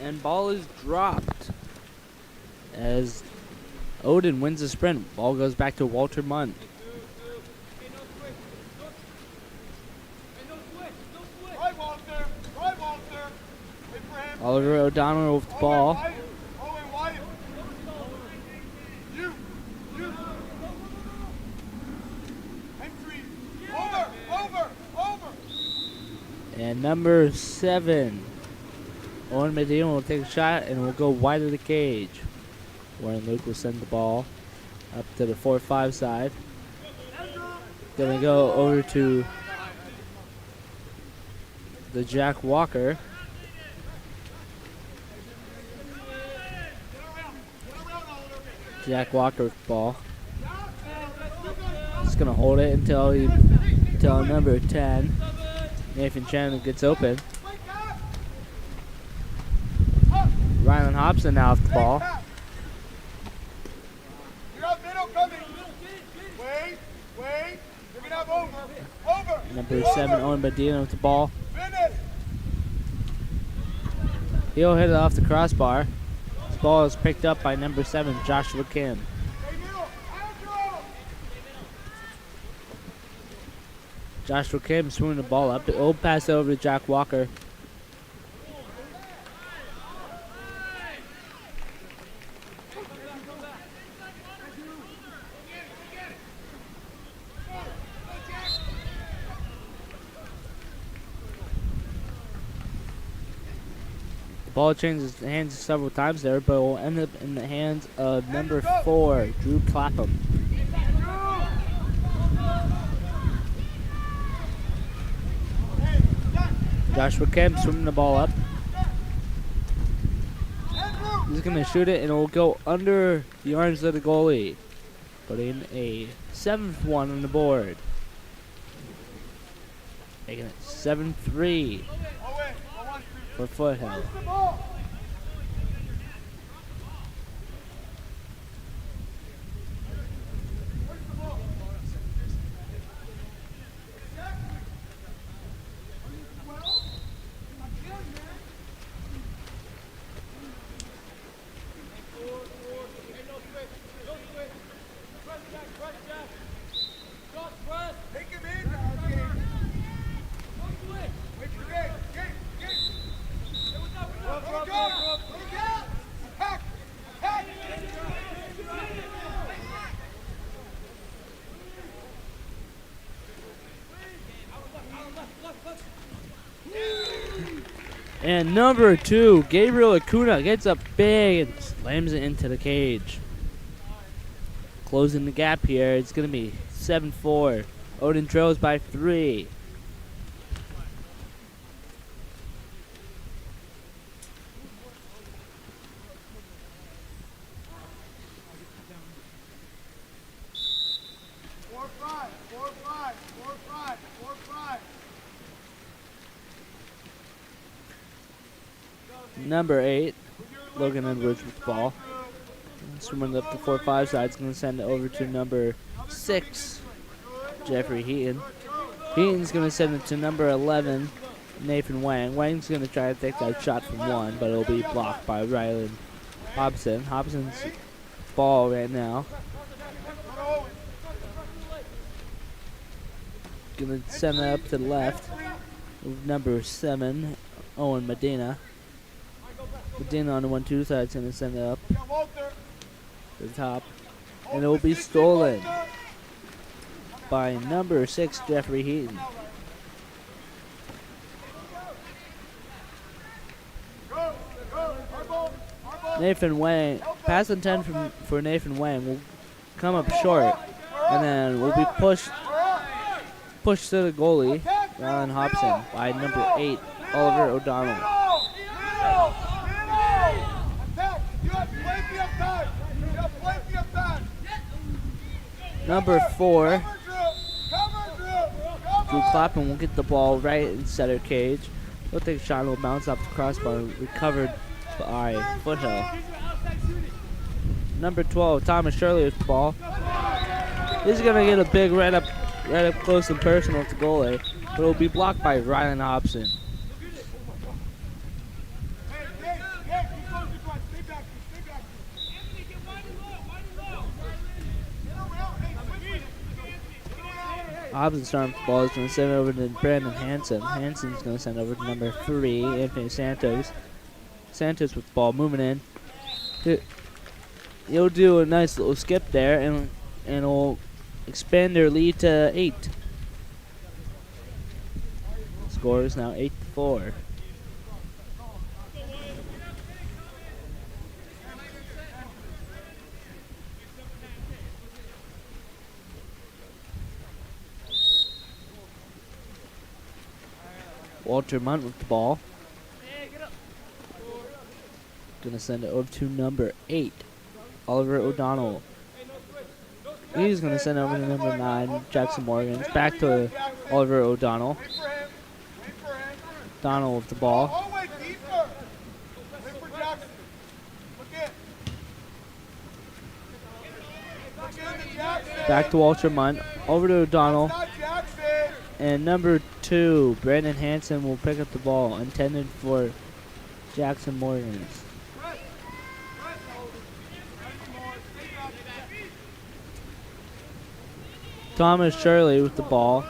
Speaker 5: And ball is dropped as Odin wins the sprint. Ball goes back to Walter Munn.
Speaker 9: Right, Walter. Right, Walter. Wait for him.
Speaker 5: Oliver O'Donnell with the ball.
Speaker 9: Owen White. You. Entry. Over.
Speaker 5: And number 7, Owen Medina will take a shot and will go wide of the cage. Warren Luke will send the ball up to the 4-5 side. Gonna go over to the Jack Walker. Jack Walker with the ball. Just gonna hold it until number 10, Nathan Chandler, gets open. Rylan Hobson now with the ball.
Speaker 9: You're up middle coming. Wait. You're gonna have over.
Speaker 5: Number 7, Owen Medina with the ball.
Speaker 9: Finish.
Speaker 5: He'll hit it off the crossbar. This ball is picked up by number 7, Joshua Kim.
Speaker 9: Hey, middle. Andrew.
Speaker 5: Joshua Kim swinging the ball up. He'll pass it over to Jack Walker. Ball changes hands several times there, but will end up in the hands of number 4, Drew Clapham. Joshua Kemp swimming the ball up. He's going to shoot it, and it will go under the arms of the goalie, putting a 7th one on the board. Making it 7-3 for Foothill. And number 2, Gabriel Acuna gets up big and slams it into the cage. Closing the gap here, it's going to be 7-4. Odin trails by 3. Number 8, Logan Edwards with the ball. Swimming up the 4-5 side, it's going to send it over to number 6, Jeffrey Heaton. Heaton's going to send it to number 11, Nathan Wang. Wang's going to try to take that shot from 1, but it'll be blocked by Rylan Hobson. Hobson's ball right now. Going to send it up to the left with number 7, Owen Medina. Medina on the 1-2 side is going to send it up to the top. And it will be stolen by number 6, Jeffrey Heaton. Nathan Wang, pass intent for Nathan Wang will come up short, and then will be pushed to the goalie, Rylan Hobson, by number 8, Oliver O'Donnell. Number 4, Drew Clapham will get the ball right in center cage. He'll take a shot and will bounce off the crossbar, recovered by Foothill. Number 12, Thomas Shirley with the ball. He's gonna get a big right up close and personal with the goalie, but it will be blocked by Rylan Hobson. Hobson's starting the ball is going to send it over to Brandon Hansen. Hansen's going to send it over to number 3, Anthony Santos. Santos with the ball moving in. He'll do a nice little skip there and will expand their lead to 8. Score is now 8-4. Walter Munt with the ball. Gonna send it over to number 8, Oliver O'Donnell. He's gonna send it over to number 9, Jackson Morgan. It's back to Oliver O'Donnell. O'Donnell with the ball. Back to Walter Munt. Over to O'Donnell. And number 2, Brandon Hansen will pick up the ball, intended for Jackson Morgans. Thomas Shirley with the ball.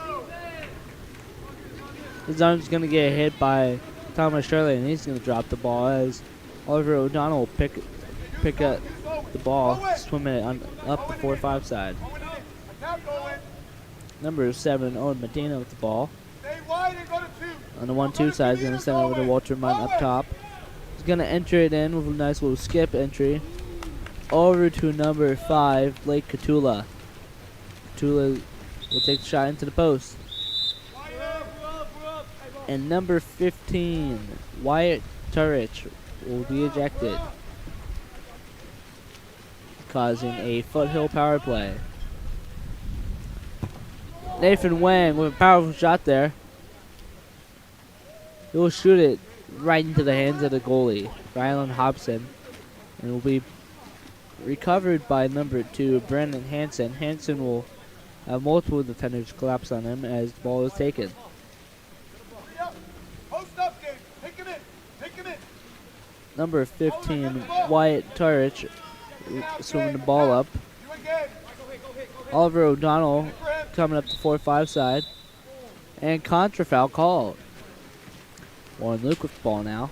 Speaker 5: His arm's going to get hit by Thomas Shirley, and he's going to drop the ball as Oliver O'Donnell will pick up the ball, swim it up the 4-5 side. Number 7, Owen Medina with the ball. On the 1-2 side, he's going to send it over to Walter Munt up top. He's going to enter it in with a nice little skip entry. Over to number 5, Blake Catula. Catula will take the shot into the post. And number 15, Wyatt Turich will be ejected, causing a Foothill power play. Nathan Wang with a powerful shot there. He will shoot it right into the hands of the goalie, Rylan Hobson, and will be recovered by number 2, Brandon Hansen. Hansen will have multiple defenders collapse on him as the ball is taken. Number 15, Wyatt Turich, swimming the ball up. Oliver O'Donnell coming up the 4-5 side. And contra foul called. Warren Luke with the ball now.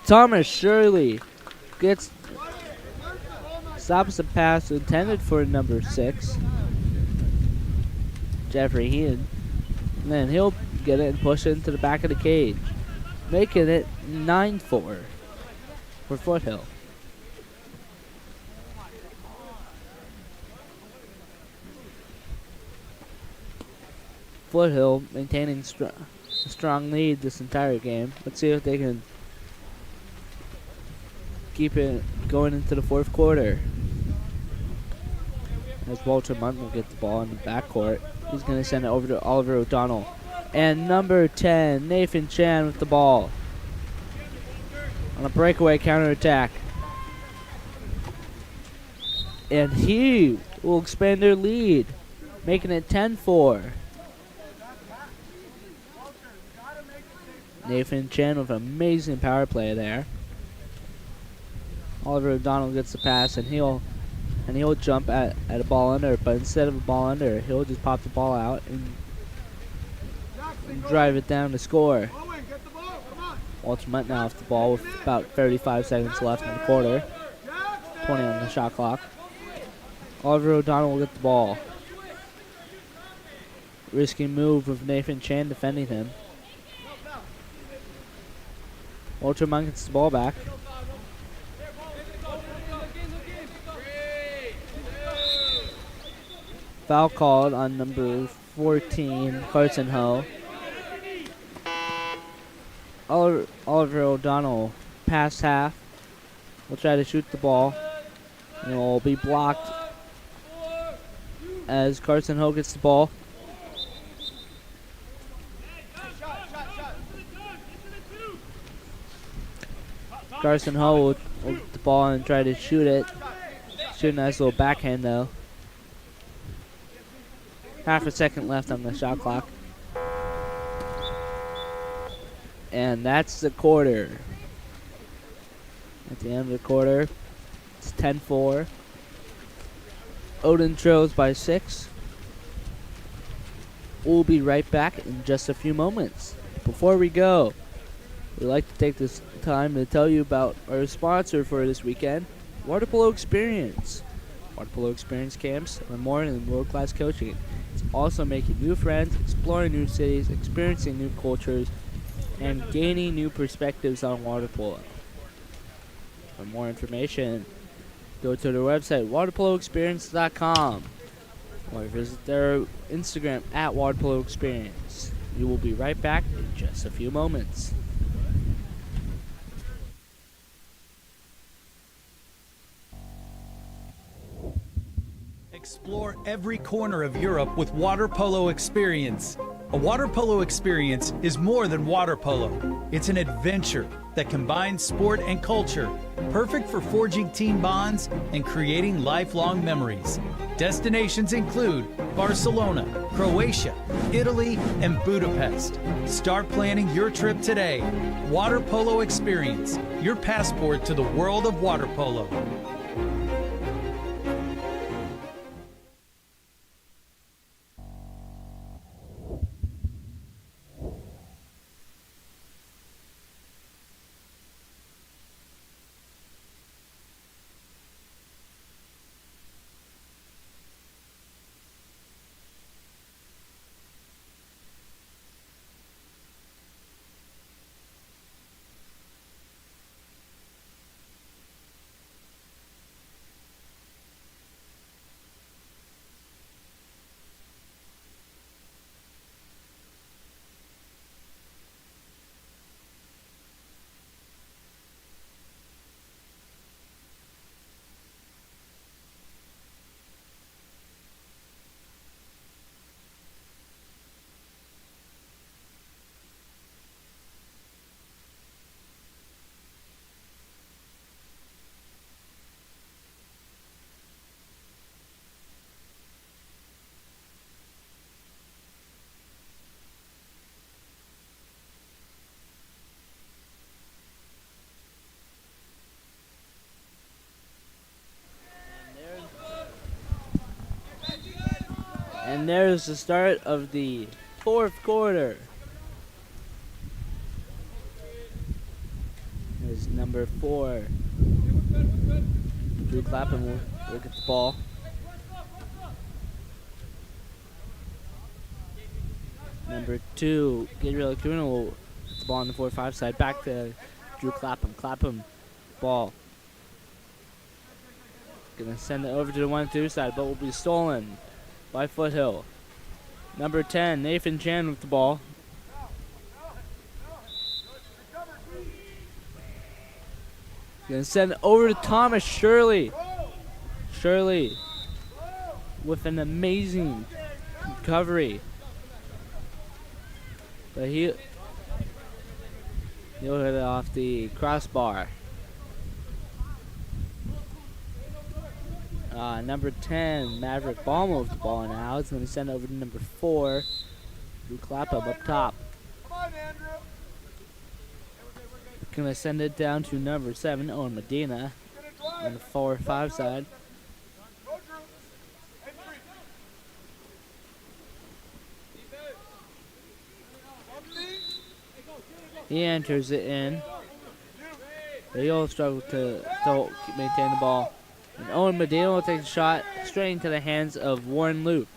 Speaker 5: Thomas Shirley stops the pass intended for number 6, Jeffrey Heenan. And then he'll get it and push it into the back of the cage, making it 9-4 for Foothill. Foothill maintaining a strong lead this entire game. Let's see if they can keep it going into the fourth quarter. As Walter Munt will get the ball in the backcourt. He's going to send it over to Oliver O'Donnell. And number 10, Nathan Chan with the ball. On a breakaway counterattack. And he will expand their lead, making it 10-4. Nathan Chan with an amazing power play there. Oliver O'Donnell gets the pass, and he'll jump at a ball under, but instead of a ball under, he'll just pop the ball out and drive it down to score. Walter Munt now off the ball with about 35 seconds left in the quarter. 20 on the shot clock. Oliver O'Donnell will get the ball. Risky move of Nathan Chan defending him. Walter Munt gets the ball back. Foul called on number 14, Carson Ho. Oliver O'Donnell past half. Will try to shoot the ball. And it will be blocked as Carson Ho gets the ball. Carson Ho will get the ball and try to shoot it. Shoot a nice little backhand though. Half a second left on the shot clock. And that's the quarter. At the end of the quarter, it's 10-4. Odin trails by 6. We'll be right back in just a few moments. Before we go, we'd like to take this time to tell you about our sponsor for this weekend, Water Polo Experience. Water Polo Experience camps are more than world-class coaching. It's also making new friends, exploring new cities, experiencing new cultures, and gaining new perspectives on water polo. For more information, go to their website, waterpoloexperience.com, or visit their Instagram at waterpoloexperience. We will be right back in just a few moments.
Speaker 8: Explore every corner of Europe with Water Polo Experience. A water polo experience is more than water polo. It's an adventure that combines sport and culture, perfect for forging team bonds and creating lifelong memories. Destinations include Barcelona, Croatia, Italy, and Budapest. Start planning your trip today. Water Polo Experience, your passport to the world of water polo.
Speaker 5: And there's the start of the fourth quarter. There's number 4, Drew Clapham will look at the ball. Number 2, Gabriel Acuna will put the ball on the 4-5 side. Back to Drew Clapham. Clapham, ball. Gonna send it over to the 1-2 side, but will be stolen by Foothill. Number 10, Nathan Chan with the ball. Gonna send it over to Thomas Shirley. Shirley with an amazing recovery. But he'll hit it off the crossbar. Number 10, Maverick Balmer with the ball now. It's going to send it over to number 4, Drew Clapham up top. Going to send it down to number 7, Owen Medina, on the 4-5 side. He enters it in. They all struggle to maintain the ball. And Owen Medina will take the shot straight into the hands of Warren Luke.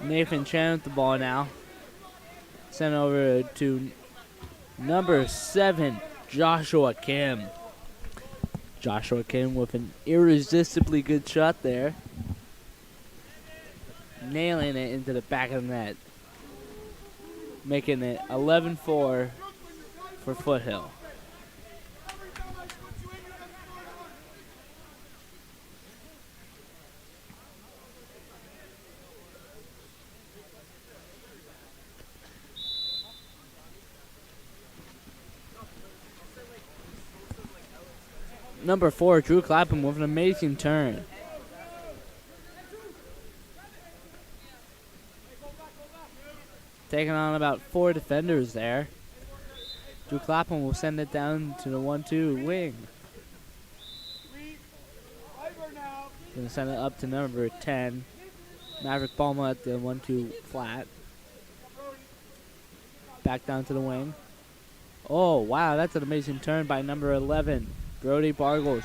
Speaker 5: Nathan Chan with the ball now. Sent over to number 7, Joshua Kim. Joshua Kim with an irresistibly good shot there. Nailing it into the back of the net. Making it 11-4 for Foothill. Number 4, Drew Clapham with an amazing turn. Taking on about 4 defenders there. Drew Clapham will send it down to the 1-2 wing. Gonna send it up to number 10. Maverick Balmer at the 1-2 flat. Back down to the wing. Oh, wow, that's an amazing turn by number 11, Brody Bargles.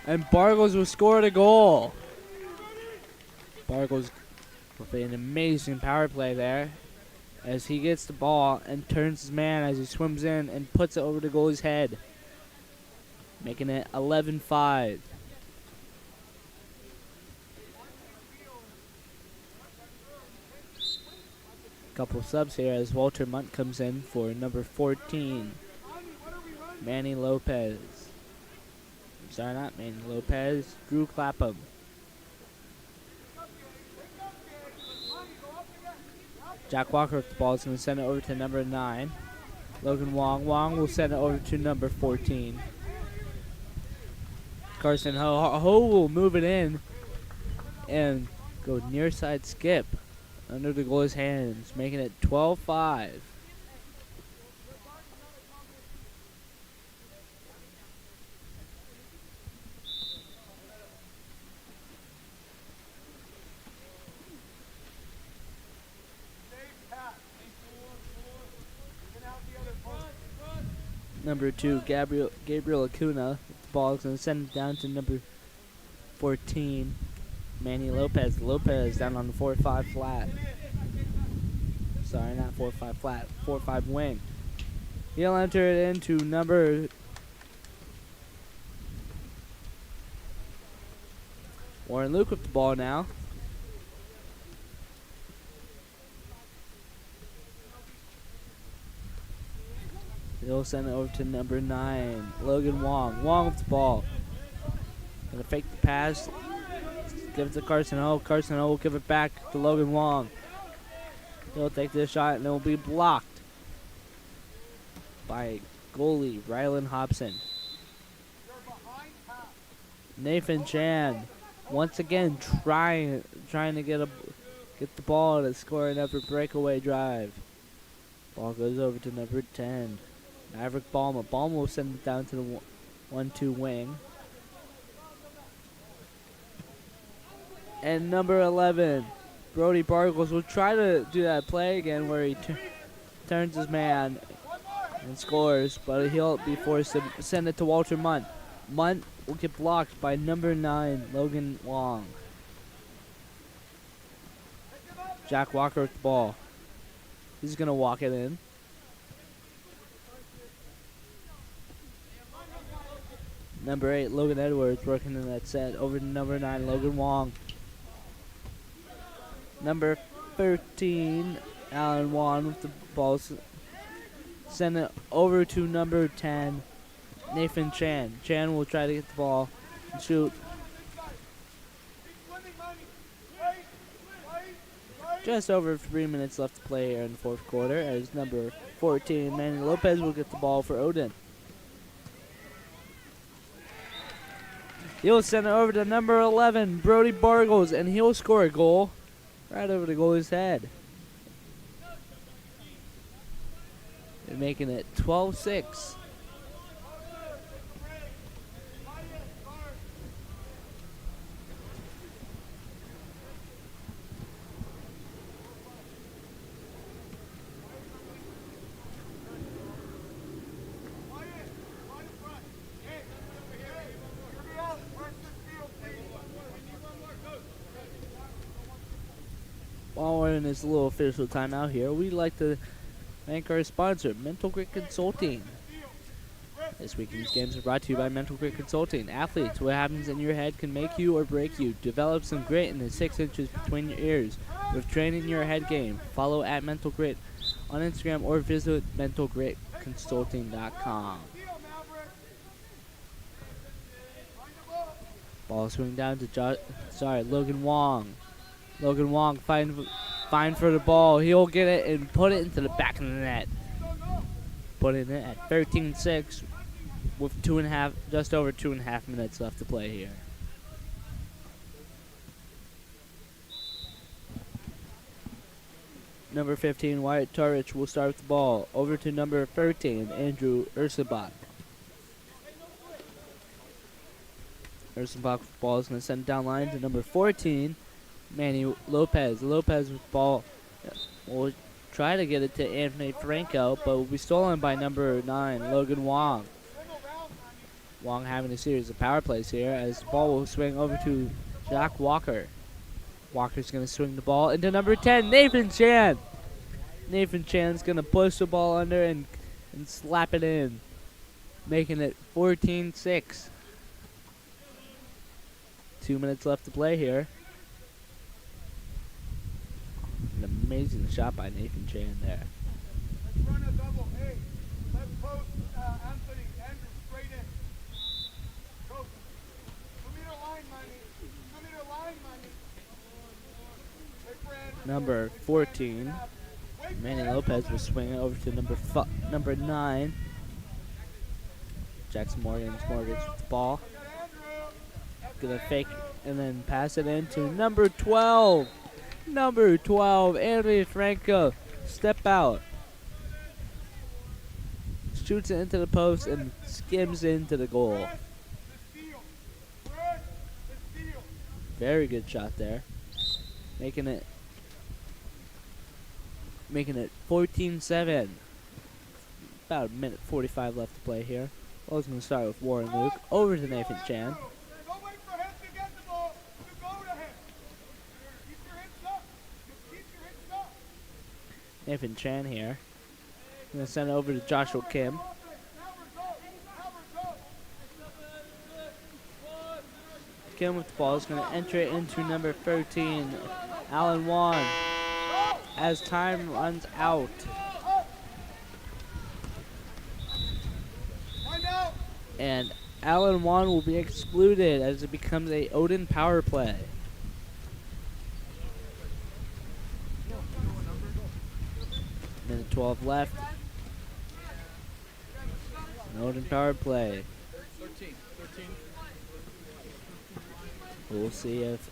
Speaker 5: And Bargles will score the goal. Bargles with an amazing power play there, as he gets the ball and turns his man as he swims in and puts it over the goalie's head, making it 11-5. Couple subs here as Walter Munt comes in for number 14, Manny Lopez. Sorry, not Manny Lopez, Drew Clapham. Jack Walker with the ball is going to send it over to number 9. Logan Wong. Wong will send it over to number 14. Carson Ho. Ho will move it in and go near side skip under the goalie's hands, making it 12-5. Number 2, Gabriel Acuna. The ball is going to send it down to number 14, Manny Lopez. Lopez down on the 4-5 flat. Sorry, not 4-5 flat, 4-5 wing. He'll enter it into number Warren Luke with the ball now. He'll send it over to number 9, Logan Wong. Wong with the ball. Gonna fake the pass. Give it to Carson Ho. Carson Ho will give it back to Logan Wong. He'll take this shot and it will be blocked by goalie Rylan Hobson. Nathan Chan once again trying to get the ball to score another breakaway drive. Ball goes over to number 10. Maverick Balmer. Balmer will send it down to the 1-2 wing. And number 11, Brody Bargles, will try to do that play again where he turns his man and scores, but he'll be forced to send it to Walter Munt. Munt will get blocked by number 9, Logan Wong. Jack Walker with the ball. He's going to walk it in. Number 8, Logan Edwards working in that set. Over to number 9, Logan Wong. Number 13, Alan Wan with the ball. Send it over to number 10, Nathan Chan. Chan will try to get the ball and shoot. Just over 3 minutes left to play here in the fourth quarter as number 14, Manny Lopez, will get the ball for Odin. He'll send it over to number 11, Brody Bargles, and he'll score a goal right over the goalie's head. They're making it 12-6. While we're in this little official timeout here, we'd like to thank our sponsor, Mental Grit Consulting. This weekend's games are brought to you by Mental Grit Consulting. Athletes, what happens in your head can make you or break you. Develop some grit in the 6 inches between your ears with training your head game. Follow at Mental Grit on Instagram or visit mentalgritconsulting.com. Ball swing down to Logan Wong. Logan Wong fine for the ball. He'll get it and put it into the back of the net. Putting it at 13-6 with just over 2.5 minutes left to play here. Number 15, Wyatt Turich, will start with the ball. Over to number 13, Andrew Ursabach. Ursabach with the ball is going to send it down line to number 14, Manny Lopez. Lopez with the ball will try to get it to Anthony Franco, but will be stolen by number 9, Logan Wong. Wong having a series of power plays here as the ball will swing over to Jack Walker. Walker's going to swing the ball into number 10, Nathan Chan. Nathan Chan's going to push the ball under and slap it in, making it 14-6. 2 minutes left to play here. An amazing shot by Nathan Chan there.
Speaker 9: Let's run a double. Hey, let's post Anthony. Andrew, straight in. Go. 2-meter line, money. 2-meter line, money. Wait for Andrew.
Speaker 5: Number 14, Manny Lopez will swing it over to number 9, Jackson Morgan's with the ball. Gonna fake and then pass it into number 12. Number 12, Anthony Franco, step out. Shoots it into the post and skims into the goal. Very good shot there. Making it 14-7. About a minute 45 left to play here. Ball's going to start with Warren Luke. Over to Nathan Chan.
Speaker 9: Don't wait for him to get the ball. You go to him. Keep your hips up. Keep your hips up.
Speaker 5: Nathan Chan here. Going to send it over to Joshua Kim. Kim with the ball is going to enter it into number 13, Alan Wan, as time runs out. And Alan Wan will be excluded as it becomes a Odin power play. Minute 12 left. An Odin power play.
Speaker 4: 13.
Speaker 5: We'll see if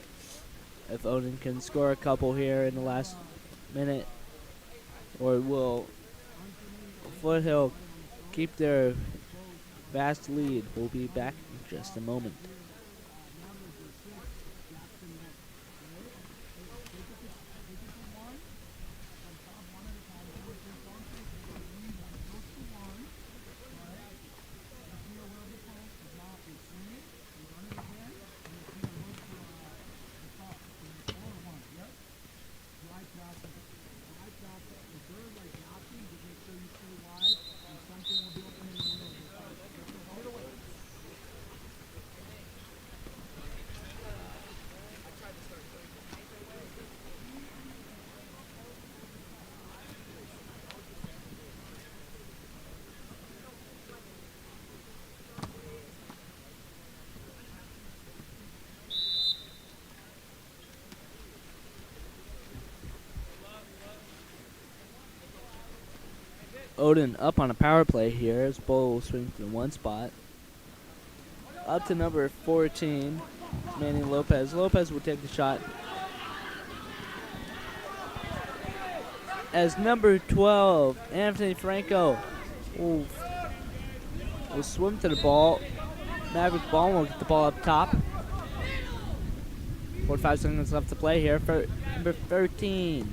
Speaker 5: Odin can score a couple here in the last minute, or will Foothill keep their vast lead. We'll be back in just a moment. Odin up on a power play here as Bull will swing to the one spot. Up to number 14, Manny Lopez. Lopez will take the shot. As number 12, Anthony Franco will swim to the ball. Maverick Ball will get the ball up top. 45 seconds left to play here for number 13.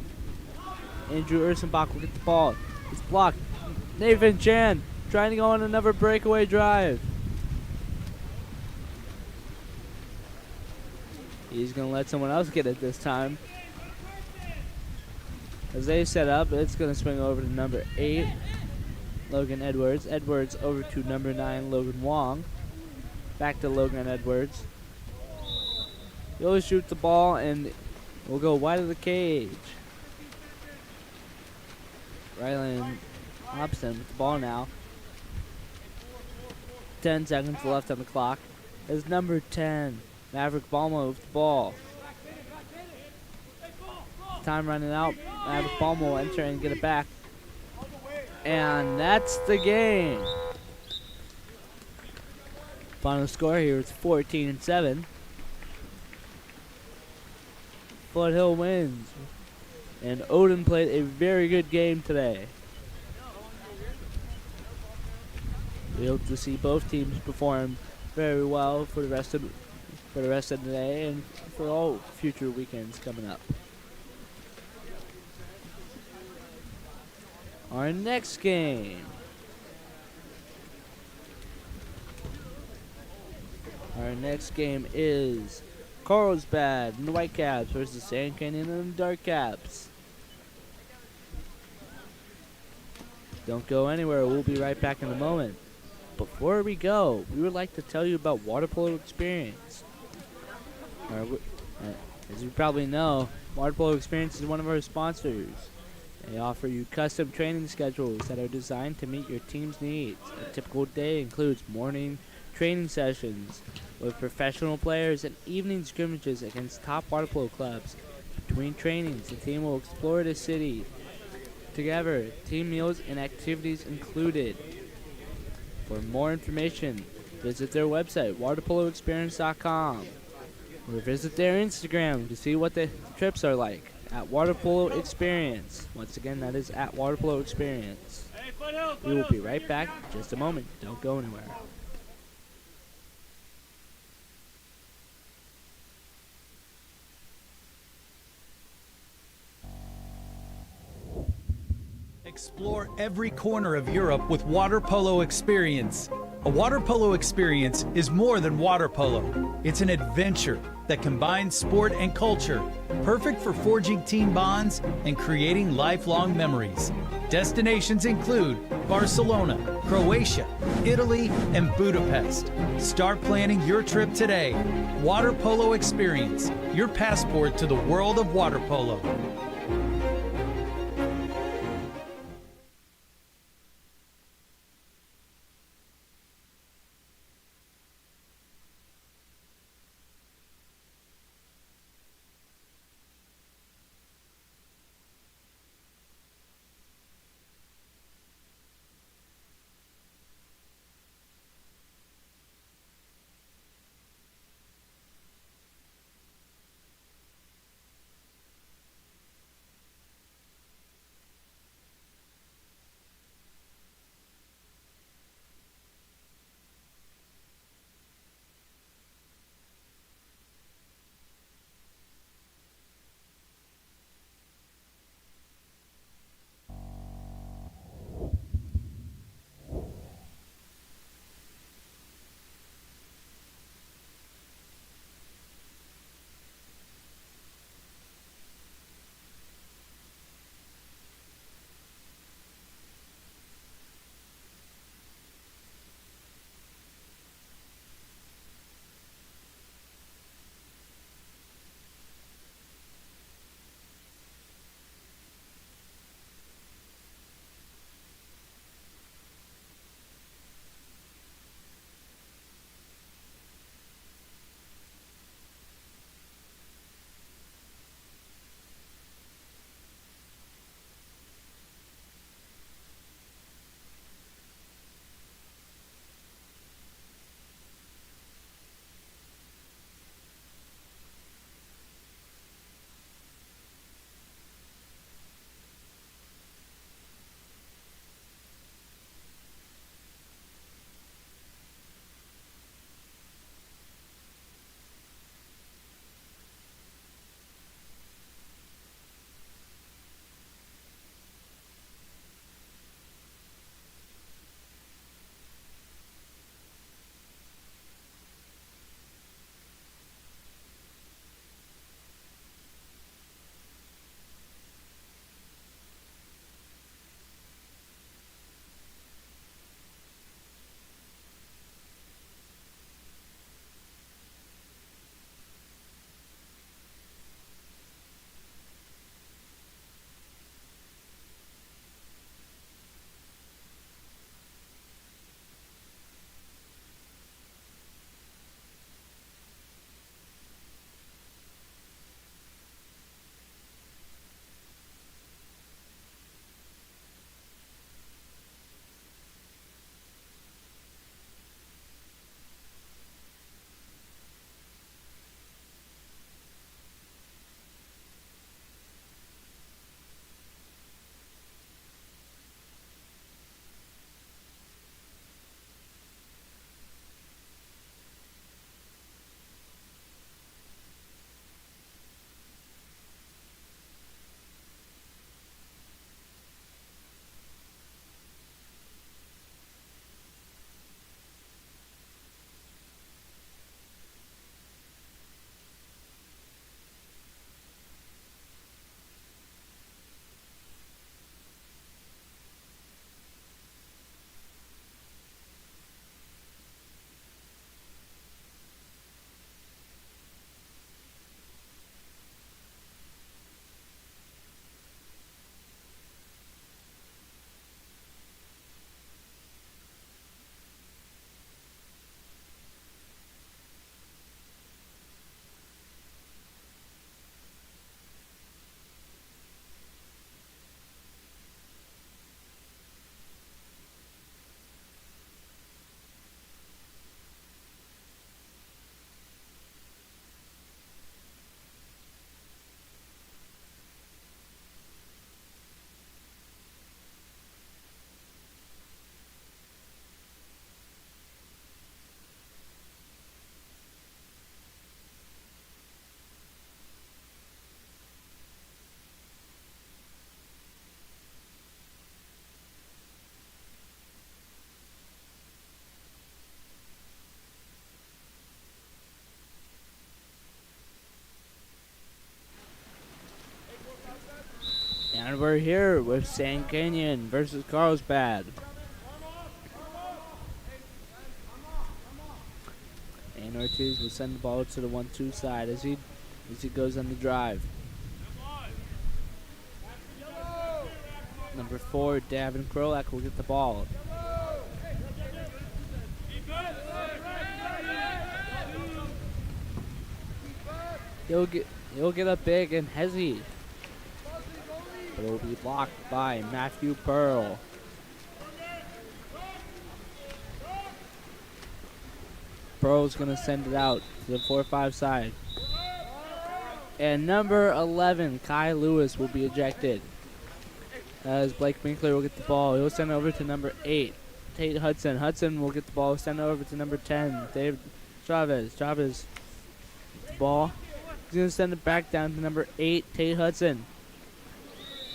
Speaker 5: Andrew Ursenbach will get the ball. It's blocked. Nathan Chan trying to go on another breakaway drive. He's going to let someone else get it this time. As they set up, it's going to swing over to number 8, Logan Edwards. Edwards over to number 9, Logan Wong. Back to Logan Edwards. He'll shoot the ball and we'll go wide of the cage. Rylan Hobson with the ball now. 10 seconds left on the clock. As number 10, Maverick Balmo with the ball. Time running out. Maverick Balmo will enter and get it back. And that's the game. Final score here is 14-7. Foothill wins. And Odin played a very good game today. We hope to see both teams perform very well for the rest of the day and for all future weekends coming up. Our next game. Our next game is Carlsbad and the Whitecaps versus Sand Canyon and the Darkcaps. Don't go anywhere. We'll be right back in a moment. Before we go, we would like to tell you about Water Polo Experience. As you probably know, Water Polo Experience is one of our sponsors. They offer you custom training schedules that are designed to meet your team's needs. A typical day includes morning training sessions with professional players and evening scrimmages against top water polo clubs. Between trainings, the team will explore the city together, team meals and activities included. For more information, visit their website, waterpoloexperience.com, or visit their Instagram to see what the trips are like at Water Polo Experience. Once again, that is at Water Polo Experience. We will be right back in just a moment. Don't go anywhere.
Speaker 8: Explore every corner of Europe with Water Polo Experience. A water polo experience is more than water polo. It's an adventure that combines sport and culture, perfect for forging team bonds and creating lifelong memories. Destinations include Barcelona, Croatia, Italy, and Budapest. Start planning your trip today. Water Polo Experience, your passport to the world of water polo.
Speaker 5: we're here with San Canyon versus Carlsbad. And Ortiz will send the ball to the 1-2 side as he goes on the drive. Number 4, Davin Krolak will get the ball. He'll get up big and hezzy, but it will be blocked by Matthew Pearl. Pearl's gonna send it out to the 4-5 side, and number 11, Kai Lewis, will be ejected. As Blake Winkler will get the ball, he'll send it over to number 8, Tate Hudson. Hudson will get the ball, send it over to number 10, David Chavez. Chavez, the ball. He's going to send it back down to number 8, Tate Hudson.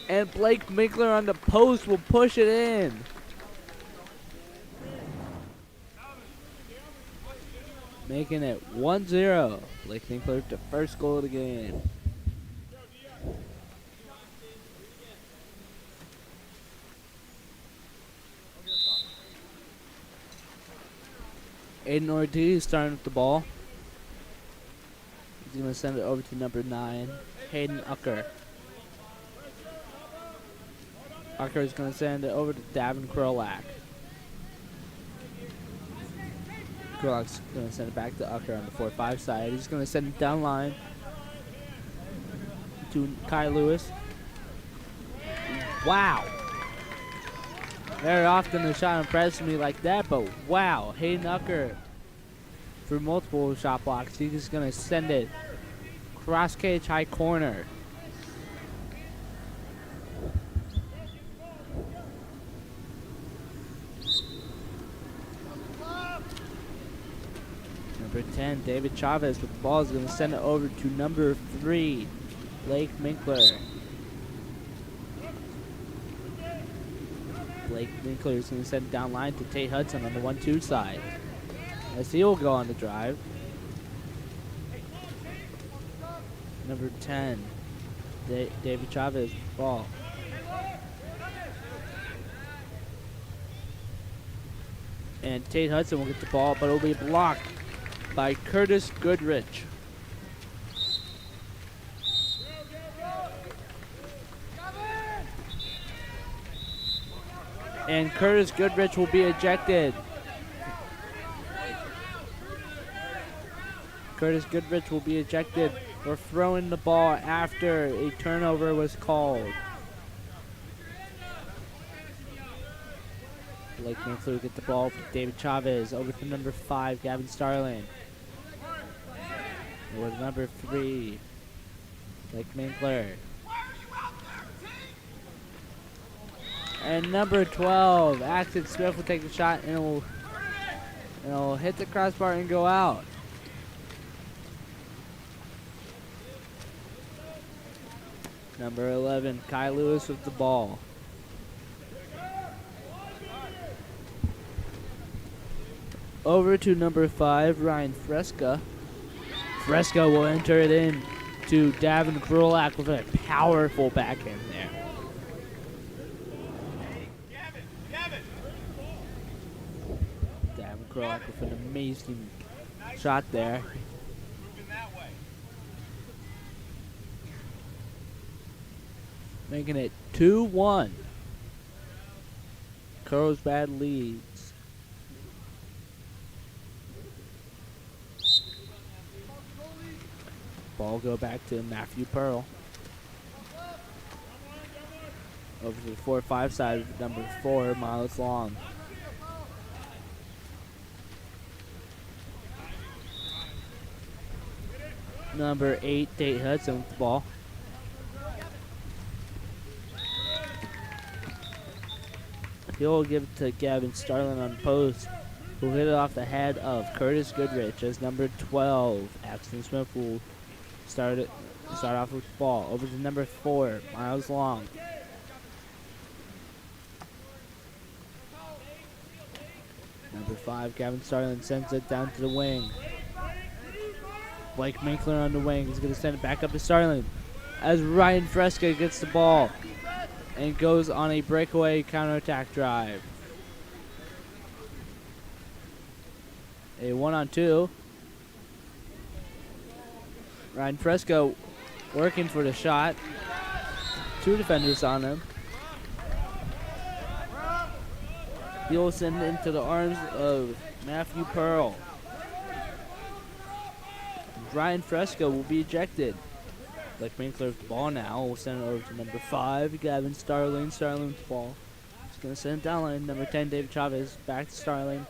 Speaker 5: And Blake Winkler on the post will push it in. Making it 1-0. Blake Winkler, the first goal of the game. Aiden Ortiz starting with the ball. He's going to send it over to number 9, Hayden Ucker. Ucker is going to send it over to Davin Krolak. Krolak's going to send it back to Ucker on the 4-5 side. He's going to send it down line to Kai Lewis. Wow. Very often the shot impresses me like that, but wow, Hayden Ucker for multiple shot blocks. He's just gonna send it cross cage high corner. Number 10, David Chavez with the ball is gonna send it over to number 3, Blake Winkler. Blake Winkler is going to send it down line to Tate Hudson on the 1-2 side. As he will go on the drive. Number 10, David Chavez with the ball. And Tate Hudson will get the ball, but it will be blocked by Curtis Goodrich. And Curtis Goodrich will be ejected. Curtis Goodrich will be ejected for throwing the ball after a turnover was called. Blake Winkler will get the ball for David Chavez over to number 5, Gavin Starlin. Over to number 3, Blake Winkler. And number 12, Axton Smith will take the shot and it will hit the crossbar and go out. Number 11, Kai Lewis with the ball. Over to number 5, Ryan Fresca. Fresca will enter it in to Davin Krolak with a powerful backhand there. Davin Krolak with an amazing shot there. Making it 2-1. Carlsbad leads. Ball go back to Matthew Pearl. Over to the 4-5 side of number 4, Miles Long. Number 8, Tate Hudson with the ball. He'll give it to Gavin Starlin on the post, who'll hit it off the head of Curtis Goodrich as number 12, Axton Smith will start off with the ball. Over to number 4, Miles Long. Number 5, Gavin Starlin sends it down to the wing. Blake Winkler on the wing. He's going to send it back up to Starlin as Ryan Fresca gets the ball. and goes on a breakaway counterattack drive. A 1-on-2. Ryan Fresco working for the shot. 2 defenders on him. He'll send it into the arms of Matthew Pearl. Ryan Fresco will be ejected. Blake Winkler with the ball now. We'll send it over to number 5, Gavin Starling. Starling with the ball. He's going to send it down line. Number 10, David Chavez. Back to Starling.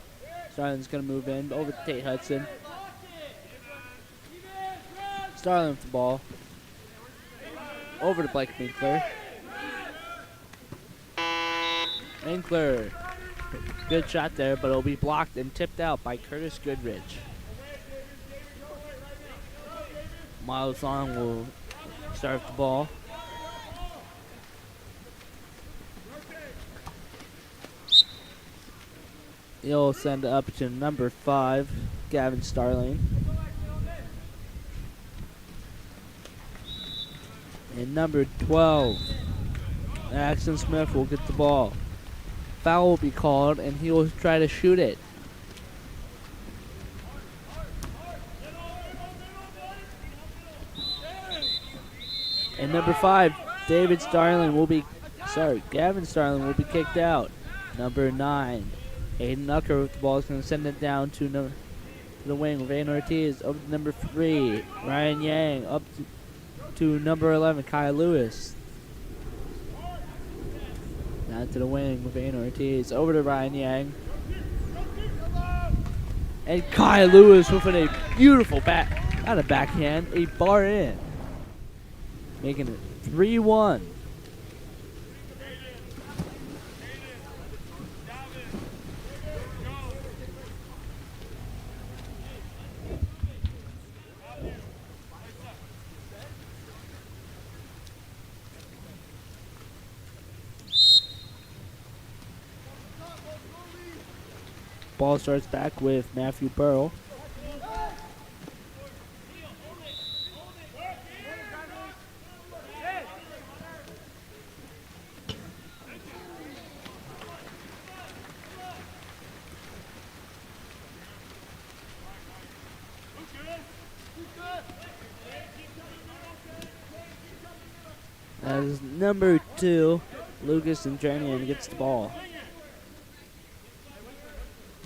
Speaker 5: Starling's going to move in over to Tate Hudson. Starling with the ball. Over to Blake Winkler. Winkler. Good shot there, but it'll be blocked and tipped out by Curtis Goodrich. Miles Long will start the ball. He'll send it up to number 5, Gavin Starling. And number 12, Axon Smith will get the ball. Foul will be called, and he will try to shoot it. And number 5, Gavin Starling will be kicked out. Number 9, Aiden Nucker with the ball is going to send it down to the wing. Vane Ortiz over to number 3, Ryan Yang up to number 11, Kai Lewis. Down to the wing with Vane Ortiz over to Ryan Yang. And Kai Lewis with a beautiful not a backhand, a bar in. Making it 3-1. Ball starts back with Matthew Pearl. As number 2, Lucas Andranian gets the ball.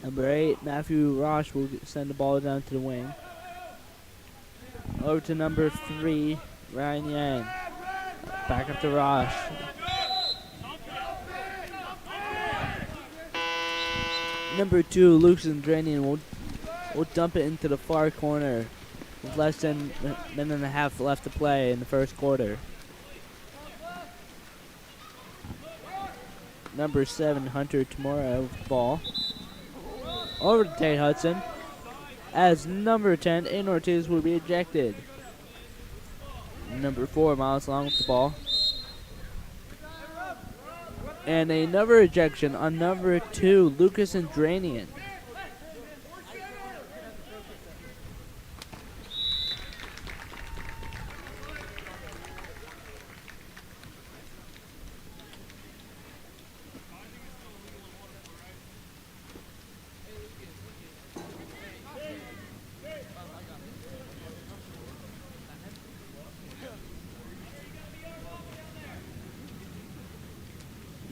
Speaker 5: Number 8, Matthew Roche will send the ball down to the wing. Over to number 3, Ryan Yang. Back up to Roche. Number 2, Lucas Andranian will dump it into the far corner with less than a minute and a half left to play in the first quarter. Number 7, Hunter Tamura with the ball. Over to Tate Hudson. As number 10, Aiden Ortiz will be ejected. Number 4, Miles Long with the ball. And another ejection on number 2, Lucas Andranian.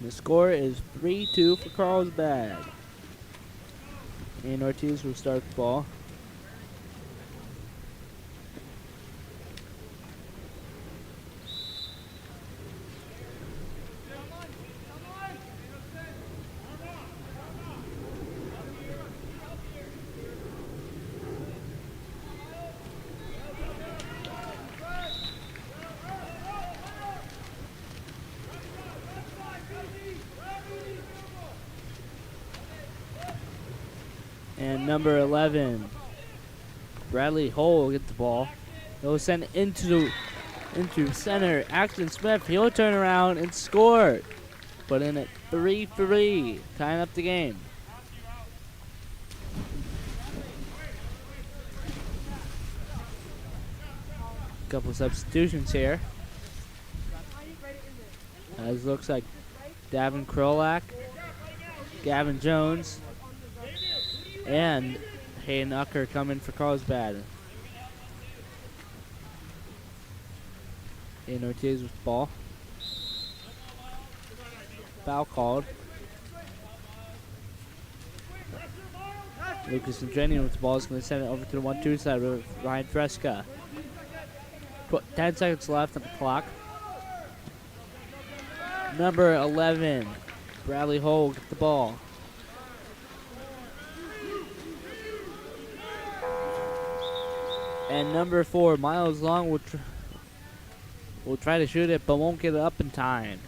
Speaker 5: The score is 3-2 for Carlsbad. And Ortiz will start the ball. And number 11, Bradley Hull will get the ball. He'll send it into center. Axton Smith, he'll turn around and score. Put in at 3-3, tying up the game. Couple substitutions here. As it looks like Davin Krolak, Gavin Jones, and Hayden Ucker coming for Carlsbad. Hayden Ortiz with the ball. Foul called. Lucas Andrenian with the ball is going to send it over to the 1-2 side with Ryan Fresca. 10 seconds left on the clock. Number 11, Bradley Hull with the ball. And number 4, Miles Long will try to shoot it but won't get it up in time.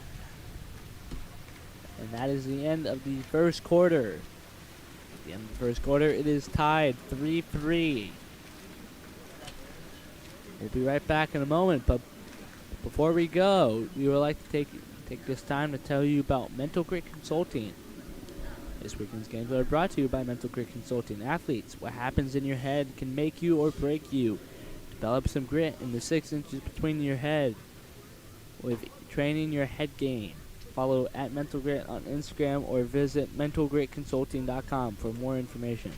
Speaker 5: And that is the end of the first quarter. At the end of the first quarter, it is tied 3-3. We'll be right back in a moment, but before we go, we would like to take this time to tell you about Mental Grit Consulting. This weekend's games are brought to you by Mental Grit Consulting. Athletes, what happens in your head can make you or break you. Develop some grit in the 6 inches between your head with training your head game. Follow at Mental Grit on Instagram or visit mentalgritconsulting.com for more information.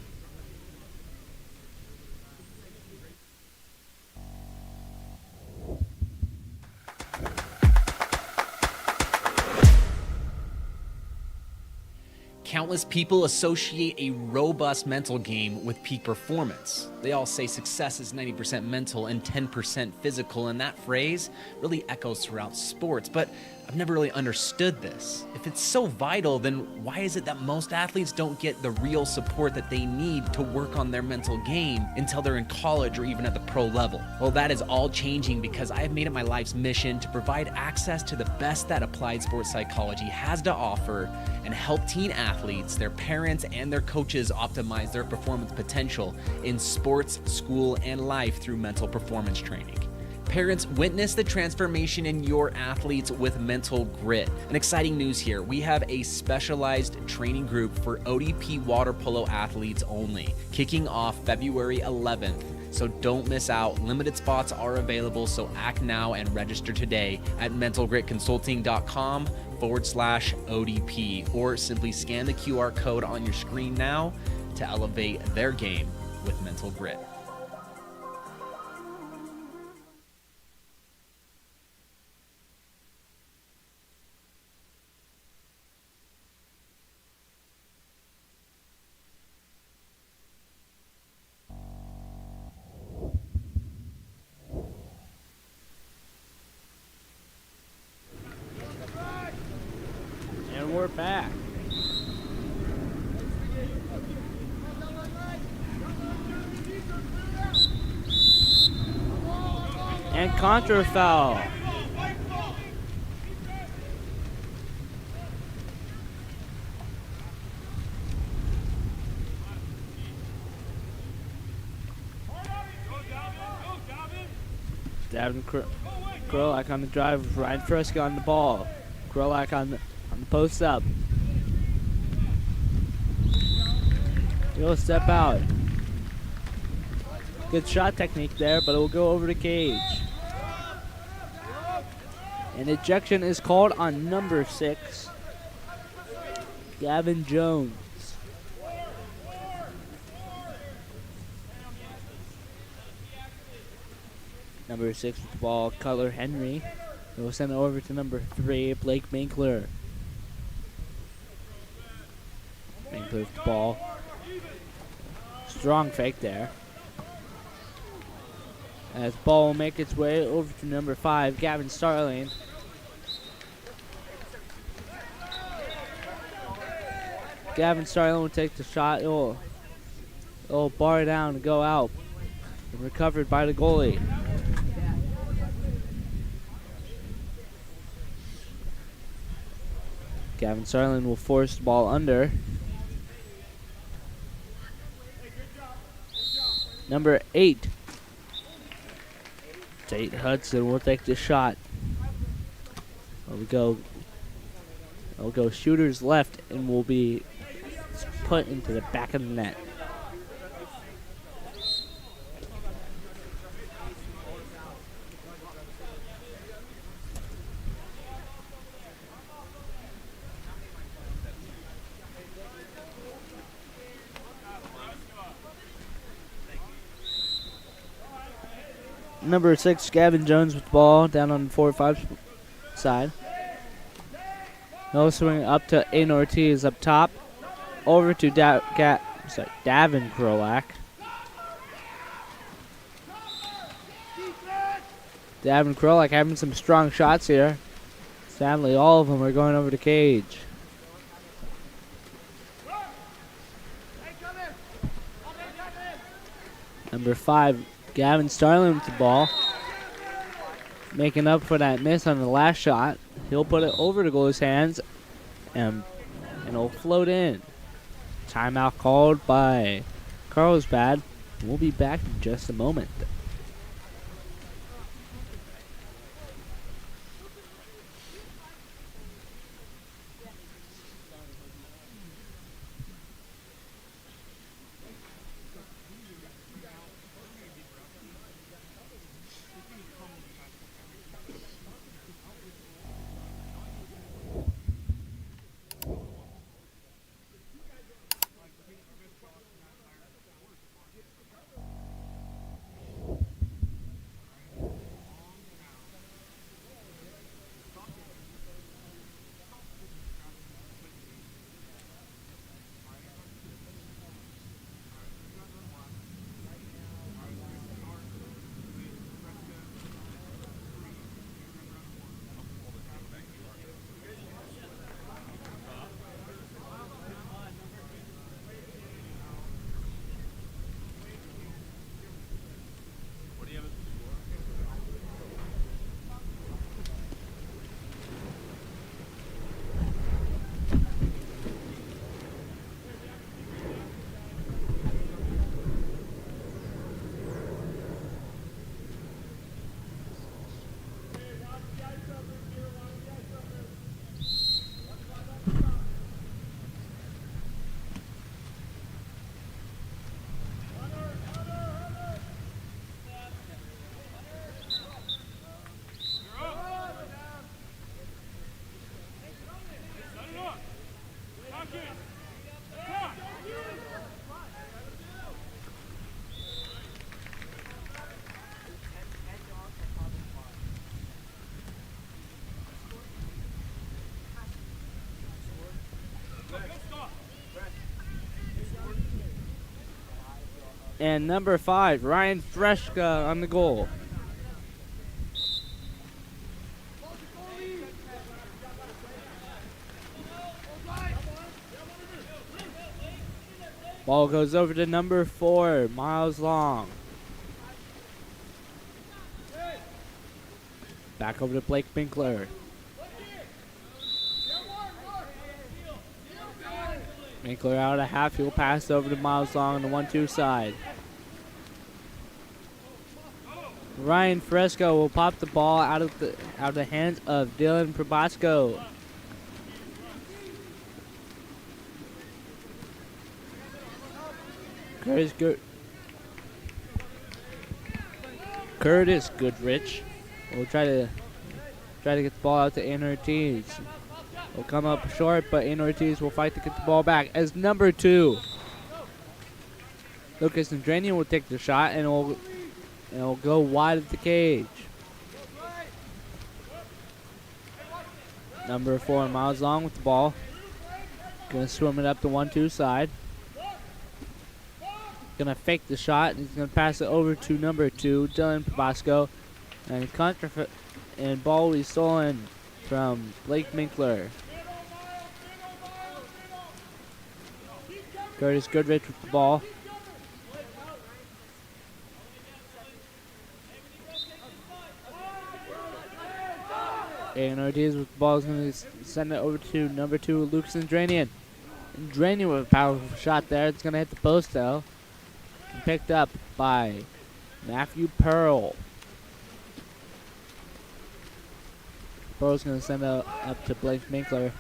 Speaker 6: Countless people associate a robust mental game with peak performance. They all say success is 90% mental and 10% physical, and that phrase really echoes throughout sports, but I've never really understood this. If it's so vital, then why is it that most athletes don't get the real support that they need to work on their mental game until they're in college or even at the pro level? Well, that is all changing because I have made it my life's mission to provide access to the best that applied sports psychology has to offer and help teen athletes, their parents, and their coaches optimize their performance potential in sports, school, and life through mental performance training. Parents, witness the transformation in your athletes with Mental Grit. And exciting news here, we have a specialized training group for ODP water polo athletes only, kicking off February 11th. So don't miss out. Limited spots are available, so act now and register today at mentalgritconsulting.com/ODP, or simply scan the QR code on your screen now to elevate their game with Mental Grit.
Speaker 5: And we're back. And contra foul. Davin Krolak on the drive with Ryan Fresca on the ball. Krolak on the post up. He'll step out. Good shot technique there, but it will go over the cage. An ejection is called on number 6, Gavin Jones. Number 6 with the ball, Cutler Henry. It will send it over to number 3, Blake Minkler. Minkler with the ball. Strong fake there. As ball will make its way over to number 5, Gavin Starling. Gavin Starling will take the shot. It will bar down and go out. And recovered by the goalie. Gavin Starling will force the ball under. Number 8. Tate Hudson will take the shot. It'll go shooter's left and will be put into the back of the net. number 6, Gavin Jones with the ball down on the 4-5 side. No swing up to Aiden Ortiz up top. Over to Davin Krolak. Davin Krolak having some strong shots here. Sadly, all of them are going over the cage. Number 5, Gavin Starling with the ball. Making up for that miss on the last shot. He'll put it over the goalie's hands and it'll float in. Timeout called by Carlsbad. We'll be back in just a moment. And number 5, Ryan Freshka on the goal. Ball goes over to number 4, Miles Long. Back over to Blake Binkler. Binkler out of half. He'll pass over to Miles Long on the 1-2 side. Ryan Fresco will pop the ball out of the hands of Dylan Probasco. Curtis Goodrich will try to get the ball out to Aiden Ortiz. Will come up short, but Aiden Ortiz will fight to get the ball back as number 2. Lucas Andrenian will take the shot and it'll go wide of the cage. Number 4, Miles Long with the ball. Gonna swim it up the 1-2 side. Gonna fake the shot and he's gonna pass it over to number 2, Dylan Probasco. And ball will be stolen from Blake Minkler. Curtis Goodrich with the ball. And Ortiz with the ball is going to send it over to number 2, Lucas Andranian. Andranian with a powerful shot there. It's going to hit the post though. And picked up by Matthew Pearl. Pearl's going to send it up to Blake Minkler.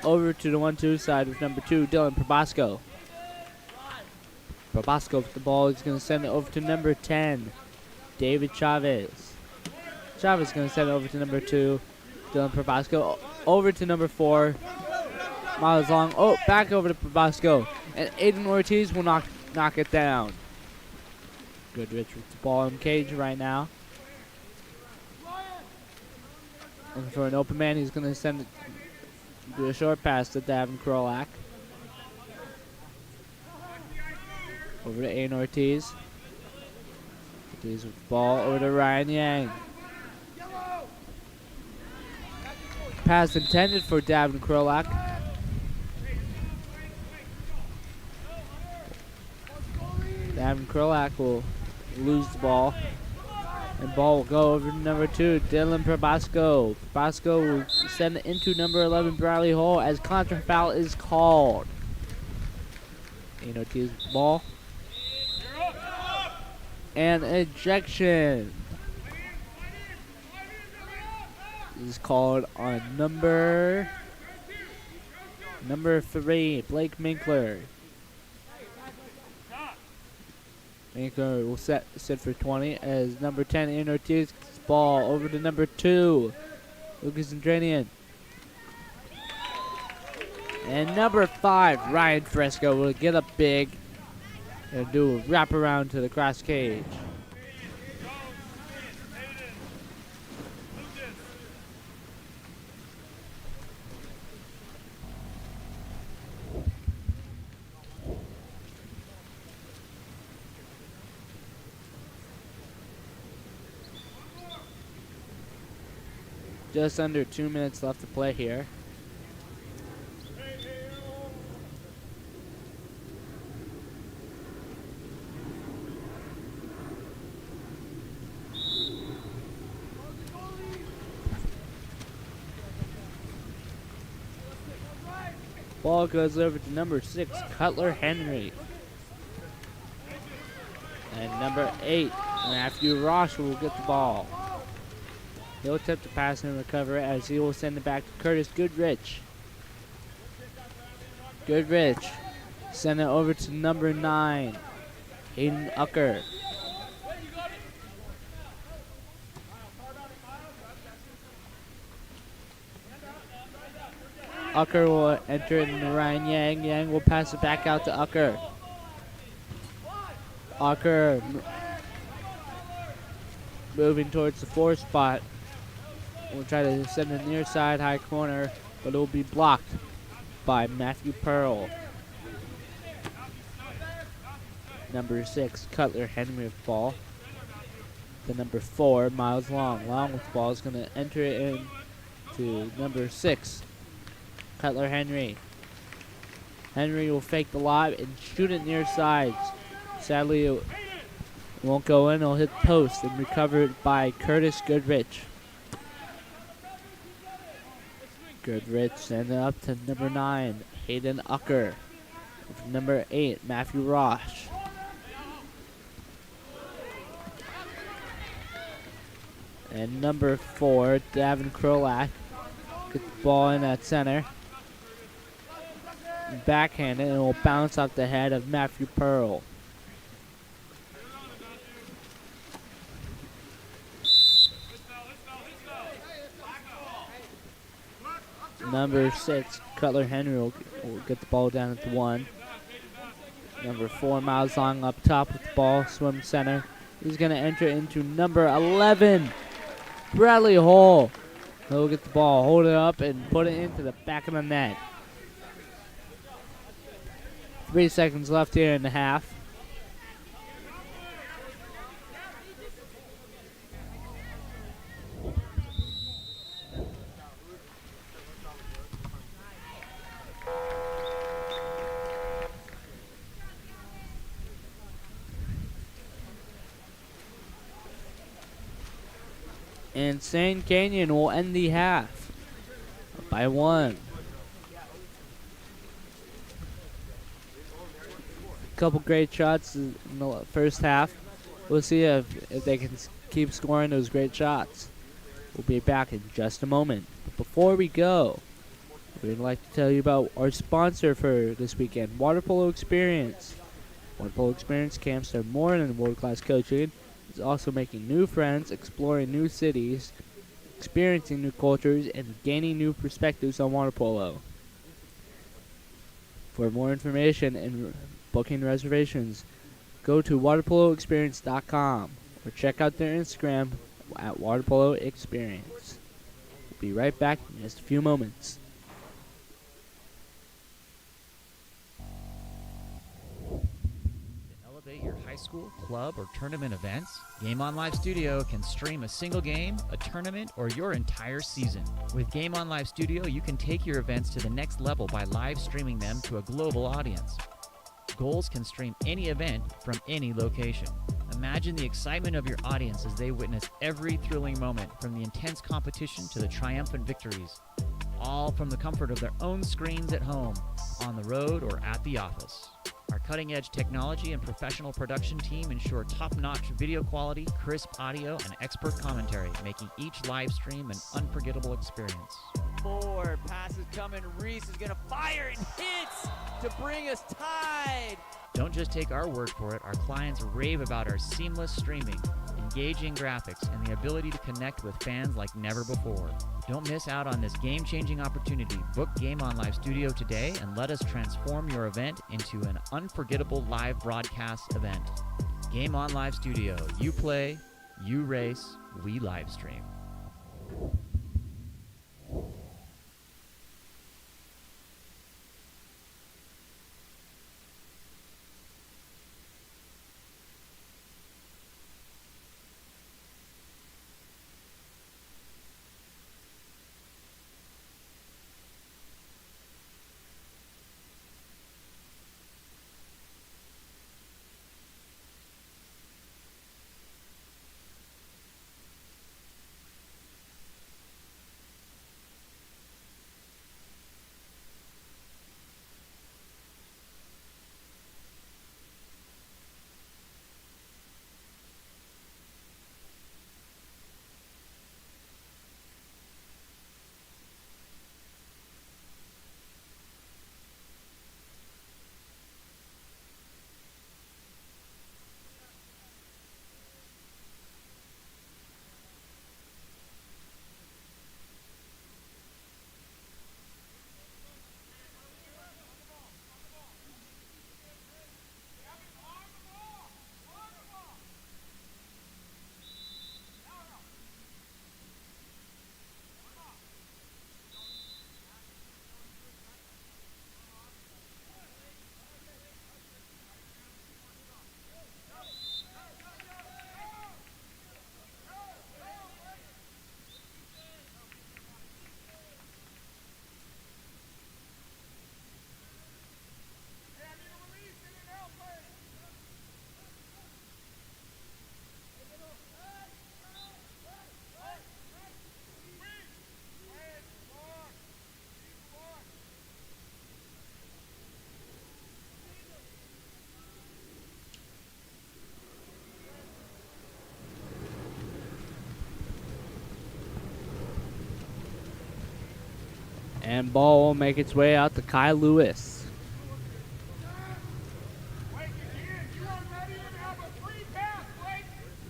Speaker 5: Over to the 1-2 side with number 2, Dylan Probasco. Probasco with the ball. He's going to send it over to number 10, David Chavez. Chavez is going to send it over to number 2, Dylan Probasco. Over to number 4, Miles Long. Oh, back over to Probasco. And Aiden Ortiz will knock it down. Goodrich with the ball in cage right now. Looking for an open man. He's going to send it, do a short pass to Davin Krolak. Over to Aiden Ortiz. Ortiz with the ball over to Ryan Yang. Pass intended for Davin Krolak. Davin Krolak will lose the ball. And ball will go over to number 2, Dylan Probasco. Probasco will send it into number 11, Bradley Hall, as contra foul is called. Aiden Ortiz with the ball. And ejection. This is called on number 3, Blake Minkler. Minkler will sit for 20 as number 10, Aiden Ortiz gets the ball over to number 2, Lucas Andranian. And number 5, Ryan Fresco, will get up big and do a wraparound to the cross cage. Just under 2 minutes left to play here. Ball goes over to number 6, Cutler Henry. And number 8, Matthew Ross will get the ball. He'll attempt to pass and recover it as he will send it back to Curtis Goodrich. Goodrich send it over to number 9, Hayden Ucker. Ucker will enter it into Ryan Yang. Yang will pass it back out to Ucker. Ucker moving towards the 4 spot. We'll try to send it near side high corner, but it will be blocked by Matthew Pearl. Number 6, Cutler Henry with the ball. The number 4, Miles Long. Long with the ball is going to enter it in to number 6, Cutler Henry. Henry will fake the lob and shoot it near sides. Sadly, it won't go in. It'll hit the post and recovered by Curtis Goodrich. Goodrich send it up to number 9, Hayden Ucker. Number 8, Matthew Ross. And number 4, Davin Krolak. Get the ball in at center. Backhanded, and it will bounce off the head of Matthew Pearl. Number 6, Cutler Henry will get the ball down at the 1. Number 4, Miles Long up top with the ball, swim center. He's going to enter into number 11, Bradley Hall. He'll get the ball, hold it up, and put it into the back of the net. 3 seconds left here in the half. And Sand Canyon will end the half by 1. Couple great shots in the first half. We'll see if they can keep scoring those great shots. We'll be back in just a moment. But before we go, we'd like to tell you about our sponsor for this weekend, Water Polo Experience. Water Polo Experience camps are more than world-class coaching. It's also making new friends, exploring new cities, experiencing new cultures, and gaining new perspectives on water polo. For more information and booking reservations, go to waterpoloexperience.com or check out their Instagram at waterpoloexperience. Be right back in just a few moments.
Speaker 10: Elevate your high school, club, or tournament events? Game On Live Studio can stream a single game, a tournament, or your entire season. With Game On Live Studio, you can take your events to the next level by live streaming them to a global audience. Goals can stream any event from any location. Imagine the excitement of your audience as they witness every thrilling moment, from the intense competition to the triumphant victories, all from the comfort of their own screens at home, on the road, or at the office. Our cutting-edge technology and professional production team ensure top-notch video quality, crisp audio, and expert commentary, making each live stream an unforgettable experience.
Speaker 11: Forward, pass is coming. Reese is going to fire and hits to bring us tied.
Speaker 10: Don't just take our word for it. Our clients rave about our seamless streaming, engaging graphics, and the ability to connect with fans like never before. Don't miss out on this game-changing opportunity. Book Game On Live Studio today and let us transform your event into an unforgettable live broadcast event. Game On Live Studio. You play, you race, we live stream.
Speaker 5: And ball will make its way out to Kai Lewis.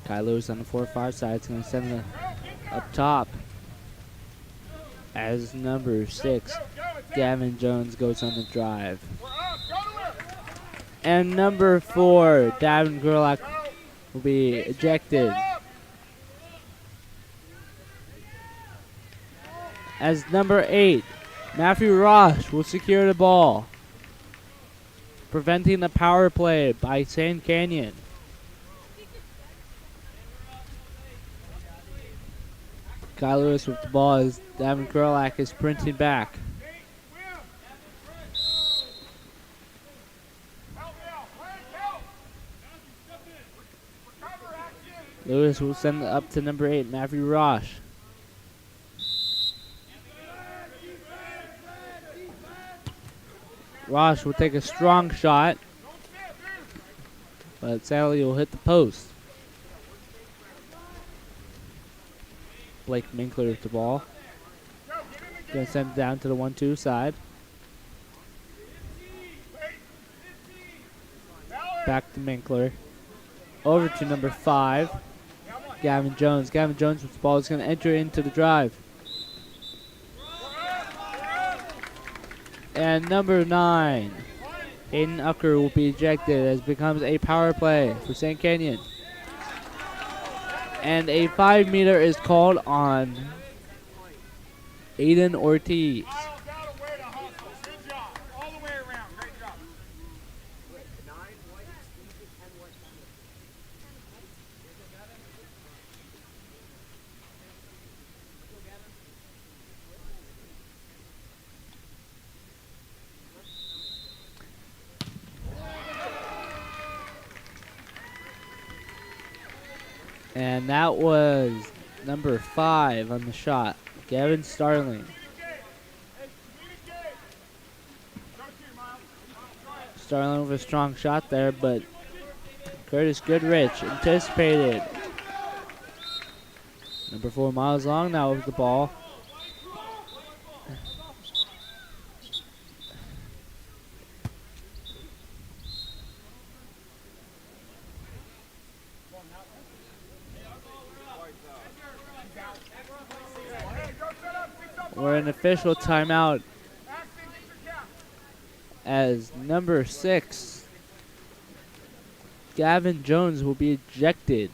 Speaker 5: Kai Lewis on the 4-5 side is going to send it up top as number 6, Gavin Jones, goes on the drive. And number 4, Davin Gerlach, will be ejected. As number 8, Matthew Ross will secure the ball, preventing the power play by Sand Canyon. Guy Lewis with the ball as Davin Gerlach is sprinting back. Lewis will send it up to number 8, Matthew Ross. Ross will take a strong shot, but sadly will hit the post. Blake Minkler with the ball. Going to send it down to the 1-2 side. Back to Minkler. Over to number 5, Gavin Jones. Gavin Jones with the ball is going to enter into the drive. And number 9, Aiden Ucker, will be ejected as it becomes a power play for St. Canyon. And a 5-meter is called on Aiden Ortiz.
Speaker 9: Miles out of way to hustle. Good job. All the way around. Great job.
Speaker 5: And that was number 5 on the shot, Gavin Starling. Starling with a strong shot there, but Curtis Goodrich anticipated. Number 4, Miles Long now with the ball. We're in official timeout as number 6, Gavin Jones, will be ejected.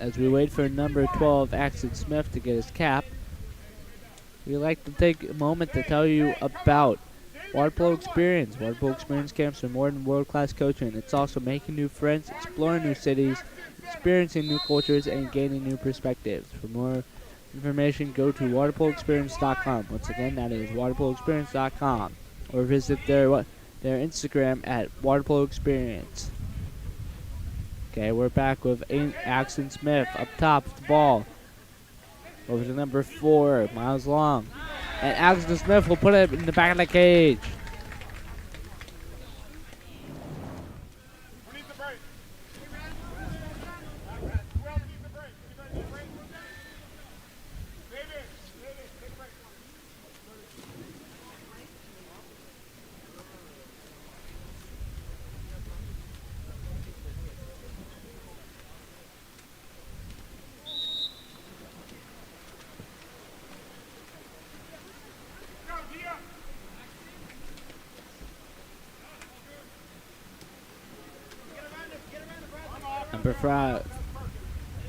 Speaker 5: As we wait for number 12, Axon Smith, to get his cap, we'd like to take a moment to tell you about Water Polo Experience. Water Polo Experience camps are more than world-class coaching. It's also making new friends, exploring new cities, experiencing new cultures, and gaining new perspectives. For more information, go to waterpoloexperience.com. Once again, that is waterpoloexperience.com. Or visit their Instagram at Water Polo Experience. Okay, we're back with Axon Smith up top with the ball. Over to number 4, Miles Long. And Axon Smith will put it in the back of the cage.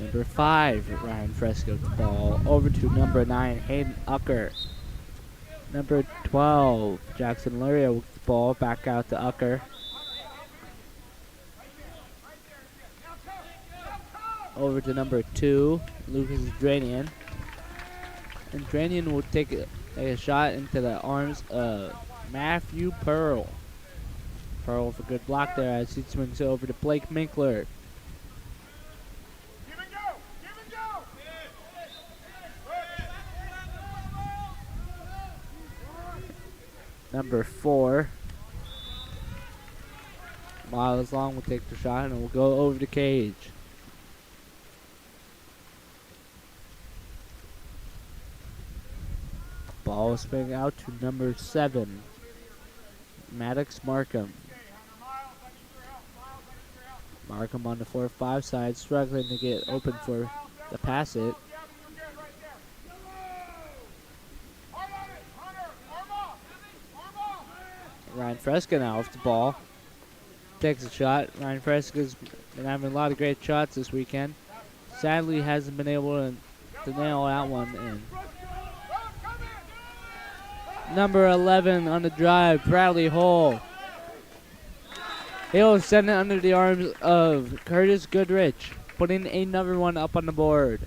Speaker 5: Number 5, Ryan Fresco with the ball. Over to number 9, Hayden Ucker. Number 12, Jackson Luria with the ball. Back out to Ucker. Over to number 2, Lucas Dranian. And Dranian will take a shot into the arms of Matthew Pearl. Pearl with a good block there as he swings it over to Blake Minkler. Number 4, Miles Long will take the shot and will go over the cage. Ball is spinning out to number 7, Maddox Markham. Markham on the 4-5 side, struggling to get open for the pass it. Ryan Fresca now with the ball. Takes a shot. Ryan Fresca's been having a lot of great shots this weekend. Sadly hasn't been able to nail that one in. Number 11 on the drive, Bradley Hull. He'll send it under the arms of Curtis Goodrich, putting another one up on the board.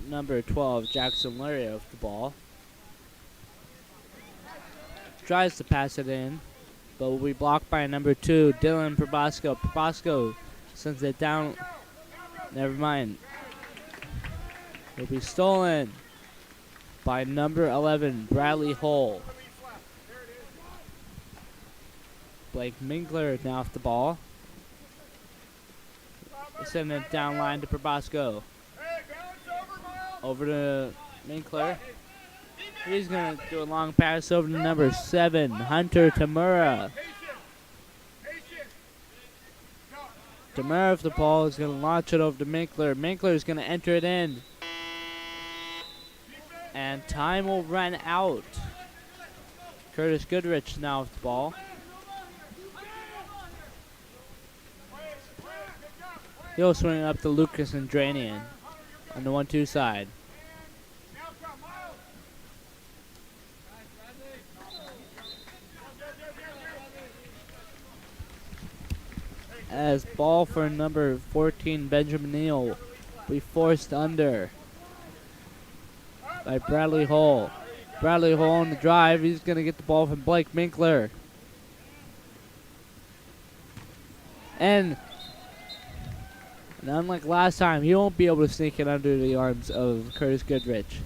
Speaker 5: Number 12, Jackson Luria with the ball. Tries to pass it in, but will be blocked by number 2, Dylan Probosco. Probosco sends it down. Never mind. Will be stolen by number 11, Bradley Hull. Blake Minkler now with the ball. Sending it down line to Probasco. Over to Minkler. He's going to do a long pass over to number 7, Hunter Tamura. Tamura with the ball is going to launch it over to Minkler. Minkler is going to enter it in. And time will run out. Curtis Goodrich now with the ball. He'll swing it up to Lucas Andranian on the 1-2 side. As ball for number 14, Benjamin Neal, be forced under by Bradley Hull. Bradley Hull on the drive. He's going to get the ball from Blake Minkler. And unlike last time, he won't be able to sneak it under the arms of Curtis Goodrich.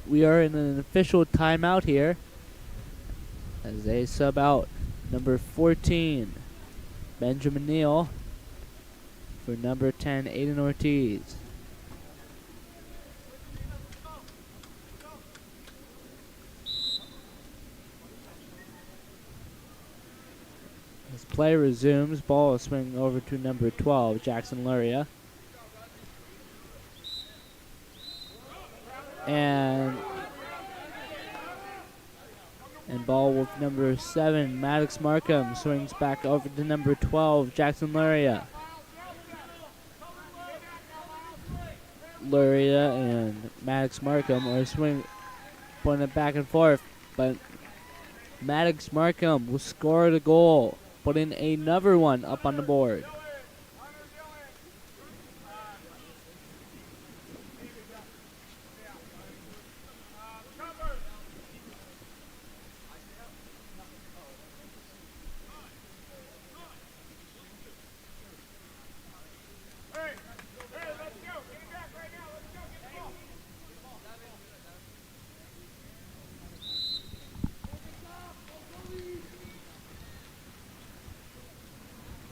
Speaker 5: We are in an official timeout here as they sub out number 14, Benjamin Neal, for number 10, Aiden Ortiz. As play resumes, ball is swinging over to number 12, Jackson Luria. And ball with number 7, Maddox Markham, swings back over to number 12, Jackson Luria. Luria and Maddox Markham are putting it back and forth, but Maddox Markham will score the goal, putting another one up on the board.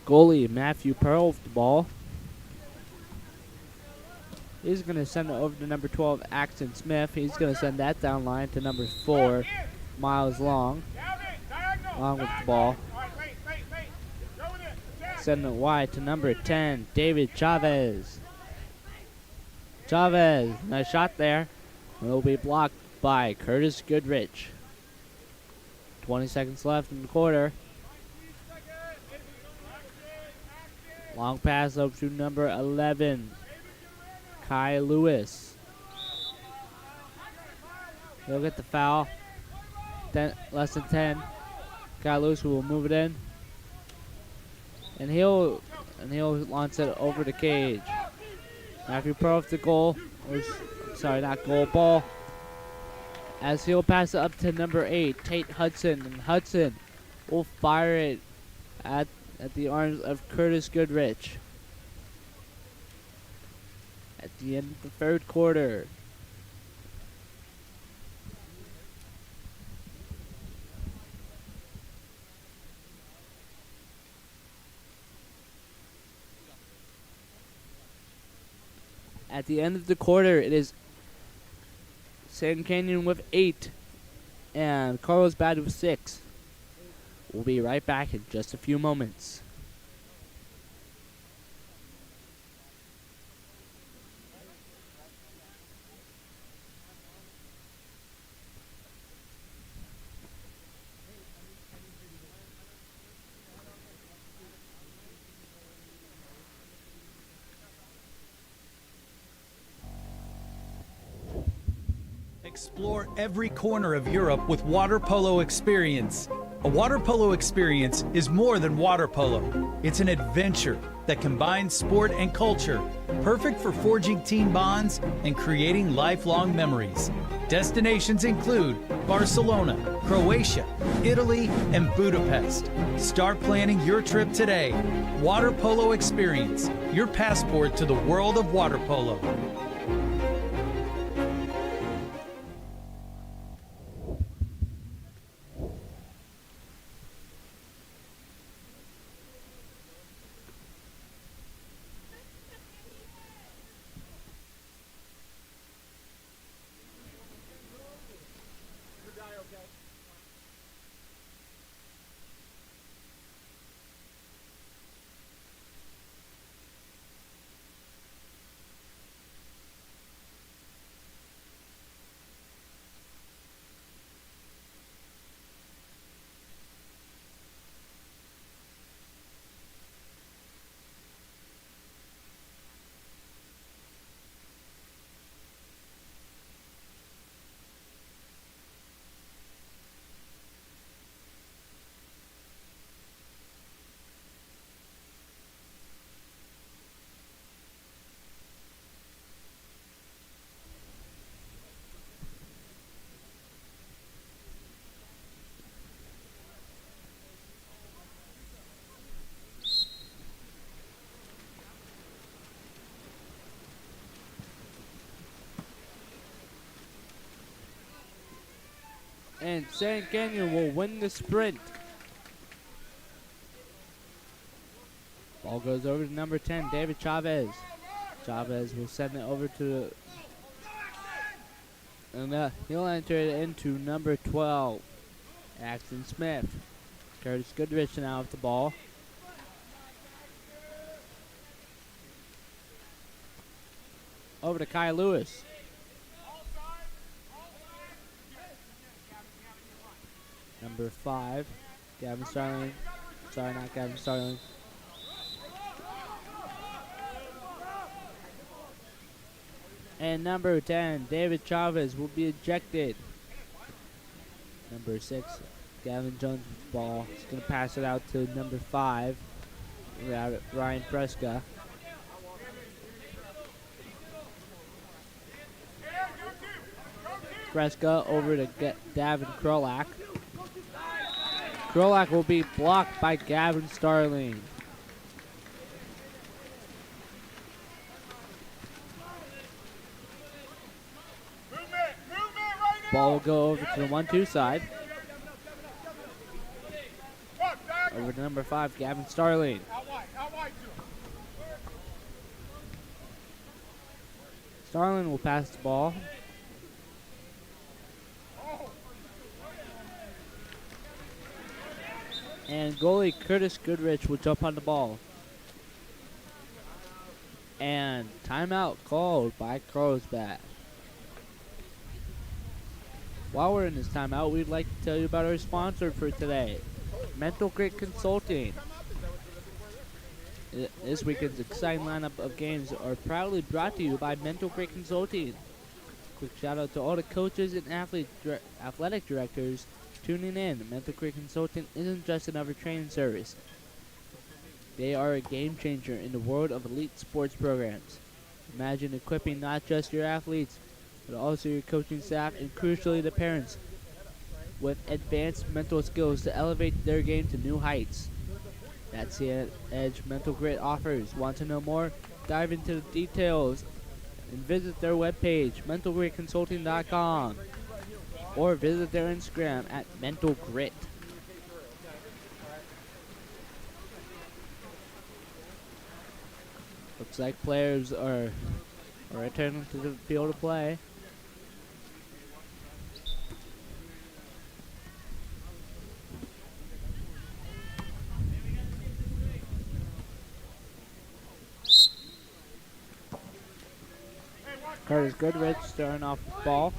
Speaker 5: Goalie Matthew Pearl with the ball. He's going to send it over to number 12, Axton Smith. He's going to send that down line to number 4, Miles Long. Long with the ball. Sending it wide to number 10, David Chavez. Chavez, nice shot there. Will be blocked by Curtis Goodrich. 20 seconds left in the quarter. Long pass over to number 11, Kai Lewis. He'll get the foul. Less than 10. Kai Lewis will move it in. And he'll launch it over the cage. Matthew Pearl with the goal. Sorry, not goal, ball. As he'll pass it up to number 8, Tate Hudson. And Hudson will fire it at the arms of Curtis Goodrich. At the end of the third quarter. At the end of the quarter, it is San Canyon with 8 and Carlos Bad with 6. We'll be right back in just a few moments.
Speaker 8: Explore every corner of Europe with Water Polo Experience. A water polo experience is more than water polo. It's an adventure that combines sport and culture, perfect for forging team bonds and creating lifelong memories. Destinations include Barcelona, Croatia, Italy, and Budapest. Start planning your trip today. Water Polo Experience, your passport to the world of water polo.
Speaker 5: And San Canyon will win the sprint. Ball goes over to number 10, David Chavez. Chavez will send it over to, and he'll enter it into number 12, Axton Smith. Curtis Goodrich now with the ball. Over to Kai Lewis. Number 5, Gavin Starling. Sorry, not Gavin Starling. And number 10, David Chavez, will be ejected. Number 6, Gavin Jones with the ball. He's going to pass it out to number 5, Ryan Fresca. Fresca over to Davin Krolak. Krolak will be blocked by Gavin Starling. Ball will go over to the 1-2 side. Over to number 5, Gavin Starling. Starling will pass the ball. And goalie Curtis Goodrich will jump on the ball. And timeout called by Carlsbad. While we're in this timeout, we'd like to tell you about our sponsor for today, Mental Grit Consulting. This weekend's exciting lineup of games are proudly brought to you by Mental Grit Consulting. Quick shout out to all the coaches and athletic directors tuning in. Mental Grit Consulting isn't just another training service. They are a game changer in the world of elite sports programs. Imagine equipping not just your athletes, but also your coaching staff and crucially the parents with advanced mental skills to elevate their game to new heights. That's the edge Mental Grit offers. Want to know more? Dive into the details and visit their webpage, mentalgritconsulting.com, or visit their Instagram at Mental Grit. Looks like players are returning to the field of play. Curtis Goodrich starting off the ball.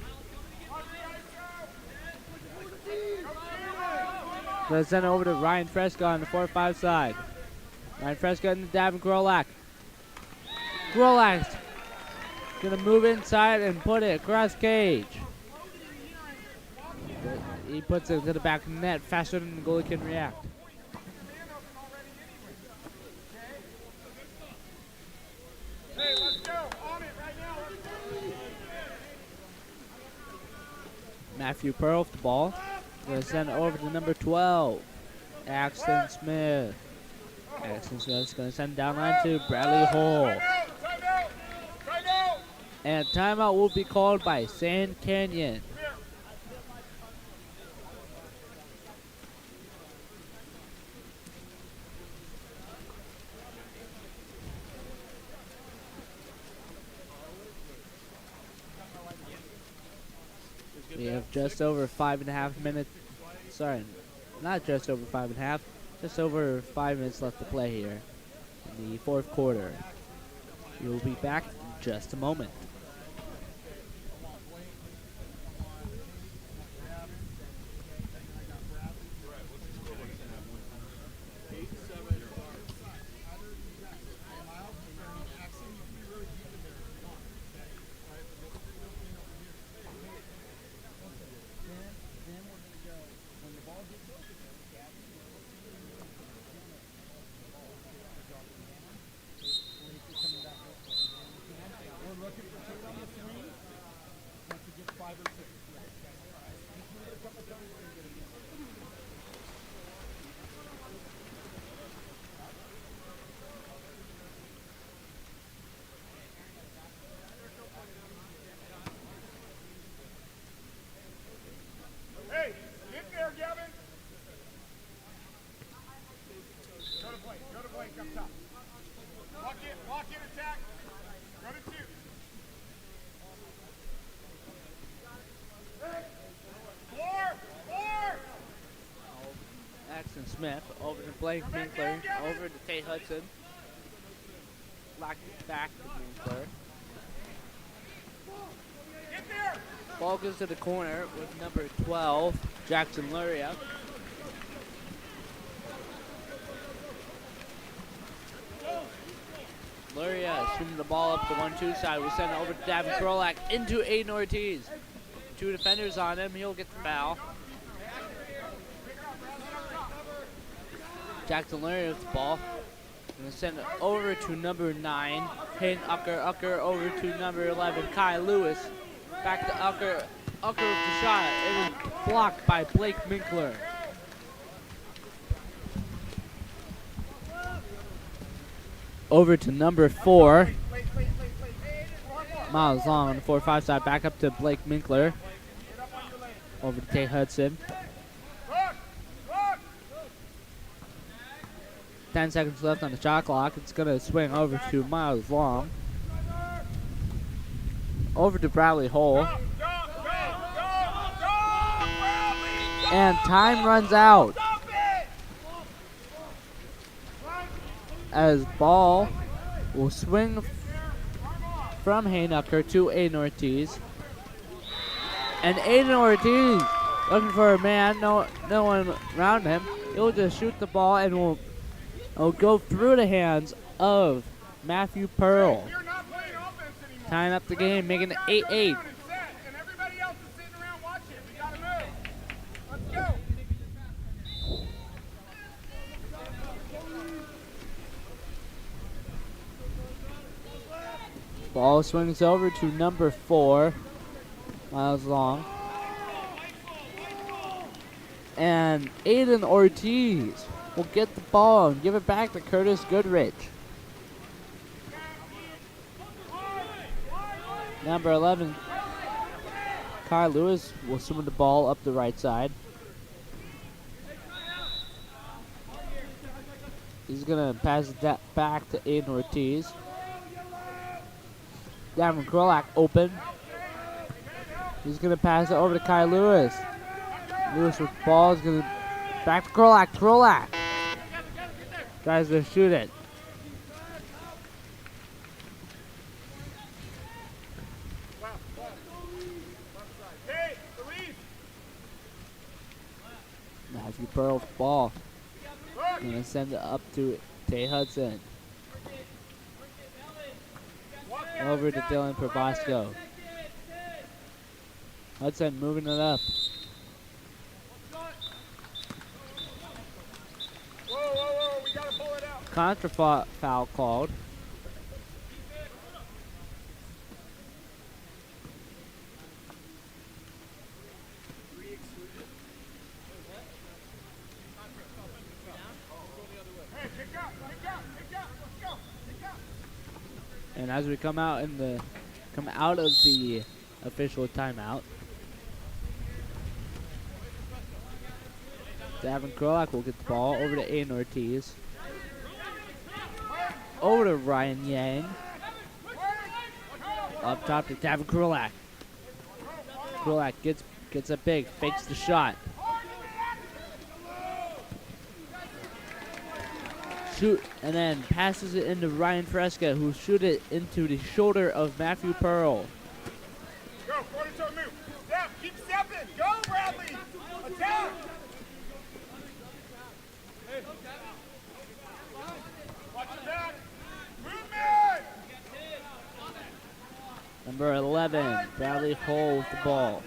Speaker 5: Gonna send it over to Ryan Fresca on the 4-5 side. Ryan Fresca into Davin Grolak. Grolak's gonna move inside and put it across cage. He puts it to the back of the net faster than the goalie can react.
Speaker 9: Hey, let's go. On it right now. Let's go.
Speaker 5: Matthew Pearl with the ball. Gonna send it over to number 12, Axton Smith. Axton Smith's gonna send it down line to Bradley Hall. And timeout will be called by Sand Canyon. We have just over 5.5 minutes. Sorry, not just over 5.5. Just over 5 minutes left to play here in the fourth quarter. We will be back in just a moment.
Speaker 9: Hey, get there, Gavin. Go to Blake up top. Lock in, attack. Go to 2. Hey, 4.
Speaker 5: Axton Smith over to Blake Winkler, over to Tate Hudson. Back to Winkler.
Speaker 9: Get there.
Speaker 5: Ball goes to the corner with number 12, Jackson Luria. Luria swinging the ball up the 1-2 side. We send it over to Davin Krolak into Aiden Ortiz. 2 defenders on him. He'll get the foul. Jackson Luria with the ball. Gonna send it over to number 9, Hayden Ucker. Ucker over to number 11, Kai Lewis. Back to Ucker. Ucker with the shot. It was blocked by Blake Minkler. Over to number 4. Miles Long on the 4-5 side. Back up to Blake Minkler. Over to Tate Hudson. 10 seconds left on the shot clock. It's going to swing over to Miles Long. Over to Bradley Hole. And time runs out. As ball will swing from Haynucker to Aiden Ortiz. And Aiden Ortiz looking for a man, no one around him. He'll just shoot the ball and will go through the hands of Matthew Pearl. Tying up the game, making it 8-8. Ball swings over to number 4, Miles Long. And Aiden Ortiz will get the ball and give it back to Curtis Goodrich. Number 11, Kai Lewis will swing the ball up the right side. He's going to pass it back to Aiden Ortiz. Davin Krolak open. He's going to pass it over to Kai Lewis. Lewis with the ball is going to back to Krolak. Krolak tries to shoot it. Matthew Pearl with the ball. Going to send it up to Tay Hudson. Over to Dylan Provosco. Hudson moving it up. contra foul called. And as we come out of the official timeout, Davin Krolak will get the ball over to Aiden Ortiz. Over to Ryan Yang. Up top to Davin Krolak. Krolak gets a big, fakes the shot. Shoot, and then passes it into Ryan Fresca, who shoot it into the shoulder of Matthew Pearl.
Speaker 9: Go, quarter toe move. Step, keep stepping. Go, Bradley. Attack. Watch your back. Movement.
Speaker 5: Number 11, Bradley Hull with the ball.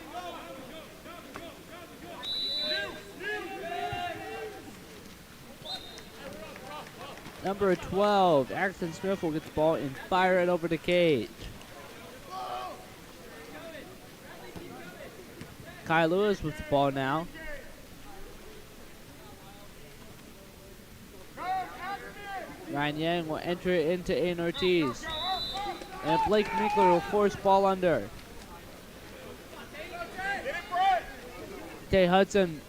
Speaker 5: Number 12, Axton Smith will get the ball and fire it over the cage. Kai Lewis with the ball now. Ryan Yang will enter it into Aiden Ortiz. And Blake Minkler will force ball under. Tate Hudson.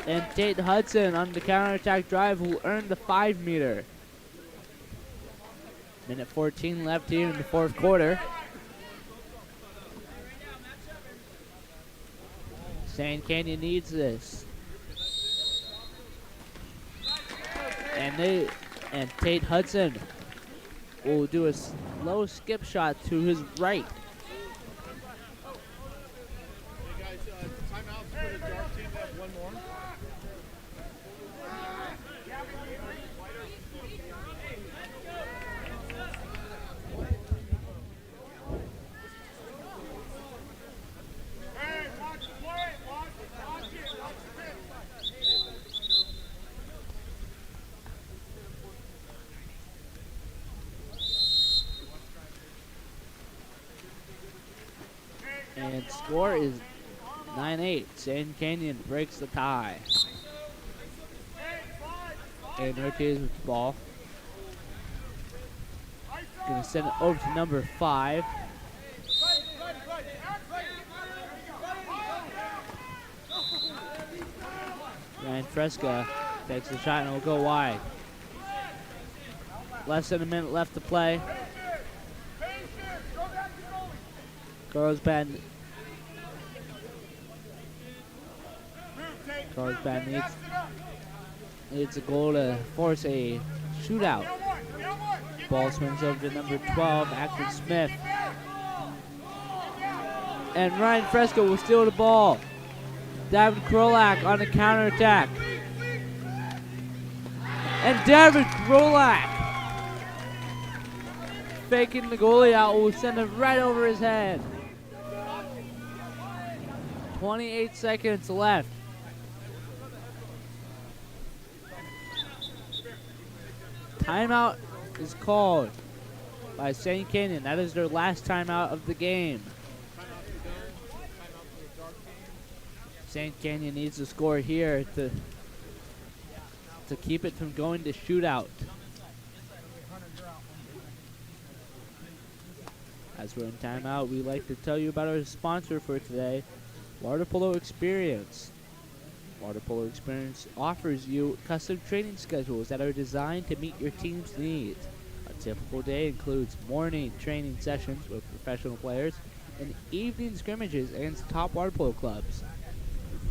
Speaker 5: And Tate Hudson on the counterattack drive will earn the 5-meter. Minute 14 left here in the fourth quarter. Sand Canyon needs this. And Tate Hudson will do a slow skip shot to his right.
Speaker 12: Hey guys, timeouts for the dark team. They have one more.
Speaker 9: Hey, watch the play. Watch it. Watch the pitch.
Speaker 5: And score is 9-8. Sand Canyon breaks the tie. And Ortiz with the ball. Gonna send it over to number 5. Ryan Fresca takes the shot and will go wide. Less than a minute left to play. Carlsbad needs a goal to force a shootout. Ball swings over to number 12, Axton Smith. And Ryan Fresco will steal the ball. Davin Krolak on the counterattack. And Davin Krolak, faking the goalie out, will send it right over his head. 28 seconds left. Timeout is called by St. Canyon. That is their last timeout of the game. St. Canyon needs to score here to keep it from going to shootout. As we're in timeout, we'd like to tell you about our sponsor for today, Water Polo Experience. Water Polo Experience offers you custom training schedules that are designed to meet your team's needs. A typical day includes morning training sessions with professional players and evening scrimmages against top water polo clubs.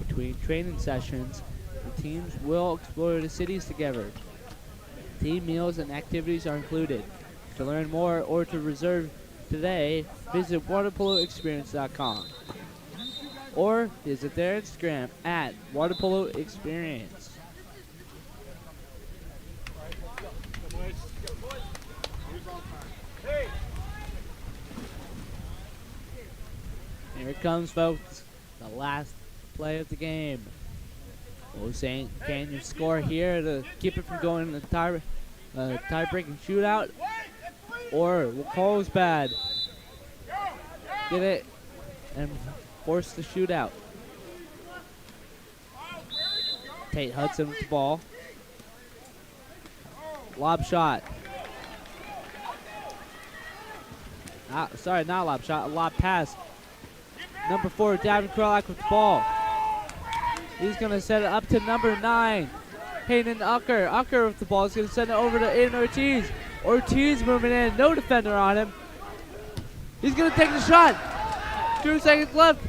Speaker 5: Between training sessions, the teams will explore the cities together. Team meals and activities are included. To learn more or to reserve today, visit waterpoloexperience.com or visit their Instagram at waterpoloexperience. Here it comes, folks. The last play of the game. Will St. Canyon score here to keep it from going to tie-breaking shootout? Or will Carlsbad get it and force the shootout? Tate Hudson with the ball. Lob shot. Not lob shot, a lob pass. Number 4, Davin Krolak with the ball. He's going to set it up to number 9, Hayden Ucker. Ucker with the ball is going to send it over to Aiden Ortiz. Ortiz moving in, no defender on him. He's going to take the shot. 2 seconds left.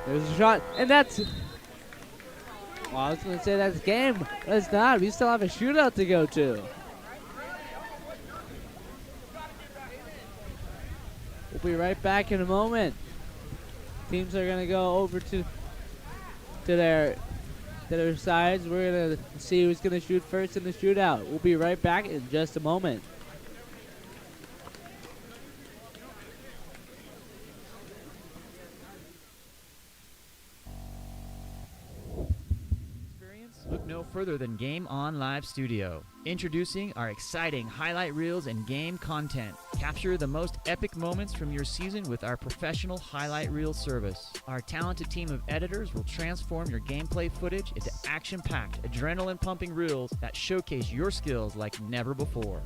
Speaker 5: There's a shot, and that's... Well, I was going to say that's game, but it's not. We still have a shootout to go to. We'll be right back in a moment. Teams are going to go over to their sides. We're going to see who's going to shoot first in the shootout. We'll be right back in just a moment.
Speaker 10: Look no further than Game On Live Studio. Introducing our exciting highlight reels and game content. Capture the most epic moments from your season with our professional highlight reel service. Our talented team of editors will transform your gameplay footage into action-packed, adrenaline-pumping reels that showcase your skills like never before.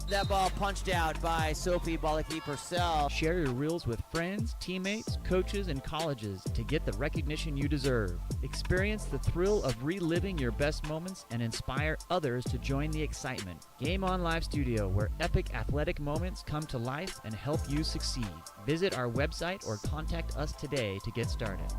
Speaker 11: That ball punched out by Sophie Bolaki-Purcell.
Speaker 10: Share your reels with friends, teammates, coaches, and colleges to get the recognition you deserve. Experience the thrill of reliving your best moments and inspire others to join the excitement. Game On Live Studio, where epic athletic moments come to life and help you succeed. Visit our website or contact us today to get started.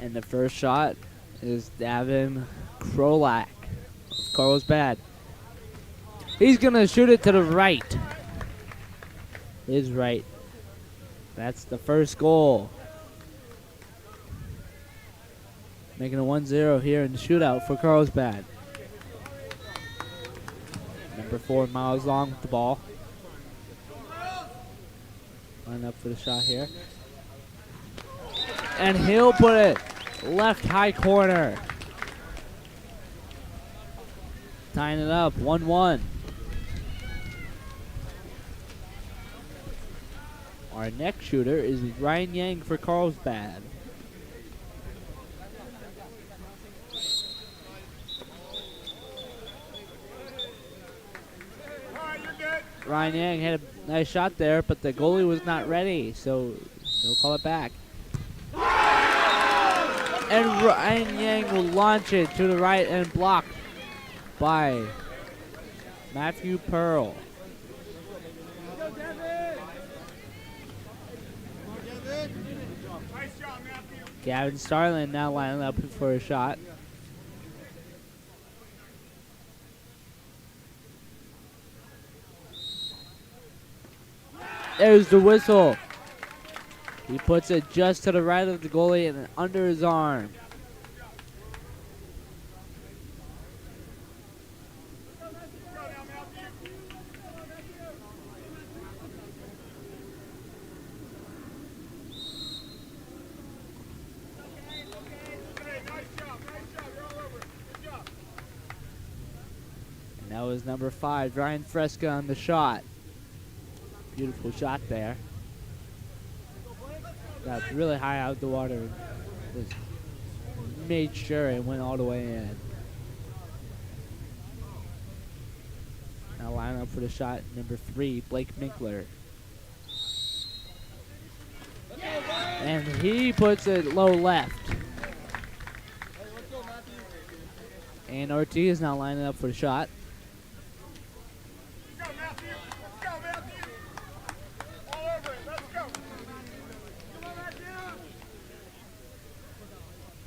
Speaker 5: And the first shot is Davin Krolak of Carlsbad. He's going to shoot it to the right. His right. That's the first goal. Making a 1-0 here in the shootout for Carlsbad. Number 4, Miles Long with the ball. Line up for the shot here. And he'll put it left high corner. Tying it up, 1-1. Our next shooter is Ryan Yang for Carlsbad. Ryan Yang had a nice shot there, but the goalie was not ready, so they'll call it back. And Ryan Yang will launch it to the right and blocked by Matthew Pearl. Gavin Starlin now lining up for a shot. There's the whistle. He puts it just to the right of the goalie and under his arm. And that was number 5, Ryan Fresca on the shot. Beautiful shot there. Got really high out the water. Just made sure it went all the way in. Now line up for the shot, number 3, Blake Minkler. And he puts it low left. And Ortiz is now lining up for the shot.
Speaker 9: Let's go, Matthew. Let's go, Matthew. All over it. Let's go. Come on, Matthew.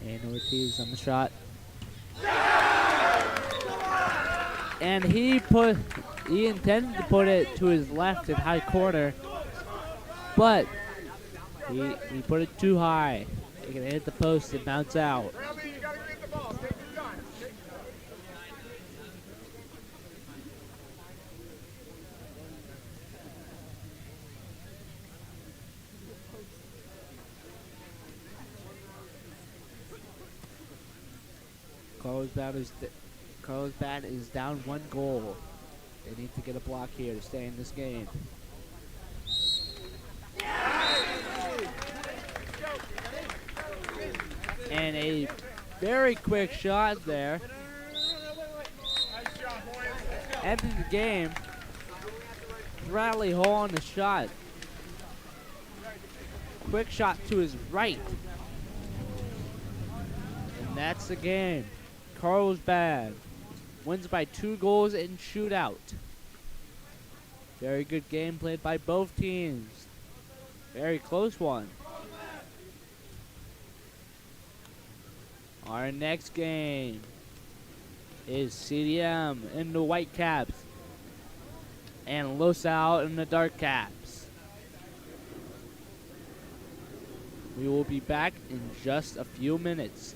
Speaker 5: And Ortiz on the shot. And he intended to put it to his left in high corner, but he put it too high. It can hit the post and bounce out.
Speaker 9: Bradley, you gotta get the ball. Take your time.
Speaker 5: Carlos Bad is down 1 goal. They need to get a block here to stay in this game. And a very quick shot there. Ended the game. Bradley Hall on the shot. Quick shot to his right. And that's the game. Carlos Bad wins by 2 goals in shootout. Very good game played by both teams. Very close one. Our next game is CDM in the white caps and LoSal in the dark caps. We will be back in just a few minutes.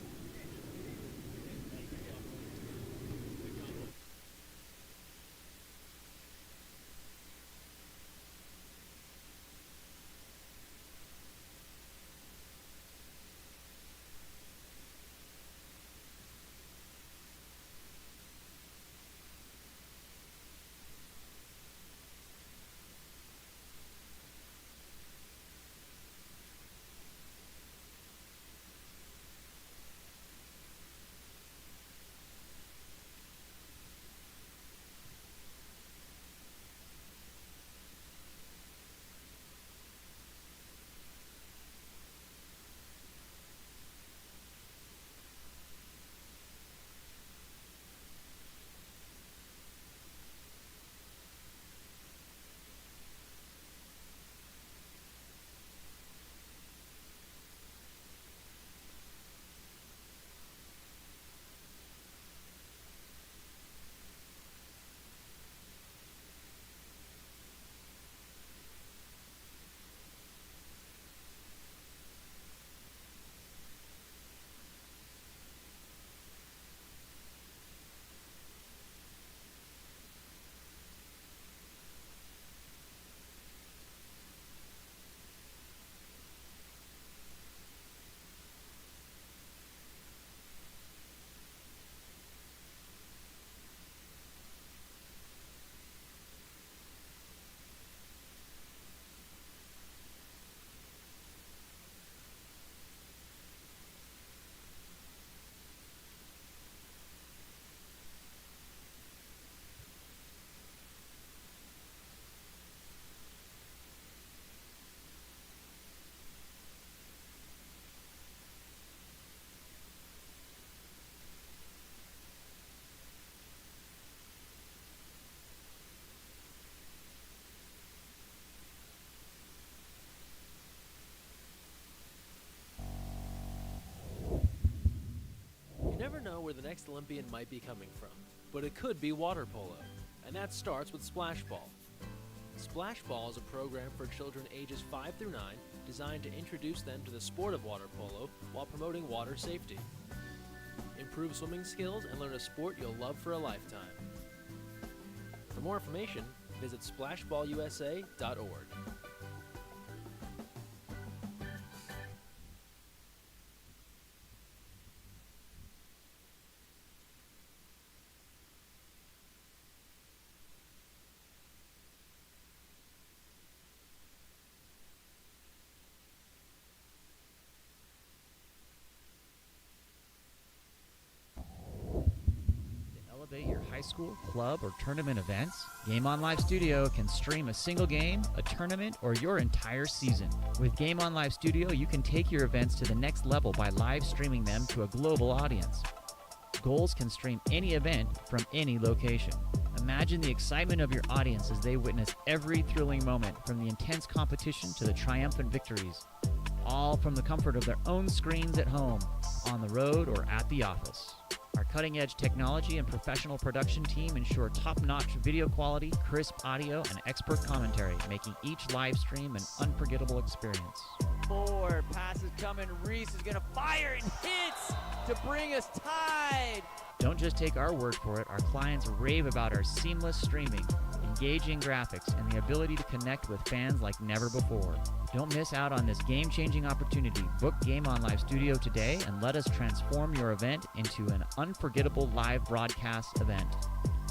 Speaker 7: You never know where the next Olympian might be coming from, but it could be water polo, and that starts with Splash Ball. Splash Ball is a program for children ages 5 through 9 designed to introduce them to the sport of water polo while promoting water safety. Improve swimming skills and learn a sport you'll love for a lifetime. For more information, visit splashballusa.org.
Speaker 10: Elevate your high school, club, or tournament events? Game On Live Studio can stream a single game, a tournament, or your entire season. With Game On Live Studio, you can take your events to the next level by live streaming them to a global audience. Goals can stream any event from any location. Imagine the excitement of your audience as they witness every thrilling moment, from the intense competition to the triumphant victories, all from the comfort of their own screens at home, on the road, or at the office. Our cutting-edge technology and professional production team ensure top-notch video quality, crisp audio, and expert commentary, making each live stream an unforgettable experience.
Speaker 11: Forward, pass is coming. Reese is going to fire and hits to bring us tied.
Speaker 10: Don't just take our word for it. Our clients rave about our seamless streaming, engaging graphics, and the ability to connect with fans like never before. Don't miss out on this game-changing opportunity. Book Game On Live Studio today and let us transform your event into an unforgettable live broadcast event.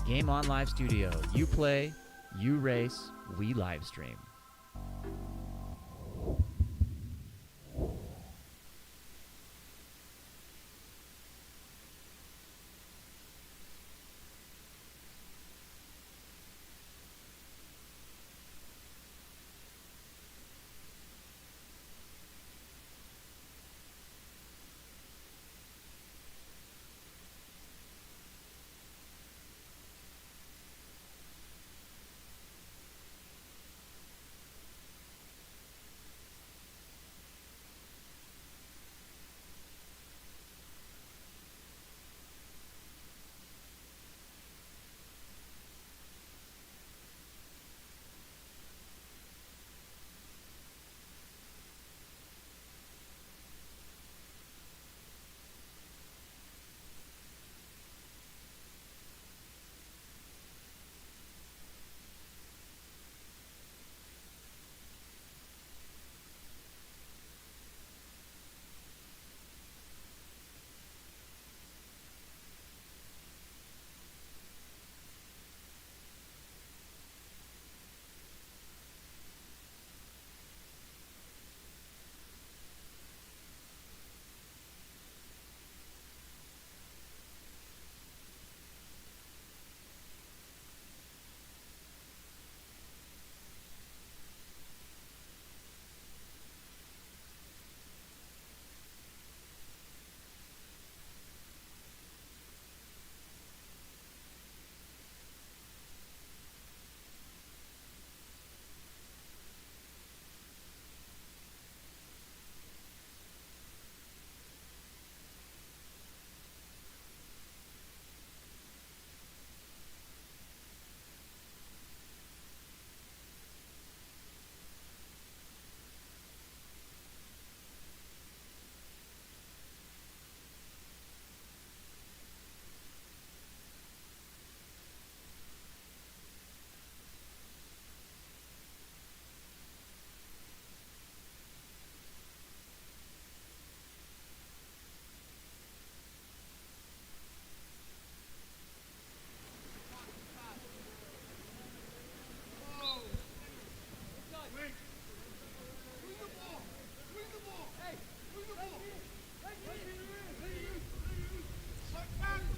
Speaker 10: Game On Live Studio. You play, you race, we live stream.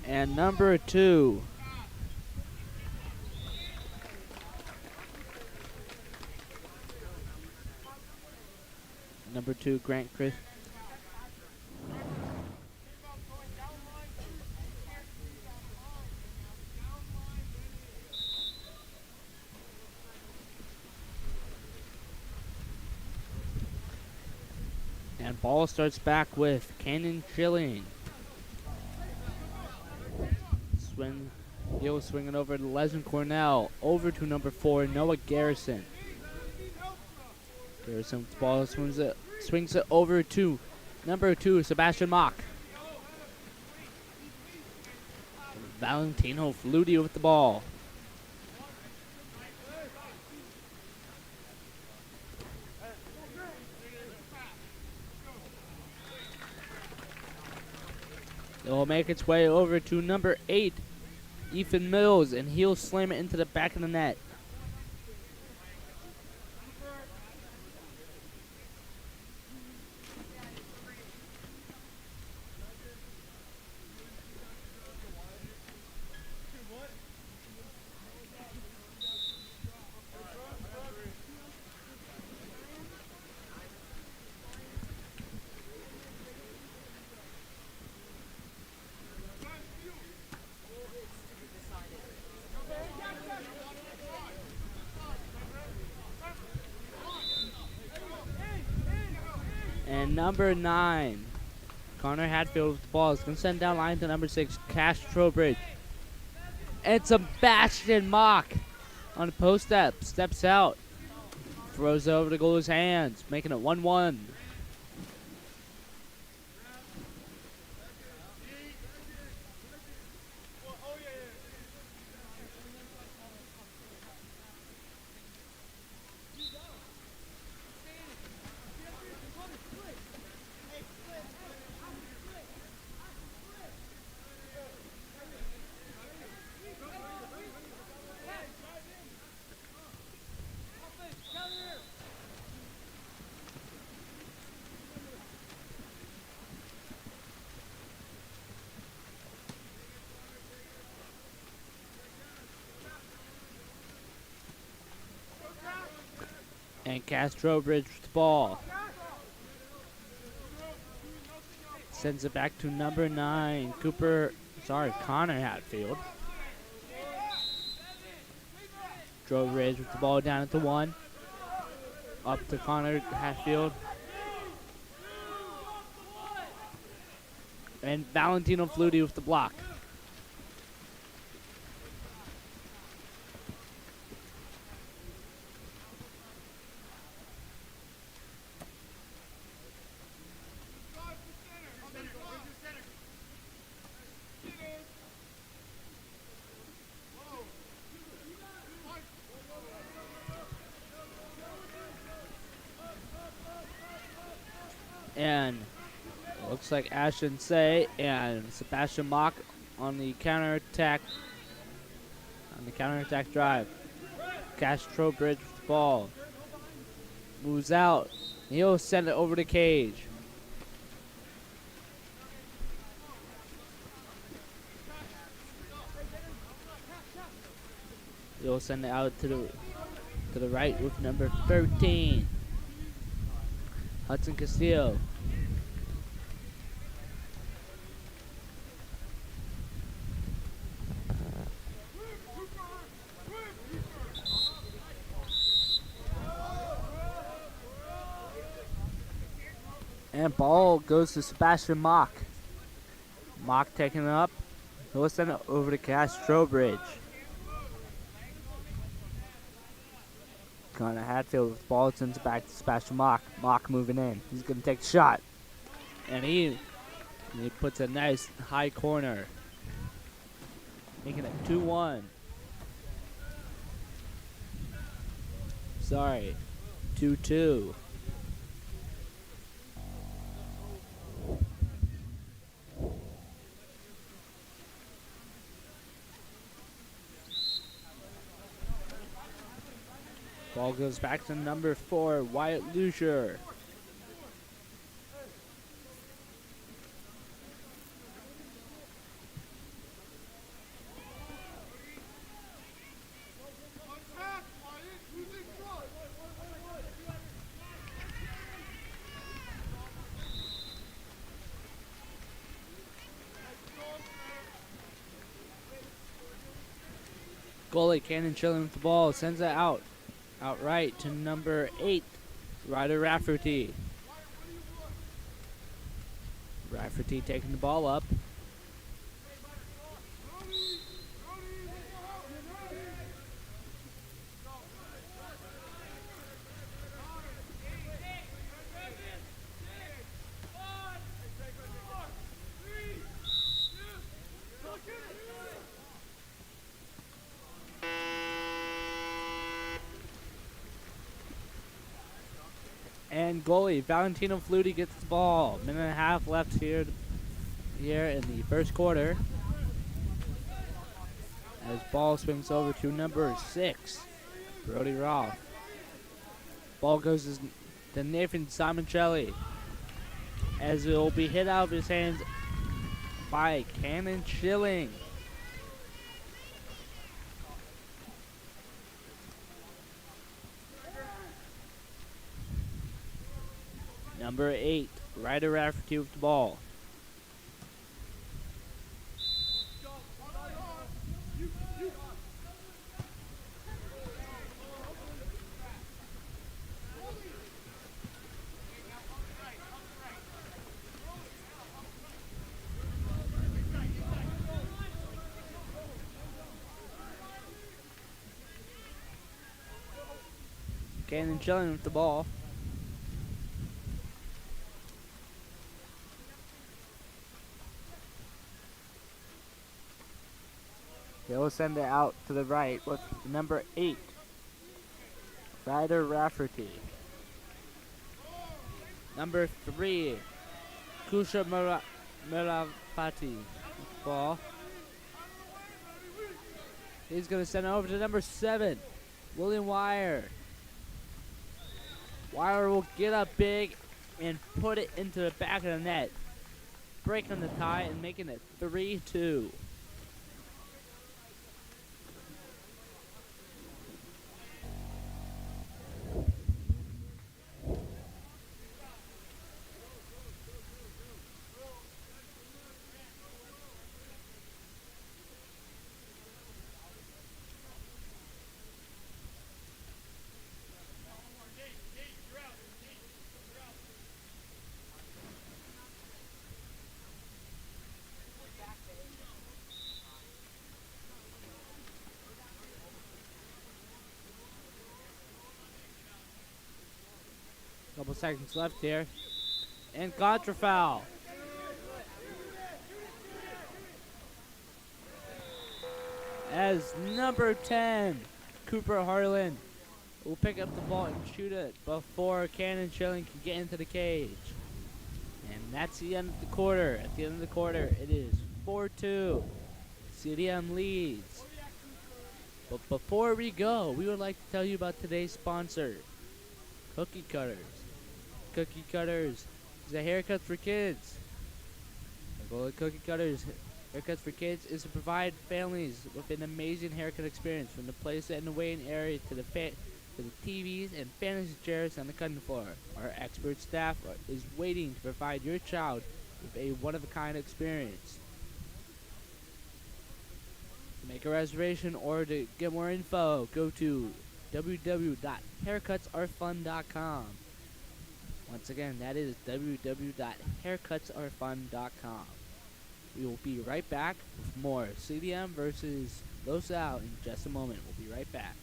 Speaker 5: And number 2. Number 2, Grant Chris. And ball starts back with Cannon Chilling. He'll swinging over to Leslie Cornell. Over to number 4, Noah Garrison. Garrison with the ball swings it over to number 2, Sebastian Mock. Valentino Flutie with the ball. It will make its way over to number 8, Ethan Mills, and he'll slam it into the back of the net. And number 9, Connor Hatfield with the ball. Is going to send down line to number 6, Cash Trowbridge. And Sebastian Mock on the post step. Steps out. Throws it over to goalie's hands, making it 1-1. And Castro Bridge with the ball. Sends it back to number 9, Connor Hatfield. Trowbridge with the ball down at the 1. Up to Connor Hatfield. And Valentino Flutie with the block. And looks like Ashton Say and Sebastian Mock on the counterattack. On the counterattack drive. Cash Trowbridge with the ball. Moves out. He'll send it over to Cage. He'll send it out to the right with number 13. Hudson Castillo. And ball goes to Sebastian Mock. Mock taking it up. He'll send it over to Cash Trowbridge. Connor Hatfield with the ball, sends it back to Sebastian Mock. Mock moving in. He's going to take the shot. And he puts a nice high corner. Making it 2-1. Sorry. 2-2. Ball goes back to number 4, Wyatt Lucier. Goalie Cannon chilling with the ball, sends it outright to number 8, Ryder Rafferty. Rafferty taking the ball up. And goalie Valentino Flutie gets the ball. Minute and a half left here in the first quarter. As ball swings over to number 6, Brody Roth. Ball goes to Nathan Simoncelli. As it will be hit out of his hands by Cannon Schilling. Number 8, Ryder Rafferty with the ball. Cannon Schilling with the ball. He'll send it out to the right with number 8, Ryder Rafferty. Number 3, Kusha Marafati. Ball. He's going to send it over to number 7, William Wire. Wire will get up big and put it into the back of the net, breaking the tie and making it 3-2. Couple seconds left here. And contra foul. As number 10, Cooper Harlan, will pick up the ball and shoot it before Cannon Schilling can get into the cage. And that's the end of the quarter. At the end of the quarter, it is 4-2. CDM leads. But before we go, we would like to tell you about today's sponsor, Cookie Cutters. Cookie Cutters is a haircut for kids. The goal of Cookie Cutters Haircuts for Kids is to provide families with an amazing haircut experience, from the place and the waiting area to the TVs and fantasy chairs on the cutting floor. Our expert staff is waiting to provide your child with a one-of-a-kind experience. To make a reservation or to get more info, go to www.haircutsaretfun.com. Once again, that is www.haircutsaretfun.com. We will be right back with more CDM versus LoSal in just a moment. We'll be right back.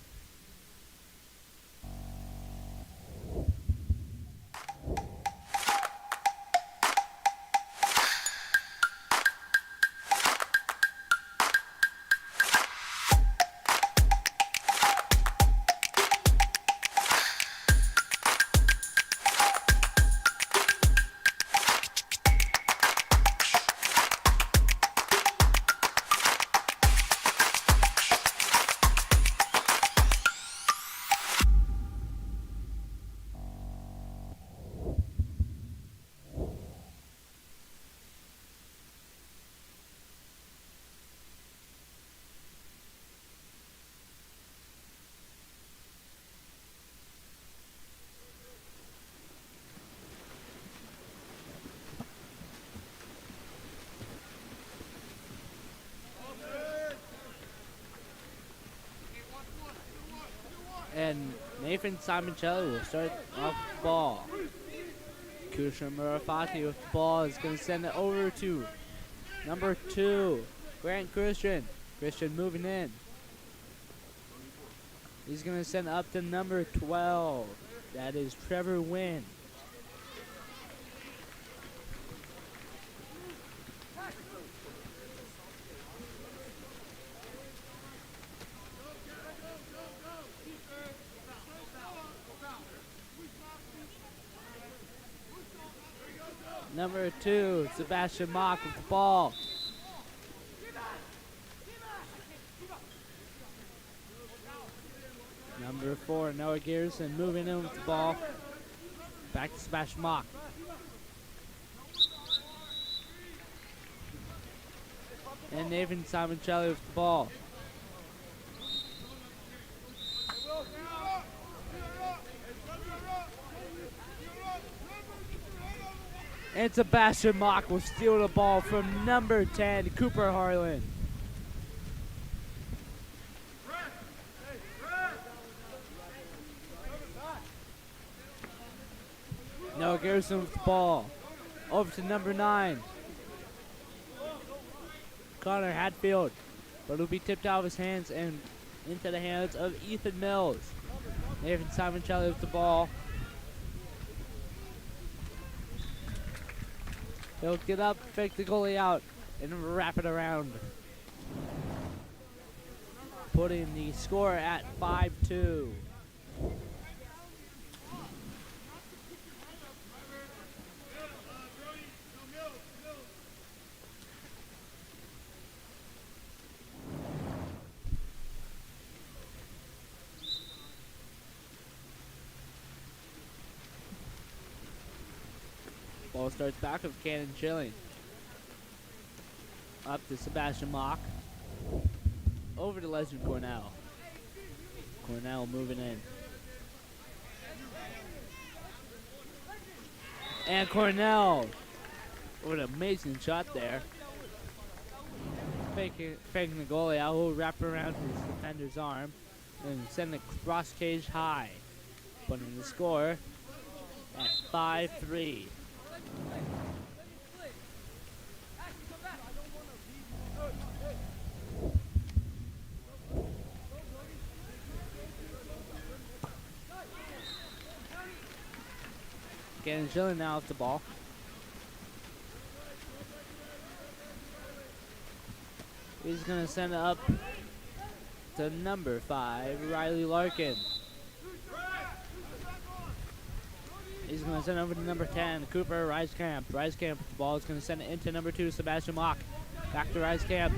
Speaker 5: And Nathan Simoncelli will start off the ball. Kusha Marafati with the ball is going to send it over to number 2, Grant Christian. Christian moving in. He's going to send it up to number 12. That is Trevor Wynn. Number 2, Sebastian Mock with the ball. Number 4, Noah Garrison moving in with the ball. Back to Sebastian Mock. And Nathan Simoncelli with the ball. And Sebastian Mock will steal the ball from number 10, Cooper Harlan. Noah Garrison with the ball. Over to number 9, Connor Hatfield. But it'll be tipped out of his hands and into the hands of Ethan Mills. Nathan Simoncelli with the ball. He'll get up, fake the goalie out, and wrap it around. Putting the score at 5-2. Ball starts back with Cannon Chilling. Up to Sebastian Mock. Over to Leslie Cornell. Cornell moving in. And Cornell. What an amazing shot there. Faking the goalie out. He'll wrap around his defender's arm and send it cross cage high. Putting the score at 5-3. Gannon Schilling now off the ball. He's going to send it up to number 5, Riley Larkin. He's going to send it over to number 10, Cooper Reiskamp. Reiskamp with the ball is going to send it into number 2, Sebastian Mock. Back to Reiskamp.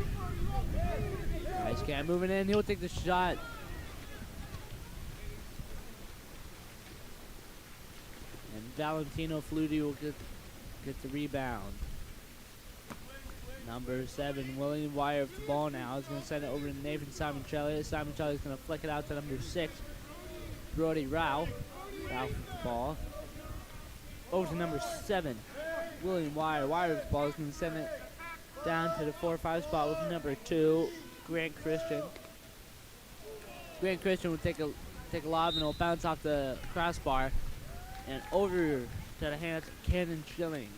Speaker 5: Reiskamp moving in. He'll take the shot. And Valentino Flutie will get the rebound. Number 7, William Wire with the ball now. He's going to send it over to Nathan Simoncelli. Simoncelli is going to flick it out to number 6, Brody Rao. Rao with the ball. Over to number 7, William Wire. Wire with the ball is going to send it down to the 4-5 spot with number 2, Grant Christian. Grant Christian will take a lob and it'll bounce off the crossbar and over to the hands of Cannon Schilling.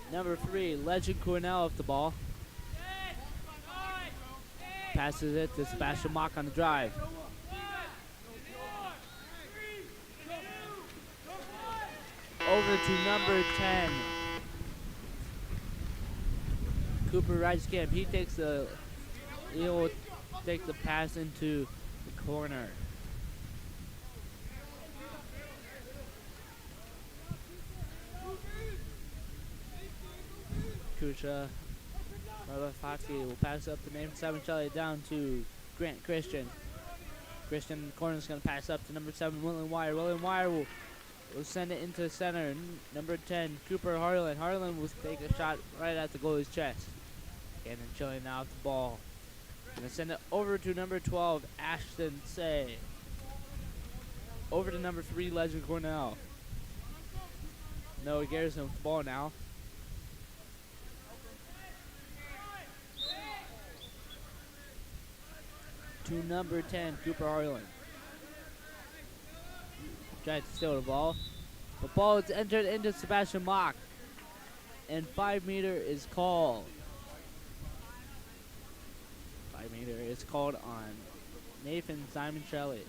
Speaker 5: Number 3, Legend Cornell with the ball. Passes it to Sebastian Mock on the drive. Over to number 10, Cooper Reiskamp. He'll take the pass into the corner. Kusha Marlafati will pass up to Nathan Simoncelli down to Grant Christian. Christian in the corner is going to pass up to number 7, William Wire. William Wire will send it into the center. Number 10, Cooper Harlan. Harlan will take a shot right at the goalie's chest. Cannon Chilling now with the ball. Going to send it over to number 12, Ashton Say. Over to number 3, Legend Cornell. Noah Garrison with the ball now. To number 10, Cooper Harlan. Tries to steal the ball. The ball is entered into Sebastian Mock. And 5 meter is called. 5 meter is called on Nathan Simoncelli.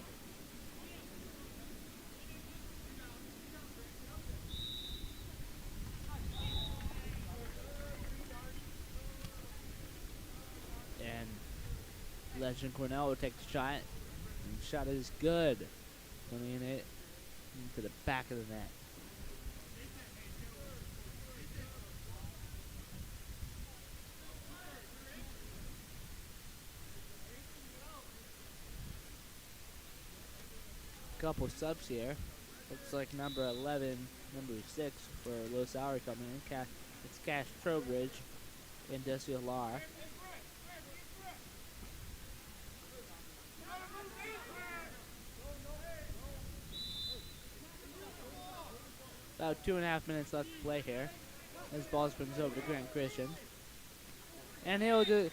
Speaker 5: Legend Cornell will take the shot. And the shot is good. Putting it into the back of the net. Couple subs here. Looks like number 11, number 6 for low salary coming in. It's Cash Trowbridge and Desi Alar. About 2.5 minutes left to play here. This ball spins over to Grant Christian. And he'll do.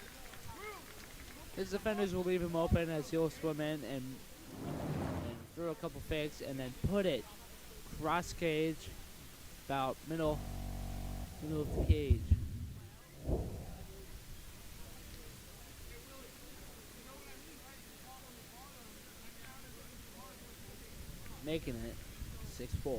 Speaker 5: His defenders will leave him open as he'll swim in and throw a couple fakes and then put it cross cage, about middle of the cage. Making it 6-4.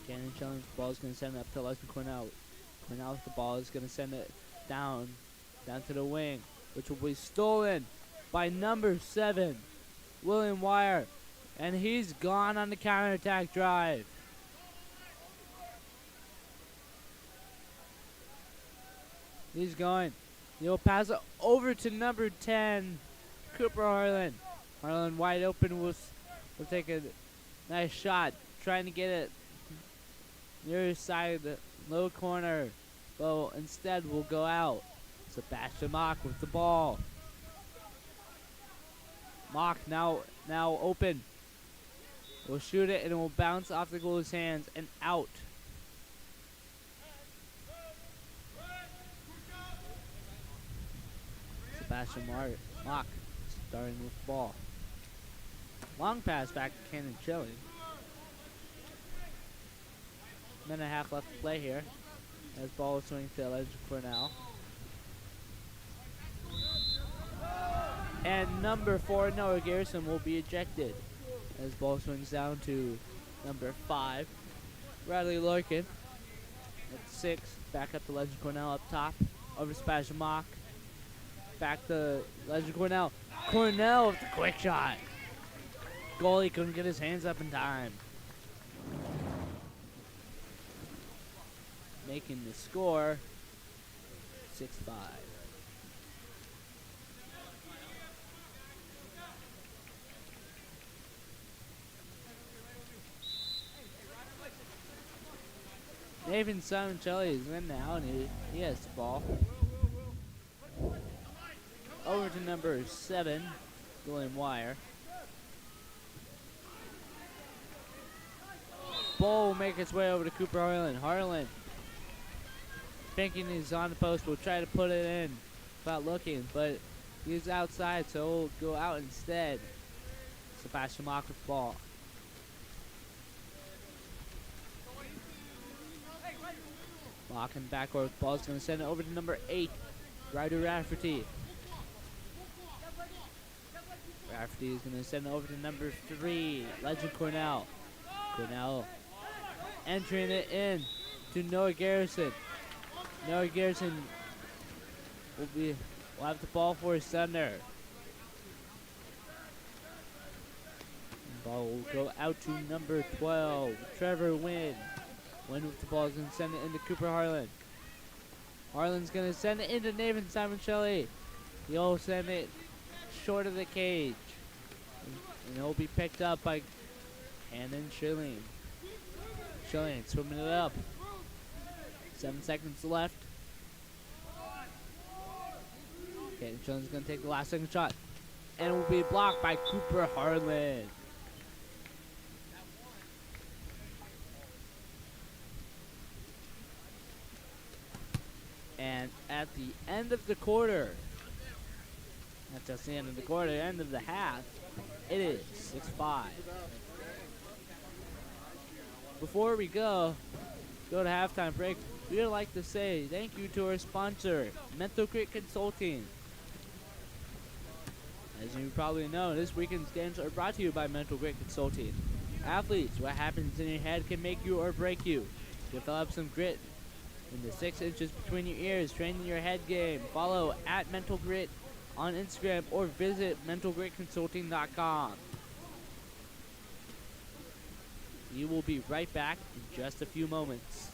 Speaker 5: Cannon challenge, ball is going to send it up to Leslie Cornell. Cornell with the ball is going to send it down to the wing, which will be stolen by number 7, William Wire. And he's gone on the counterattack drive. He's going. He'll pass it over to number 10, Cooper Harlan. Harlan wide open will take a nice shot, trying to get it near side, low corner. But instead will go out. Sebastian Mock with the ball. Mock now open. Will shoot it and it will bounce off the goalie's hands and out. Sebastian Mock starting with the ball. Long pass back to Cannon Chili. Minute and a half left to play here. As ball is swinging to Legend Cornell. And number 4, Noah Garrison, will be ejected. As ball swings down to number 5, Bradley Larkin. At 6, back up to Legend Cornell up top. Over to Sebastian Mock. Back to Legend Cornell. Cornell with the quick shot. Goalie couldn't get his hands up in time. Making the score 6-5. Nathan Simoncelli is in now, and he has the ball. Over to number 7, William Wire. Ball will make its way over to Cooper Harlan. Harlan, thinking he's on the post, will try to put it in without looking, but he's outside, so he'll go out instead. Sebastian Mock with the ball. Mock in backcourt with the ball is going to send it over to number 8, Ryder Rafferty. Rafferty is going to send it over to number 3, Legend Cornell. Cornell entering it in to Noah Garrison. Noah Garrison will have the ball for his Thunder. The ball will go out to number 12, Trevor Wynn. Wynn with the ball is going to send it into Cooper Harlan. Harlan's going to send it into Nathan Simoncelli. He'll send it short of the cage. And it'll be picked up by Cannon Schilling. Schilling swimming it up. 7 seconds left. Cannon Schilling's going to take the last second shot. And it will be blocked by Cooper Harlan. And at the end of the quarter, not just the end of the quarter, end of the half, it is 6-5. Before we go to halftime break, we would like to say thank you to our sponsor, Mental Grit Consulting. As you probably know, this weekend's games are brought to you by Mental Grit Consulting. Athletes, what happens in your head can make you or break you. Develop some grit in the 6 inches between your ears, training your head game. Follow at Mental Grit on Instagram or visit mentalgritconsulting.com. We will be right back in just a few moments.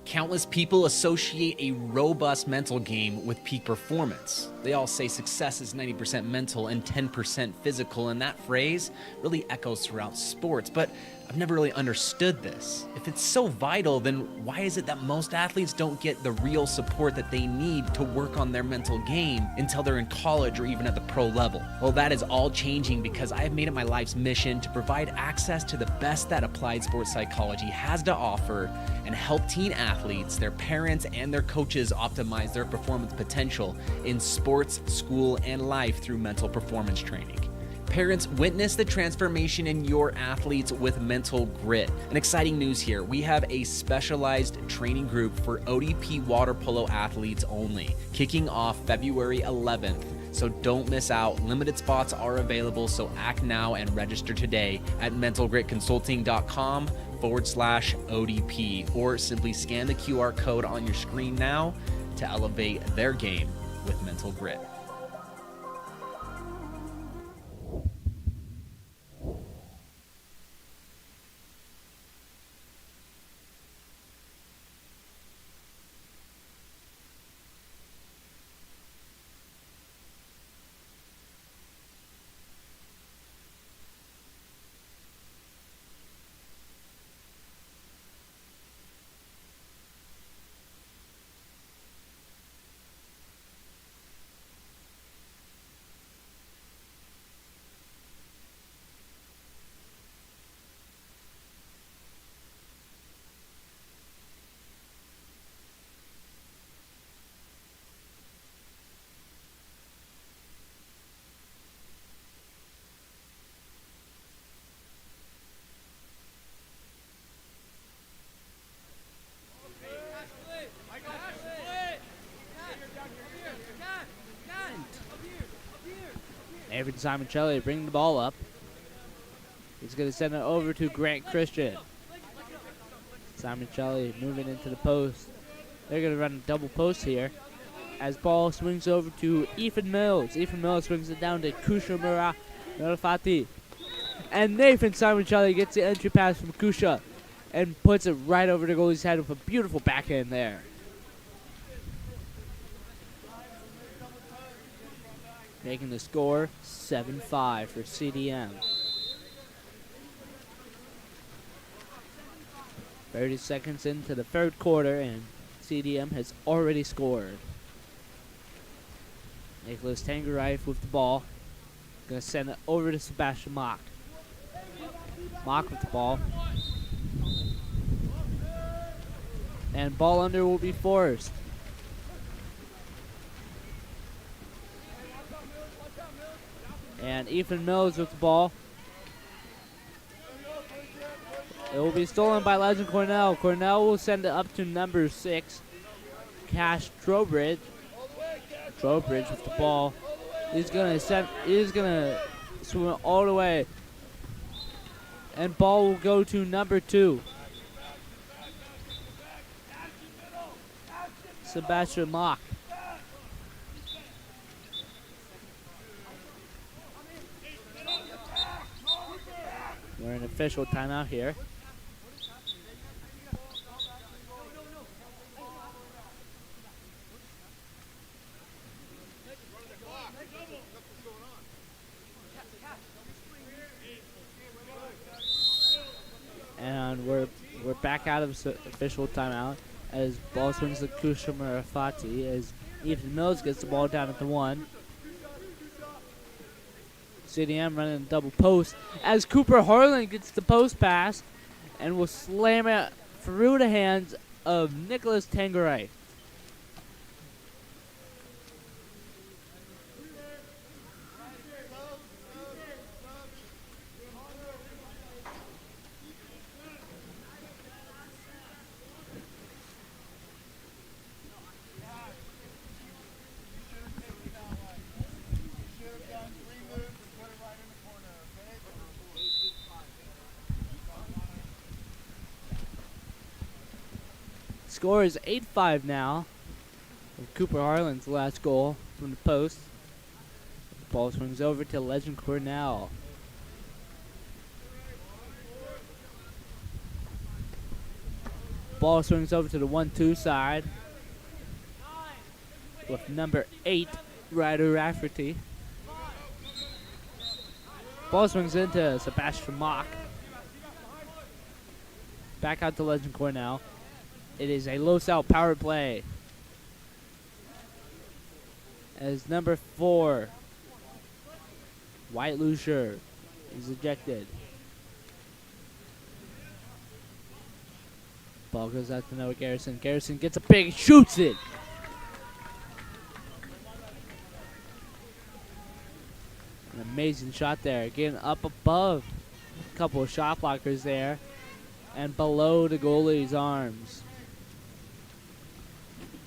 Speaker 6: Countless people associate a robust mental game with peak performance. They all say success is 90% mental and 10% physical, and that phrase really echoes throughout sports. But I've never really understood this. If it's so vital, then why is it that most athletes don't get the real support that they need to work on their mental game until they're in college or even at the pro level? Well, that is all changing because I have made it my life's mission to provide access to the best that applied sports psychology has to offer and help teen athletes, their parents, and their coaches optimize their performance potential in sports, school, and life through mental performance training. Parents, witness the transformation in your athletes with Mental Grit. And exciting news here, we have a specialized training group for ODP water polo athletes only, kicking off February 11th. So don't miss out. Limited spots are available, so act now and register today at mentalgritconsulting.com/ODP, or simply scan the QR code on your screen now to elevate their game with Mental Grit.
Speaker 5: Avery Simoncelli bringing the ball up. He's going to send it over to Grant Christian. Simoncelli moving into the post. They're going to run a double post here as ball swings over to Ethan Mills. Ethan Mills swings it down to Kusha Marafati. And Nathan Simoncelli gets the entry pass from Kusha and puts it right over the goalie's head with a beautiful backhand there. Making the score 7-5 for CDM. 30 seconds into the third quarter, and CDM has already scored. Nicholas Tangereif with the ball. Gonna send it over to Sebastian Mock. Mock with the ball. And ball under will be forced. And Ethan Mills with the ball. It will be stolen by Legend Cornell. Cornell will send it up to number 6, Cash Trowbridge. Trowbridge with the ball. He's gonna swim it all the way. And ball will go to number 2, Sebastian Mock. We're in official timeout here. And we're back out of official timeout as ball swings to Kusha Marafati as Ethan Mills gets the ball down at the 1. CDM running a double post as Cooper Harlan gets the post pass and will slam it through the hands of Nicholas Tangeray. Score is 8-5 now. Cooper Harlan's last goal from the post. The ball swings over to Legend Cornell. Ball swings over to the 1-2 side with number 8, Ryder Rafferty. Ball swings into Sebastian Mock. back out to Legend Cornell. It is a LoSal power play. As number 4, White Lucier, is ejected. Ball goes out to Noah Garrison. Garrison gets a big, shoots it. An amazing shot there. Getting up above a couple of shot blockers there and below the goalie's arms.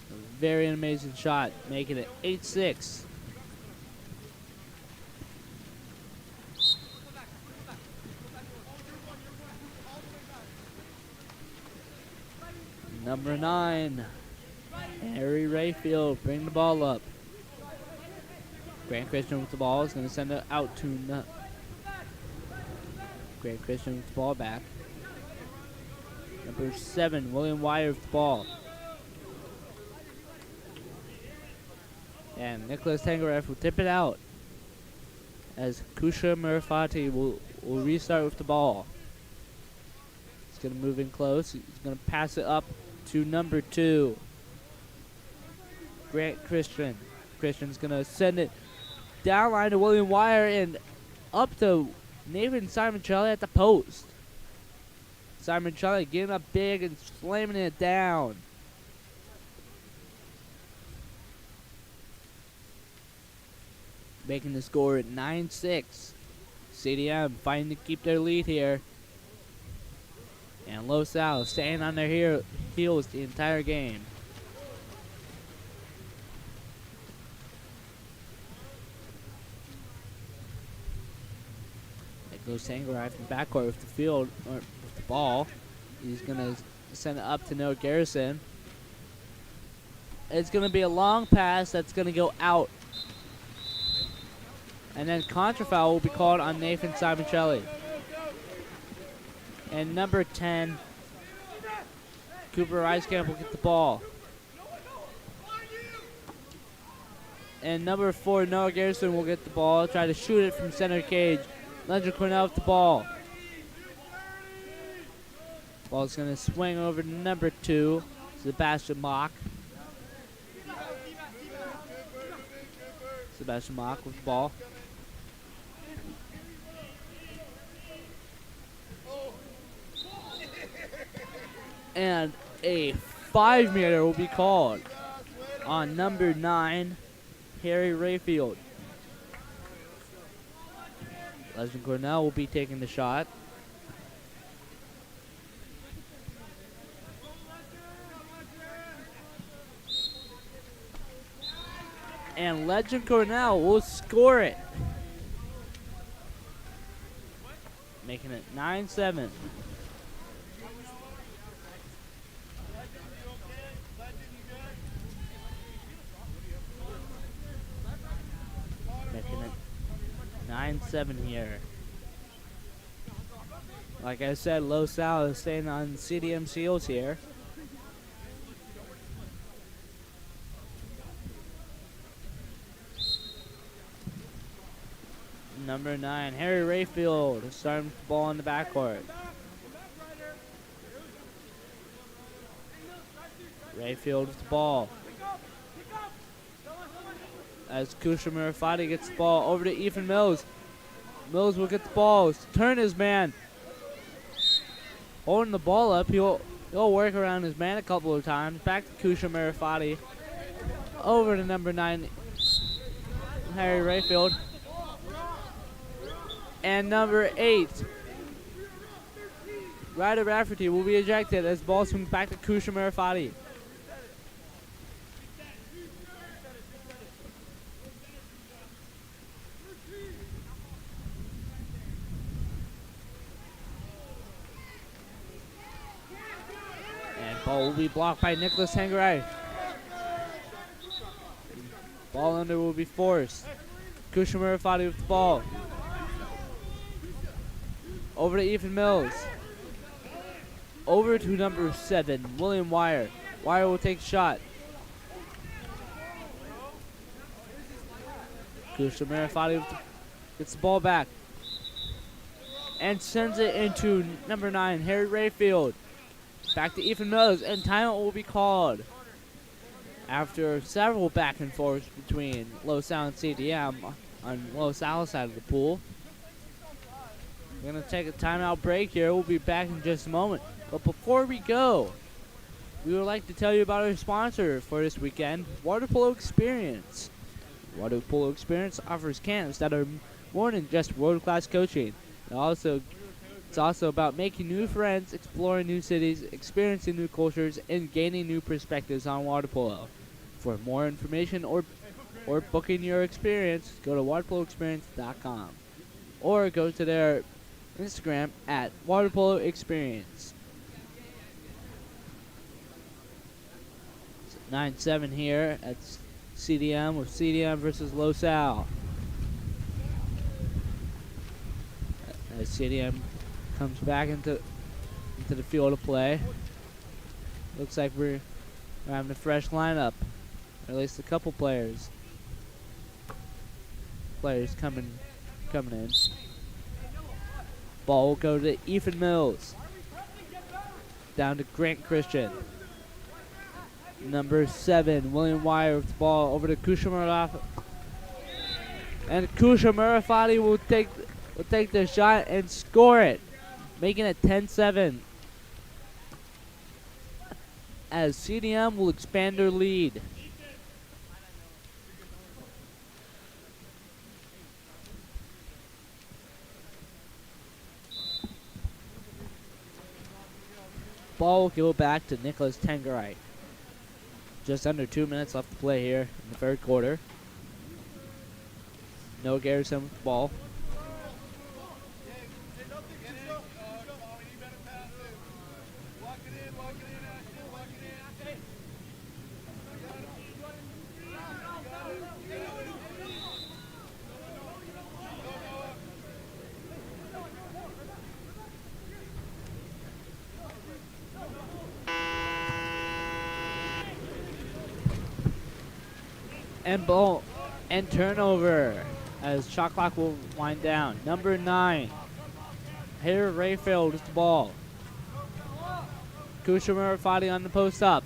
Speaker 5: A very amazing shot, making it 8-6. Number 9, Harry Rayfield, bring the ball up. Grant Christian with the ball is going to send it out to Grant Christian with the ball back. Number 7, William Wire with the ball. And Nicholas Tangareff will tip it out as Kusha Murafati will restart with the ball. He's going to move in close. He's going to pass it up to number 2, Grant Christian. Christian's going to send it down line to William Wire and up to Nathan Simoncelli at the post. Simoncelli getting up big and slamming it down. Making the score at 9-6. CDM fighting to keep their lead here. And LoSal staying on their heels the entire game. There goes Tangarai from backcourt with with the ball. He's gonna send it up to Noah Garrison. It's gonna be a long pass that's gonna go out. And then contra foul will be called on Nathan Simoncelli. And number 10, Cooper Reiskamp will get the ball. And number 4, Noah Garrison will get the ball, try to shoot it from center cage. Legend Cornell with the ball. Ball's going to swing over to number 2, Sebastian Mock. Sebastian Mock with the ball. And a 5-meter will be called on number 9, Harry Rayfield. Legend Cornell will be taking the shot. And Legend Cornell will score it, making it 9-7. Making it 9-7 here. Like I said, LoSal is staying on CDM Seals here. Number 9, Harry Rayfield, starting with the ball in the backcourt. Rayfield with the ball. As Kusha Murafati gets the ball over to Ethan Mills. Mills will get the ball, turn his man. Holding the ball up, he'll work around his man a couple of times. Back to Kusha Murafati. Over to number 9, Harry Rayfield. And number 8, Ryder Rafferty will be ejected as ball swings back to Kusha Murafati. And ball will be blocked by Nicholas Tangaray. Ball under will be forced. Kusha Murafati with the ball. Over to Ethan Mills. Over to number 7, William Wire. Wire will take a shot. Kusha Murafati gets the ball back. And sends it into number 9, Harry Rayfield. Back to Ethan Mills, and timeout will be called. After several back and forths between LoSal and CDM on LoSal's side of the pool. We're going to take a timeout break here. We'll be back in just a moment. But before we go, we would like to tell you about our sponsor for this weekend, Water Polo Experience. Water Polo Experience offers camps that are more than just world-class coaching. It's also about making new friends, exploring new cities, experiencing new cultures, and gaining new perspectives on water polo. For more information or booking your experience, go to waterpoloexperience.com or go to their Instagram at waterpoloexperience. 9-7 here at CDM with CDM versus LoSal. As CDM comes back into the field of play. Looks like we're having a fresh lineup. Or at least a couple players coming in. Ball will go to Ethan Mills. Down to Grant Christian. Number 7, William Wire with the ball over to Kusha Murafati. And Kusha Murafati will take the shot and score it, making it 10-7. As CDM will expand their lead. Ball will go back to Nicholas Tengerite. Just under 2 minutes left to play here in the third quarter. No Garrison with the ball. And ball and turnover as shot clock will wind down. Number 9, Harry Rayfield with the ball. Kusha Murafati on the post up.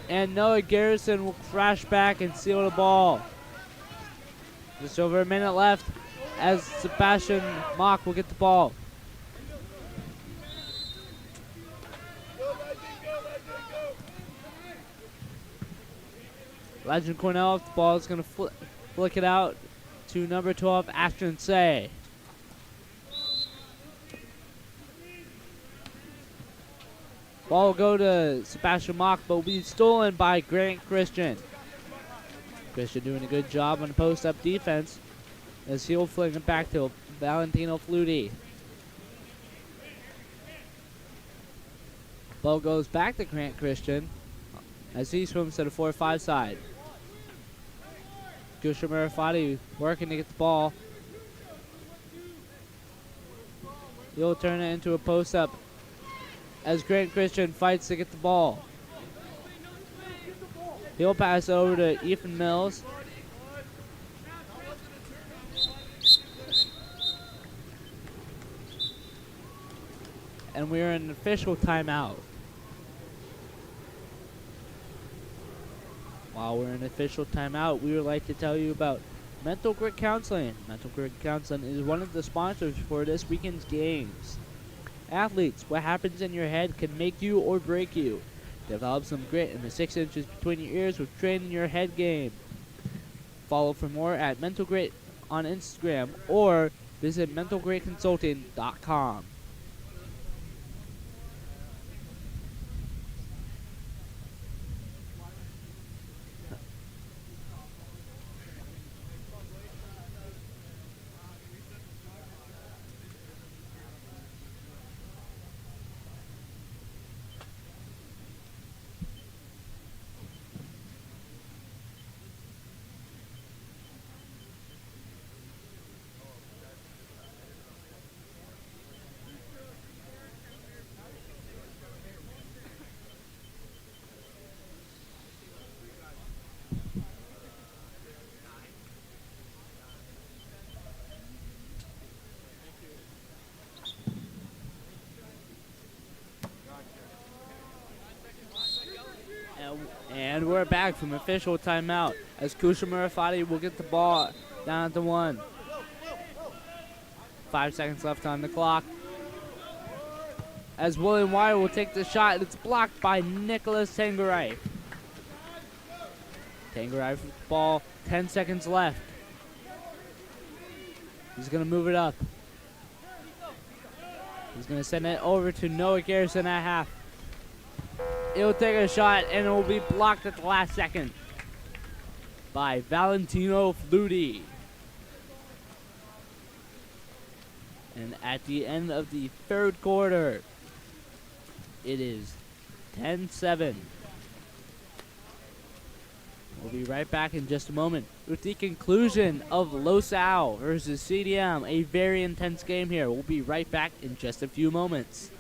Speaker 5: And Noah Garrison will crash back and seal the ball. Just over a minute left as Sebastian Mock will get the ball. Legend Cornell with the ball is going to flick it out to number 12, Ashton Say. Ball will go to Sebastian Mock, but will be stolen by Grant Christian. Christian doing a good job on the post-up defense as he'll flick it back to Valentino Flutie. Ball goes back to Grant Christian as he swims to the 4-5 side. Kusha Murafati working to get the ball. He'll turn it into a post-up as Grant Christian fights to get the ball. He'll pass over to Ethan Mills. And we're in an official timeout. While we're in official timeout, we would like to tell you about Mental Grit Counseling. Mental Grit Counseling is one of the sponsors for this weekend's games. Athletes, what happens in your head can make you or break you. Develop some grit in the 6 inches between your ears with training your head game. Follow for more at Mental Grit on Instagram or visit mentalgritconsulting.com. are back from official timeout as Kusha Murafati will get the ball down at the 1. 5 seconds left on the clock. As William Wire will take the shot, it's blocked by Nicholas Tangeray. Tangeray for the ball, 10 seconds left. He's going to move it up. He's going to send it over to Noah Garrison at half. He'll take a shot, and it will be blocked at the last second by Valentino Flutie. And at the end of the third quarter, it is 10-7. We'll be right back in just a moment with the conclusion of Los Al versus CDM. A very intense game here. We'll be right back in just a few moments.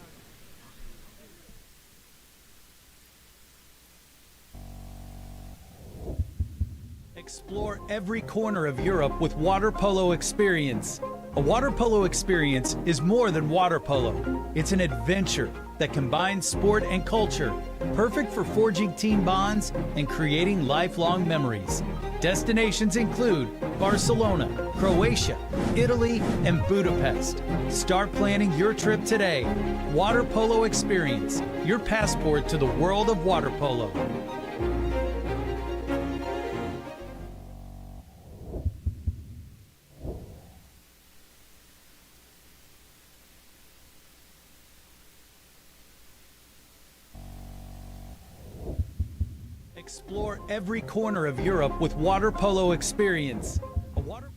Speaker 8: Explore every corner of Europe with Water Polo Experience. A water polo experience is more than water polo. It's an adventure that combines sport and culture, perfect for forging team bonds and creating lifelong memories. Destinations include Barcelona, Croatia, Italy, and Budapest. Start planning your trip today. Water Polo Experience, your passport to the world of water polo. Explore every corner of Europe with Water Polo Experience. A water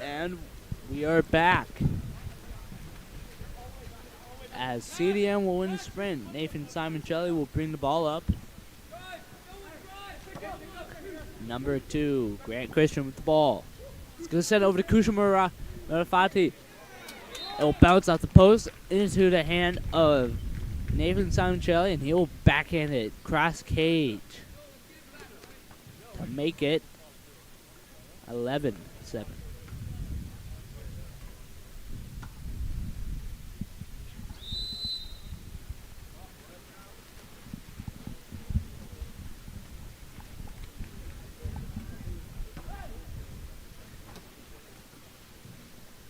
Speaker 5: And we are back. As CDM will win the sprint, Nathan Simoncelli will bring the ball up. Number 2, Grant Christian with the ball. He's going to send it over to Kusha Murafati. It will bounce off the post into the hand of Nathan Simoncelli, and he will backhand it cross cage to make it 11-7.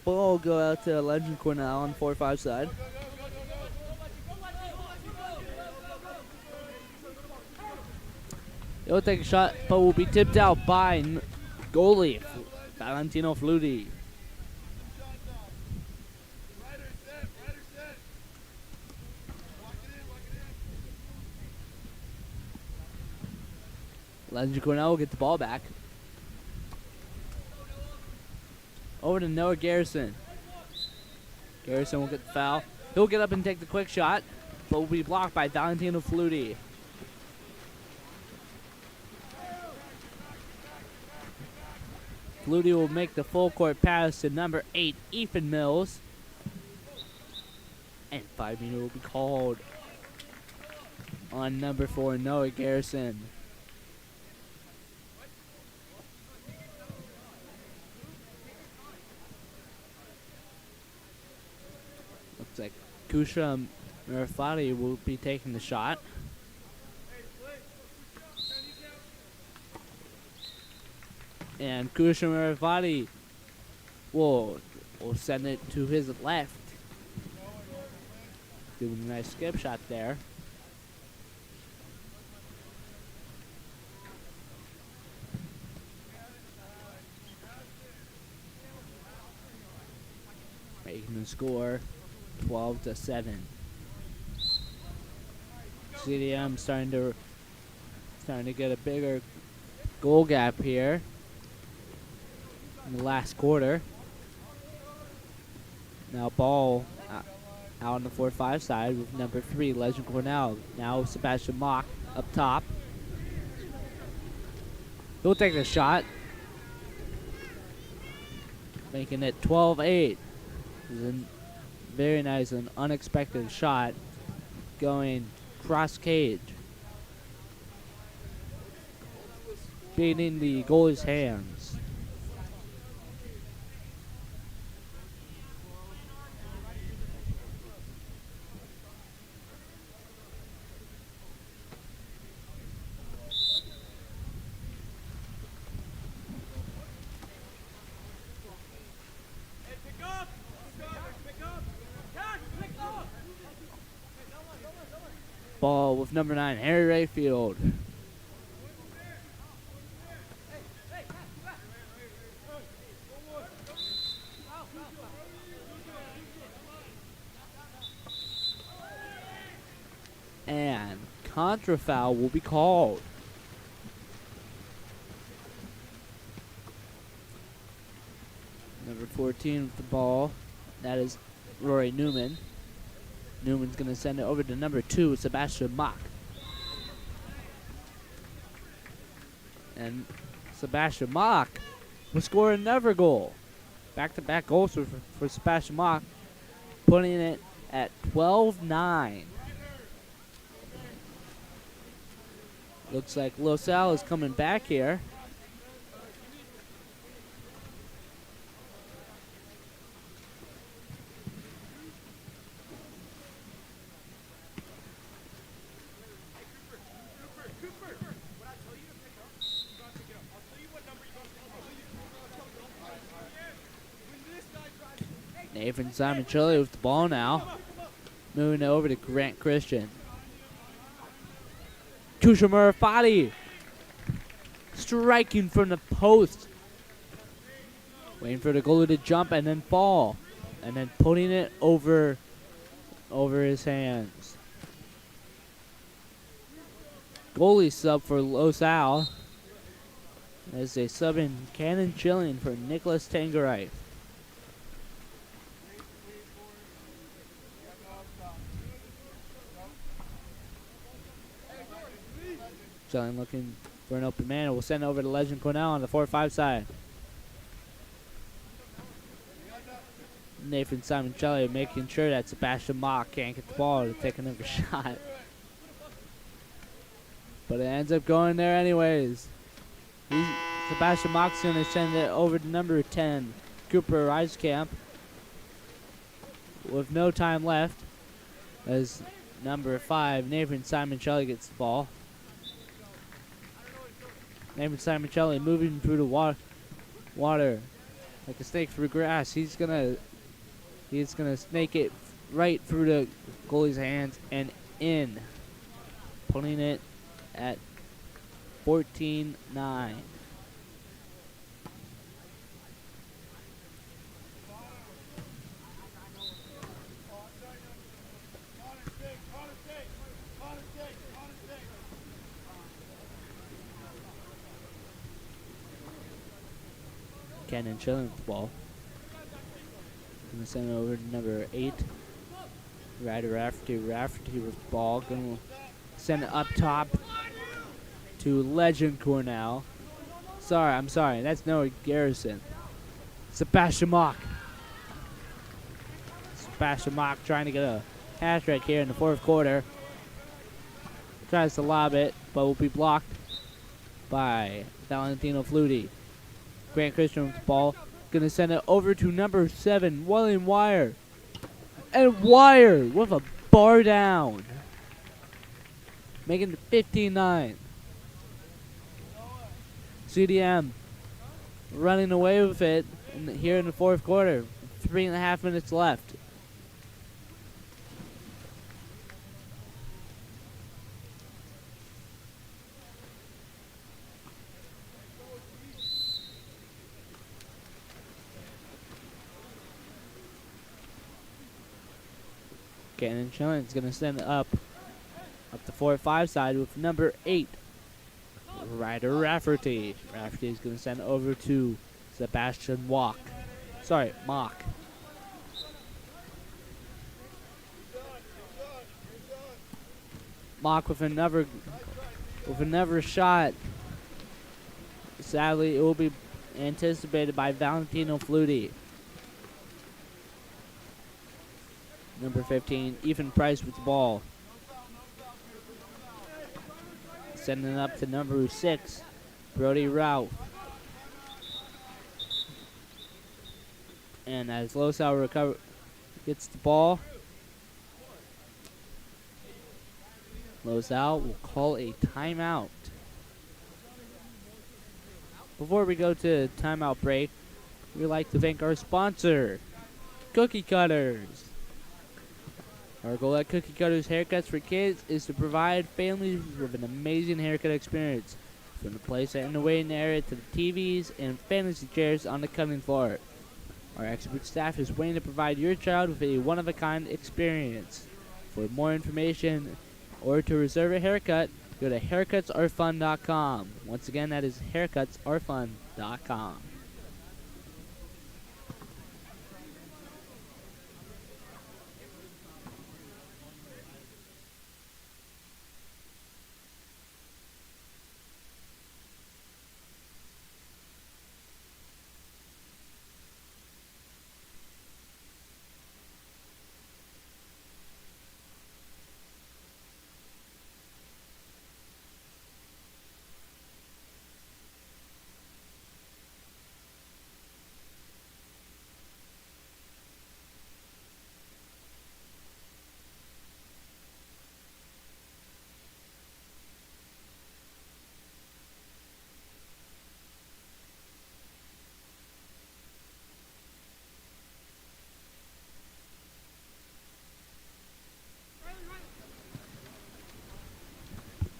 Speaker 5: Ball will go out to Legend Cornell on 4-5 side. He'll take a shot, but will be tipped out by goalie Valentino Flutie. Legend Cornell will get the ball back. Over to Noah Garrison. Garrison will get the foul. He'll get up and take the quick shot, but will be blocked by Valentino Flutie. Flutie will make the full court pass to number 8, Ethan Mills. And 5 minutes will be called on number 4, Noah Garrison. Looks like Kusha Murafati will be taking the shot. And Kusha Murafati will send it to his left. Doing a nice skip shot there. And the score 12-7. CDM starting to get a bigger goal gap here in the last quarter. Now ball out on the 4-5 side with number 3, Legend Cornell. Now Sebastian Mock up top. He'll take the shot. Making it 12-8. This is a very nice and unexpected shot going cross cage. Beating the goalie's hands. Ball with number 9, Harry Rayfield. And contra foul will be called. Number 14 with the ball. That is Rory Newman. Newman's going to send it over to number 2, Sebastian Mock. And Sebastian Mock will score another goal. Back-to-back goals for Sebastian Mock, putting it at 12-9. Looks like LoSal is coming back here. Nathan Simoncelli with the ball now. Moving it over to Grant Christian. Tushamura Fadi striking from the post. Waiting for the goalie to jump and then fall. And then putting it over his hands. Goalie sub for LoSal as they sub in Cannon Chilling for Nicholas Tangerite. Chilling looking for an open man. We'll send it over to Legend Cornell on the 4-5 side. Nathan Simoncelli making sure that Sebastian Mock can't get the ball to take another shot. But it ends up going there anyways. Sebastian Mock's going to send it over to number 10, Cooper Reiskamp. With no time left, as number 5, Nathan Simoncelli gets the ball. Nathan Simoncelli moving through the water like a snake through grass. He's gonna snake it right through the goalie's hands and in, putting it at 14-9. Cannon Chilling with the ball. Gonna send it over to number 8, Ryder Rafferty. Rafferty with the ball. Gonna send it up top to Legend Cornell. I'm sorry. That's Noah Garrison. Sebastian Mock. Sebastian Mock trying to get a hat trick here in the 4th quarter. Tries to lob it, but will be blocked by Valentino Flutie. Grant Christian with the ball. Gonna send it over to number 7, William Wire. And Wire with a bar down. Making it 15-9. CDM running away with it here in the 4th quarter. 3.5 minutes left. Cannon Chillin is going to send it up the 4-5 side with number 8, Ryder Rafferty. Rafferty is going to send it over to Sebastian Mock. Mock with another shot. Sadly, it will be anticipated by Valentino Flutie. Number 15, Ethan Price with the ball. Sending it up to number 6, Brody Ralph. And as LoSal gets the ball, LoSal will call a timeout. Before we go to timeout break, we'd like to thank our sponsor, Cookie Cutters. Our goal at Cookie Cutters Haircuts for Kids is to provide families with an amazing haircut experience, from the playset in the waiting area to the TVs and fantasy chairs on the cutting floor. Our expert staff is waiting to provide your child with a one-of-a-kind experience. For more information or to reserve a haircut, go to haircutsaretfun.com. Once again, that is haircutsaretfun.com.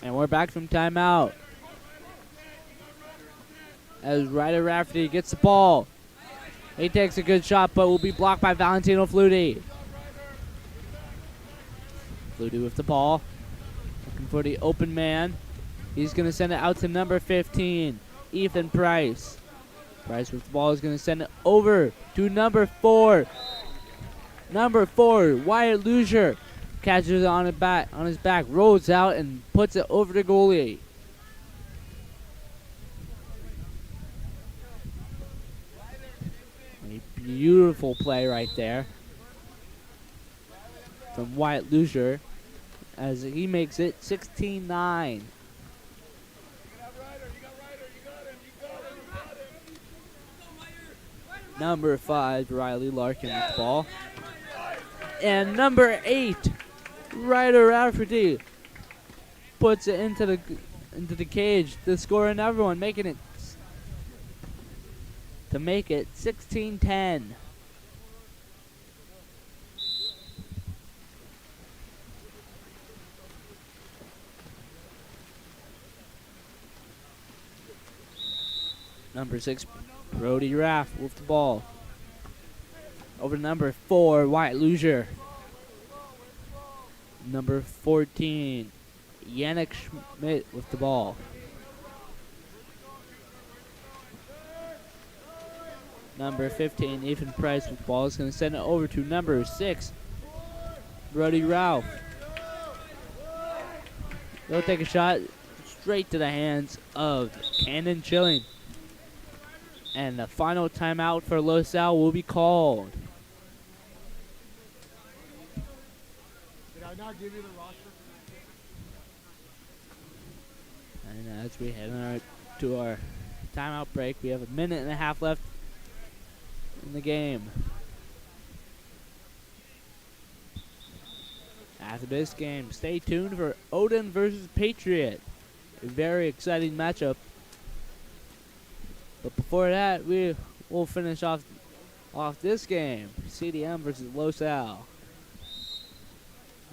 Speaker 5: And we're back from timeout. As Ryder Rafferty gets the ball. He takes a good shot, but will be blocked by Valentino Flutie. Flutie with the ball. Looking for the open man. He's going to send it out to number 15, Ethan Price. Price with the ball is going to send it over to number 4. Number 4, Wyatt Luzier. Catches it on his back, rolls out, and puts it over the goalie. A beautiful play right there from Wyatt Luzier as he makes it 16-9. Number 5, Riley Larkin with the ball. And number 8, Ryder Rafferty puts it into the cage to score another one, making it 16-10. Number 6, Brody Raff with the ball. Over to number 4, Wyatt Luzier. Number 14, Yannick Schmidt with the ball. Number 15, Ethan Price with the ball. Is going to send it over to number 6, Brody Ralph. They'll take a shot straight to the hands of Cannon Chilling. And the final timeout for LoSal will be called.
Speaker 9: Did I not give you the roster?
Speaker 5: And as we head to our timeout break, we have a minute and a half left in the game. After this game, stay tuned for Odin versus Patriot. A very exciting matchup. But before that, we will finish off this game. CDM versus LoSal.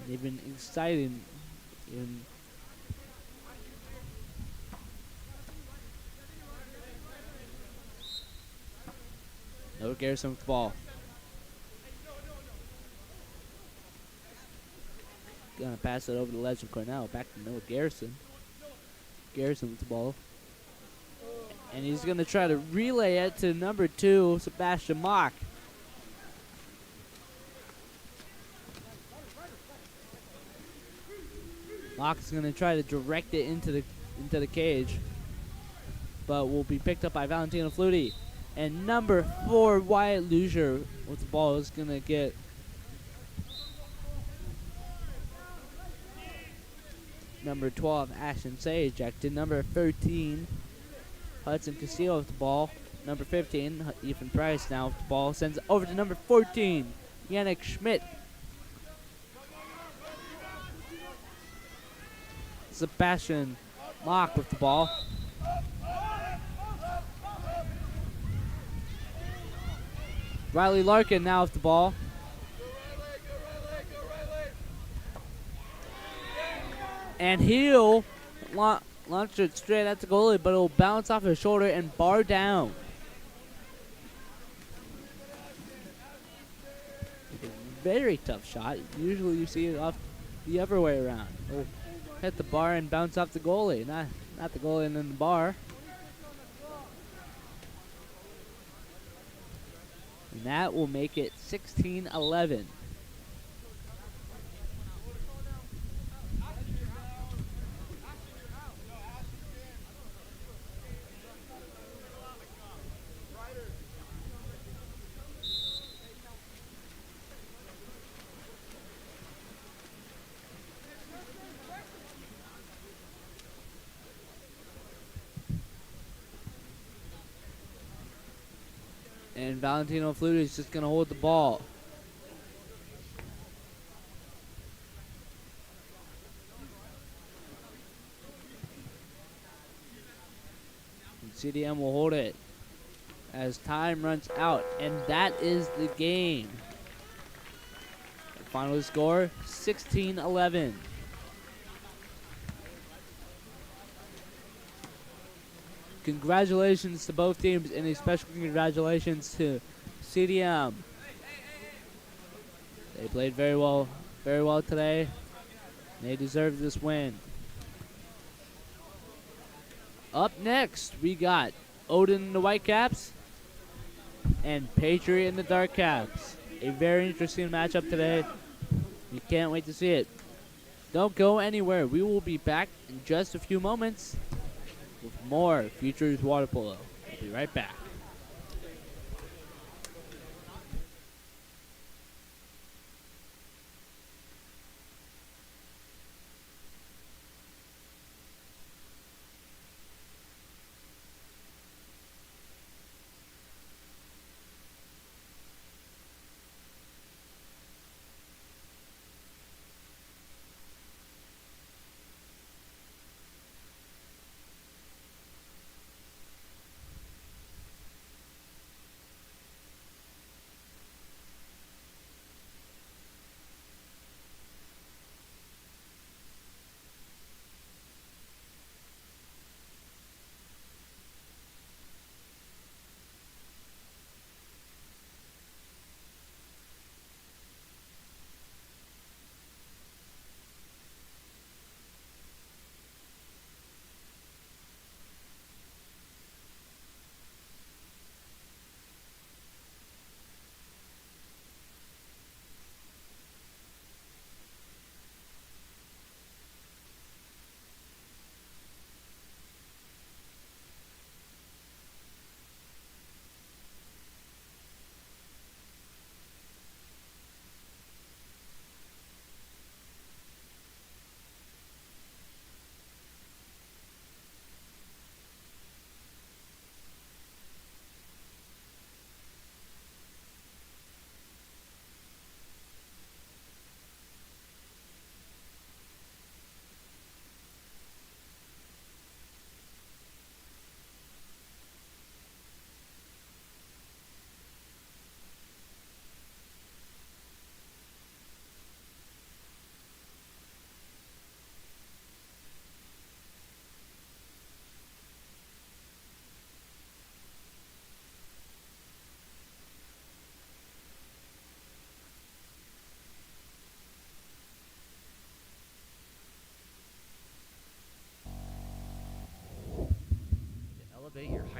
Speaker 5: Even exciting. No Garrison with the ball. Gonna pass it over to Legend Cornell. Back to Noah Garrison. Garrison with the ball. And he's gonna try to relay it to number 2, Sebastian Mock. Mock's gonna try to direct it into the cage, but will be picked up by Valentino Flutie. And number 4, Wyatt Luzier with the ball is gonna get number 12, Ashton Sajak, to number 13, Hudson Castillo with the ball. Number 15, Ethan Price now with the ball. Sends it over to number 14, Yannick Schmidt. Sebastian Mock with the ball. Riley Larkin now with the ball. And he'll launch it straight at the goalie, but it'll bounce off his shoulder and bar down. Very tough shot. Usually you see it off the other way around. It'll hit the bar and bounce off the goalie, not the goalie and then the bar. And that will make it 16-11. And Valentino Flutie is just going to hold the ball. And CDM will hold it as time runs out. And that is the game. The final score, 16-11. Congratulations to both teams, and a special congratulations to CDM. They played very well today. They deserve this win. Up next, we got Odin in the Whitecaps and Patriot in the Dark Caps. A very interesting matchup today. You can't wait to see it. Don't go anywhere. We will be back in just a few moments with more Futures Water Polo. We'll be right back.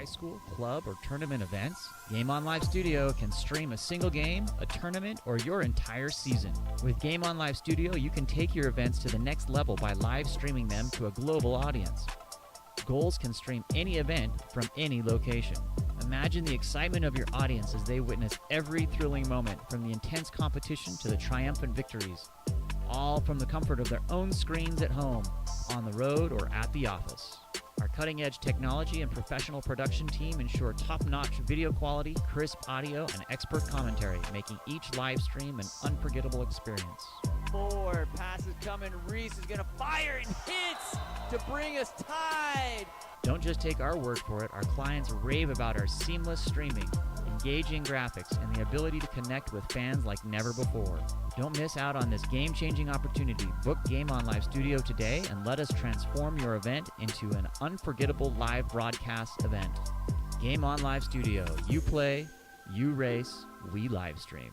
Speaker 10: school, club, or tournament events? Game On Live Studio can stream a single game, a tournament, or your entire season. With Game On Live Studio, you can take your events to the next level by live streaming them to a global audience. Goals can stream any event from any location. Imagine the excitement of your audience as they witness every thrilling moment, from the intense competition to the triumphant victories, all from the comfort of their own screens at home, on the road, or at the office. Our cutting-edge technology and professional production team ensure top-notch video quality, crisp audio, and expert commentary, making each live stream an unforgettable experience.
Speaker 11: 4 passes coming. Reese is going to fire and hits to bring us tied.
Speaker 10: Don't just take our word for it. Our clients rave about our seamless streaming, engaging graphics, and the ability to connect with fans like never before. Don't miss out on this game-changing opportunity. Book Game On Live Studio today and let us transform your event into an unforgettable live broadcast event. Game On Live Studio. You play, you race, we live stream.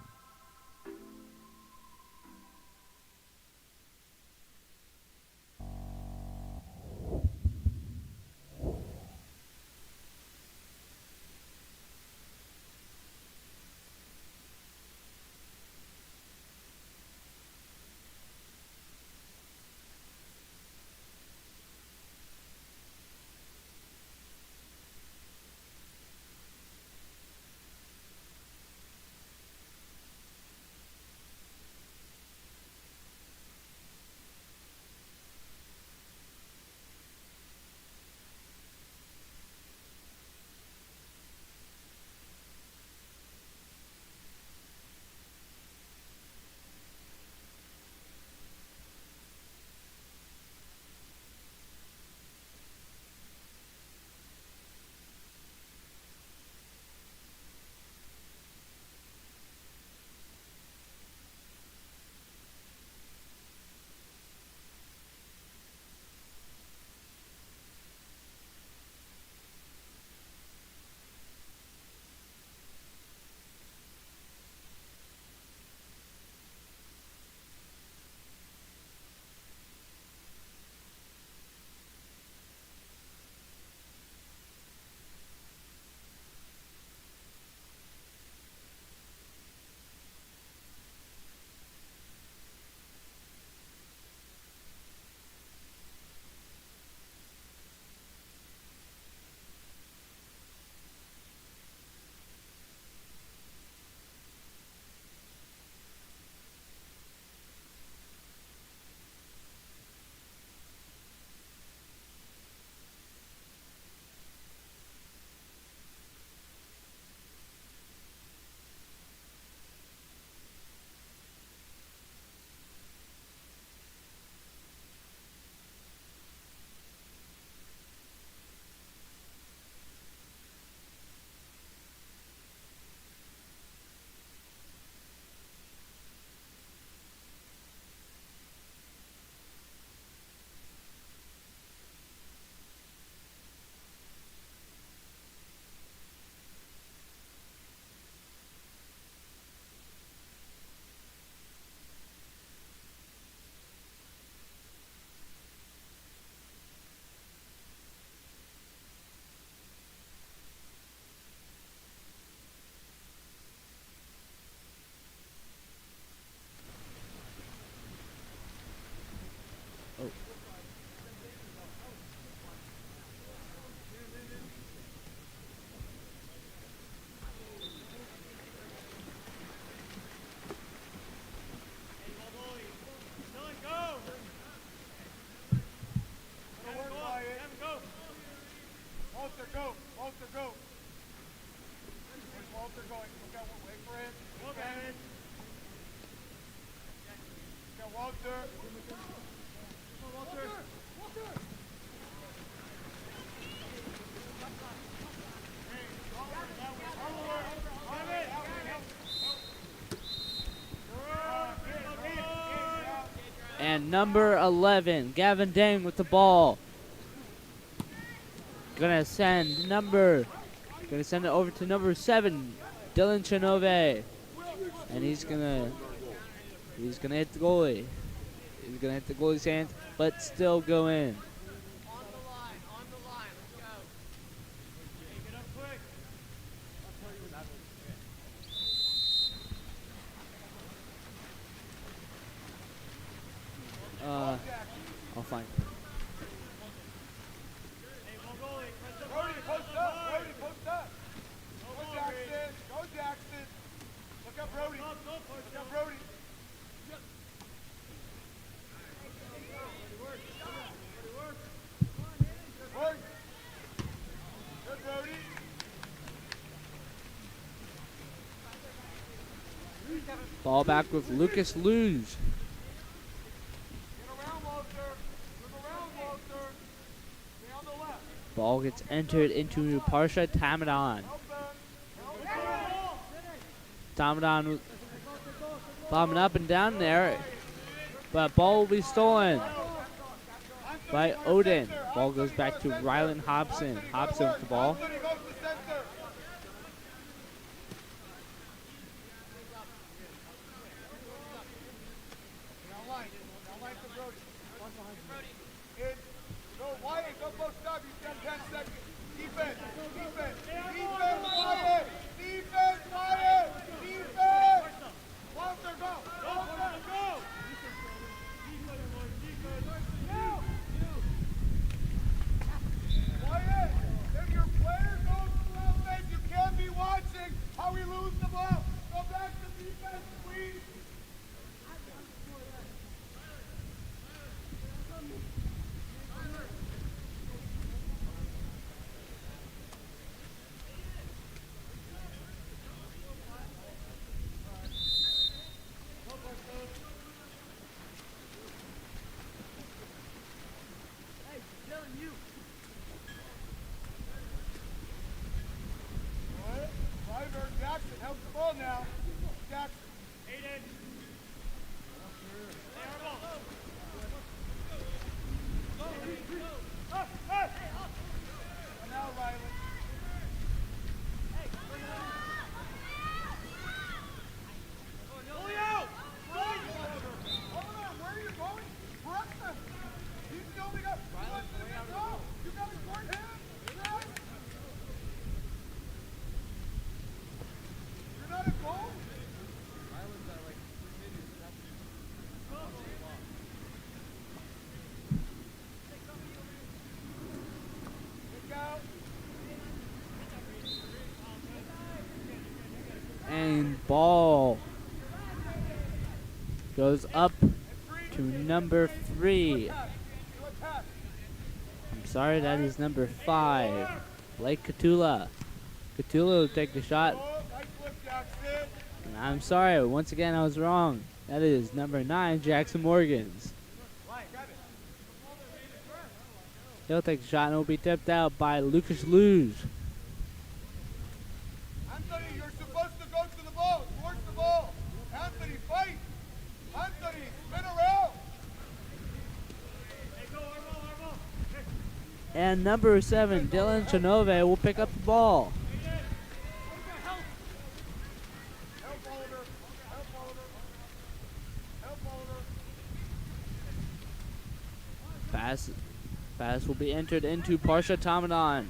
Speaker 5: And number 11, Gavin Dang with the ball. Gonna send it over to number 7, Dylan Chenove. And he's gonna hit the goalie. He's gonna hit the goalie's hands, but still go in. I'll find.
Speaker 9: Brody, post up. Brody, post up. Go Jackson. Go Jackson. Look at Brody. Look at Brody. Work. Good, Brody.
Speaker 5: Ball back with Lucas Luge.
Speaker 9: Get around, Walter. Move around, Walter. Stay on the left.
Speaker 5: Ball gets entered into Parsha Tamadon. Tamadon bombing up and down there, but ball will be stolen by Odin. Ball goes back to Rylan Hobson. Hobson with the ball.
Speaker 9: Anthony goes to center. Now line to Brody. In. Go Wyatt, go post up. You got 10 seconds. Defense. Defense, Wyatt. Defense, Wyatt. Defense. Walter, go. Walter, go. Wyatt, if your player goes to offense, you can't be watching how we lose the ball. Go back to defense, please. Driver, Jackson, help the ball now. Jackson. Now, Riley. Where are you going? Preston. He's the only guy. No, you got to score him. Yes. You're not a goal? Kick out.
Speaker 5: And ball goes up to number 3. I'm sorry, that is number 5. Blake Catula. Catula will take the shot.
Speaker 9: Nice flip, Jackson.
Speaker 5: And I'm sorry, once again I was wrong. That is number 9, Jackson Morgans. He'll take the shot and it will be tipped out by Lucas Luge.
Speaker 9: Anthony, you're supposed to go to the ball. Force the ball. Anthony, fight. Anthony, spin around.
Speaker 5: And number 7, Dylan Chenove will pick up the ball.
Speaker 9: Help Oliver. Help Oliver. Help Oliver.
Speaker 5: Pass will be entered into Parsha Tamadon.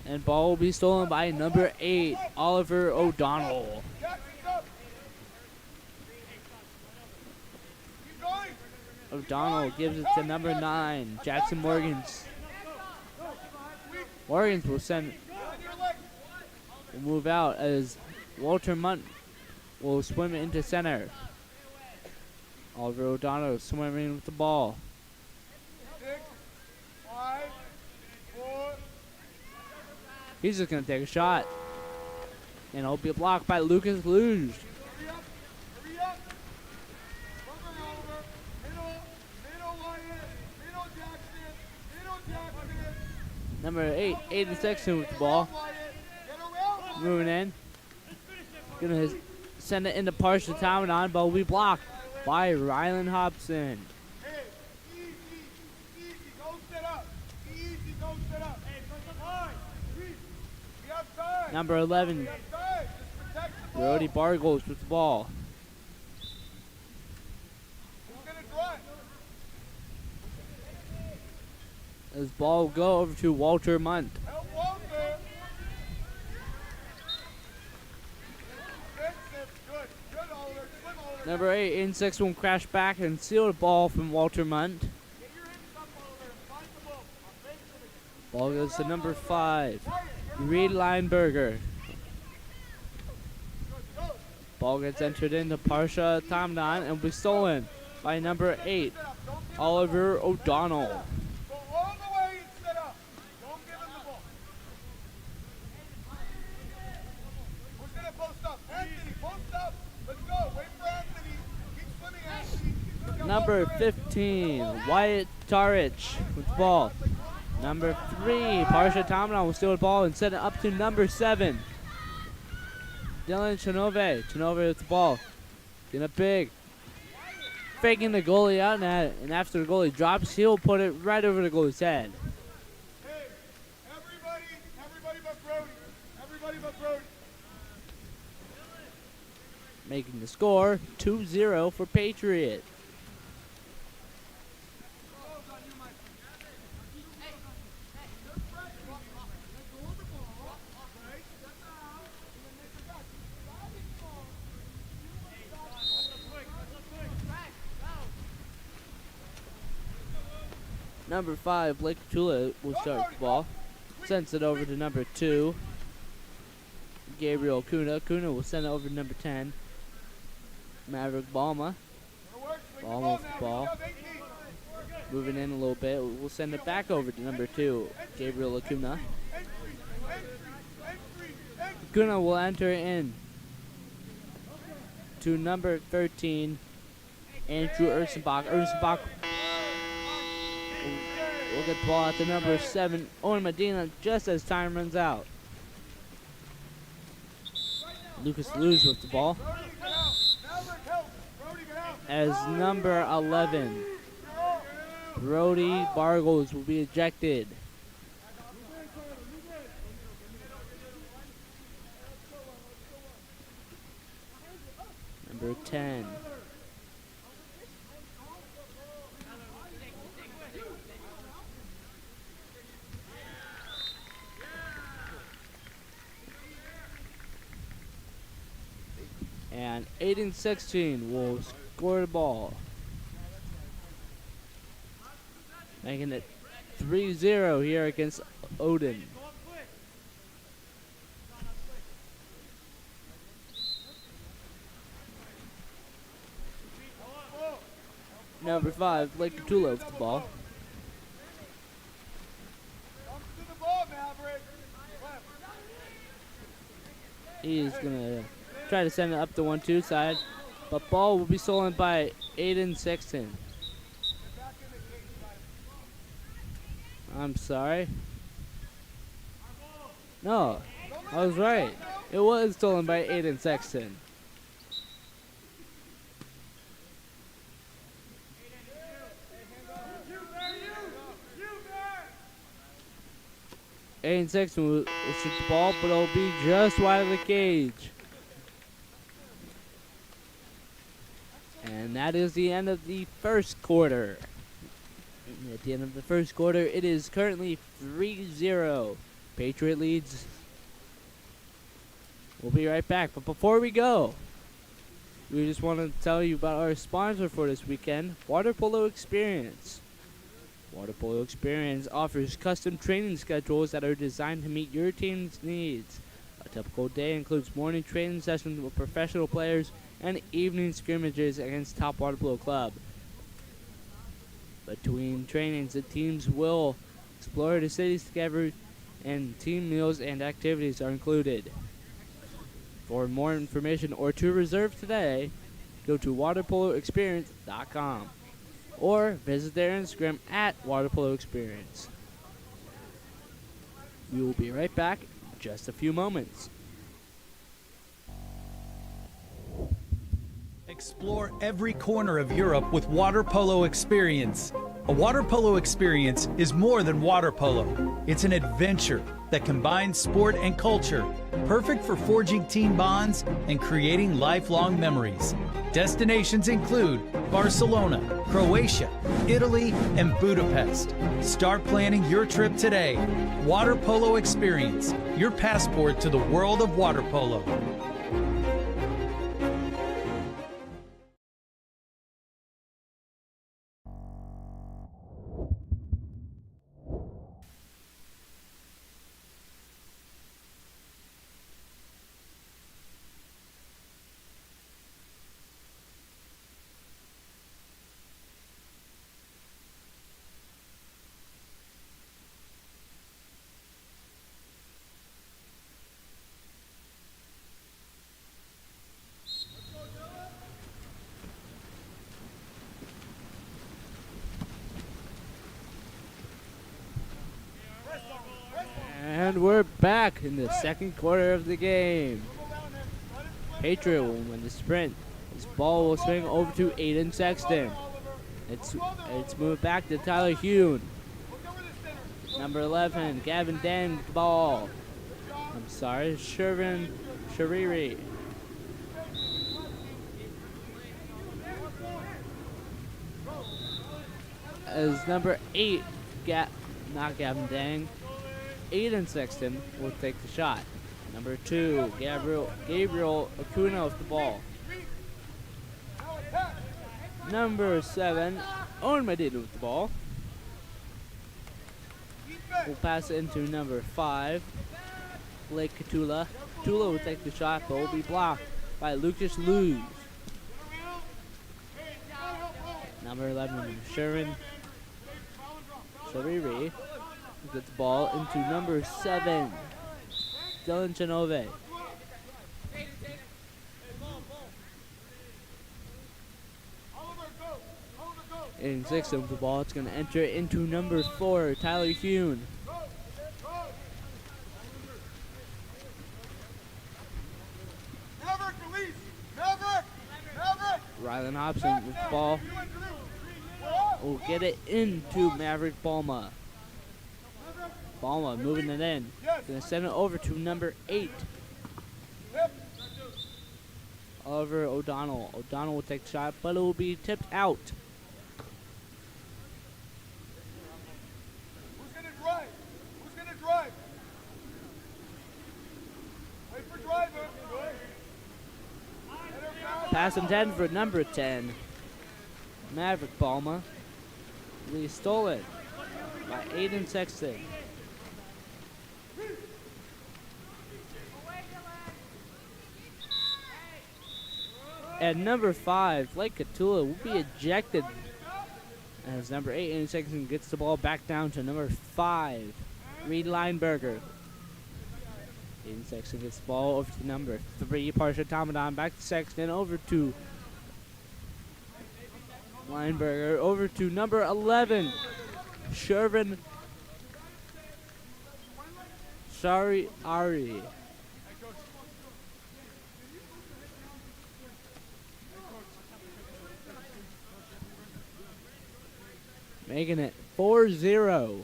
Speaker 5: And ball will be stolen by number 8, Oliver O'Donnell.
Speaker 9: Jackson's up. Keep going.
Speaker 5: O'Donnell gives it to number 9, Jackson Morgans. Morgans will move out as Walter Munt will swim into center. Oliver O'Donnell swimming with the ball.
Speaker 9: 6, 5, 4.
Speaker 5: He's just going to take a shot. And it'll be blocked by Lucas Luge.
Speaker 9: Hurry up. Hurry up. Cover Oliver. Middle Wyatt. Middle Jackson. Middle Jackson.
Speaker 5: Number 8, Aiden Sexton with the ball.
Speaker 9: Wyatt. Get around.
Speaker 5: Moving in. Gonna send it into Parsha Tamadon, but will be blocked by Rylan Hobson.
Speaker 9: Hey, easy. Go set up. Easy, go set up. Hey, time. We have time.
Speaker 5: Number 11,
Speaker 9: We have time. Just protect the ball.
Speaker 5: Brody Bargles with the ball.
Speaker 9: Who's gonna drive?
Speaker 5: This ball will go over to Walter Munt.
Speaker 9: Help Walter. Fix it. Good. Good, Oliver. Swim, Oliver.
Speaker 5: Number 8 in 6 will crash back and steal the ball from Walter Munt. Ball goes to number 5, Reed Lineberger. Ball gets entered into Parsha Tamdan and will be stolen by number 8, Oliver O'Donnell. Number 15, Wyatt Tarich with the ball. Number 3, Parsha Tamdan will steal the ball and send it up to number 7, Dylan Chenove. Chenove with the ball. Getting up big. Faking the goalie out and after the goalie drops, he'll put it right over the goalie's head.
Speaker 9: Hey, everybody but Brody. Everybody but Brody.
Speaker 5: Making the score 2-0 for Patriot. Number 5, Blake Tula will start the ball. Sends it over to number 2, Gabriel Kuna. Kuna will send it over to number 10, Maverick Balma. Balma with the ball. Moving in a little bit. We'll send it back over to number 2, Gabriel Acuna. Acuna will enter in to number 13, Andrew Ursenbach. Ursenbach will get the ball out to number 7, Owen Medina, just as time runs out. Lucas Luz with the ball. As number 11, Brody Bargles will be ejected. Number 10. And 8-16 will score the ball, making it 3-0 here against Odin. Number 5, Blake Catula with the ball. He's gonna try to send it up the 1-2 side, but ball will be stolen by Aiden Sexton. I'm sorry. No, I was right. It was stolen by Aiden Sexton. Aiden Sexton will shoot the ball, but it'll be just wide of the cage. And that is the end of the first quarter. At the end of the first quarter, it is currently 3-0. Patriot leads. We'll be right back. But before we go, we just want to tell you about our sponsor for this weekend, Water Polo Experience. Water Polo Experience offers custom training schedules that are designed to meet your team's needs. A typical day includes morning training sessions with professional players and evening scrimmages against top water polo club. Between trainings, the teams will explore the cities together, and team meals and activities are included. For more information or to reserve today, go to waterpoloexperience.com or visit their Instagram at waterpoloexperience. We will be right back in just a few moments.
Speaker 8: Explore every corner of Europe with Water Polo Experience. A water polo experience is more than water polo. It's an adventure that combines sport and culture, perfect for forging team bonds and creating lifelong memories. Destinations include Barcelona, Croatia, Italy, and Budapest. Start planning your trip today. Water Polo Experience, your passport to the world of water polo.
Speaker 5: And we're back in the second quarter of the game. Patriot will win the sprint. This ball will swing over to Aiden Sexton. It's moved back to Tyler Hune. Number 11, Gavin Dang with the ball. I'm sorry, Shervin Shariri. As number 8, not Gavin Dang, Aiden Sexton will take the shot. Number 2, Gabriel Acuna with the ball. Number 7, Owen Medina with the ball. We'll pass it into number 5, Blake Catula. Catula will take the shot, but will be blocked by Lucas Luz. Number 11, Sharon Shariri gets the ball into number 7, Dylan Chenove. In 6 of the ball, it's going to enter into number 4, Tyler Hune. Rylan Hobson with the ball. Will get it into Maverick Balma. Balma moving it in. Going to send it over to number 8, Oliver O'Donnell. O'Donnell will take the shot, but it will be tipped out.
Speaker 9: Who's going to drive? Who's going to drive? Wait for driver.
Speaker 5: Pass intended for number 10, Maverick Balma. We stole it by Aiden Sexton. And number 5, Blake Catula, will be ejected as number 8, Aiden Sexton, gets the ball back down to number 5, Reed Lineberger. Aiden Sexton gets the ball over to number 3, Parsha Tomadon, back to Sexton, over to Lineberger, over to number 11, Shervin Shari. Making it 4-0.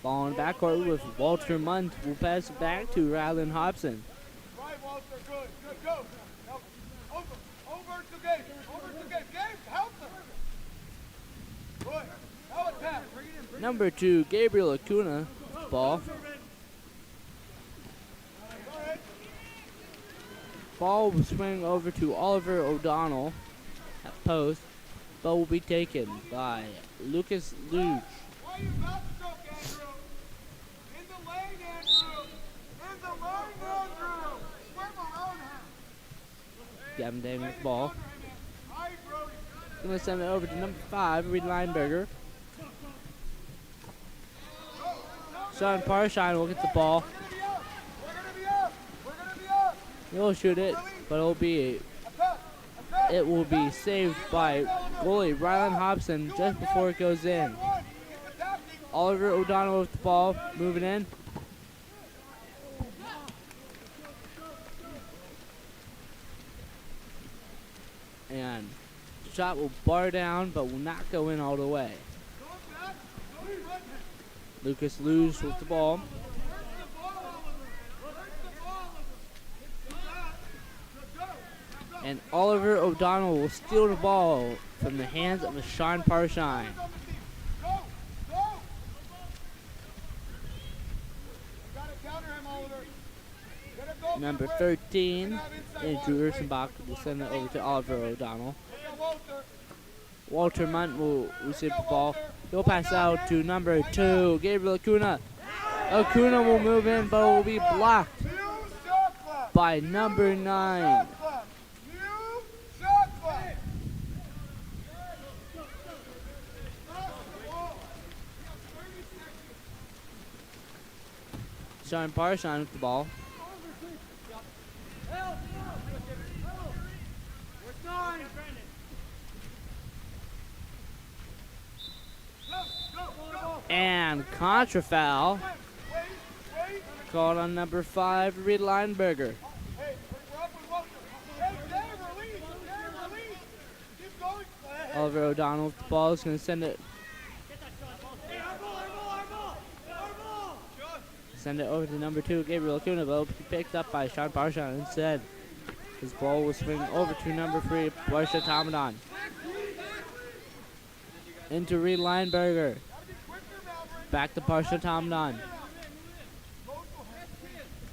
Speaker 5: Ball in backcourt with Walter Munt. Will pass it back to Rylan Hobson.
Speaker 9: Drive, Walter. Good. Good. Go. Now, over to Gabe. Over to Gabe. Gabe, help them. Good. Now attack.
Speaker 5: Number 2, Gabriel Acuna. Ball. Ball will swing over to Oliver O'Donnell at post, but will be taken by Lucas Luge.
Speaker 9: Why you not stuck, Andrew? In the lane, Andrew. In the lane, Andrew. Swim around him.
Speaker 5: Gavin Dang with the ball.
Speaker 9: Hi, Brody.
Speaker 5: Going to send it over to number 5, Reed Lineberger. Sean Parshine will get the ball.
Speaker 9: We're going to be up. We're going to be up.
Speaker 5: He'll shoot it, but it will be saved by goalie Rylan Hobson just before it goes in. Oliver O'Donnell with the ball, moving in. And the shot will bar down, but will not go in all the way. Lucas Luge with the ball. And Oliver O'Donnell will steal the ball from the hands of Sean Parshine. Number 13, Andrew Ursenbach will send it over to Oliver O'Donnell. Walter Munt will receive the ball. He'll pass out to number 2, Gabriel Acuna. Acuna will move in, but will be blocked by number 9. Sean Parson with the ball. And contra foul called on number 5, Reed Lineberger. Oliver O'Donnell with the ball is going to send it over to number 2, Gabriel Acuna, but be picked up by Sean Parson instead. His ball will swing over to number 3, Barsha Tomadon. Into Reed Lineberger. Back to Barsha Tomadon.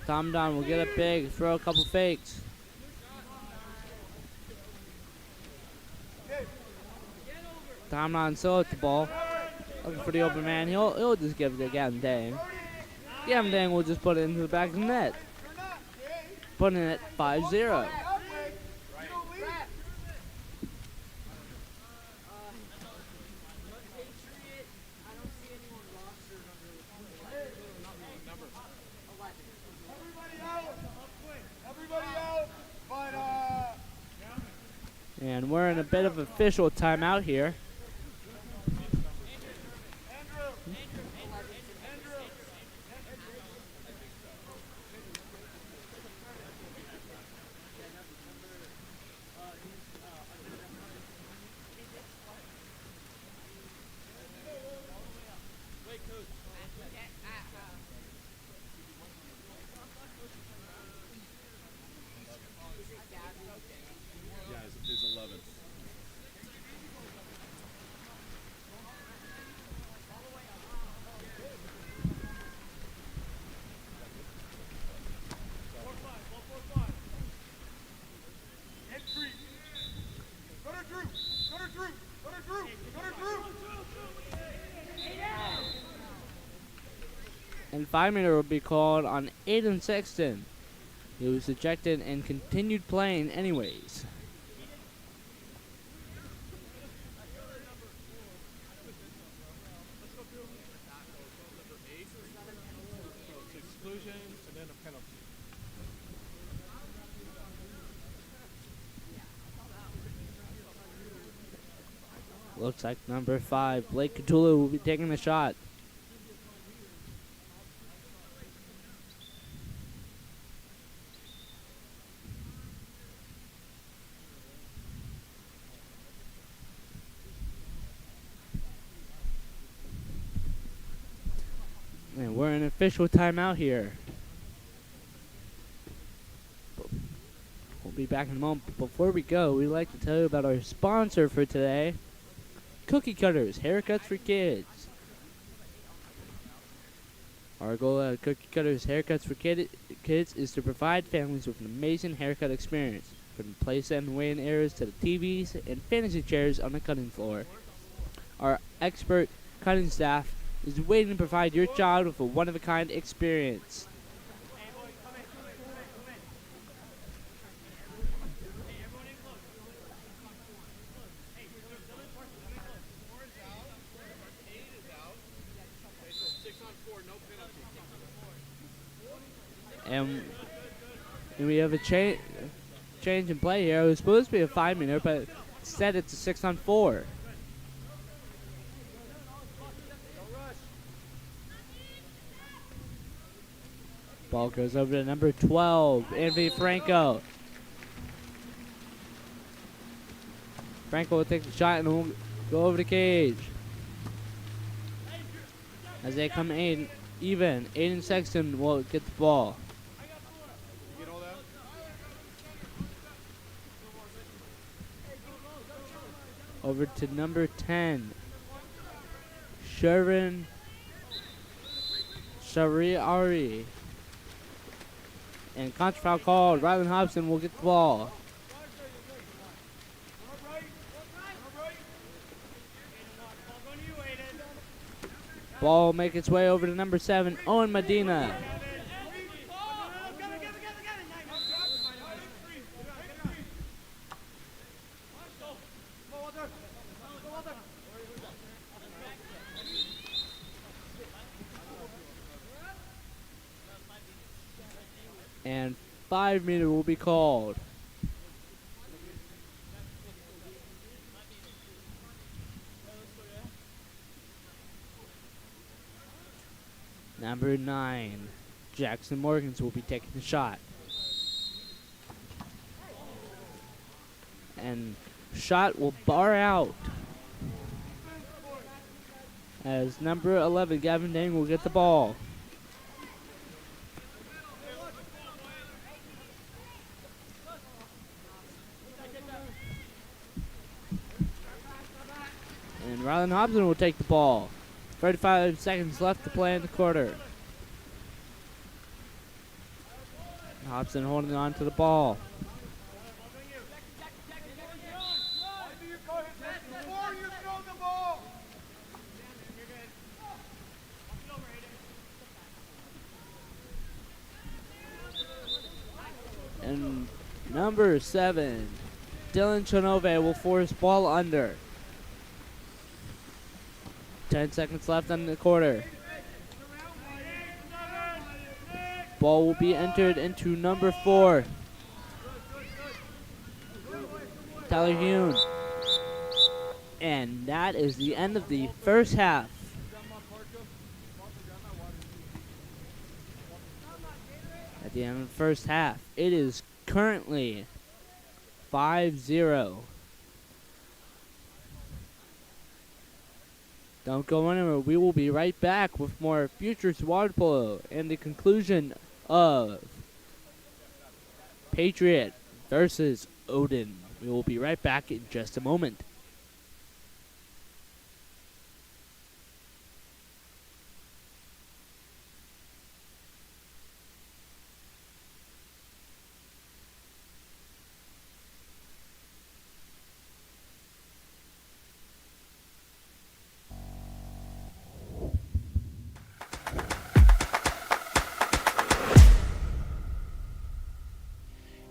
Speaker 5: Tomadon will get up big, throw a couple fakes. Tomadon still at the ball. Looking for the open man. He'll just give it to Gavin Dang. Gavin Dang will just put it into the back of the net. Putting it at 5-0. And we're in a bit of official timeout here. And 5-meter will be called on Aiden Sexton. He was ejected and continued playing anyways. Looks like number 5, Blake Cthulhu, will be taking the shot. And we're in official timeout here. We'll be back in a moment. But before we go, we'd like to tell you about our sponsor for today, Cookie Cutters, haircuts for kids. Our goal at Cookie Cutters, haircuts for kids is to provide families with an amazing haircut experience, from the playset and weighing areas to the TVs and fantasy chairs on the cutting floor. Our expert cutting staff is waiting to provide your child with a one-of-a-kind experience. And we have a change in play here. It was supposed to be a 5-meter, but instead it's a 6-on-4. Ball goes over to number 12, Anthony Franco. Franco will take the shot and will go over the cage. As they come in even, Aiden Sexton will get the ball. Over to number 10, Shervin Shariari. And contra foul called. Rylan Hobson will get the ball. Ball will make its way over to number 7, Owen Medina. And 5-minute will be called. Number 9, Jackson Morgans will be taking the shot. And shot will bar out. As number 11, Gavin Dang, will get the ball. And Rylan Hobson will take the ball. 35 seconds left to play in the quarter. Hobson holding on to the ball.
Speaker 9: Before you throw the ball.
Speaker 5: And number 7, Dylan Chenove will force ball under. 10 seconds left in the quarter. Ball will be entered into number 4, Tyler Hune. And that is the end of the first half. At the end of the first half, it is currently 5-0. Don't go anywhere. We will be right back with more Futures Water Polo and the conclusion of Patriot versus Odin. We will be right back in just a moment.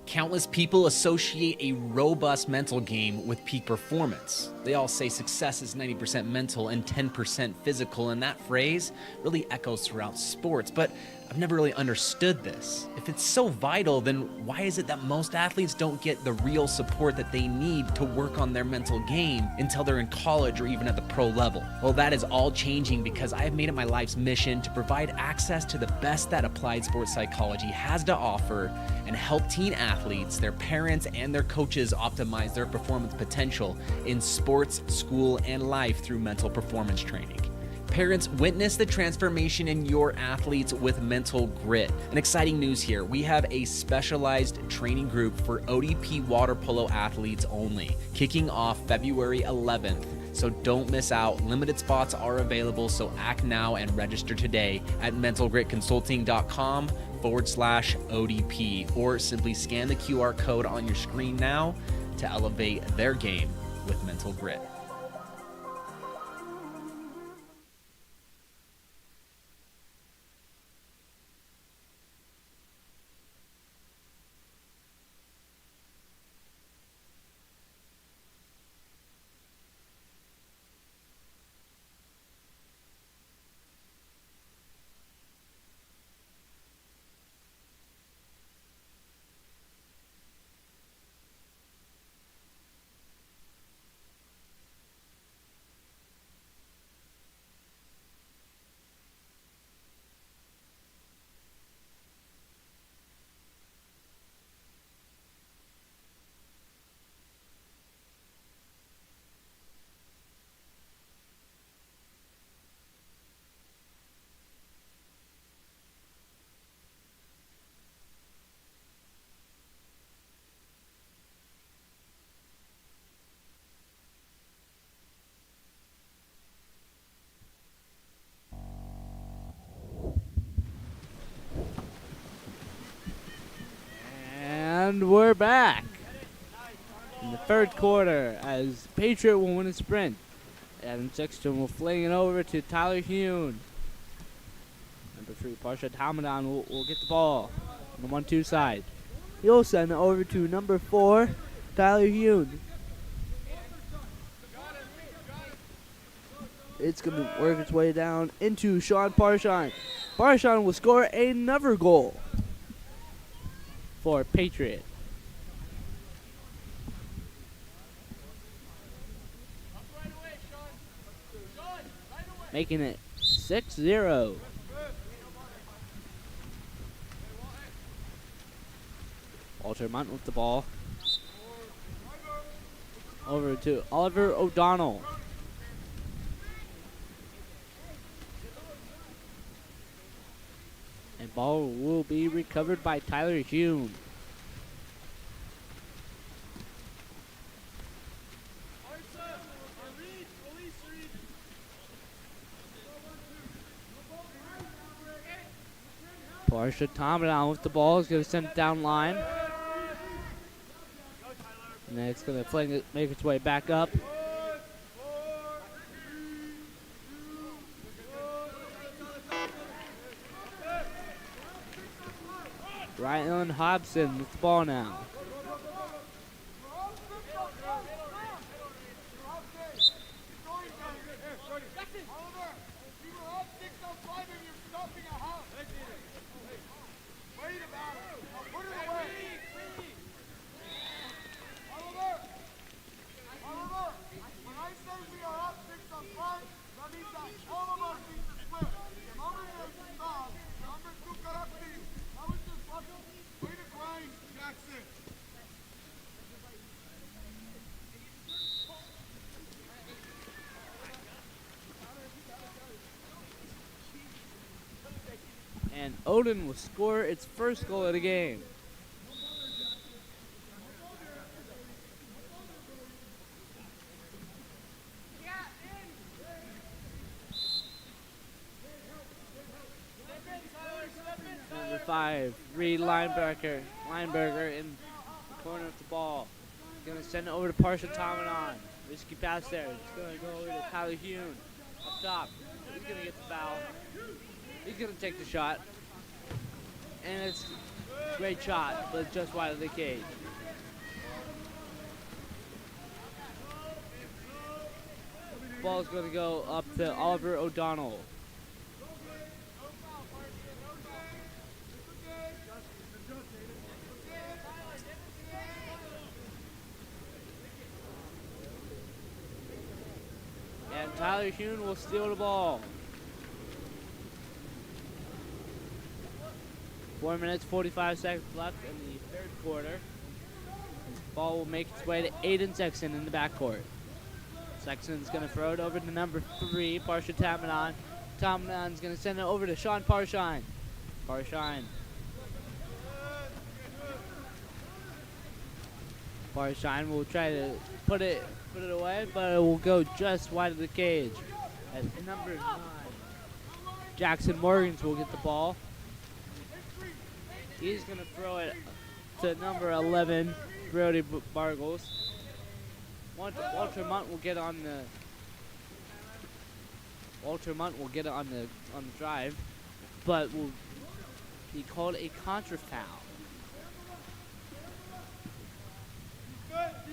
Speaker 6: Countless people associate a robust mental game with peak performance. They all say success is 90% mental and 10% physical, and that phrase really echoes throughout sports, but I've never really understood this. If it's so vital, then why is it that most athletes don't get the real support that they need to work on their mental game until they're in college or even at the pro level? Well, that is all changing because I have made it my life's mission to provide access to the best that applied sports psychology has to offer and help teen athletes, their parents, and their coaches optimize their performance potential in sports, school, and life through mental performance training. Parents, witness the transformation in your athletes with Mental Grit. And exciting news here, we have a specialized training group for ODP water polo athletes only, kicking off February 11th. So don't miss out. Limited spots are available, so act now and register today at mentalgritconsulting.com/ODP, or simply scan the QR code on your screen now to elevate their game with Mental Grit.
Speaker 5: And we're back in the third quarter as Patriot will win a sprint. Adam Sexton will fling it over to Tyler Hune. Number 3, Parsha Hamadan will get the ball on the 1-2 side. He'll send it over to number 4, Tyler Hune. It's going to work its way down into Sean Parshan. Parshan will score another goal. for Patriot. Making it 6-0. Walter Munt with the ball. Over to Oliver O'Donnell. And ball will be recovered by Tyler Hume. Parsha Tomadon with the ball is going to send it down line. And then it's going to fling it, make its way back up. Rylan Hobson with the ball now. And Odin will score its first goal of the game. Number 5, Reed Lineberger in the corner of the ball. Gonna send it over to Parsha Tomadon. Risky pass there. It's gonna go over to Tyler Hume up top. He's gonna get the foul. He's going to take the shot. And it's a great shot, but it's just wide of the cage. Ball's going to go up to Oliver O'Donnell. And Tyler Hume will steal the ball. 4 minutes, 45 seconds left in the third quarter. Ball will make its way to Aiden Sexton in the backcourt. Sexton's going to throw it over to number 3, Parsha Tomadon. Tomadon's going to send it over to Sean Parshine. Parshine will try to put it away, but it will go just wide of the cage. As number 9, Jackson Morgans will get the ball. He's going to throw it to number 11, Brody Bargles. Walter Munt will get on the drive, but will be called a contra foul.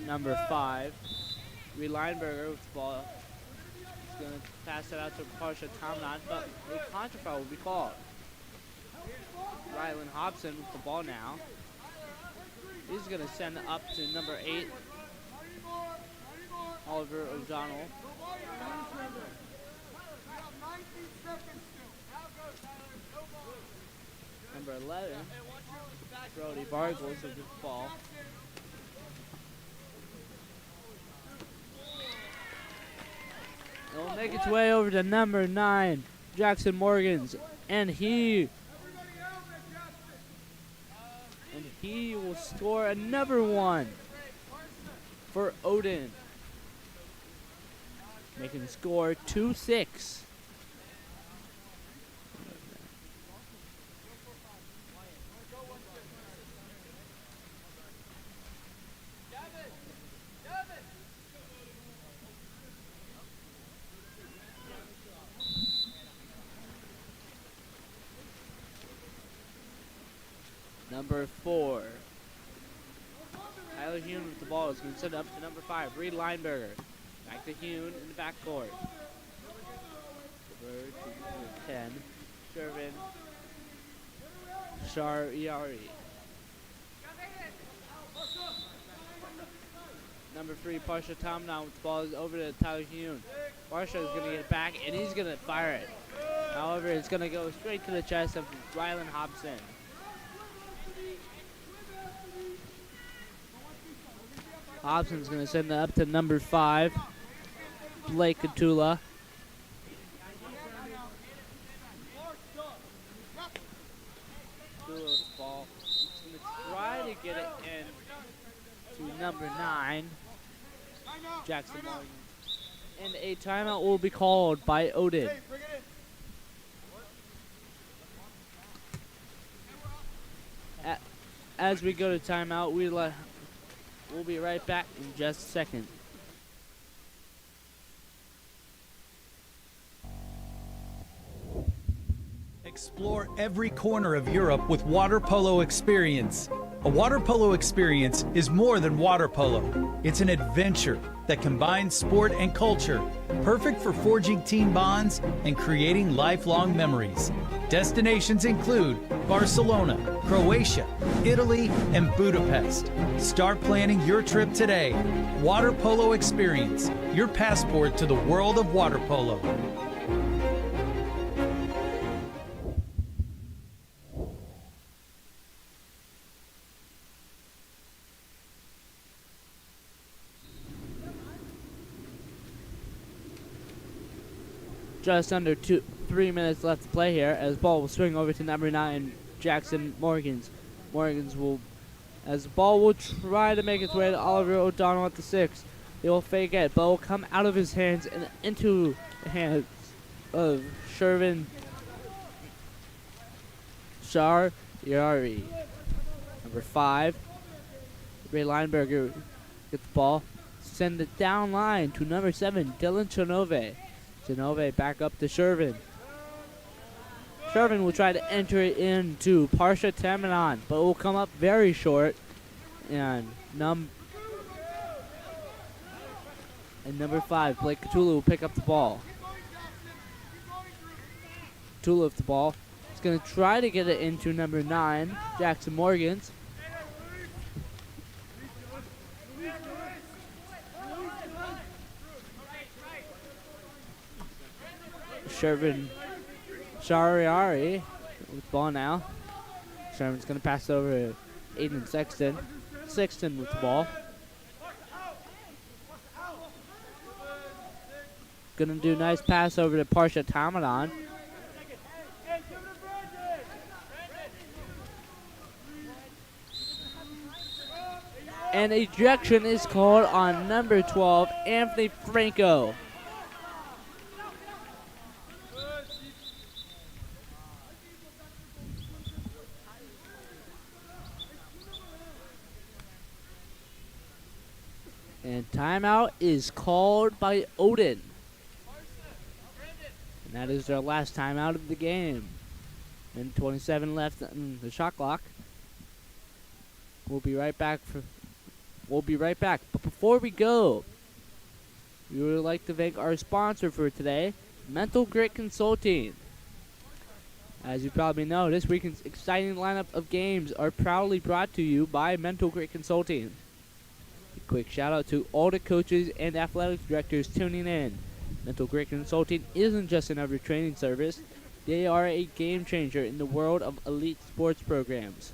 Speaker 5: Number 5, Reed Lineberger with the ball. He's going to pass it out to Parsha Tomadon, but a contra foul will be called. Rylan Hobson with the ball now. He's going to send it up to number 8, Oliver O'Donnell. Number 11, Brody Bargles with the ball. It will make its way over to number 9, Jackson Morgans, and he will score another one for Odin, making the score 2-6. Number 4, Tyler Hume with the ball is going to send it up to number 5, Reed Lineberger. Back to Hume in the backcourt. Over to 10, Shervin Shariari. Number 3, Parsha Tom now with the ball is over to Tyler Hune. Parsha is going to get it back, and he's going to fire it. However, it's going to go straight to the chest of Rylan Hobson. Hobson's going to send it up to number 5, Blake Catula. Catula's ball. He's going to try to get it in to number 9, Jackson Morgan. And a timeout will be called by Odin. As we go to timeout, we'll be right back in just a second.
Speaker 8: Explore every corner of Europe with Water Polo Experience. A water polo experience is more than water polo. It's an adventure that combines sport and culture, perfect for forging team bonds and creating lifelong memories. Destinations include Barcelona, Croatia, Italy, and Budapest. Start planning your trip today. Water Polo Experience, your passport to the world of water polo.
Speaker 5: Just under 3 minutes left to play here as the ball will swing over to number 9, Jackson Morgans. As the ball will try to make its way to Oliver O'Donnell at the 6. He will fake it, but will come out of his hands and into the hands of Shervin Shariari. Number 5, Ray Lineberger gets the ball. Send it down line to number 7, Dylan Chenove. Genove back up to Shervin. Shervin will try to enter it into Parsha Tamanon, but will come up very short. And number 5, Blake Catula will pick up the ball. Catula with the ball. He's going to try to get it into number 9, Jackson Morgans. Shervin Shariari with the ball now. Shervin's going to pass over to Aiden Sexton. Sexton with the ball. Going to do a nice pass over to Parsha Tamadon. And ejection is called on number 12, Anthony Franco. And timeout is called by Odin. And that is their last timeout of the game. And 27 left in the shot clock. We'll be right back. But before we go, we would like to thank our sponsor for today, Mental Grit Consulting. As you probably know, this weekend's exciting lineup of games are proudly brought to you by Mental Grit Consulting. A quick shout out to all the coaches and athletic directors tuning in. Mental Grit Consulting isn't just another training service. They are a game changer in the world of elite sports programs.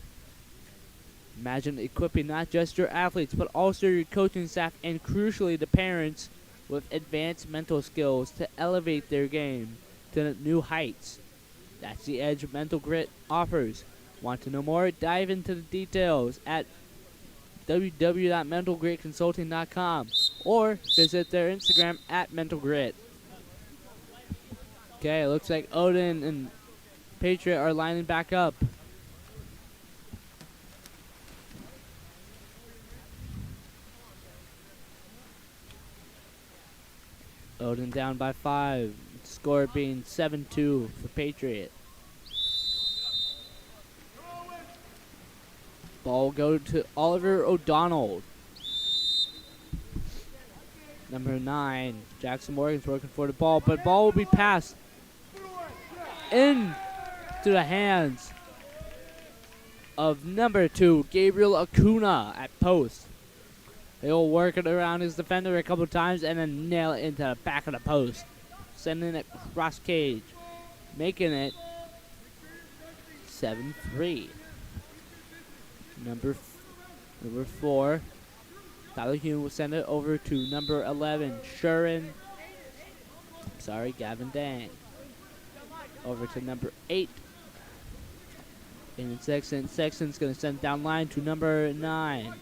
Speaker 5: Imagine equipping not just your athletes, but also your coaching staff and crucially the parents with advanced mental skills to elevate their game to new heights. That's the edge Mental Grit offers. Want to know more? Dive into the details at www.mentalgritconsulting.com or visit their Instagram at mentalgrit. Okay, it looks like Odin and Patriot are lining back up. Odin down by 5. Score being 7-2 for Patriot. Ball will go to Oliver O'Donnell. Number 9, Jackson Morgan's working for the ball, but ball will be passed into the hands of number 2, Gabriel Acuna at post. He'll work it around his defender a couple times and then nail it into the back of the post. Sending it cross cage. Making it 7-3. Number 4. Tyler Hume will send it over to number 11, Gavin Dang. Over to number 8. And Sexton's going to send it down line to number 9.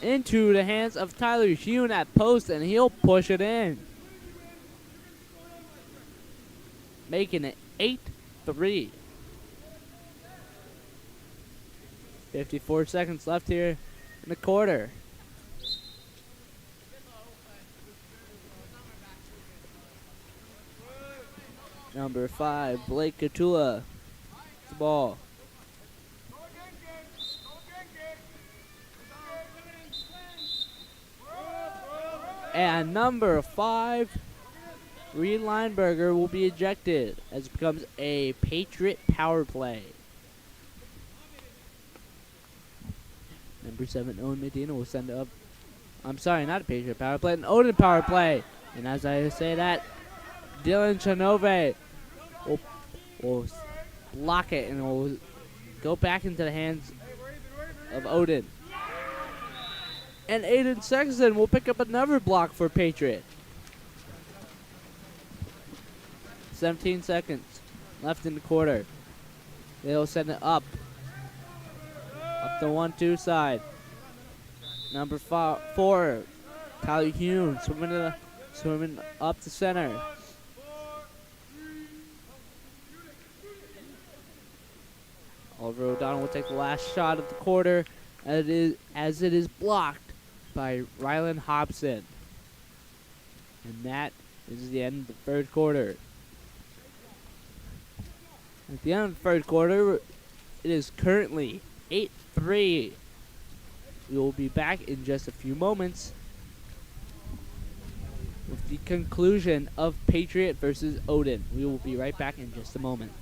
Speaker 5: Into the hands of Tyler Hume at post, and he'll push it in. Making it 8-3. 54 seconds left here in the quarter. Number 5, Blake Catula, the ball. And number 5, Reed Lineberger, will be ejected as it becomes a Patriot power play. Number 7, Owen Medina will send it up. I'm sorry, not a Patriot power play, an Odin power play. And as I say that, Dylan Chanove will block it and will go back into the hands of Odin. And Aiden Sexton will pick up another block for Patriot. 17 seconds left in the quarter. They'll send it up the 1-2 side. Number 4, Tyler Hume swimming up the center. Oliver O'Donnell will take the last shot of the quarter as it is blocked by Rylan Hobson. And that is the end of the third quarter. At the end of the third quarter, it is currently 8-3. We will be back in just a few moments with the conclusion of Patriot versus Odin. We will be right back in just a moment.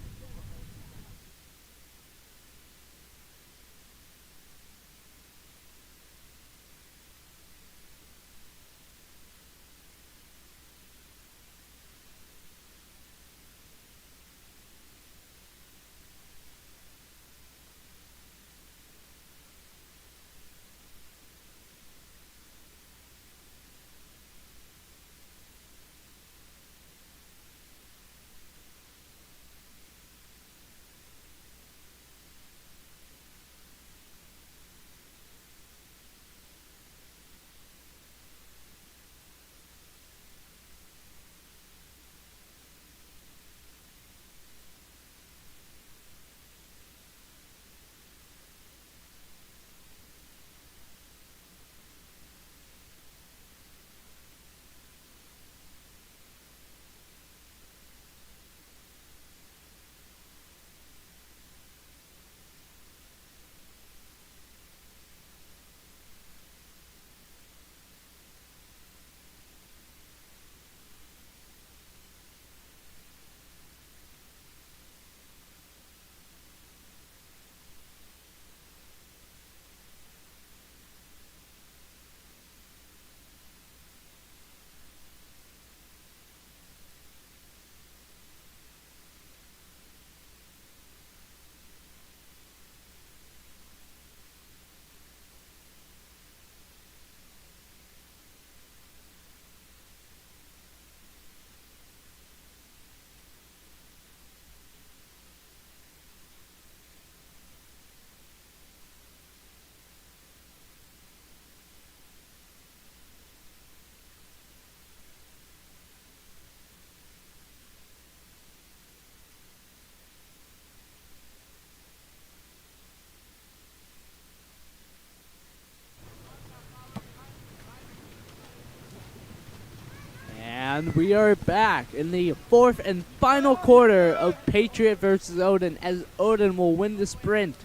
Speaker 5: And we are back in the fourth and final quarter of Patriot versus Odin, as Odin will win the sprint.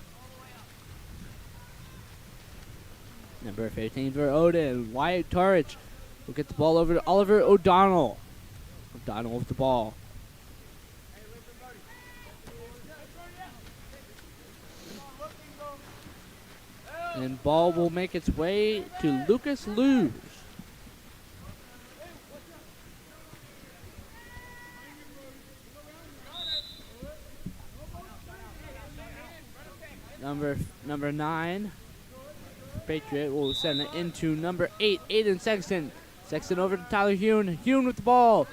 Speaker 5: Number 15 for Odin, Wyatt Turridge will get the ball over to Oliver O'Donnell. O'Donnell with the ball. And ball will make its way to Lucas Luge. Number 9, Patriot will send it into number 8, Aiden Sexton. Sexton over to Tyler Hune. Hune with the ball.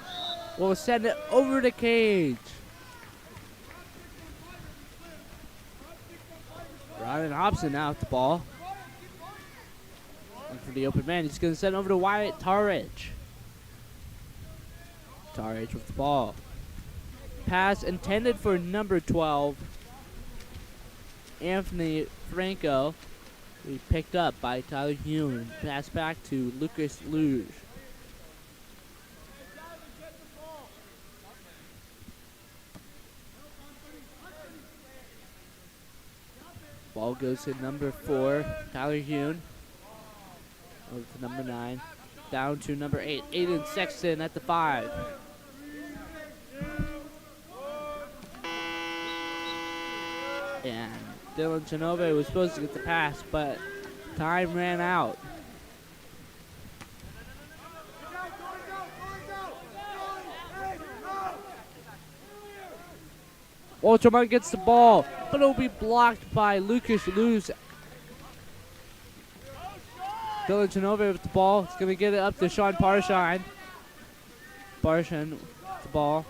Speaker 5: Will send it over the cage. Ryan Hobson now with the ball. And for the open man, he's going to send it over to Wyatt Tarich. Tarich with the ball. Pass intended for number 12, Anthony Franco. We picked up by Tyler Hune. Pass back to Lucas Luge. Ball goes to number 4, Tyler Hune. Over to number 9. Down to number 8, Aiden Sexton at the 5. And Dylan Chenove was supposed to get the pass, but time ran out. Ultraman gets the ball, but it'll be blocked by Lucas Luz. Dylan Chenove with the ball. It's going to get it up to Sean Parshine. Parshine with the ball.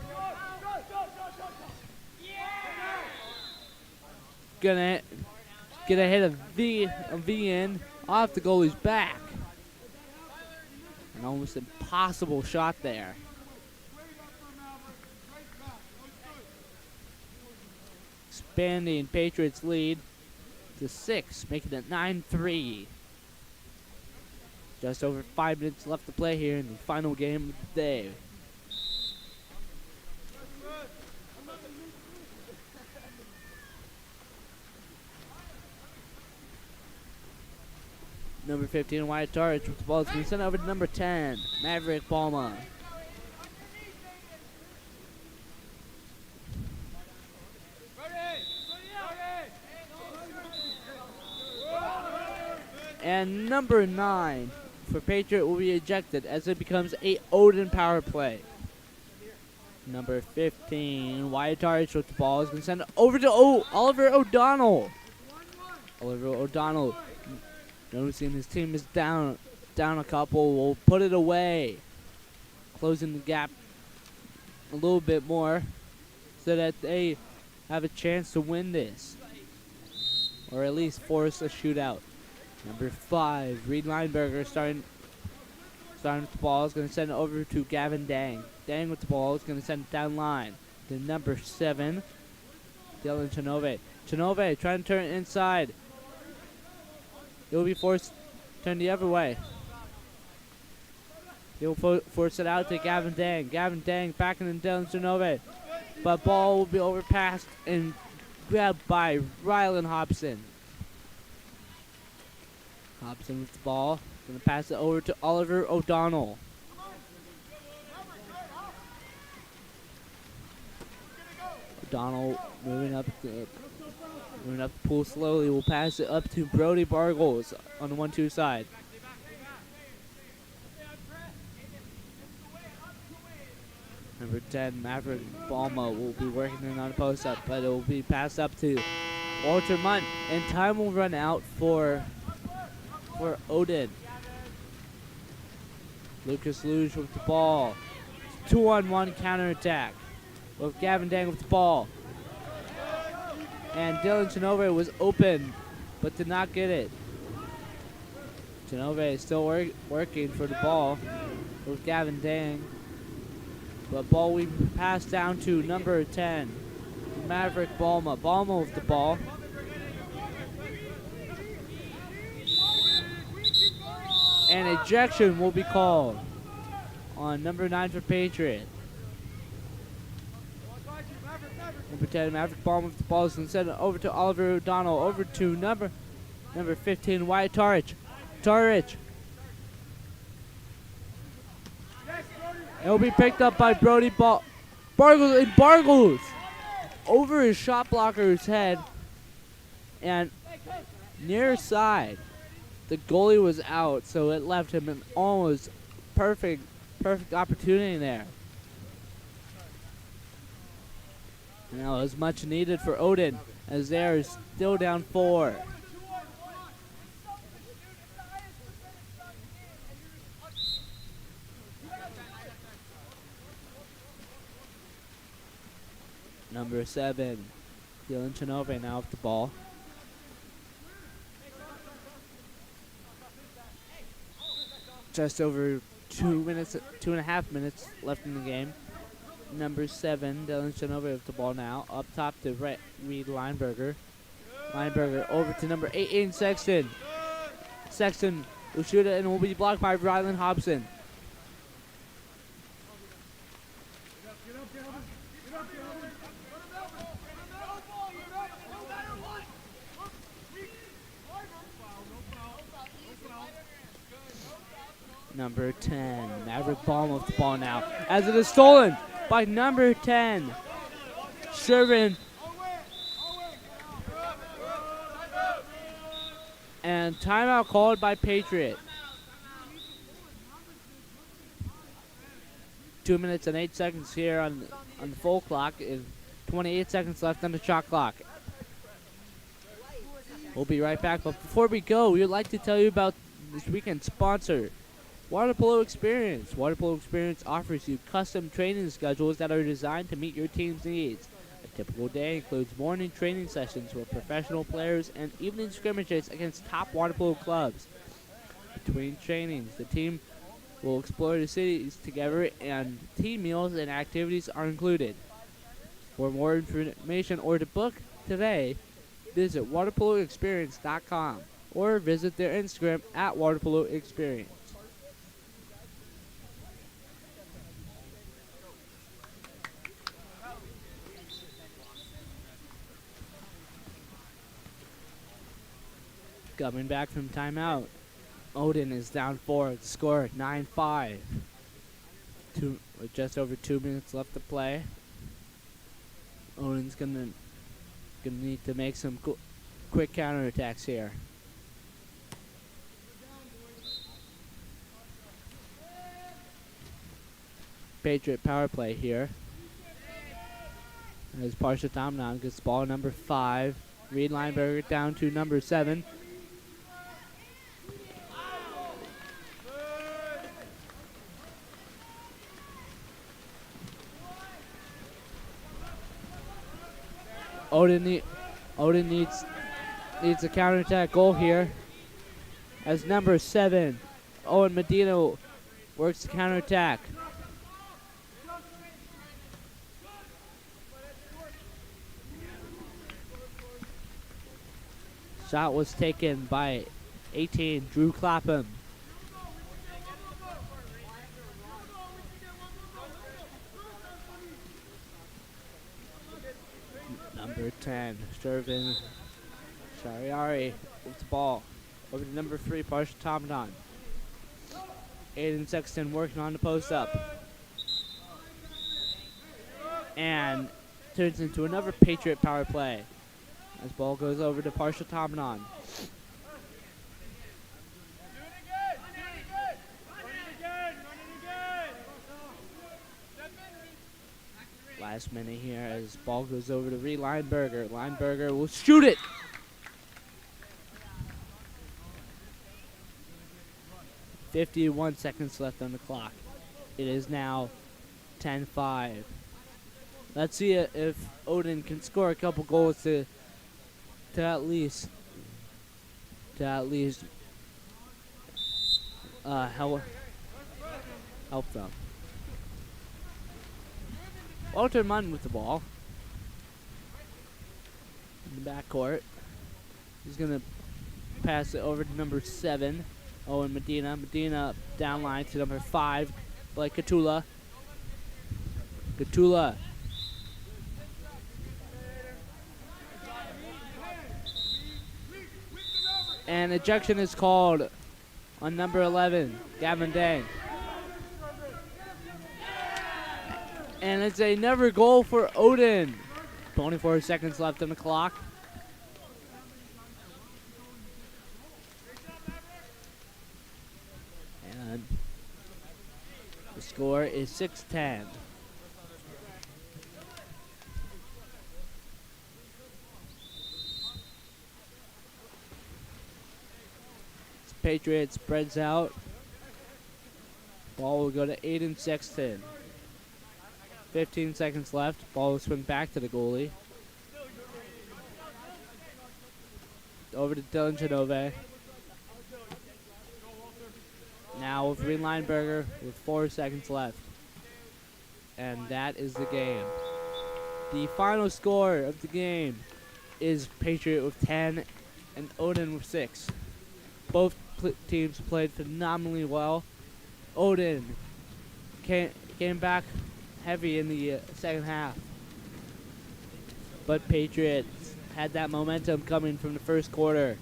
Speaker 5: Gonna get a hit of V in off the goalie's back. An almost impossible shot there. Expanding Patriots lead to 6, making it 9-3. Just over 5 minutes left to play here in the final game of the day. Number 15, Wyatt Tarich with the ball. It's being sent over to number 10, Maverick Palma. And number 9 for Patriot will be ejected as it becomes a Odin power play. Number 15, Wyatt Tarich with the ball. Is going to send it over to Oliver O'Donnell. Oliver O'Donnell, noticing his team is down a couple, will put it away, closing the gap a little bit more so that they have a chance to win this, or at least force a shootout. Number 5, Reed Lineberger starting with the ball. Is going to send it over to Gavin Dang. Dang with the ball is going to send it down line to number 7, Dylan Chenove. Chenove trying to turn it inside. He'll be forced to turn the other way. He'll force it out to Gavin Dang. Gavin Dang backing in Dylan Chenove. But ball will be overpassed and grabbed by Rylan Hobson. Hobson with the ball. Going to pass it over to Oliver O'Donnell. O'Donnell moving up the pool slowly. We'll pass it up to Brody Bargles on the 1-2 side. Number 10, Maverick Balma will be working in on a post-up, but it will be passed up to Walter Munt, and time will run out for Odin. Lucas Luge with the ball. 2-on-1 counterattack with Gavin Dang with the ball. And Dylan Chenove was open, but did not get it. Chenove is still working for the ball with Gavin Dang. But ball we pass down to number 10, Maverick Balma. Balma with the ball. And ejection will be called on number 9 for Patriot. Number 10, Maverick Balma with the ball is sent over to Oliver O'Donnell. Over to number 15, Wyatt Tarich. Tarich. It will be picked up by Brody Bargles. And Bargles over his shot blocker's head. And near side. The goalie was out, so it left him an almost perfect opportunity there. Now, as much needed for Odin, as they are still down 4. Number 7, Dylan Chinove now with the ball. Just over 2.5 minutes left in the game. Number 7, Dylan Chinove with the ball now. Up top to Reed Lineberger. Lineberger over to number 18, Sexton. Sexton will shoot it and will be blocked by Rylan Hobson. Number 10, Maverick Baum with the ball now. As it is stolen by number 10, Shervin. And timeout called by Patriot. 2 minutes and 8 seconds here on the full clock, and 28 seconds left on the shot clock. We'll be right back, but before we go, we would like to tell you about this weekend's sponsor, Water Polo Experience. Water Polo Experience offers you custom training schedules that are designed to meet your team's needs. A typical day includes morning training sessions with professional players and evening scrimmages against top water polo clubs. Between trainings, the team will explore the cities together, and team meals and activities are included. For more information or to book today, visit waterpoloexperience.com or visit their Instagram at waterpoloexperience. Coming back from timeout, Odin is down 4. The score 9-5. With just over 2 minutes left to play. Odin's gonna need to make some quick counterattacks here. Patriot power play here. As Parsha Tomnon gets ball number 5. Reed Lineberger down to number 7. Odin needs a counterattack goal here. As number 7, Owen Medina works the counterattack. Shot was taken by 18, Drew Clapham. Number 10, Shervin Shariari with the ball. Over to number 3, Parsha Tomnon. Aiden Sexton working on the post up. And turns into another Patriot power play. As ball goes over to Parsha Tomnon. Last minute here as ball goes over to Reed Lineberger. Lineberger will shoot it. .51 seconds left on the clock. It is now 10-5. Let's see if Odin can score a couple goals to at least help them. Walter Munn with the ball in the backcourt. He's gonna pass it over to number 7, Owen Medina. Medina down line to number 5, Blake Katula. Katula. And ejection is called on number 11, Gavin Dang. And it's another goal for Odin. 24 seconds left on the clock. score is 6-10. Patriot spreads out. Ball will go to Aiden Sexton. 15 seconds left. Ball will swing back to the goalie. Over to Dylan Genove. Now with Green Lineberger with 4 seconds left. And that is the game. The final score of the game is Patriot with 10 and Odin with 6. Both teams played phenomenally well. Odin came back heavy in the second half. But Patriots had that momentum coming from the first quarter.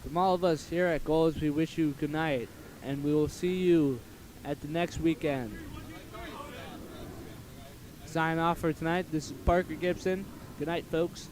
Speaker 5: From all of us here at Goals, we wish you good night, and we will see you at the next weekend. Sign off for tonight. This is Parker Gibson. Good night, folks.